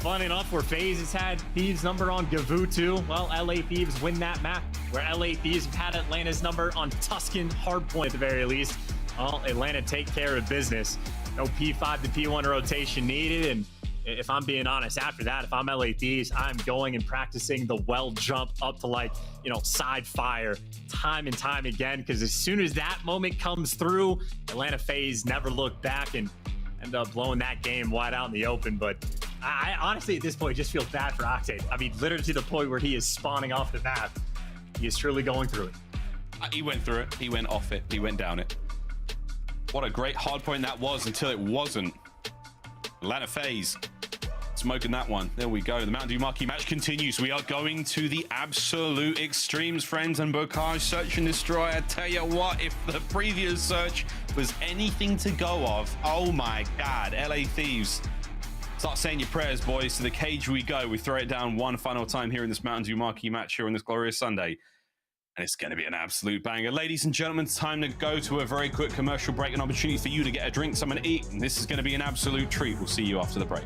fun enough, where FaZe has had Thieves' number on Gavutu, well, LA Thieves win that map. Where LA Thieves have had Atlanta's number on Tuscan Hardpoint at the very least. Well, Atlanta take care of business. No P5 to P1 rotation needed. And if I'm being honest, after that, if I'm LA Thieves, I'm going and practicing the well jump up to, like, you know, side fire time and time again, because as soon as that moment comes through, Atlanta FaZe never look back and end up blowing that game wide out in the open. But I honestly, at this point, just feel bad for Octane. I mean, literally to the point where he is spawning off the map. He is truly going through it. He went through it. He went off it. He went down it. What a great hard point that was until it wasn't. Atlanta FaZe smoking that one. There we go. The Mountain Dew marquee match continues. We are going to the absolute extremes, friends, and Bocage search and destroy. I tell you what, if the previous search was anything to go off, oh my God, LA Thieves. Start saying your prayers, boys. To the cage we go. We throw it down one final time here in this Mountain Dew marquee match here on this glorious Sunday. And it's going to be an absolute banger. Ladies and gentlemen, it's time to go to a very quick commercial break. An opportunity for you to get a drink, something to eat. And this is going to be an absolute treat. We'll see you after the break.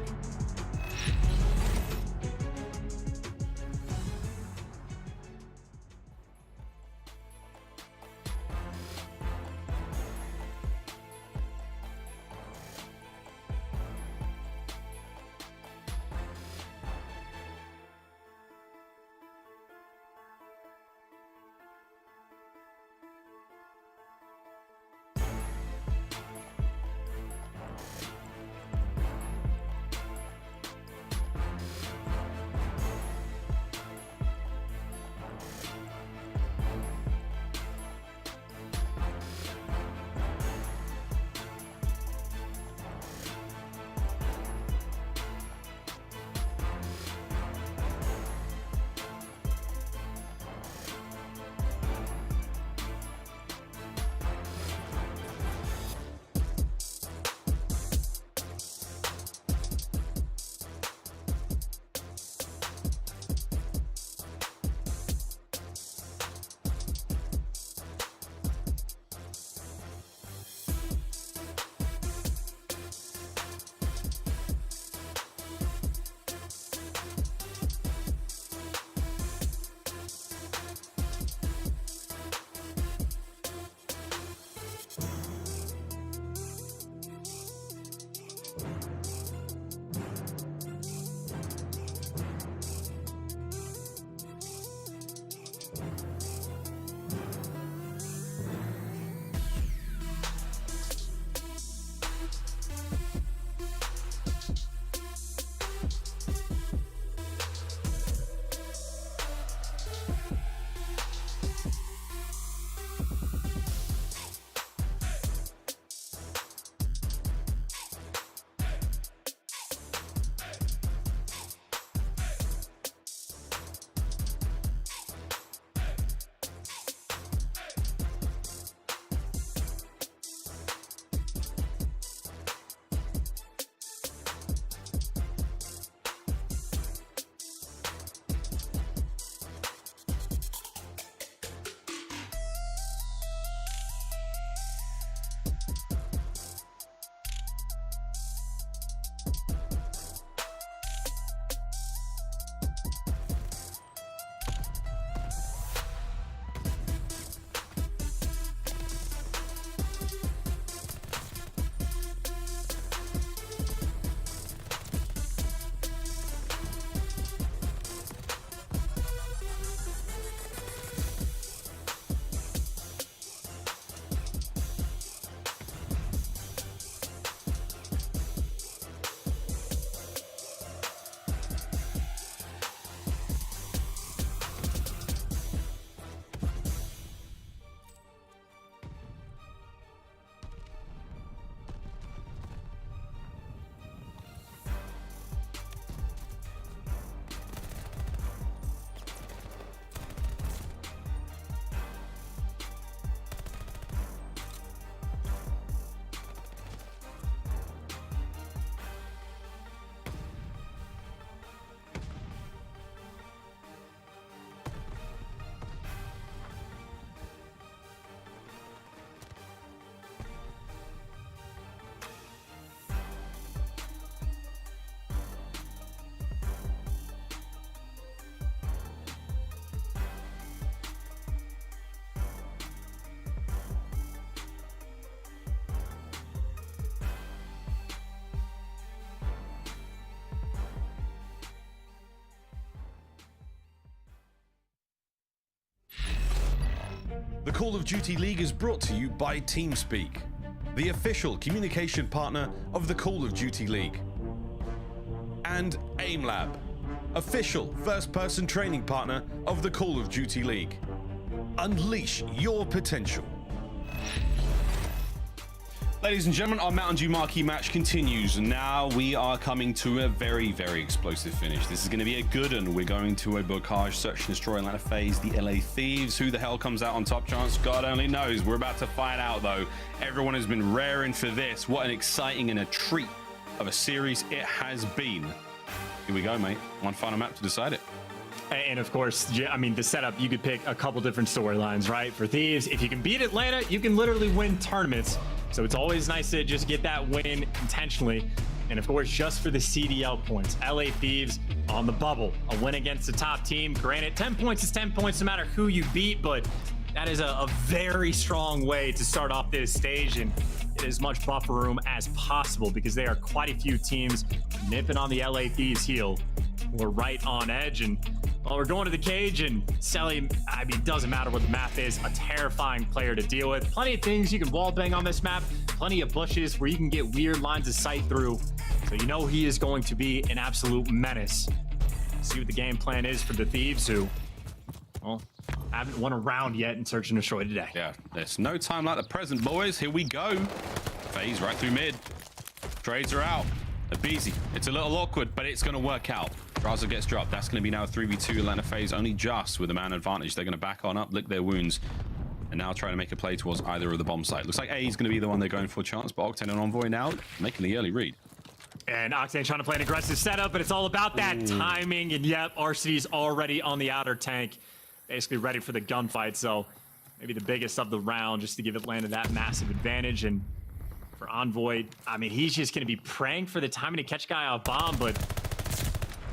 The Call of Duty League is brought to you by TeamSpeak, the official communication partner of the Call of Duty League. And AimLab, official first-person training partner of the Call of Duty League. Unleash your potential. Ladies and gentlemen, our Mountain Dew marquee match continues. Now we are coming to a very, very explosive finish. This is going to be a good one. We're going to a Bocage Search and Destroy Atlanta FaZe, the LA Thieves. Who the hell comes out on top chance? God only knows. We're about to find out, though. Everyone has been raring for this. What an exciting and a treat of a series it has been. Here we go, mate. One final map to decide it. And of course, I mean, the setup, you could pick a couple different storylines, right? For Thieves, if you can beat Atlanta, you can literally win tournaments. So it's always nice to just get that win intentionally. And of course, just for the CDL points, LA Thieves on the bubble, a win against the top team. Granted, 10 points is 10 points no matter who you beat, but that is a very strong way to start off this stage and get as much buffer room as possible because there are quite a few teams nipping on the LA Thieves' heel. We're right on edge, and well, we're going to the cage, and Cellium, I mean, doesn't matter what the map is, a terrifying player to deal with. Plenty of things you can wall bang on this map, plenty of bushes where you can get weird lines of sight through, so you know he is going to be an absolute menace. See what the game plan is for the Thieves, who, well, haven't won a round yet in Search and Destroy today. Yeah, there's no time like the present, boys. Here we go. FaZe right through mid. Trades are out. aBeZy. It's a little awkward, but it's going to work out. Raza gets dropped. That's going to be now a 3v2 Atlanta FaZe, only just with a man advantage. They're going to back on up, lick their wounds, and now try to make a play towards either of the bomb site. Looks like A is going to be the one they're going for a chance, but Octane and Envoy now making the early read. And Octane trying to play an aggressive setup, but it's all about that timing. And yep, Arcitys already on the outer tank, basically ready for the gunfight. So maybe the biggest of the round just to give Atlanta that massive advantage. And for Envoy, I mean, he's just going to be praying for the timing to catch a guy off bomb, but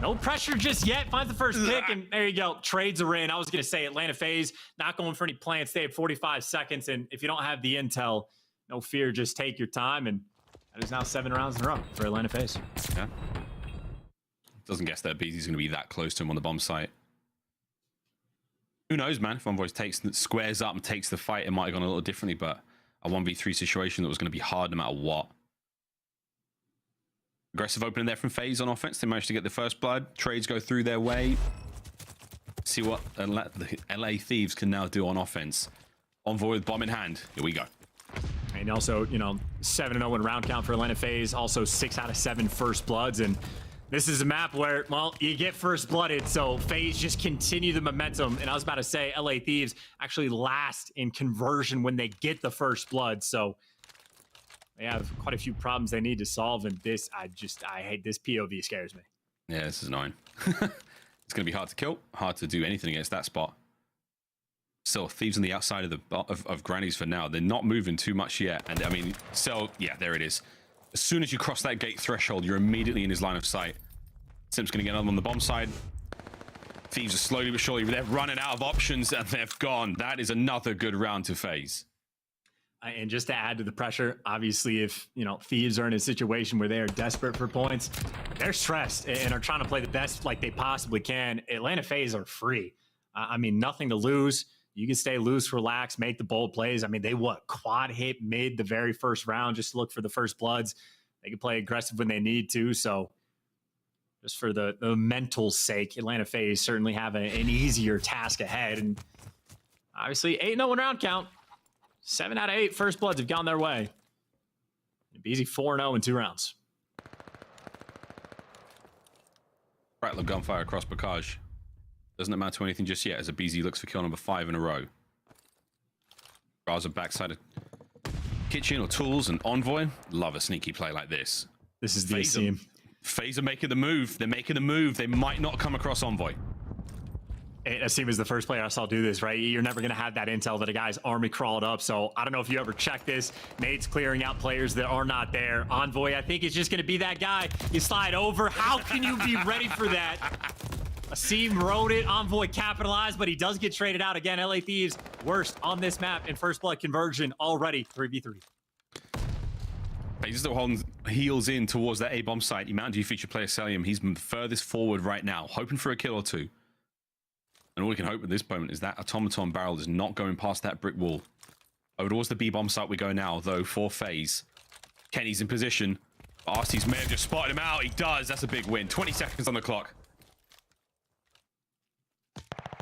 no pressure just yet. Finds the first pick, and there you go. Trades are in. I was going to say Atlanta FaZe not going for any plants. They have 45 seconds, and if you don't have the intel, no fear, just take your time. And that is now 7 rounds in a row for Atlanta FaZe. Yeah. Doesn't guess that aBeZy's going to be that close to him on the bomb site. Who knows, man? If Envoy squares up and takes the fight, it might have gone a little differently, but a 1v3 situation that was going to be hard no matter what. Aggressive opening there from FaZe on offense. They managed to get the first blood. Trades go through their way. See what the LA Thieves can now do on offense. Envoy with bomb in hand. Here we go. And also, you know, 7-0 in round count for Atlanta FaZe. Also 6 out of 7 first bloods. And this is a map where, well, you get first blooded. So FaZe just continue the momentum. And I was about to say LA Thieves actually last in conversion when they get the first blood. So they have quite a few problems they need to solve, and this, I hate this POV, scares me. Yeah, this is annoying. It's going to be hard to kill, hard to do anything against that spot. So Thieves on the outside of the of Granny's for now. They're not moving too much yet, and I mean, so yeah, there it is. As soon as you cross that gate threshold, you're immediately in his line of sight. Simp's going to get another on the bomb side. Thieves are slowly but surely, they're running out of options, and they've gone. That is another good round to FaZe. And just to add to the pressure, obviously, if, you know, Thieves are in a situation where they are desperate for points, they're stressed and are trying to play the best like they possibly can. Atlanta FaZe are free. I mean, nothing to lose. You can stay loose, relax, make the bold plays. I mean, they quad hit mid the very first round just to look for the first bloods. They can play aggressive when they need to. So just for the mental sake, Atlanta FaZe certainly have an easier task ahead. And obviously, 8-0 in round count. 7 out of 8 first bloods have gone their way. aBeZy 4-0 in 2 rounds. Rattle of gunfire across Bocage. Doesn't amount to anything just yet as aBeZy looks for kill number 5 in a row. Raza backside of kitchen or tools, and Envoy. Love a sneaky play like this. This is the team. FaZe are making the move. They're making the move. They might not come across Envoy. Asim is the first player I saw do this, right? You're never going to have that intel that a guy's army crawled up. So I don't know if you ever check this. Nade's clearing out players that are not there. Envoy, I think, is just going to be that guy. You slide over. How can you be ready for that? Asim wrote it. Envoy capitalized, but he does get traded out again. LA Thieves worst on this map in first blood conversion already. 3v3. He's still holding heels in towards that A-bomb site. You Mountain Dew feature player Cellium. He's furthest forward right now, hoping for a kill or two. And all we can hope at this moment is that automaton barrel is not going past that brick wall. Over towards the B-bomb site we go now, though, for FaZe. Kenny's in position. Arcitys may have just spotted him out. He does. That's a big win. 20 seconds on the clock.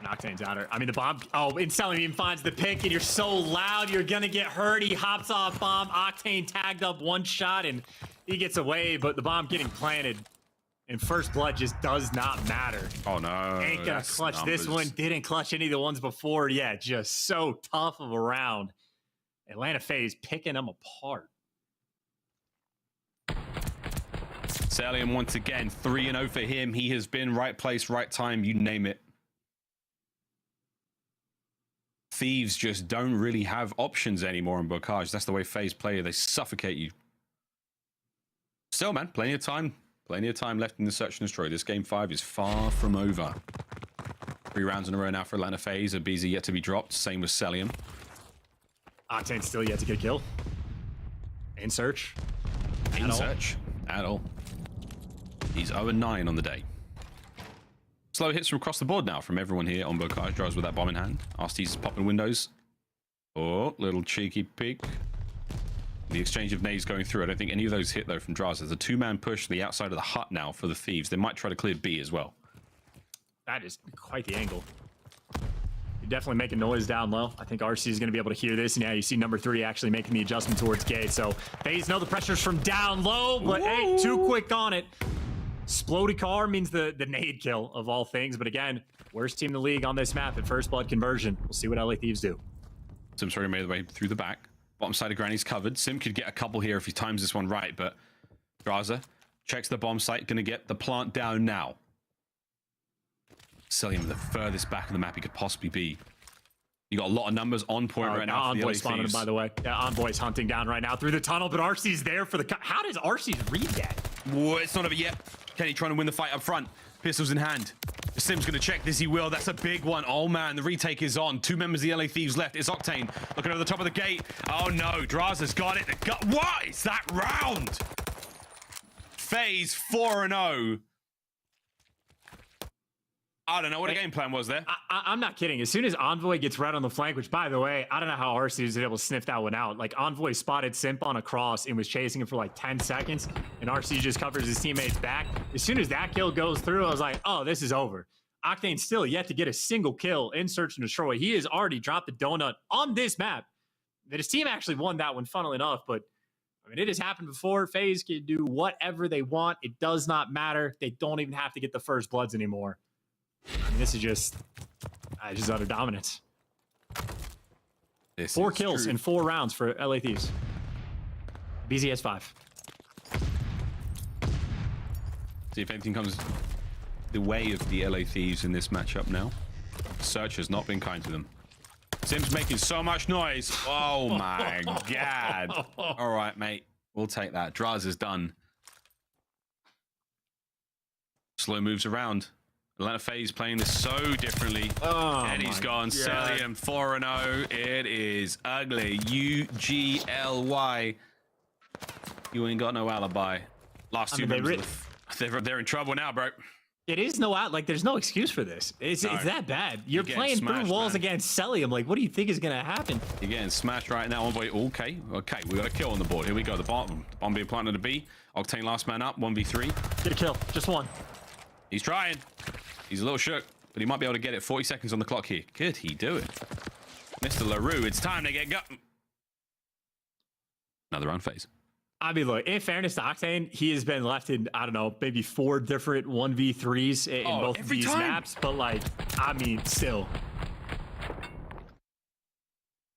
Octane's out. I mean, the bomb. Oh, and Cellium finds the pick, and you're so loud, you're gonna get hurt. He hops off bomb. Octane tagged up one shot, and he gets away, but the bomb getting planted. And first blood just does not matter. Oh, no. Ain't gonna clutch this one. Didn't clutch any of the ones before. Yeah, just so tough of a round. Atlanta FaZe picking them apart. Cellium once again, 3-0 for him. He has been right place, right time, you name it. Thieves just don't really have options anymore in Bocage. That's the way FaZe play. They suffocate you. Still, man, plenty of time. Plenty of time left in the search and destroy. This game 5 is far from over. 3 rounds in a row now for Atlanta FaZe. aBeZy yet to be dropped. Same with Cellium. Octane still yet to get a kill. In search. In search. At all. He's 0-9 on the day. Slow hits from across the board now from everyone here on Bocage. Drives with that bomb in hand. Arcitys is popping windows. Oh, little cheeky peek. The exchange of nades going through. I don't think any of those hit, though, from Draz. There's a 2-man push to the outside of the hut now for the Thieves. They might try to clear B as well. That is quite the angle. You're definitely making noise down low. I think RC is going to be able to hear this. And yeah, you see number 3 actually making the adjustment towards gate. So FaZe know the pressure's from down low, but hey, too quick on it. Splody car means the nade kill of all things. But again, worst team in the league on this map at first blood conversion. We'll see what LA Thieves do. Simp's already made the way through the back. Bottom side of Granny's covered. Simp could get a couple here if he times this one right, but Draza checks the bomb site. Gonna get the plant down now. Cellium the furthest back of the map he could possibly be. You got a lot of numbers on point right now. Envoy's spawning him, by the way. Yeah, Envoy's hunting down right now through the tunnel, but RC's there for the... How does RC read that? Whoa, it's not over yet. Kenny trying to win the fight up front. Pistols in hand. Sim's going to check this. He will. That's a big one. Oh, man. The retake is on. 2 members of the LA Thieves left. It's Octane looking over the top of the gate. Oh, no. Draza's got it. What is that round? FaZe 4-0. I don't know what the game plan was there. I'm not kidding. As soon as Envoy gets right on the flank, which, by the way, I don't know how RC was able to sniff that one out. Like, Envoy spotted Simp on a cross and was chasing him for like 10 seconds, and RC just covers his teammates back. As soon as that kill goes through, I was like, oh, this is over. Octane's still yet to get a single kill in Search and Destroy. He has already dropped the donut on this map. That his team actually won that one, funnily enough, but I mean, it has happened before. FaZe can do whatever they want. It does not matter. They don't even have to get the first bloods anymore. I mean, this is just utter dominance. 4 kills in 4 rounds for LA Thieves. aBeZy has 5. See if anything comes the way of the LA Thieves in this matchup now. Search has not been kind to them. Sim's making so much noise. Oh my god. All right, mate. We'll take that. Draz is done. Slow moves around. Atlanta FaZe playing this so differently. Oh, and he's gone. Cellium 4-0. It is ugly. UGLY. You ain't got no alibi. Last 2 members they're in trouble now, bro. It is no out. Like, there's no excuse for this. It's that bad. You're playing through walls against Cellium. Like, what do you think is going to happen? You're getting smashed right now. Okay, we got a kill on the board. Here we go. The bomb being planted to B. Octane last man up. 1v3. Get a kill. Just one. He's trying. He's a little shook, but he might be able to get it. 40 seconds on the clock here. Could he do it? Mr. LaRue, it's time to get another round FaZe. I mean, look, in fairness to Octane, he has been left in, I don't know, maybe 4 different 1v3s in both of these maps, but like, I mean, still.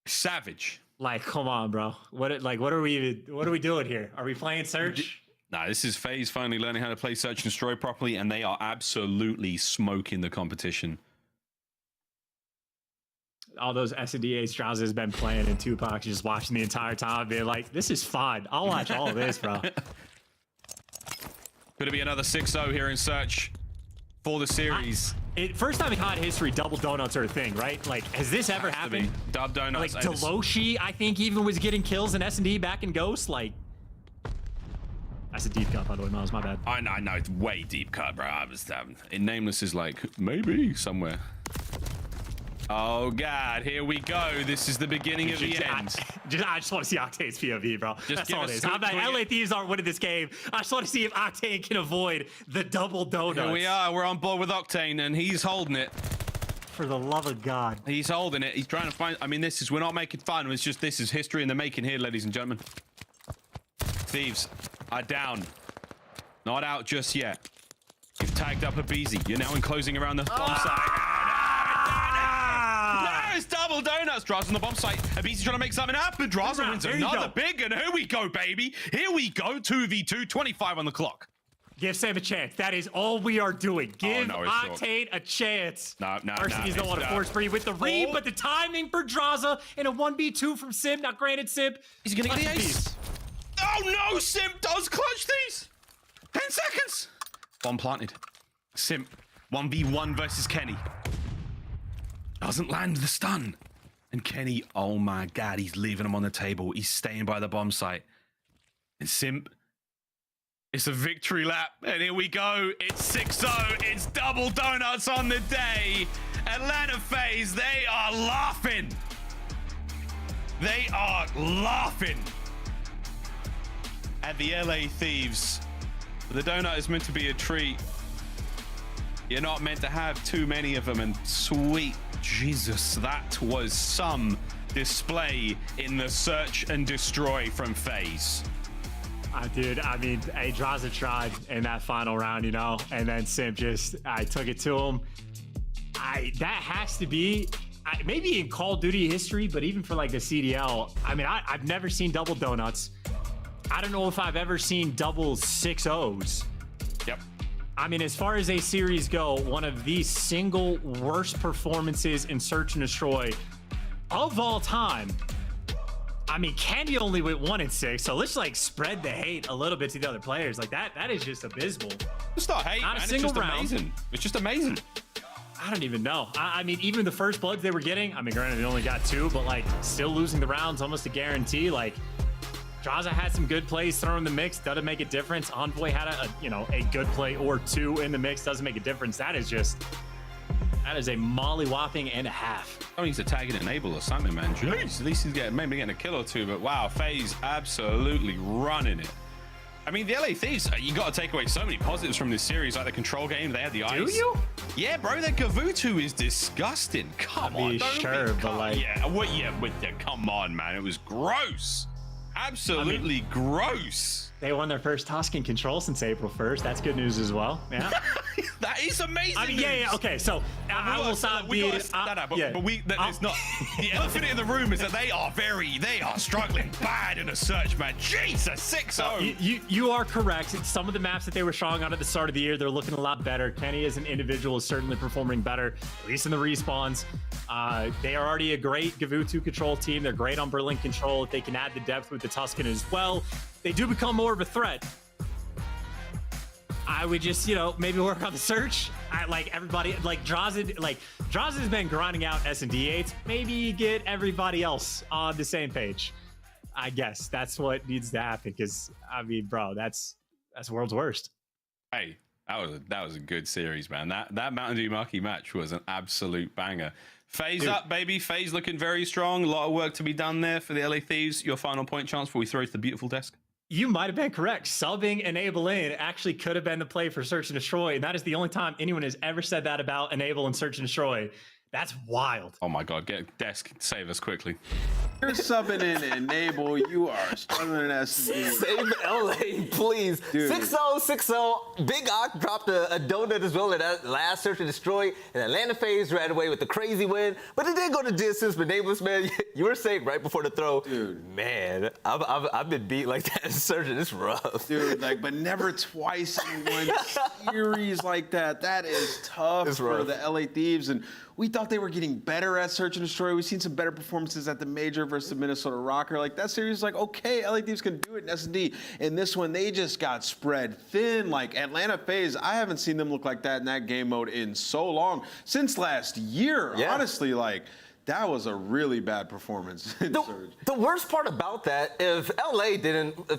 Savage. Like, come on, bro. What are we doing here? Are we playing Search? Nah, this is FaZe finally learning how to play Search and Destroy properly, and they are absolutely smoking the competition. All those S&D ace Strauss has been playing, and Tupac just watching the entire time, being like, this is fun. I'll watch all of this, bro. Could it be another 6-0 here in Search for the series? First time in COD history, double donuts are a thing, right? Like, has this ever happened? Dub donuts. Like, Deloshi, I think, even was getting kills in S&D back in Ghost. Like, that's a deep cut, by the way, Miles. My bad. I know, it's way deep cut, bro. In Nameless is like, maybe somewhere. Oh, God. Here we go. This is the beginning of the end. I just want to see Octane's POV, bro. That's all it is. LA Thieves aren't winning this game. I just want to see if Octane can avoid the double donuts. Here we are. We're on board with Octane, and he's holding it. For the love of God. He's holding it. He's trying to find... I mean, we're not making fun. It's just this is history in the making here, ladies and gentlemen. Thieves are down. Not out just yet. You've tagged up aBeZy. You're now enclosing around the bomb site. No, it's double donuts. Draws on the bomb site. aBeZy trying to make something happen. Draws wins another big, and here we go, baby. Here we go. 2v2, 25 on the clock. Give Sam a chance. That is all we are doing. Give Octane a chance. No. Arcitys don't want to force free with the read, but the timing for Draza and a 1v2 from Simp. Now, granted, Simp. He's going to get the ace. Oh, no. Simp does clutch these. 10 seconds. Bomb planted. Simp 1v1 versus Kenny. Doesn't land the stun. And Kenny, oh my God, he's leaving him on the table. He's staying by the bomb site. And Simp, it's a victory lap. And here we go. It's 6-0. It's double donuts on the day. Atlanta FaZe, they are laughing. They are laughing at the LA Thieves. The donut is meant to be a treat. You're not meant to have too many of them, and sweet Jesus, that was some display in the search and destroy from FaZe. Dude, I mean, Draza tried in that final round, you know, and then Simp just, I took it to him. That has to be, maybe in Call of Duty history, but even for like the CDL, I mean, I've never seen double donuts. I don't know if I've ever seen double 6-0s. Yep. I mean, as far as a series go, one of the single worst performances in Search and Destroy of all time. I mean, Candy only went 1-6, so let's like spread the hate a little bit to the other players. Like that is just abysmal. It's not hate, not man. a single it's just round. amazing. It's just amazing. I don't even know. I mean, even the first bloods they were getting, I mean, granted, they only got 2, but like still losing the rounds almost a guarantee. Like, Draza had some good plays thrown in the mix. Doesn't make a difference. Envoy had a good play or 2 in the mix. Doesn't make a difference. That is a molly-whopping and a half. Oh, he's a tag and enable or something, man. Jeez, at least he's maybe getting a kill or 2, but wow, FaZe absolutely running it. I mean, the LA Thieves, you got to take away so many positives from this series, like the control game. They had the ice. Do you? Yeah, bro, their Gavutu is disgusting. Come on, come on, man. It was gross. Absolutely gross. They won their first Tuscan Control since April 1st. That's good news as well. Yeah. That is amazing. I mean, yeah. Okay, so I will stop being. It's not. The elephant in the room is that they are struggling bad in a search, man. Jesus, 6-0. You are correct. Some of the maps that they were strong on at the start of the year, they're looking a lot better. Kenny as an individual is certainly performing better, at least in the respawns. They are already a great Gavutu control team. They're great on Berlin control. If they can add the depth with the Tuscan as well, they do become more of a threat. I would just, maybe work on the search. Draza's been grinding out S&D 8s. Maybe get everybody else on the same page. I guess that's what needs to happen, because I mean, bro, that's world's worst. Hey, that was a good series, man. That Mountain Dew Marquee match was an absolute banger. FaZe up, baby. FaZe looking very strong. A lot of work to be done there for the LA Thieves. Your final point chance before we throw to the beautiful desk. You might have been correct. Subbing Enable in actually could have been the play for Search and Destroy, and that is the only time anyone has ever said that about Enable and Search and Destroy. That's wild. Oh my God, get desk, save us quickly. You're subbing in Enable, you are struggling in S&D. Save LA, please. 6-0, 6-0. Big Ock dropped a donut as well in that last Search and Destroy, and Atlanta FaZe ran away with the crazy win, but it did go to distance. But Nameless, man, you were safe right before the throw. Dude. Man, I've been beat like that in Search, and it's rough. Dude, but never twice in one series like that. That is tough for the LA Thieves, and we thought they were getting better at Search and Destroy. We've seen some better performances at the Major versus the Minnesota Røkkr. Like, that series, okay, LA Thieves can do it in S&D. In this one, they just got spread thin. Like, Atlanta FaZe, I haven't seen them look like that in that game mode in so long. Since last year, honestly, that was a really bad performance. The worst part about that, if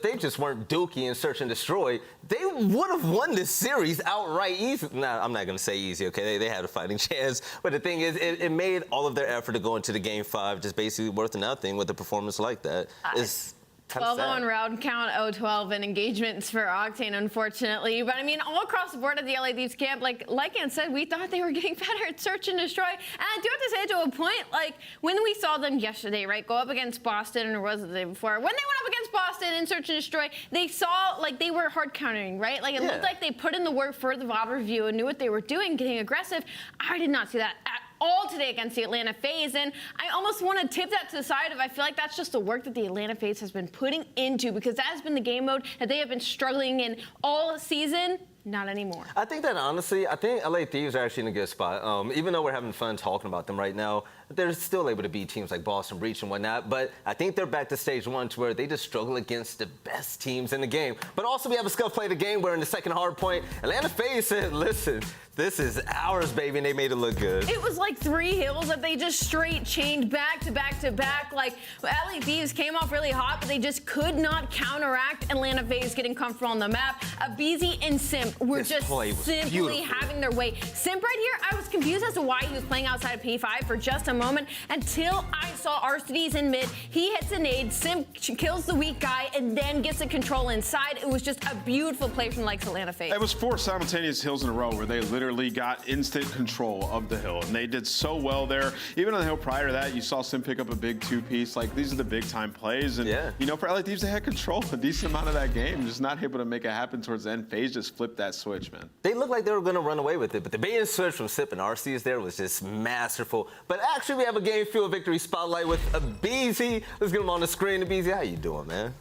they just weren't Dookie and Search and Destroy, they would have won this series outright easy. Nah, I'm not going to say easy, okay? They had a fighting chance. But the thing is, it made all of their effort to go into the Game 5 just basically worth nothing with a performance like that. It's 12 on round count, 0-12 in engagements for Octane, unfortunately. But I mean, all across the board at the LA Thieves camp, like Ann said, we thought they were getting better at Search and Destroy. And I do have to say, to a point, like when we saw them yesterday, right, go up against Boston, or was it the day before? When they went up against Boston in Search and Destroy, they saw like they were hard countering, right? Like it looked like they put in the work for the VOD review and knew what they were doing, getting aggressive. I did not see that at all today against the Atlanta FaZe, and I almost want to tip that to the side of I feel like that's just the work that the Atlanta FaZe has been putting into, because that has been the game mode that they have been struggling in all season. Not anymore. I think that honestly, I think LA Thieves are actually in a good spot. Even though we're having fun talking about them right now, they're still able to beat teams like Boston Breach and whatnot. But I think they're back to stage 1 to where they just struggle against the best teams in the game. But also we have a Scump play the game where in the second hard point, Atlanta FaZe said, listen, this is ours, baby, and they made it look good. It was like 3 hills that they just straight chained back to back to back. Like, LA Thieves came off really hot, but they just could not counteract Atlanta FaZe getting comfortable on the map. aBeZy and Simp were just simply having their way. Simp right here, I was confused as to why he was playing outside of P5 for just a moment until I saw Arcitys in mid. He hits a nade, Simp kills the weak guy, and then gets the control inside. It was just a beautiful play from like Atlanta FaZe. It was 4 simultaneous hills in a row where they literally got instant control of the hill, and they did so well there. Even on the hill prior to that, you saw Simp pick up a big 2-piece. Like, these are the big time plays, and you know, for LA Thieves, they had control a decent amount of that game, just not able to make it happen towards the end. FaZe just flipped that switch, man. They looked like they were going to run away with it, but the bait and switch from Simp and Arcitys there was just masterful. But actually, we have a game field victory spotlight with aBeZy. Let's get him on the screen. aBeZy, how you doing, man?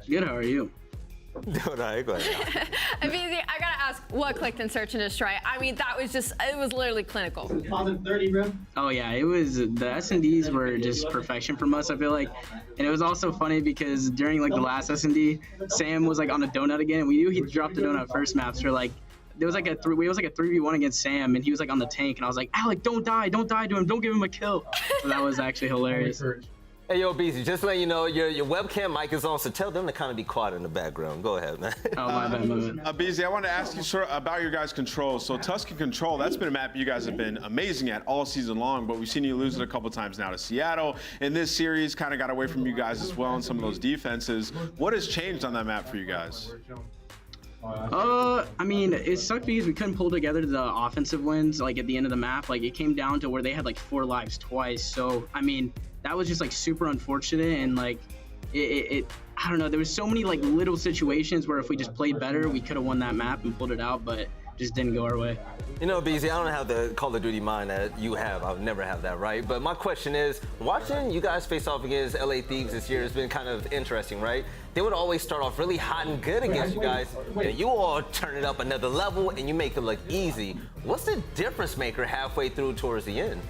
Good, how are you? Doing all right, go ahead. aBeZy, I gotta ask, what clicked in Search and Destroy? I mean, that was just, it was literally clinical. 30, bro. Oh yeah, it was, the S&Ds were just perfection from us, I feel like. And it was also funny because during like the last S&D, Sam was like on a donut again. We knew he dropped the donut first map, so we're like, there was like a 3v1 against Sam, and he was like on the tank, and I was like, Alec, don't die to him, don't give him a kill. So that was actually hilarious. Hey, yo, aBeZy, just to let you know, your webcam mic is on, so tell them to kind of be quiet in the background. Go ahead, man. Oh, my bad. aBeZy, I want to ask you sort of about your guys' control. So Tuscan Control, that's been a map you guys have been amazing at all season long, but we've seen you lose it a couple times now to Seattle. And this series kind of got away from you guys as well in some of those defenses. What has changed on that map for you guys? I mean, it sucked because we couldn't pull together the offensive wins, like at the end of the map. Like, it came down to where they had like 4 lives twice. So, I mean, that was just like super unfortunate, and like I don't know, there was so many like little situations where if we just played better, we could have won that map and pulled it out, but just didn't go our way. You know, aBeZy, I don't have the Call of Duty mind that you have. I'll never have that, right? But my question is, watching you guys face off against LA Thieves this year has been kind of interesting, right? They would always start off really hot and good against you guys, and you all turn it up another level and you make it look easy. What's the difference maker halfway through towards the end?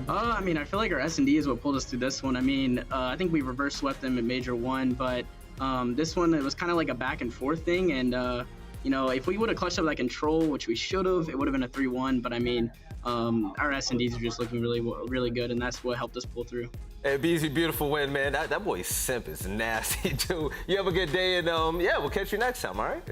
I mean, I feel like our S&D is what pulled us through this one. I mean, I think we reverse swept them at Major 1, but this one, it was kind of like a back and forth thing, and you know, if we would have clutched up that control, which we should have, it would have been a 3-1, but I mean, our S&Ds are just looking really good, and that's what helped us pull through. Hey, aBeZy, beautiful win, man. That boy Simp is nasty, too. You have a good day, and yeah, we'll catch you next time, all right?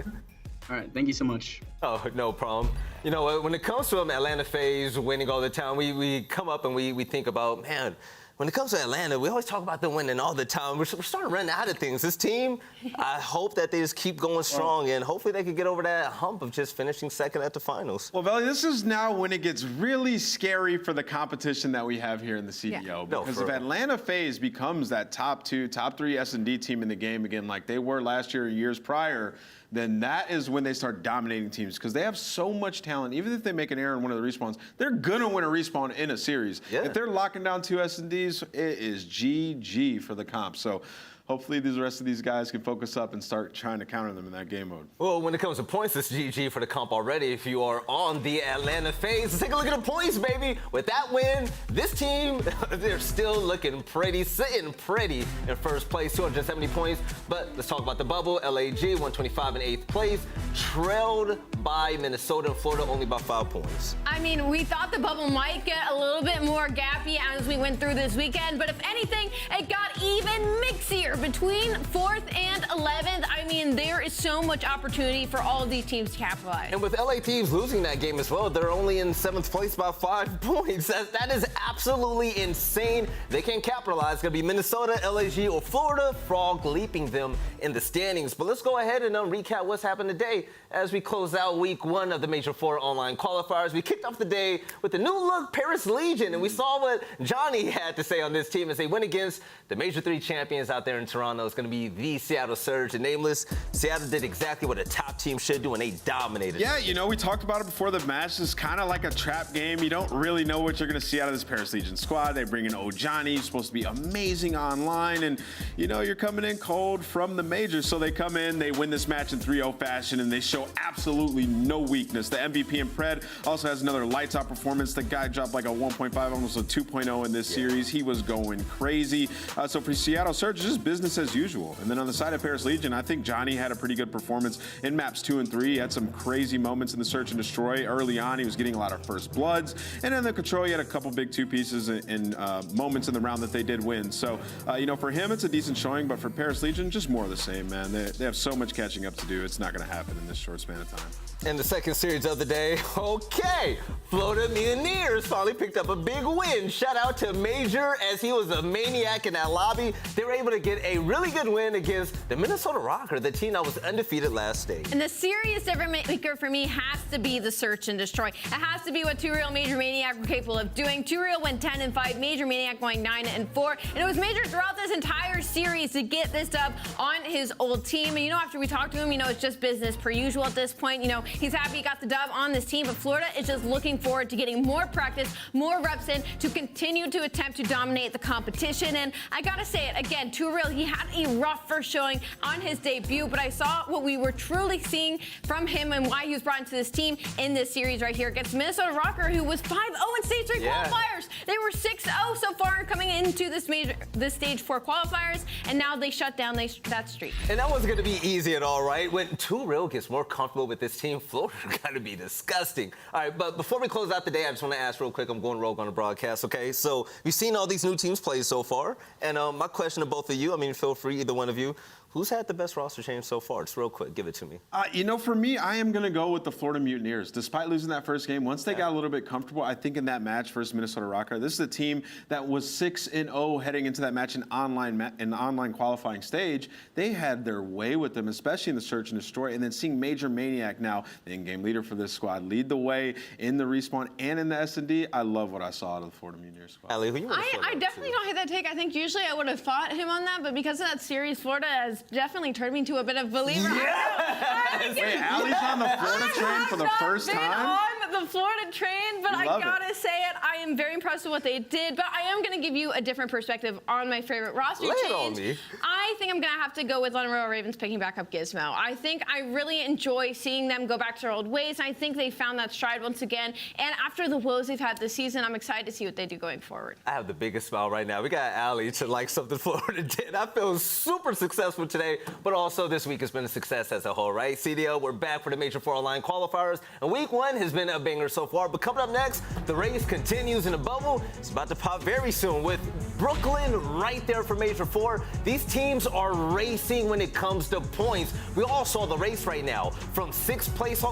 All right, thank you so much. Oh, no problem. You know, when it comes to Atlanta FaZe winning all the time, we come up and we think about, man, when it comes to Atlanta, we always talk about them winning all the time. We're starting to run out of things. This team, I hope that they just keep going strong, and hopefully they can get over that hump of just finishing second at the finals. Well, Veli, this is now when it gets really scary for the competition that we have here in the CDL. Yeah. Because if Atlanta FaZe becomes that top 2, top 3 S&D team in the game again, like they were last year or years prior, then that is when they start dominating teams, because they have so much talent. Even if they make an error in one of the respawns, they're gonna win a respawn in a series. Yeah. If they're locking down 2 S&Ds, it is GG for the comp. So hopefully the rest of these guys can focus up and start trying to counter them in that game mode. Well, when it comes to points, it's GG for the comp already. If you are on the Atlanta FaZe, let's take a look at the points, baby. With that win, this team, they're still looking pretty, sitting pretty in first place, 270 points. But let's talk about the bubble. LAG, 125 in 8th place, trailed by Minnesota and Florida only by 5 points. I mean, we thought the bubble might get a little bit more gappy as we went through this weekend, but if anything, it got even mixier between 4th and 11th. I mean, there is so much opportunity for all of these teams to capitalize. And with LA Thieves losing that game as well, they're only in 7th place by 5 points. That is absolutely insane. They can't capitalize. It's going to be Minnesota, LAG, or Florida Frog leaping them in the standings. But let's go ahead and recap what's happened today as we close out week 1 of the Major IV online qualifiers. We kicked off the day with the new look Paris Legion, and we saw what Johnny had to say on this team as they went against the Major III champions out there in Toronto. It's going to be the Seattle Surge. And nameless, Seattle did exactly what a top team should do, and they dominated. Yeah, you know, we talked about it before the match. It's kind of like a trap game. You don't really know what you're going to see out of this Paris Legion squad. They bring in Johnny, who's supposed to be amazing online, and, you know, you're coming in cold from the majors. So they come in, they win this match in 3-0 fashion, and they show absolutely no weakness. The MVP in Pred also has another lights out performance. The guy dropped like a 1.5, almost a 2.0 in this series. He was going crazy. So for Seattle Surge, it's just business as usual. And then on the side of Paris Legion, I think Johnny had a pretty good performance in maps 2 and 3. He had some crazy moments in the search and destroy. Early on, he was getting a lot of first bloods. And in the control, he had a couple big 2 pieces and moments in the round that they did win. So, you know, for him, it's a decent showing. But for Paris Legion, just more of the same, man. They have so much catching up to do. It's not going to happen in this short span of time. In the second series of the day, okay, Florida Mutineers finally picked up a big win. Shout out to Major, as he was a maniac in that lobby. They were able to get a really good win against the Minnesota Røkkr, the team that was undefeated last stage. And the serious difference maker for me has to be the search and destroy. It has to be what 2Real Major Maniac were capable of doing. 2Real went 10 and 5, Major Maniac going 9 and 4. And it was Major throughout this entire series to get this dub on his old team. And you know, after we talked to him, you know, it's just business per usual at this point. You know, he's happy he got the dub on this team, but Florida is just looking forward to getting more practice, more reps in to continue to attempt to dominate the competition. And I gotta say it again, 2Real, he had a rough first showing on his debut, but I saw what we were truly seeing from him and why he was brought into this team in this series right here against Minnesota Røkkr, who was 5-0 in Stage 3 qualifiers. They were 6-0 so far coming into this Stage 4 qualifiers, and now they shut down that streak. And that wasn't gonna be easy at all, right? When 2Real gets more comfortable with this team, Florida gotta be disgusting. All right, but before we close out the day, I just want to ask real quick. I'm going rogue on the broadcast, okay? So you've seen all these new teams play so far, and my question to both of you, I mean, feel free, either one of you, who's had the best roster change so far? Just real quick, give it to me. You know, for me, I am going to go with the Florida Mutineers. Despite losing that first game, once they got a little bit comfortable, I think in that match versus Minnesota Røkkr, this is a team that was 6-0 heading into that match in online qualifying stage. They had their way with them, especially in the search and destroy, and then seeing Major Maniac now, the in-game leader for this squad, lead the way in the respawn and in the S&D. I love what I saw out of the Florida Mutineers squad. Allie, who you I definitely don't hate that take. I think usually I would have fought him on that, but because of that series, Florida has definitely turned me into a bit of a believer. Yes! Wait, Allie's on the Florida train for the first time? On the Florida train, but I gotta say it, I am very impressed with what they did, but I am gonna give you a different perspective on my favorite roster change. Lay it on me. I think I'm gonna have to go with London Royal Ravens picking back up Gizmo. I think I really enjoy seeing them go back to their old ways, and I think they found that stride once again, and after the woes they've had this season, I'm excited to see what they do going forward. I have the biggest smile right now. We got Allie to like something Florida did. I feel super successful today, but also this week has been a success as a whole, right? CDL, we're back for the Major IV online qualifiers, and week 1 has been a banger so far, but coming up next, the race continues in the bubble. It's about to pop very soon with Brooklyn right there for Major IV. These teams are racing when it comes to points. We all saw the race right now from 6th place,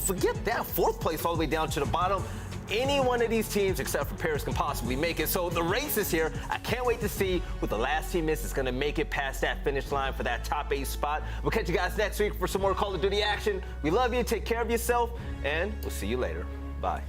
forget that, 4th place all the way down to the bottom. Any one of these teams except for Paris can possibly make it. So the race is here. I can't wait to see who the last team is that's going to make it past that finish line for that top 8 spot. We'll catch you guys next week for some more Call of Duty action. We love you. Take care of yourself, and we'll see you later. Bye.